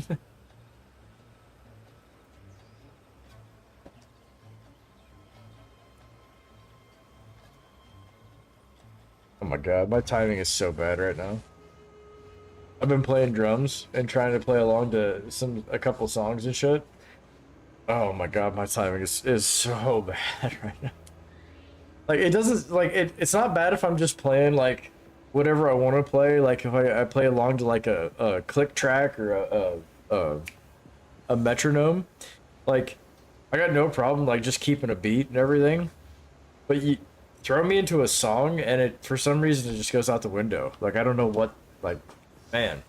A: Oh my god, my timing is so bad right now. I've been playing drums and trying to play along to a couple songs and shit. Oh my god, my timing is so bad right now. Like it doesn't it's not bad if I'm just playing like whatever I want to play. Like if I play along to like a click track or a metronome. Like I got no problem like just keeping a beat and everything. But you throw me into a song and it for some reason it just goes out the window. Like I don't know what like. Man,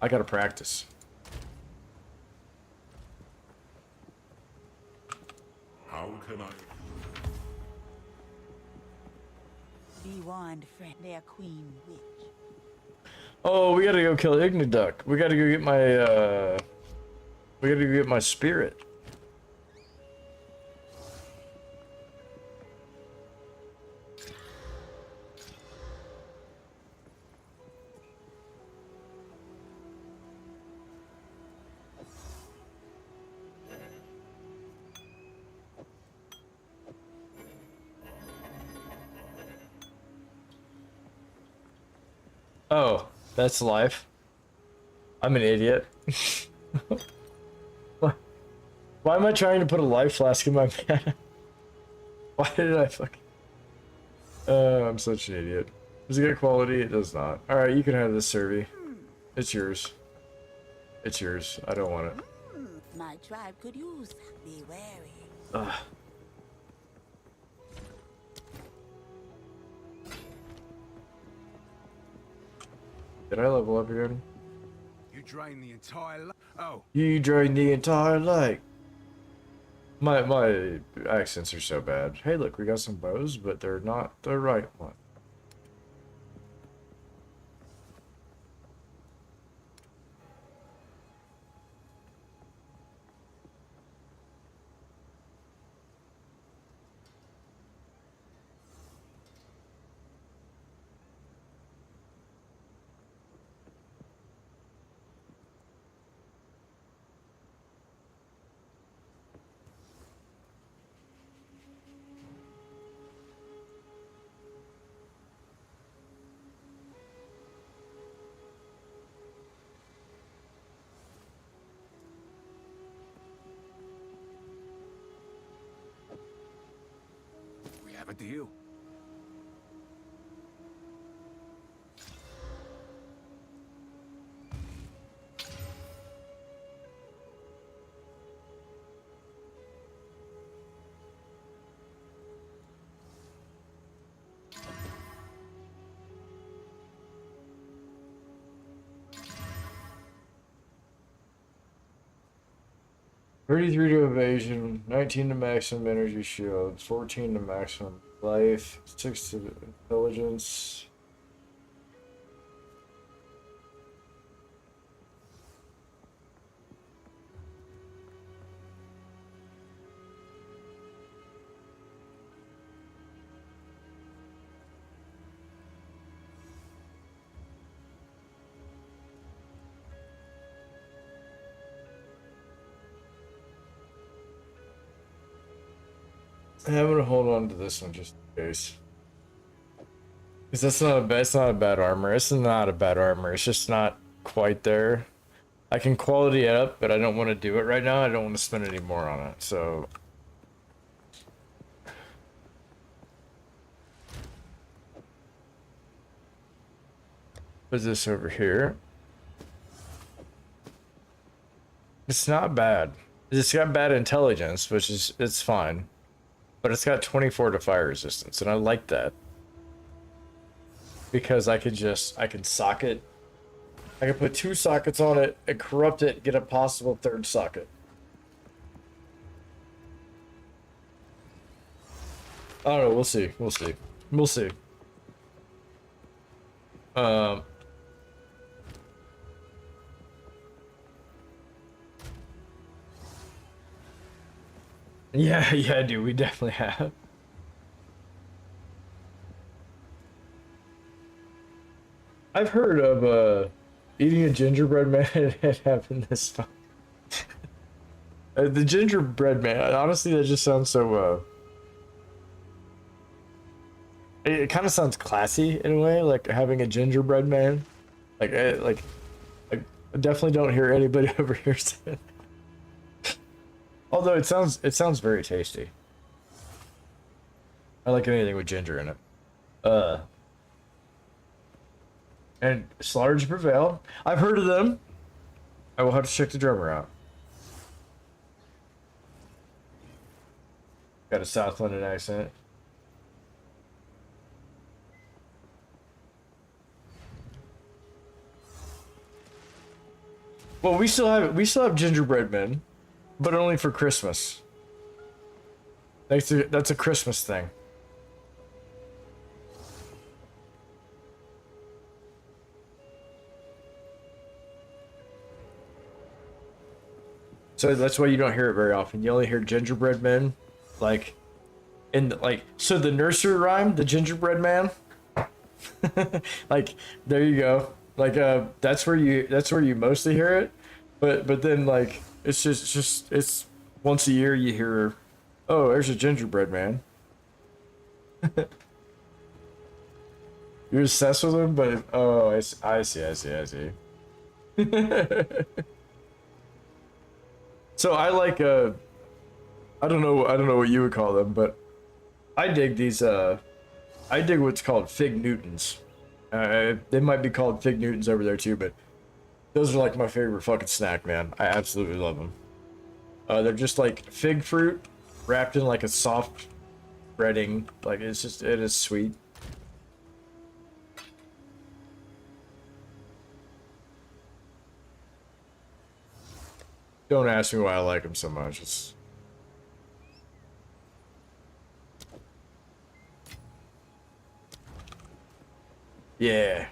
A: I gotta practice.
D: How can I?
F: Be warned, friend, their queen witch.
A: Oh, we gotta go kill Igniduck. We gotta go get my we gotta go get my spirit. Oh, that's life. I'm an idiot. Why am I trying to put a life flask in my mana? Why did I fucking... I'm such an idiot. Does it get quality? It does not. Alright, you can have this, Servi. It's yours. It's yours. I don't want it.
F: My tribe could use that. Be wary.
A: Ugh. Did I level up again?
C: You drain the entire Oh.
A: You drained the entire lake. My accents are so bad. Hey, look, we got some bows, but they're not the right one.
C: We have a deal.
A: $33 to evasion, 19 to maximum energy shield, 14 to maximum life, 6 to intelligence. I'm gonna hold on to this one just in case. Because it's not a bad armor. It's not a bad armor. It's just not quite there. I can quality it up, but I don't want to do it right now. I don't want to spend any more on it. So put this over here. It's not bad. It's got bad intelligence, which is it's fine. But it's got 24 to fire resistance, and I like that. Because I can socket. I can put 2 sockets on it and corrupt it, get a possible 3rd socket. I don't know, we'll see. We'll see. We'll see. Yeah, dude, we definitely have. I've heard of eating a gingerbread man and having this fun. The gingerbread man, honestly, that just sounds so it kind of sounds classy in a way, like having a gingerbread man. I definitely don't hear anybody over here say it. Although it sounds very tasty. I like anything with ginger in it. And Slaughters Prevail. I've heard of them. I will have to check the drummer out. Got a South London accent. Well, we still have gingerbread men, but only for Christmas. That's a Christmas thing. So that's why you don't hear it very often. You only hear gingerbread men, like, so the nursery rhyme, the gingerbread man. Like, there you go. Like, that's where you mostly hear it, but then like it's just once a year you hear, oh, there's a gingerbread man. You're obsessed with him, but oh, I see. So I like I don't know what you would call them, but I dig these I dig what's called Fig Newtons. They might be called Fig Newtons over there too, but those are like my favorite fucking snack, man. I absolutely love them. They're just like fig fruit wrapped in like a soft breading. Like it is sweet. Don't ask me why I like them so much. Yeah.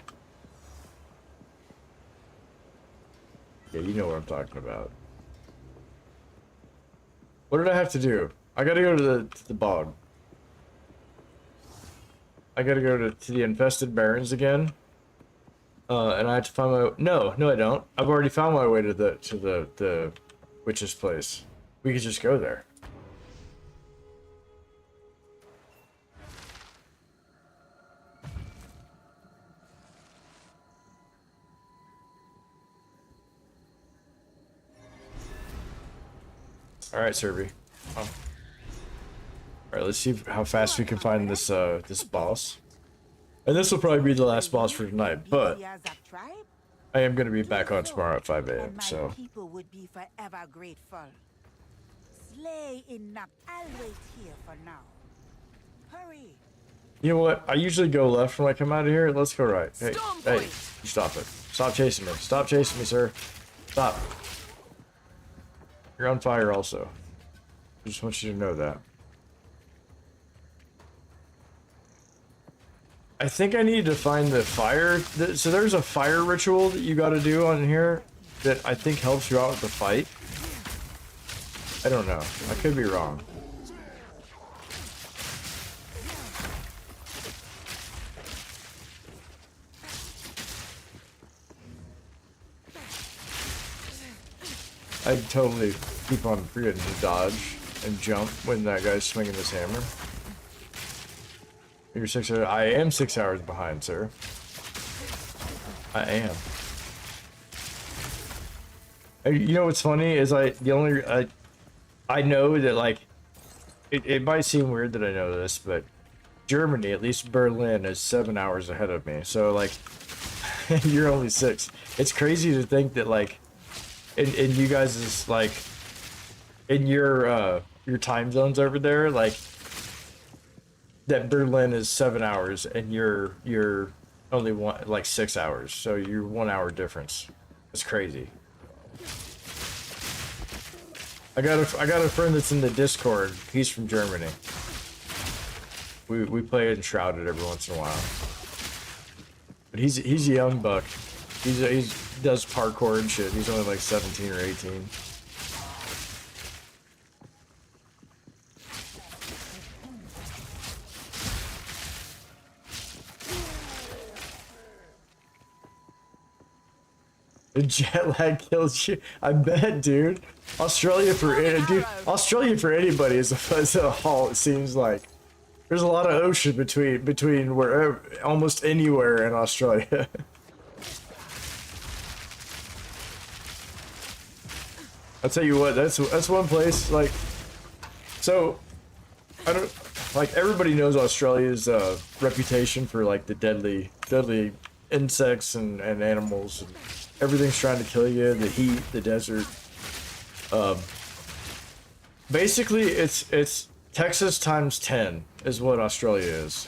A: Yeah, you know what I'm talking about. What did I have to do? I gotta go to the bog. I gotta go to the infested barrens again. And I have to find my... No, I don't. I've already found my way to the witch's place. We could just go there. Alright, Serby. Alright, let's see how fast we can find this this boss. And this will probably be the last boss for tonight, but I am gonna be back on tomorrow at 5 a.m. so
F: people would be forever grateful. Slay enough. I'll wait here for now. Hurry.
A: you know what? I usually go left when I come out of here. Let's go right. Hey, hey, you stop it. Stop chasing me. Stop chasing me, sir. Stop. You're on fire also. I just want you to know that. I think I need to find the fire. So there's a fire ritual that you got to do on here that I think helps you out with the fight. I don't know. I could be wrong. I totally keep on forgetting to dodge and jump when that guy's swinging his hammer. You're 6 hours. I am 6 hours behind, sir. I am. And you know what's funny is I know that, like, it might seem weird that I know this, but Germany, at least Berlin, is 7 hours ahead of me. So, like, you're only 6. It's crazy to think that, like, in you guys is like in your time zones over there, like that Berlin is 7 hours and you're only like 6 hours, so you're 1 hour difference. It's crazy. I got a friend that's in the Discord. He's from Germany. We play Enshrouded every once in a while. But he's a young buck. He does parkour and shit. He's only like 17 or 18. The jet lag kills you. I bet, dude. Australia for anybody is a haul. It seems like there's a lot of ocean between wherever, almost anywhere in Australia. I'll tell you what, that's one place, like, so, I don't, like, everybody knows Australia's, reputation for, like, the deadly insects and animals, and everything's trying to kill you, the heat, the desert. Basically, it's Texas times 10 is what Australia is.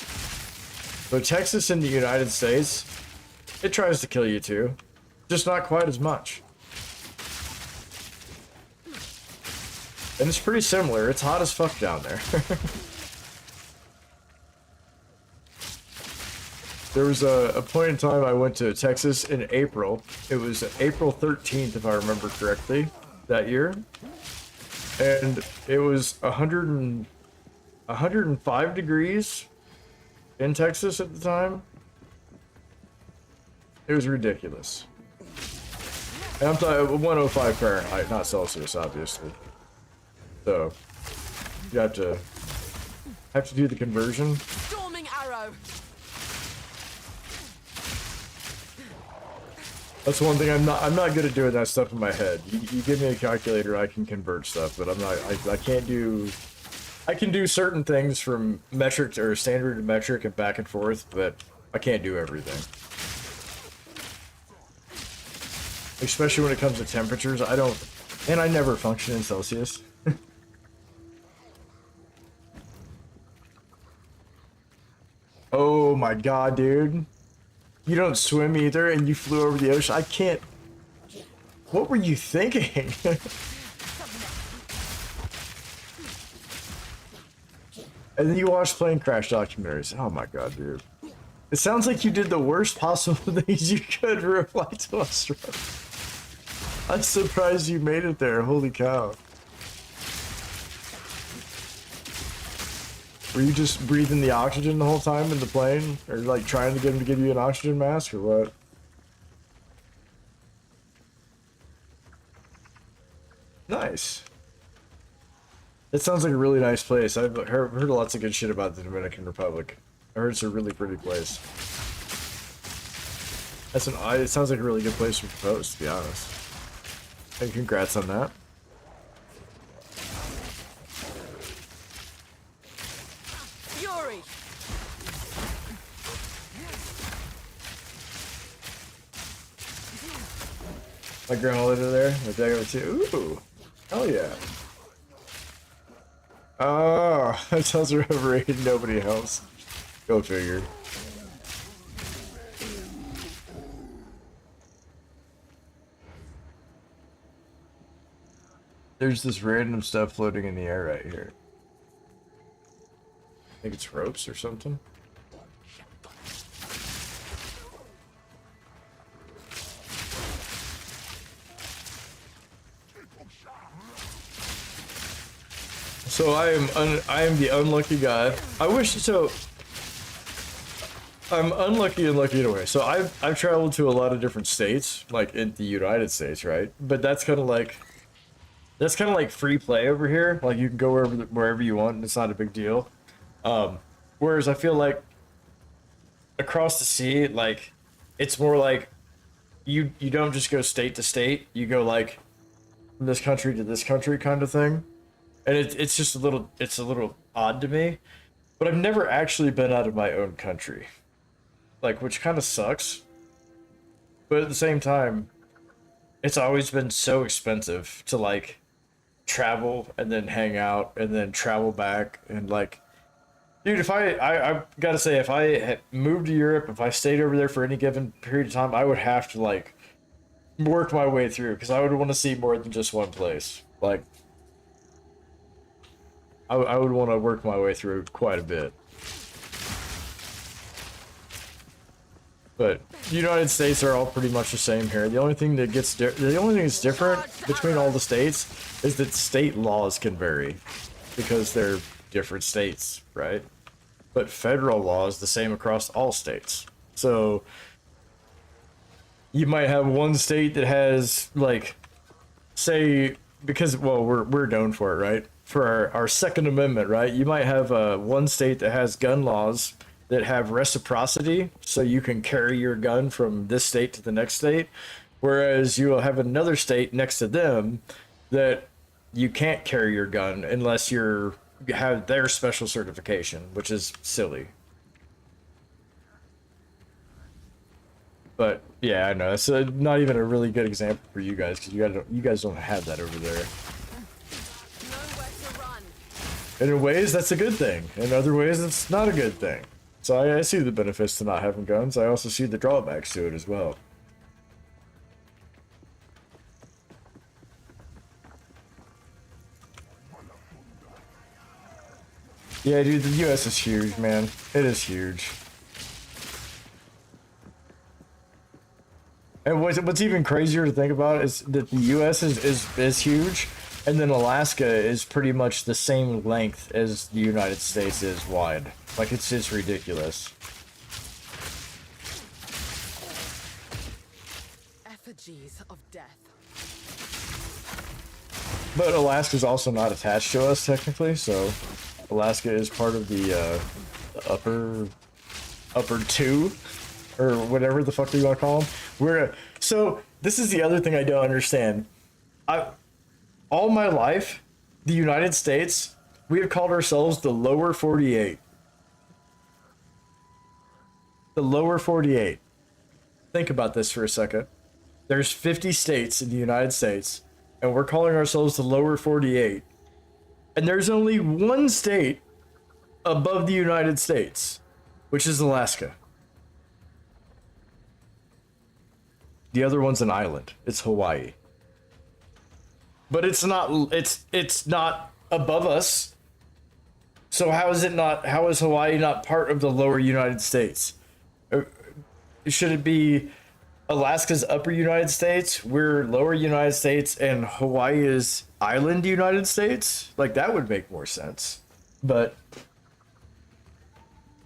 A: So Texas in the United States, it tries to kill you too, just not quite as much. And it's pretty similar. It's hot as fuck down there. There was a point in time I went to Texas in April. It was April 13th, if I remember correctly, that year. And it was 105 degrees in Texas at the time. It was ridiculous. And I'm talking 105 Fahrenheit, not Celsius, obviously. So you have to do the conversion.
B: Storming arrow.
A: That's one thing I'm not good at doing that stuff in my head. You give me a calculator, I can convert stuff, but I can't do. I can do certain things from metric or standard to metric and back and forth, but I can't do everything. Especially when it comes to temperatures, I never function in Celsius. Oh my god, dude. You don't swim either and you flew over the ocean. I can't. What were you thinking? And then you watch plane crash documentaries. Oh my god, dude. It sounds like you did the worst possible things you could to reply to Australia. I'm surprised you made it there. Holy cow. Were you just breathing the oxygen the whole time in the plane? Or like trying to get him to give you an oxygen mask or what? Nice. It sounds like a really nice place. I've heard lots of good shit about the Dominican Republic. I heard it's a really pretty place. It sounds like a really good place to propose, to be honest. And congrats on that.
B: Fury!
A: My grandma lived over there. My dad over too. Ooh. Hell yeah. Oh, that sounds overrated. Nobody helps. Go figure. There's this random stuff floating in the air right here. I think it's ropes or something. So I am the unlucky guy. I wish so. I'm unlucky and lucky in a way. So I've traveled to a lot of different states, like in the United States, right? But that's kind of like free play over here. Like you can go wherever you want, and it's not a big deal. Whereas I feel like across the sea, like it's more like you don't just go state to state. You go like from this country to this country kind of thing. And it's just a little odd to me, but I've never actually been out of my own country, like, which kind of sucks. But at the same time, it's always been so expensive to like travel and then hang out and then travel back and like, dude, if I gotta say, if I had moved to Europe, if I stayed over there for any given period of time, I would have to like work my way through because I would want to see more than just one place. Like, I would want to work my way through quite a bit. But the United States are all pretty much the same here. The only thing that's different between all the states is that state laws can vary because they're different states, right? But federal law is the same across all states. So you might have one state that has like, say, because well we're known for it, right? For our Second Amendment, right? You might have one state that has gun laws that have reciprocity, so you can carry your gun from this state to the next state, whereas you will have another state next to them that you can't carry your gun unless you have their special certification, which is silly. But yeah, I know it's not even a really good example for you guys because you guys don't have that over there. And in ways, that's a good thing. In other ways, it's not a good thing. So I see the benefits to not having guns. I also see the drawbacks to it as well. Yeah, dude, the U.S. is huge, man. It is huge. And what's even crazier to think about is that the U.S. is huge. And then Alaska is pretty much the same length as the United States is wide. Like, it's just ridiculous.
B: Effigies of death.
A: But Alaska's also not attached to us, technically, so Alaska is part of the upper two, or whatever the fuck you want to call them. So, this is the other thing I don't understand. All my life, the United States, we have called ourselves the lower 48. The lower 48. Think about this for a second. There's 50 states in the United States, and we're calling ourselves the lower 48. And there's only one state above the United States, which is Alaska. The other one's an island. It's Hawaii. But it's not above us. So how is Hawaii not part of the lower United States? Should it be Alaska's upper United States, we're lower United States, and Hawaii is island United States? Like, that would make more sense. But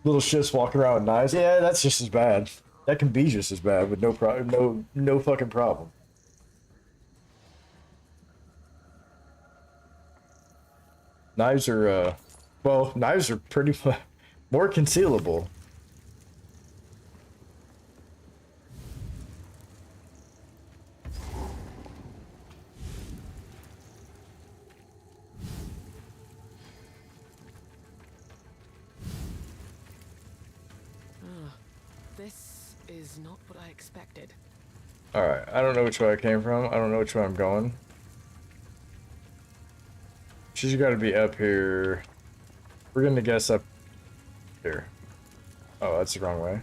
A: little shits walking around with knives, yeah, that's just as bad. That can be just as bad with no problem, no fucking problem. Knives are, well, knives are pretty much more concealable.
B: This is not what I expected.
A: Alright, I don't know which way I came from. I don't know which way I'm going. She's gotta be up here. We're gonna guess up here. Oh, that's the wrong way.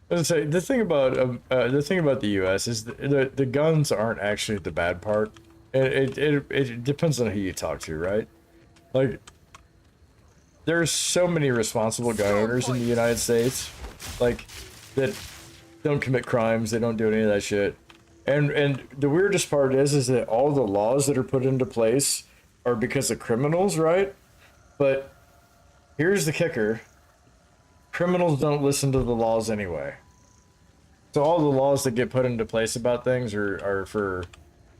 A: I was gonna say, the thing about the U.S. is the guns aren't actually the bad part. It depends on who you talk to, right? Like, there's so many responsible gun owners in the United States, like, that don't commit crimes, they don't do any of that shit. And the weirdest part is that all the laws that are put into place are because of criminals, right? But here's the kicker. Criminals don't listen to the laws anyway. So all the laws that get put into place about things are for,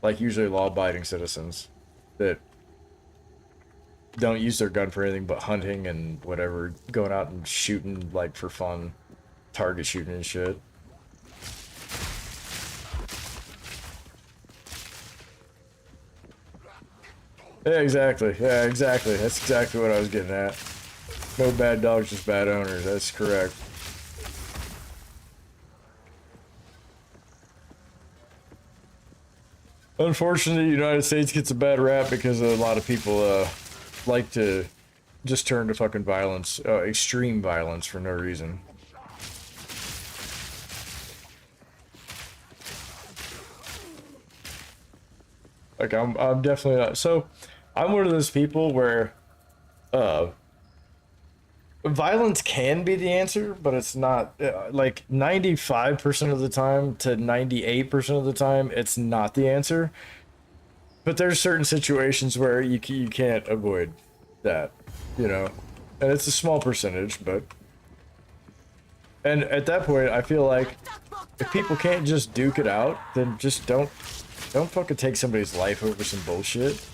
A: like, usually law-abiding citizens that don't use their gun for anything but hunting and whatever, going out and shooting, like, for fun, target shooting and shit. Yeah, exactly. Yeah, exactly. That's exactly what I was getting at. No bad dogs, just bad owners. That's correct. Unfortunately, the United States gets a bad rap because a lot of people like to just turn to fucking violence, extreme violence for no reason. Like, I'm definitely not. So, I'm one of those people where, violence can be the answer, but it's not, like, 95% of the time to 98% of the time, it's not the answer. But there's certain situations where you can't avoid that, you know? And it's a small percentage, but... And at that point, I feel like, if people can't just duke it out, then just don't fucking take somebody's life over some bullshit.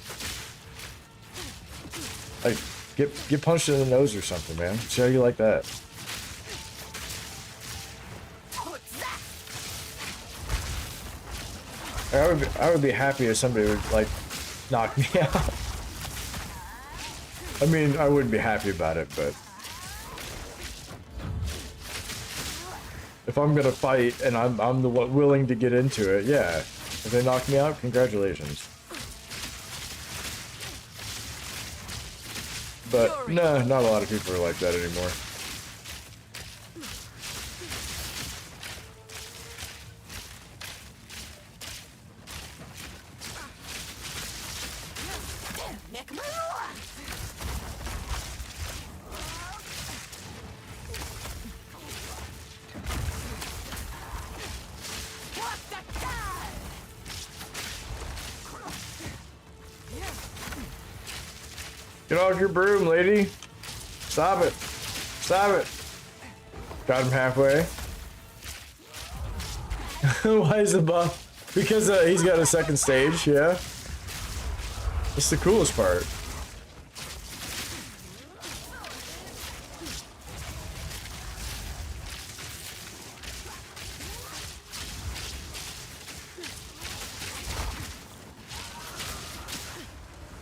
A: Like, get punched in the nose or something, man. See how you like that. I would be happy if somebody would, like, knock me out. I mean, I wouldn't be happy about it, but if I'm gonna fight and I'm the one willing to get into it, yeah. If they knock me out, congratulations. But, nah, not a lot of people are like that anymore. Get off your broom, lady. Stop it. Stop it. Got him halfway. Why is the buff? Because he's got a second stage, yeah. It's the coolest part.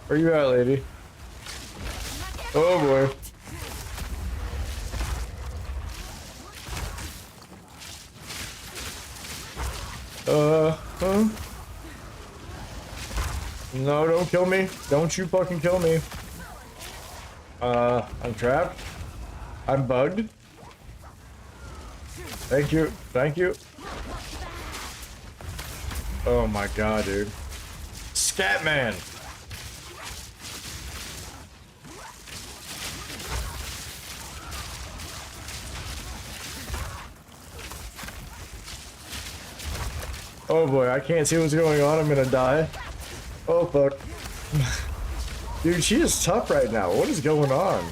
A: Where you at, lady? Oh boy. No, don't kill me. Don't you fucking kill me. I'm trapped. I'm bugged. Thank you. Thank you. Oh my god, dude. Scatman! Oh boy, I can't see what's going on. I'm gonna die. Oh fuck. Dude, she is tough right now. What is going on?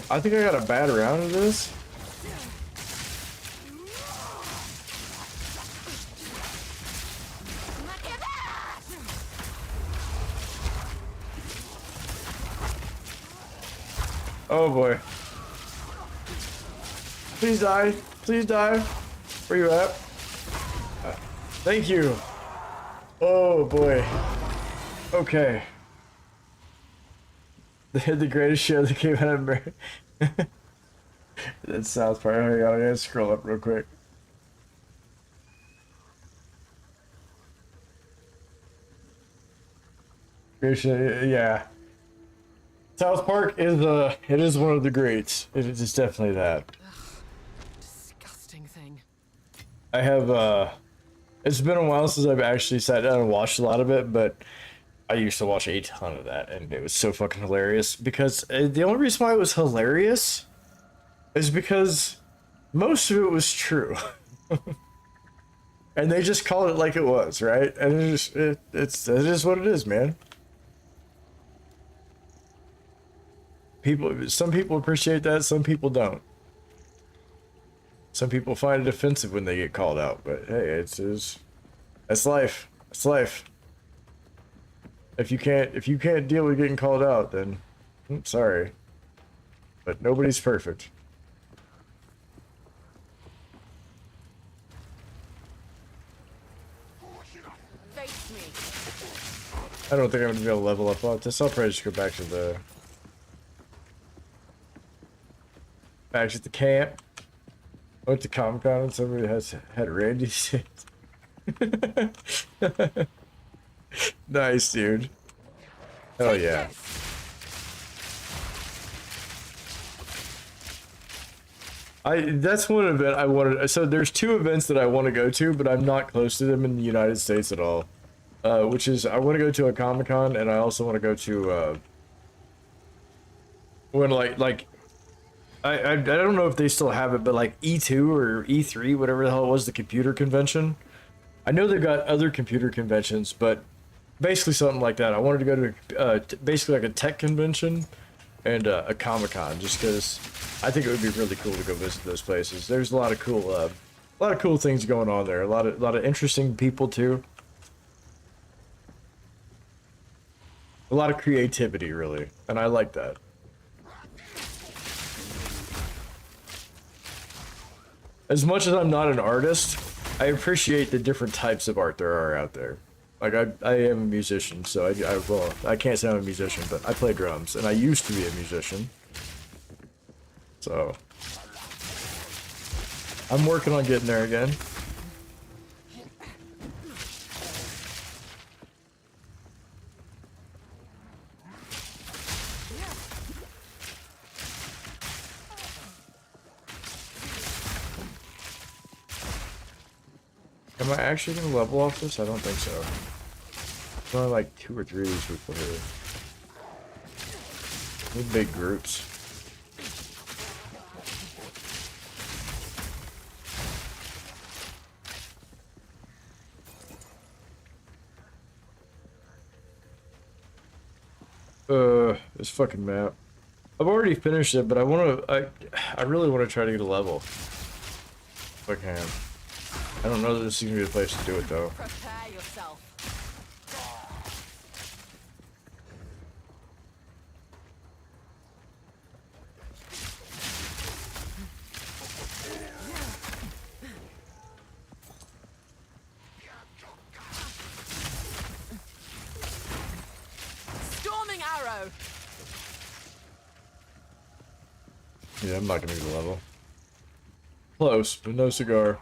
A: I think I got a bad round of this. Oh boy. Please die. Please die. Where you at? Thank you. Oh boy. Okay. The greatest show that came out of America. That sounds probably. I gotta scroll up real quick. Yeah. South Park is it is one of the greats. It is definitely that.
B: Disgusting thing.
A: I have it's been a while since I've actually sat down and watched a lot of it, but I used to watch a ton of that, and it was so fucking hilarious. Because the only reason why it was hilarious is because most of it was true, and they just called it like it was, right? And it is what it is, man. Some people appreciate that, some people don't. Some people find it offensive when they get called out, but hey, that's life. It's life. If you can't deal with getting called out, then I'm sorry. But nobody's perfect.
B: Face me.
A: I don't think I'm gonna be able to level up on this. I'll probably just go back to the camp. Went to Comic-Con and somebody had Randy sit. Nice, dude. Hell yeah. That's one event I wanted. So there's two events that I want to go to, but I'm not close to them in the United States at all. Which is, I want to go to a Comic-Con, and I also want to go to when I don't know if they still have it, but like E2 or E3, whatever the hell it was, the computer convention. I know they've got other computer conventions, but basically something like that. I wanted to go to basically like a tech convention and a Comic-Con, just because I think it would be really cool to go visit those places. There's a lot of cool things going on there. A lot of interesting people too. A lot of creativity, really, and I like that. As much as I'm not an artist, I appreciate the different types of art there are out there. Like, I am a musician, so I can't say I'm a musician, but I play drums, and I used to be a musician. So, I'm working on getting there again. Am I actually gonna level off this? I don't think so. There's only like 2 or 3 of these people here. They're big groups. This fucking map. I've already finished it, but I really want to try to get a level. If I can. I don't know that this is gonna be the place to do it though.
B: Prepare yourself. Storming arrow.
A: Yeah, I'm not gonna get a level. Close, but no cigar.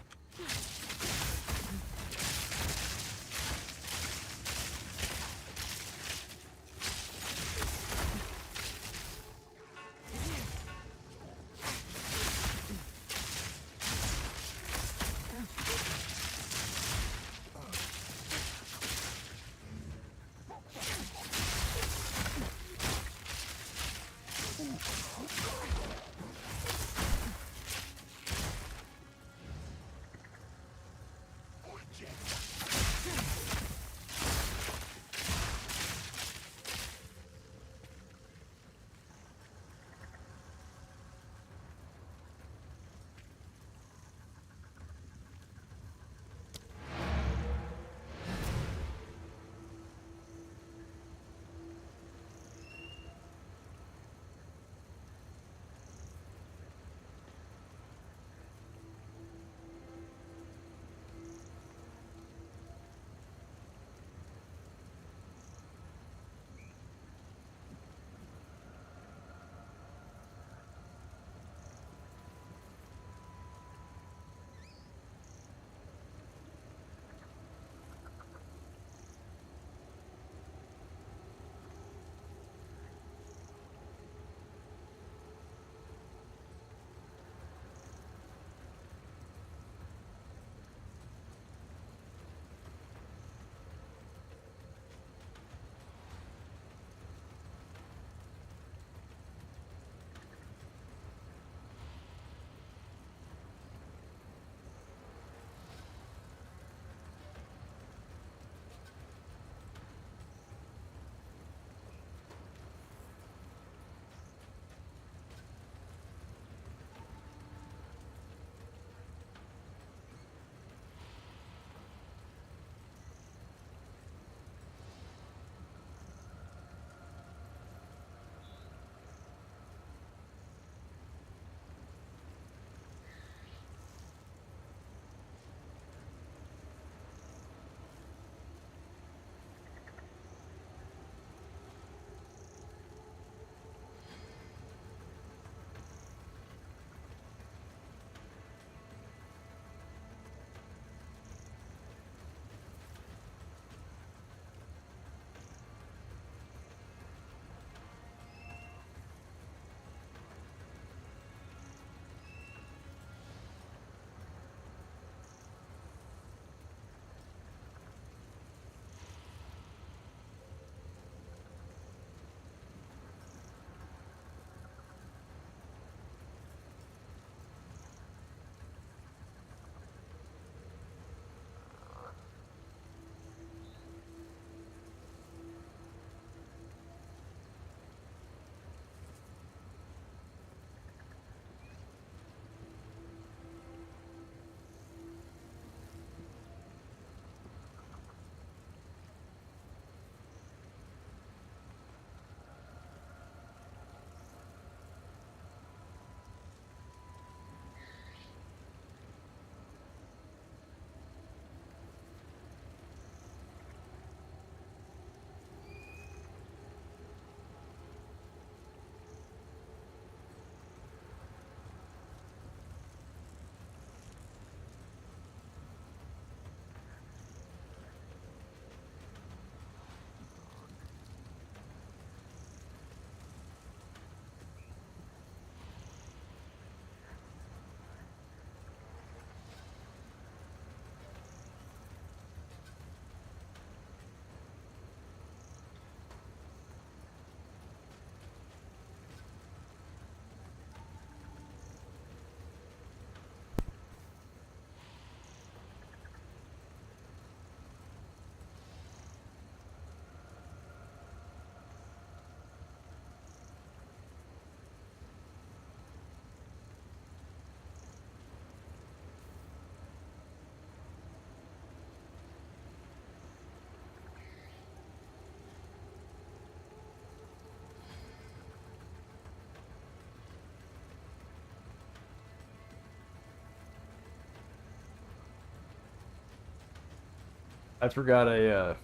A: I forgot I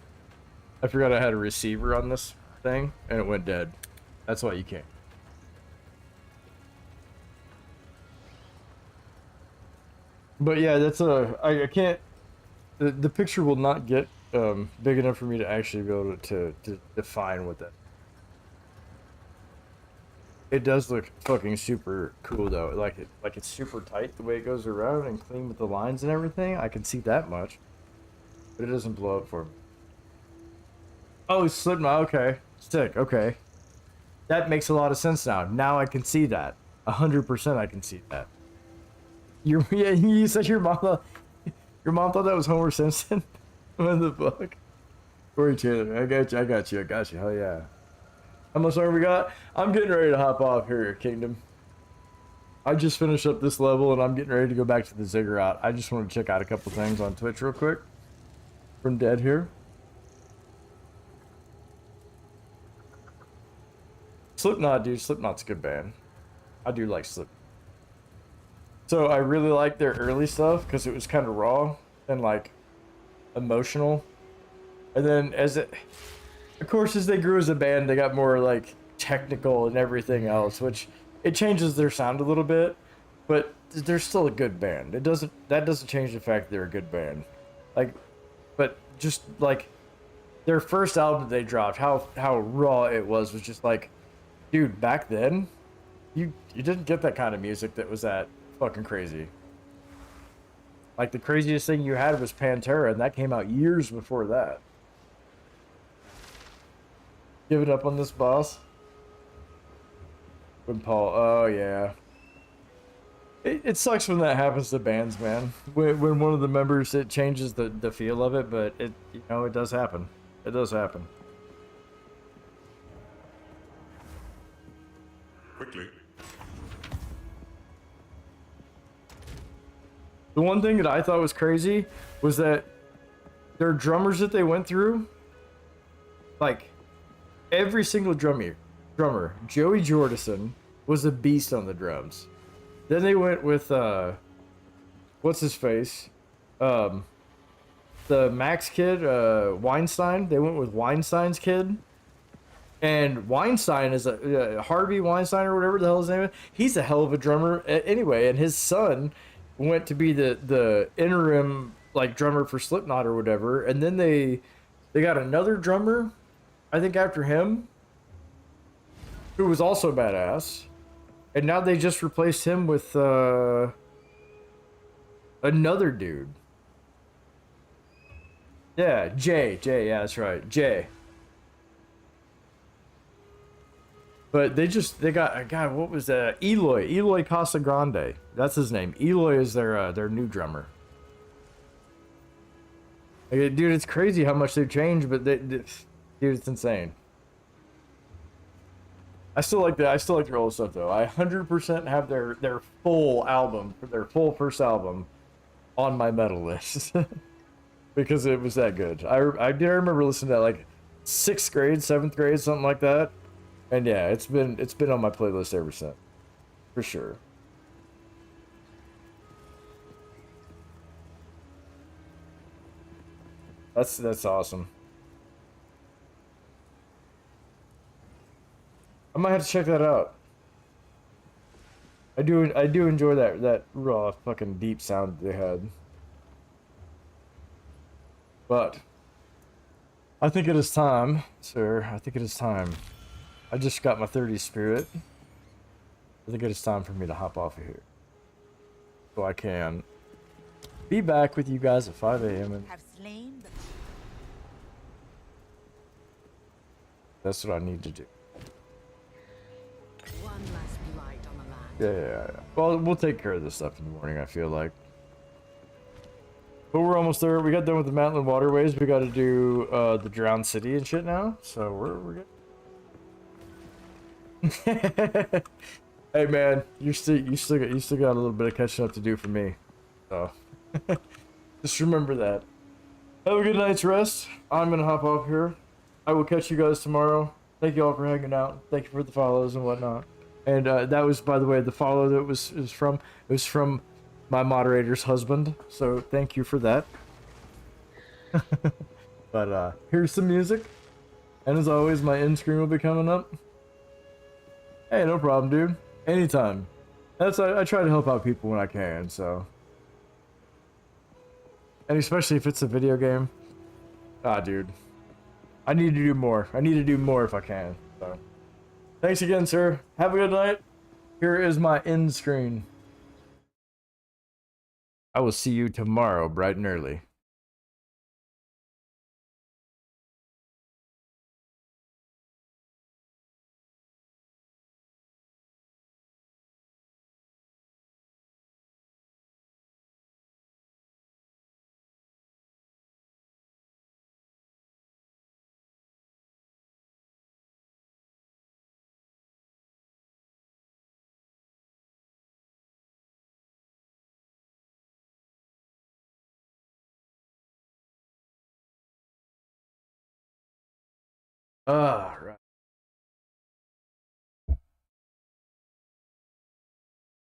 A: forgot I had a receiver on this thing, and it went dead. That's why you can't. But yeah, that's I can't. The picture will not get big enough for me to actually be able to define what that. It does look fucking super cool though. Like it's super tight the way it goes around and clean with the lines and everything. I can see that much, but it doesn't blow up for me. Oh, Slipknot. Okay, stick. Okay, that makes a lot of sense now. Now I can see that. 100% I can see that. Yeah, you said your mom thought that was Homer Simpson. What the fuck? Corey Taylor, I got you. Hell yeah. How much longer we got? I'm getting ready to hop off here, Kingdom. I just finished up this level and I'm getting ready to go back to the ziggurat. I just want to check out a couple things on Twitch real quick. From Dead here. Slipknot, dude. Slipknot's a good band. I do like Slipknot. So I really liked their early stuff because it was kind of raw and like emotional. And then of course, as they grew as a band, they got more like technical and everything else, which it changes their sound a little bit, but they're still a good band. That doesn't change the fact that they're a good band. Like, but just like their first album they dropped, how raw it was just like, dude, back then, you didn't get that kind of music that was that fucking crazy. Like the craziest thing you had was Pantera, and that came out years before that. Give it up on this boss. When Paul, oh yeah. It sucks when that happens to bands, man. When one of the members, it changes the feel of it, but it does happen. It does happen.
D: Quickly.
A: The one thing that I thought was crazy was that their drummers that they went through, like every single drummer, Joey Jordison was a beast on the drums. Then they went with what's his face? The Max kid, Weinstein. They went with Weinstein's kid. And Weinstein is Harvey Weinstein or whatever the hell his name is. He's a hell of a drummer anyway, and his son went to be the interim like drummer for Slipknot or whatever, and then they got another drummer, I think after him, who was also badass, and now they just replaced him with another dude. Yeah, Jay, yeah, that's right, Jay. But they got, God, what was that? Eloy Casagrande. That's his name. Eloy is their new drummer. Like, dude, it's crazy how much they've changed, but dude, it's insane. I still like their old stuff though. I 100% have their full album, their full first album, on my metal list because it was that good. I remember listening to that like 6th grade, 7th grade, something like that. And yeah, it's been on my playlist ever since, for sure. That's awesome. I might have to check that out. I do enjoy that raw fucking deep sound they had. But I think it is time, sir. I think it is time. I just got my 30 spirit. I think it is time for me to hop off of here. So I can be back with you guys at 5 a.m. and
F: Have slain the...
A: that's what I need to do.
B: One last blight on the land.
A: Yeah. Well, we'll take care of this stuff in the morning, I feel like. But we're almost there. We got done with the mountain waterways. We got to do the drowned city and shit now. So we're good. Hey man, you still got a little bit of catching up to do for me. So just remember that. Have a good night's rest. I'm gonna hop off here. I will catch you guys tomorrow. Thank you all for hanging out. Thank you for the follows and whatnot. And that was, by the way, the follow that was from my moderator's husband. So thank you for that. But here's some music. And as always, my end screen will be coming up. Hey, no problem, dude. Anytime. I try to help out people when I can, so. And especially if it's a video game. Ah, dude. I need to do more. I need to do more if I can. So. Thanks again, sir. Have a good night. Here is my end screen. I will see you tomorrow, bright and early. Right.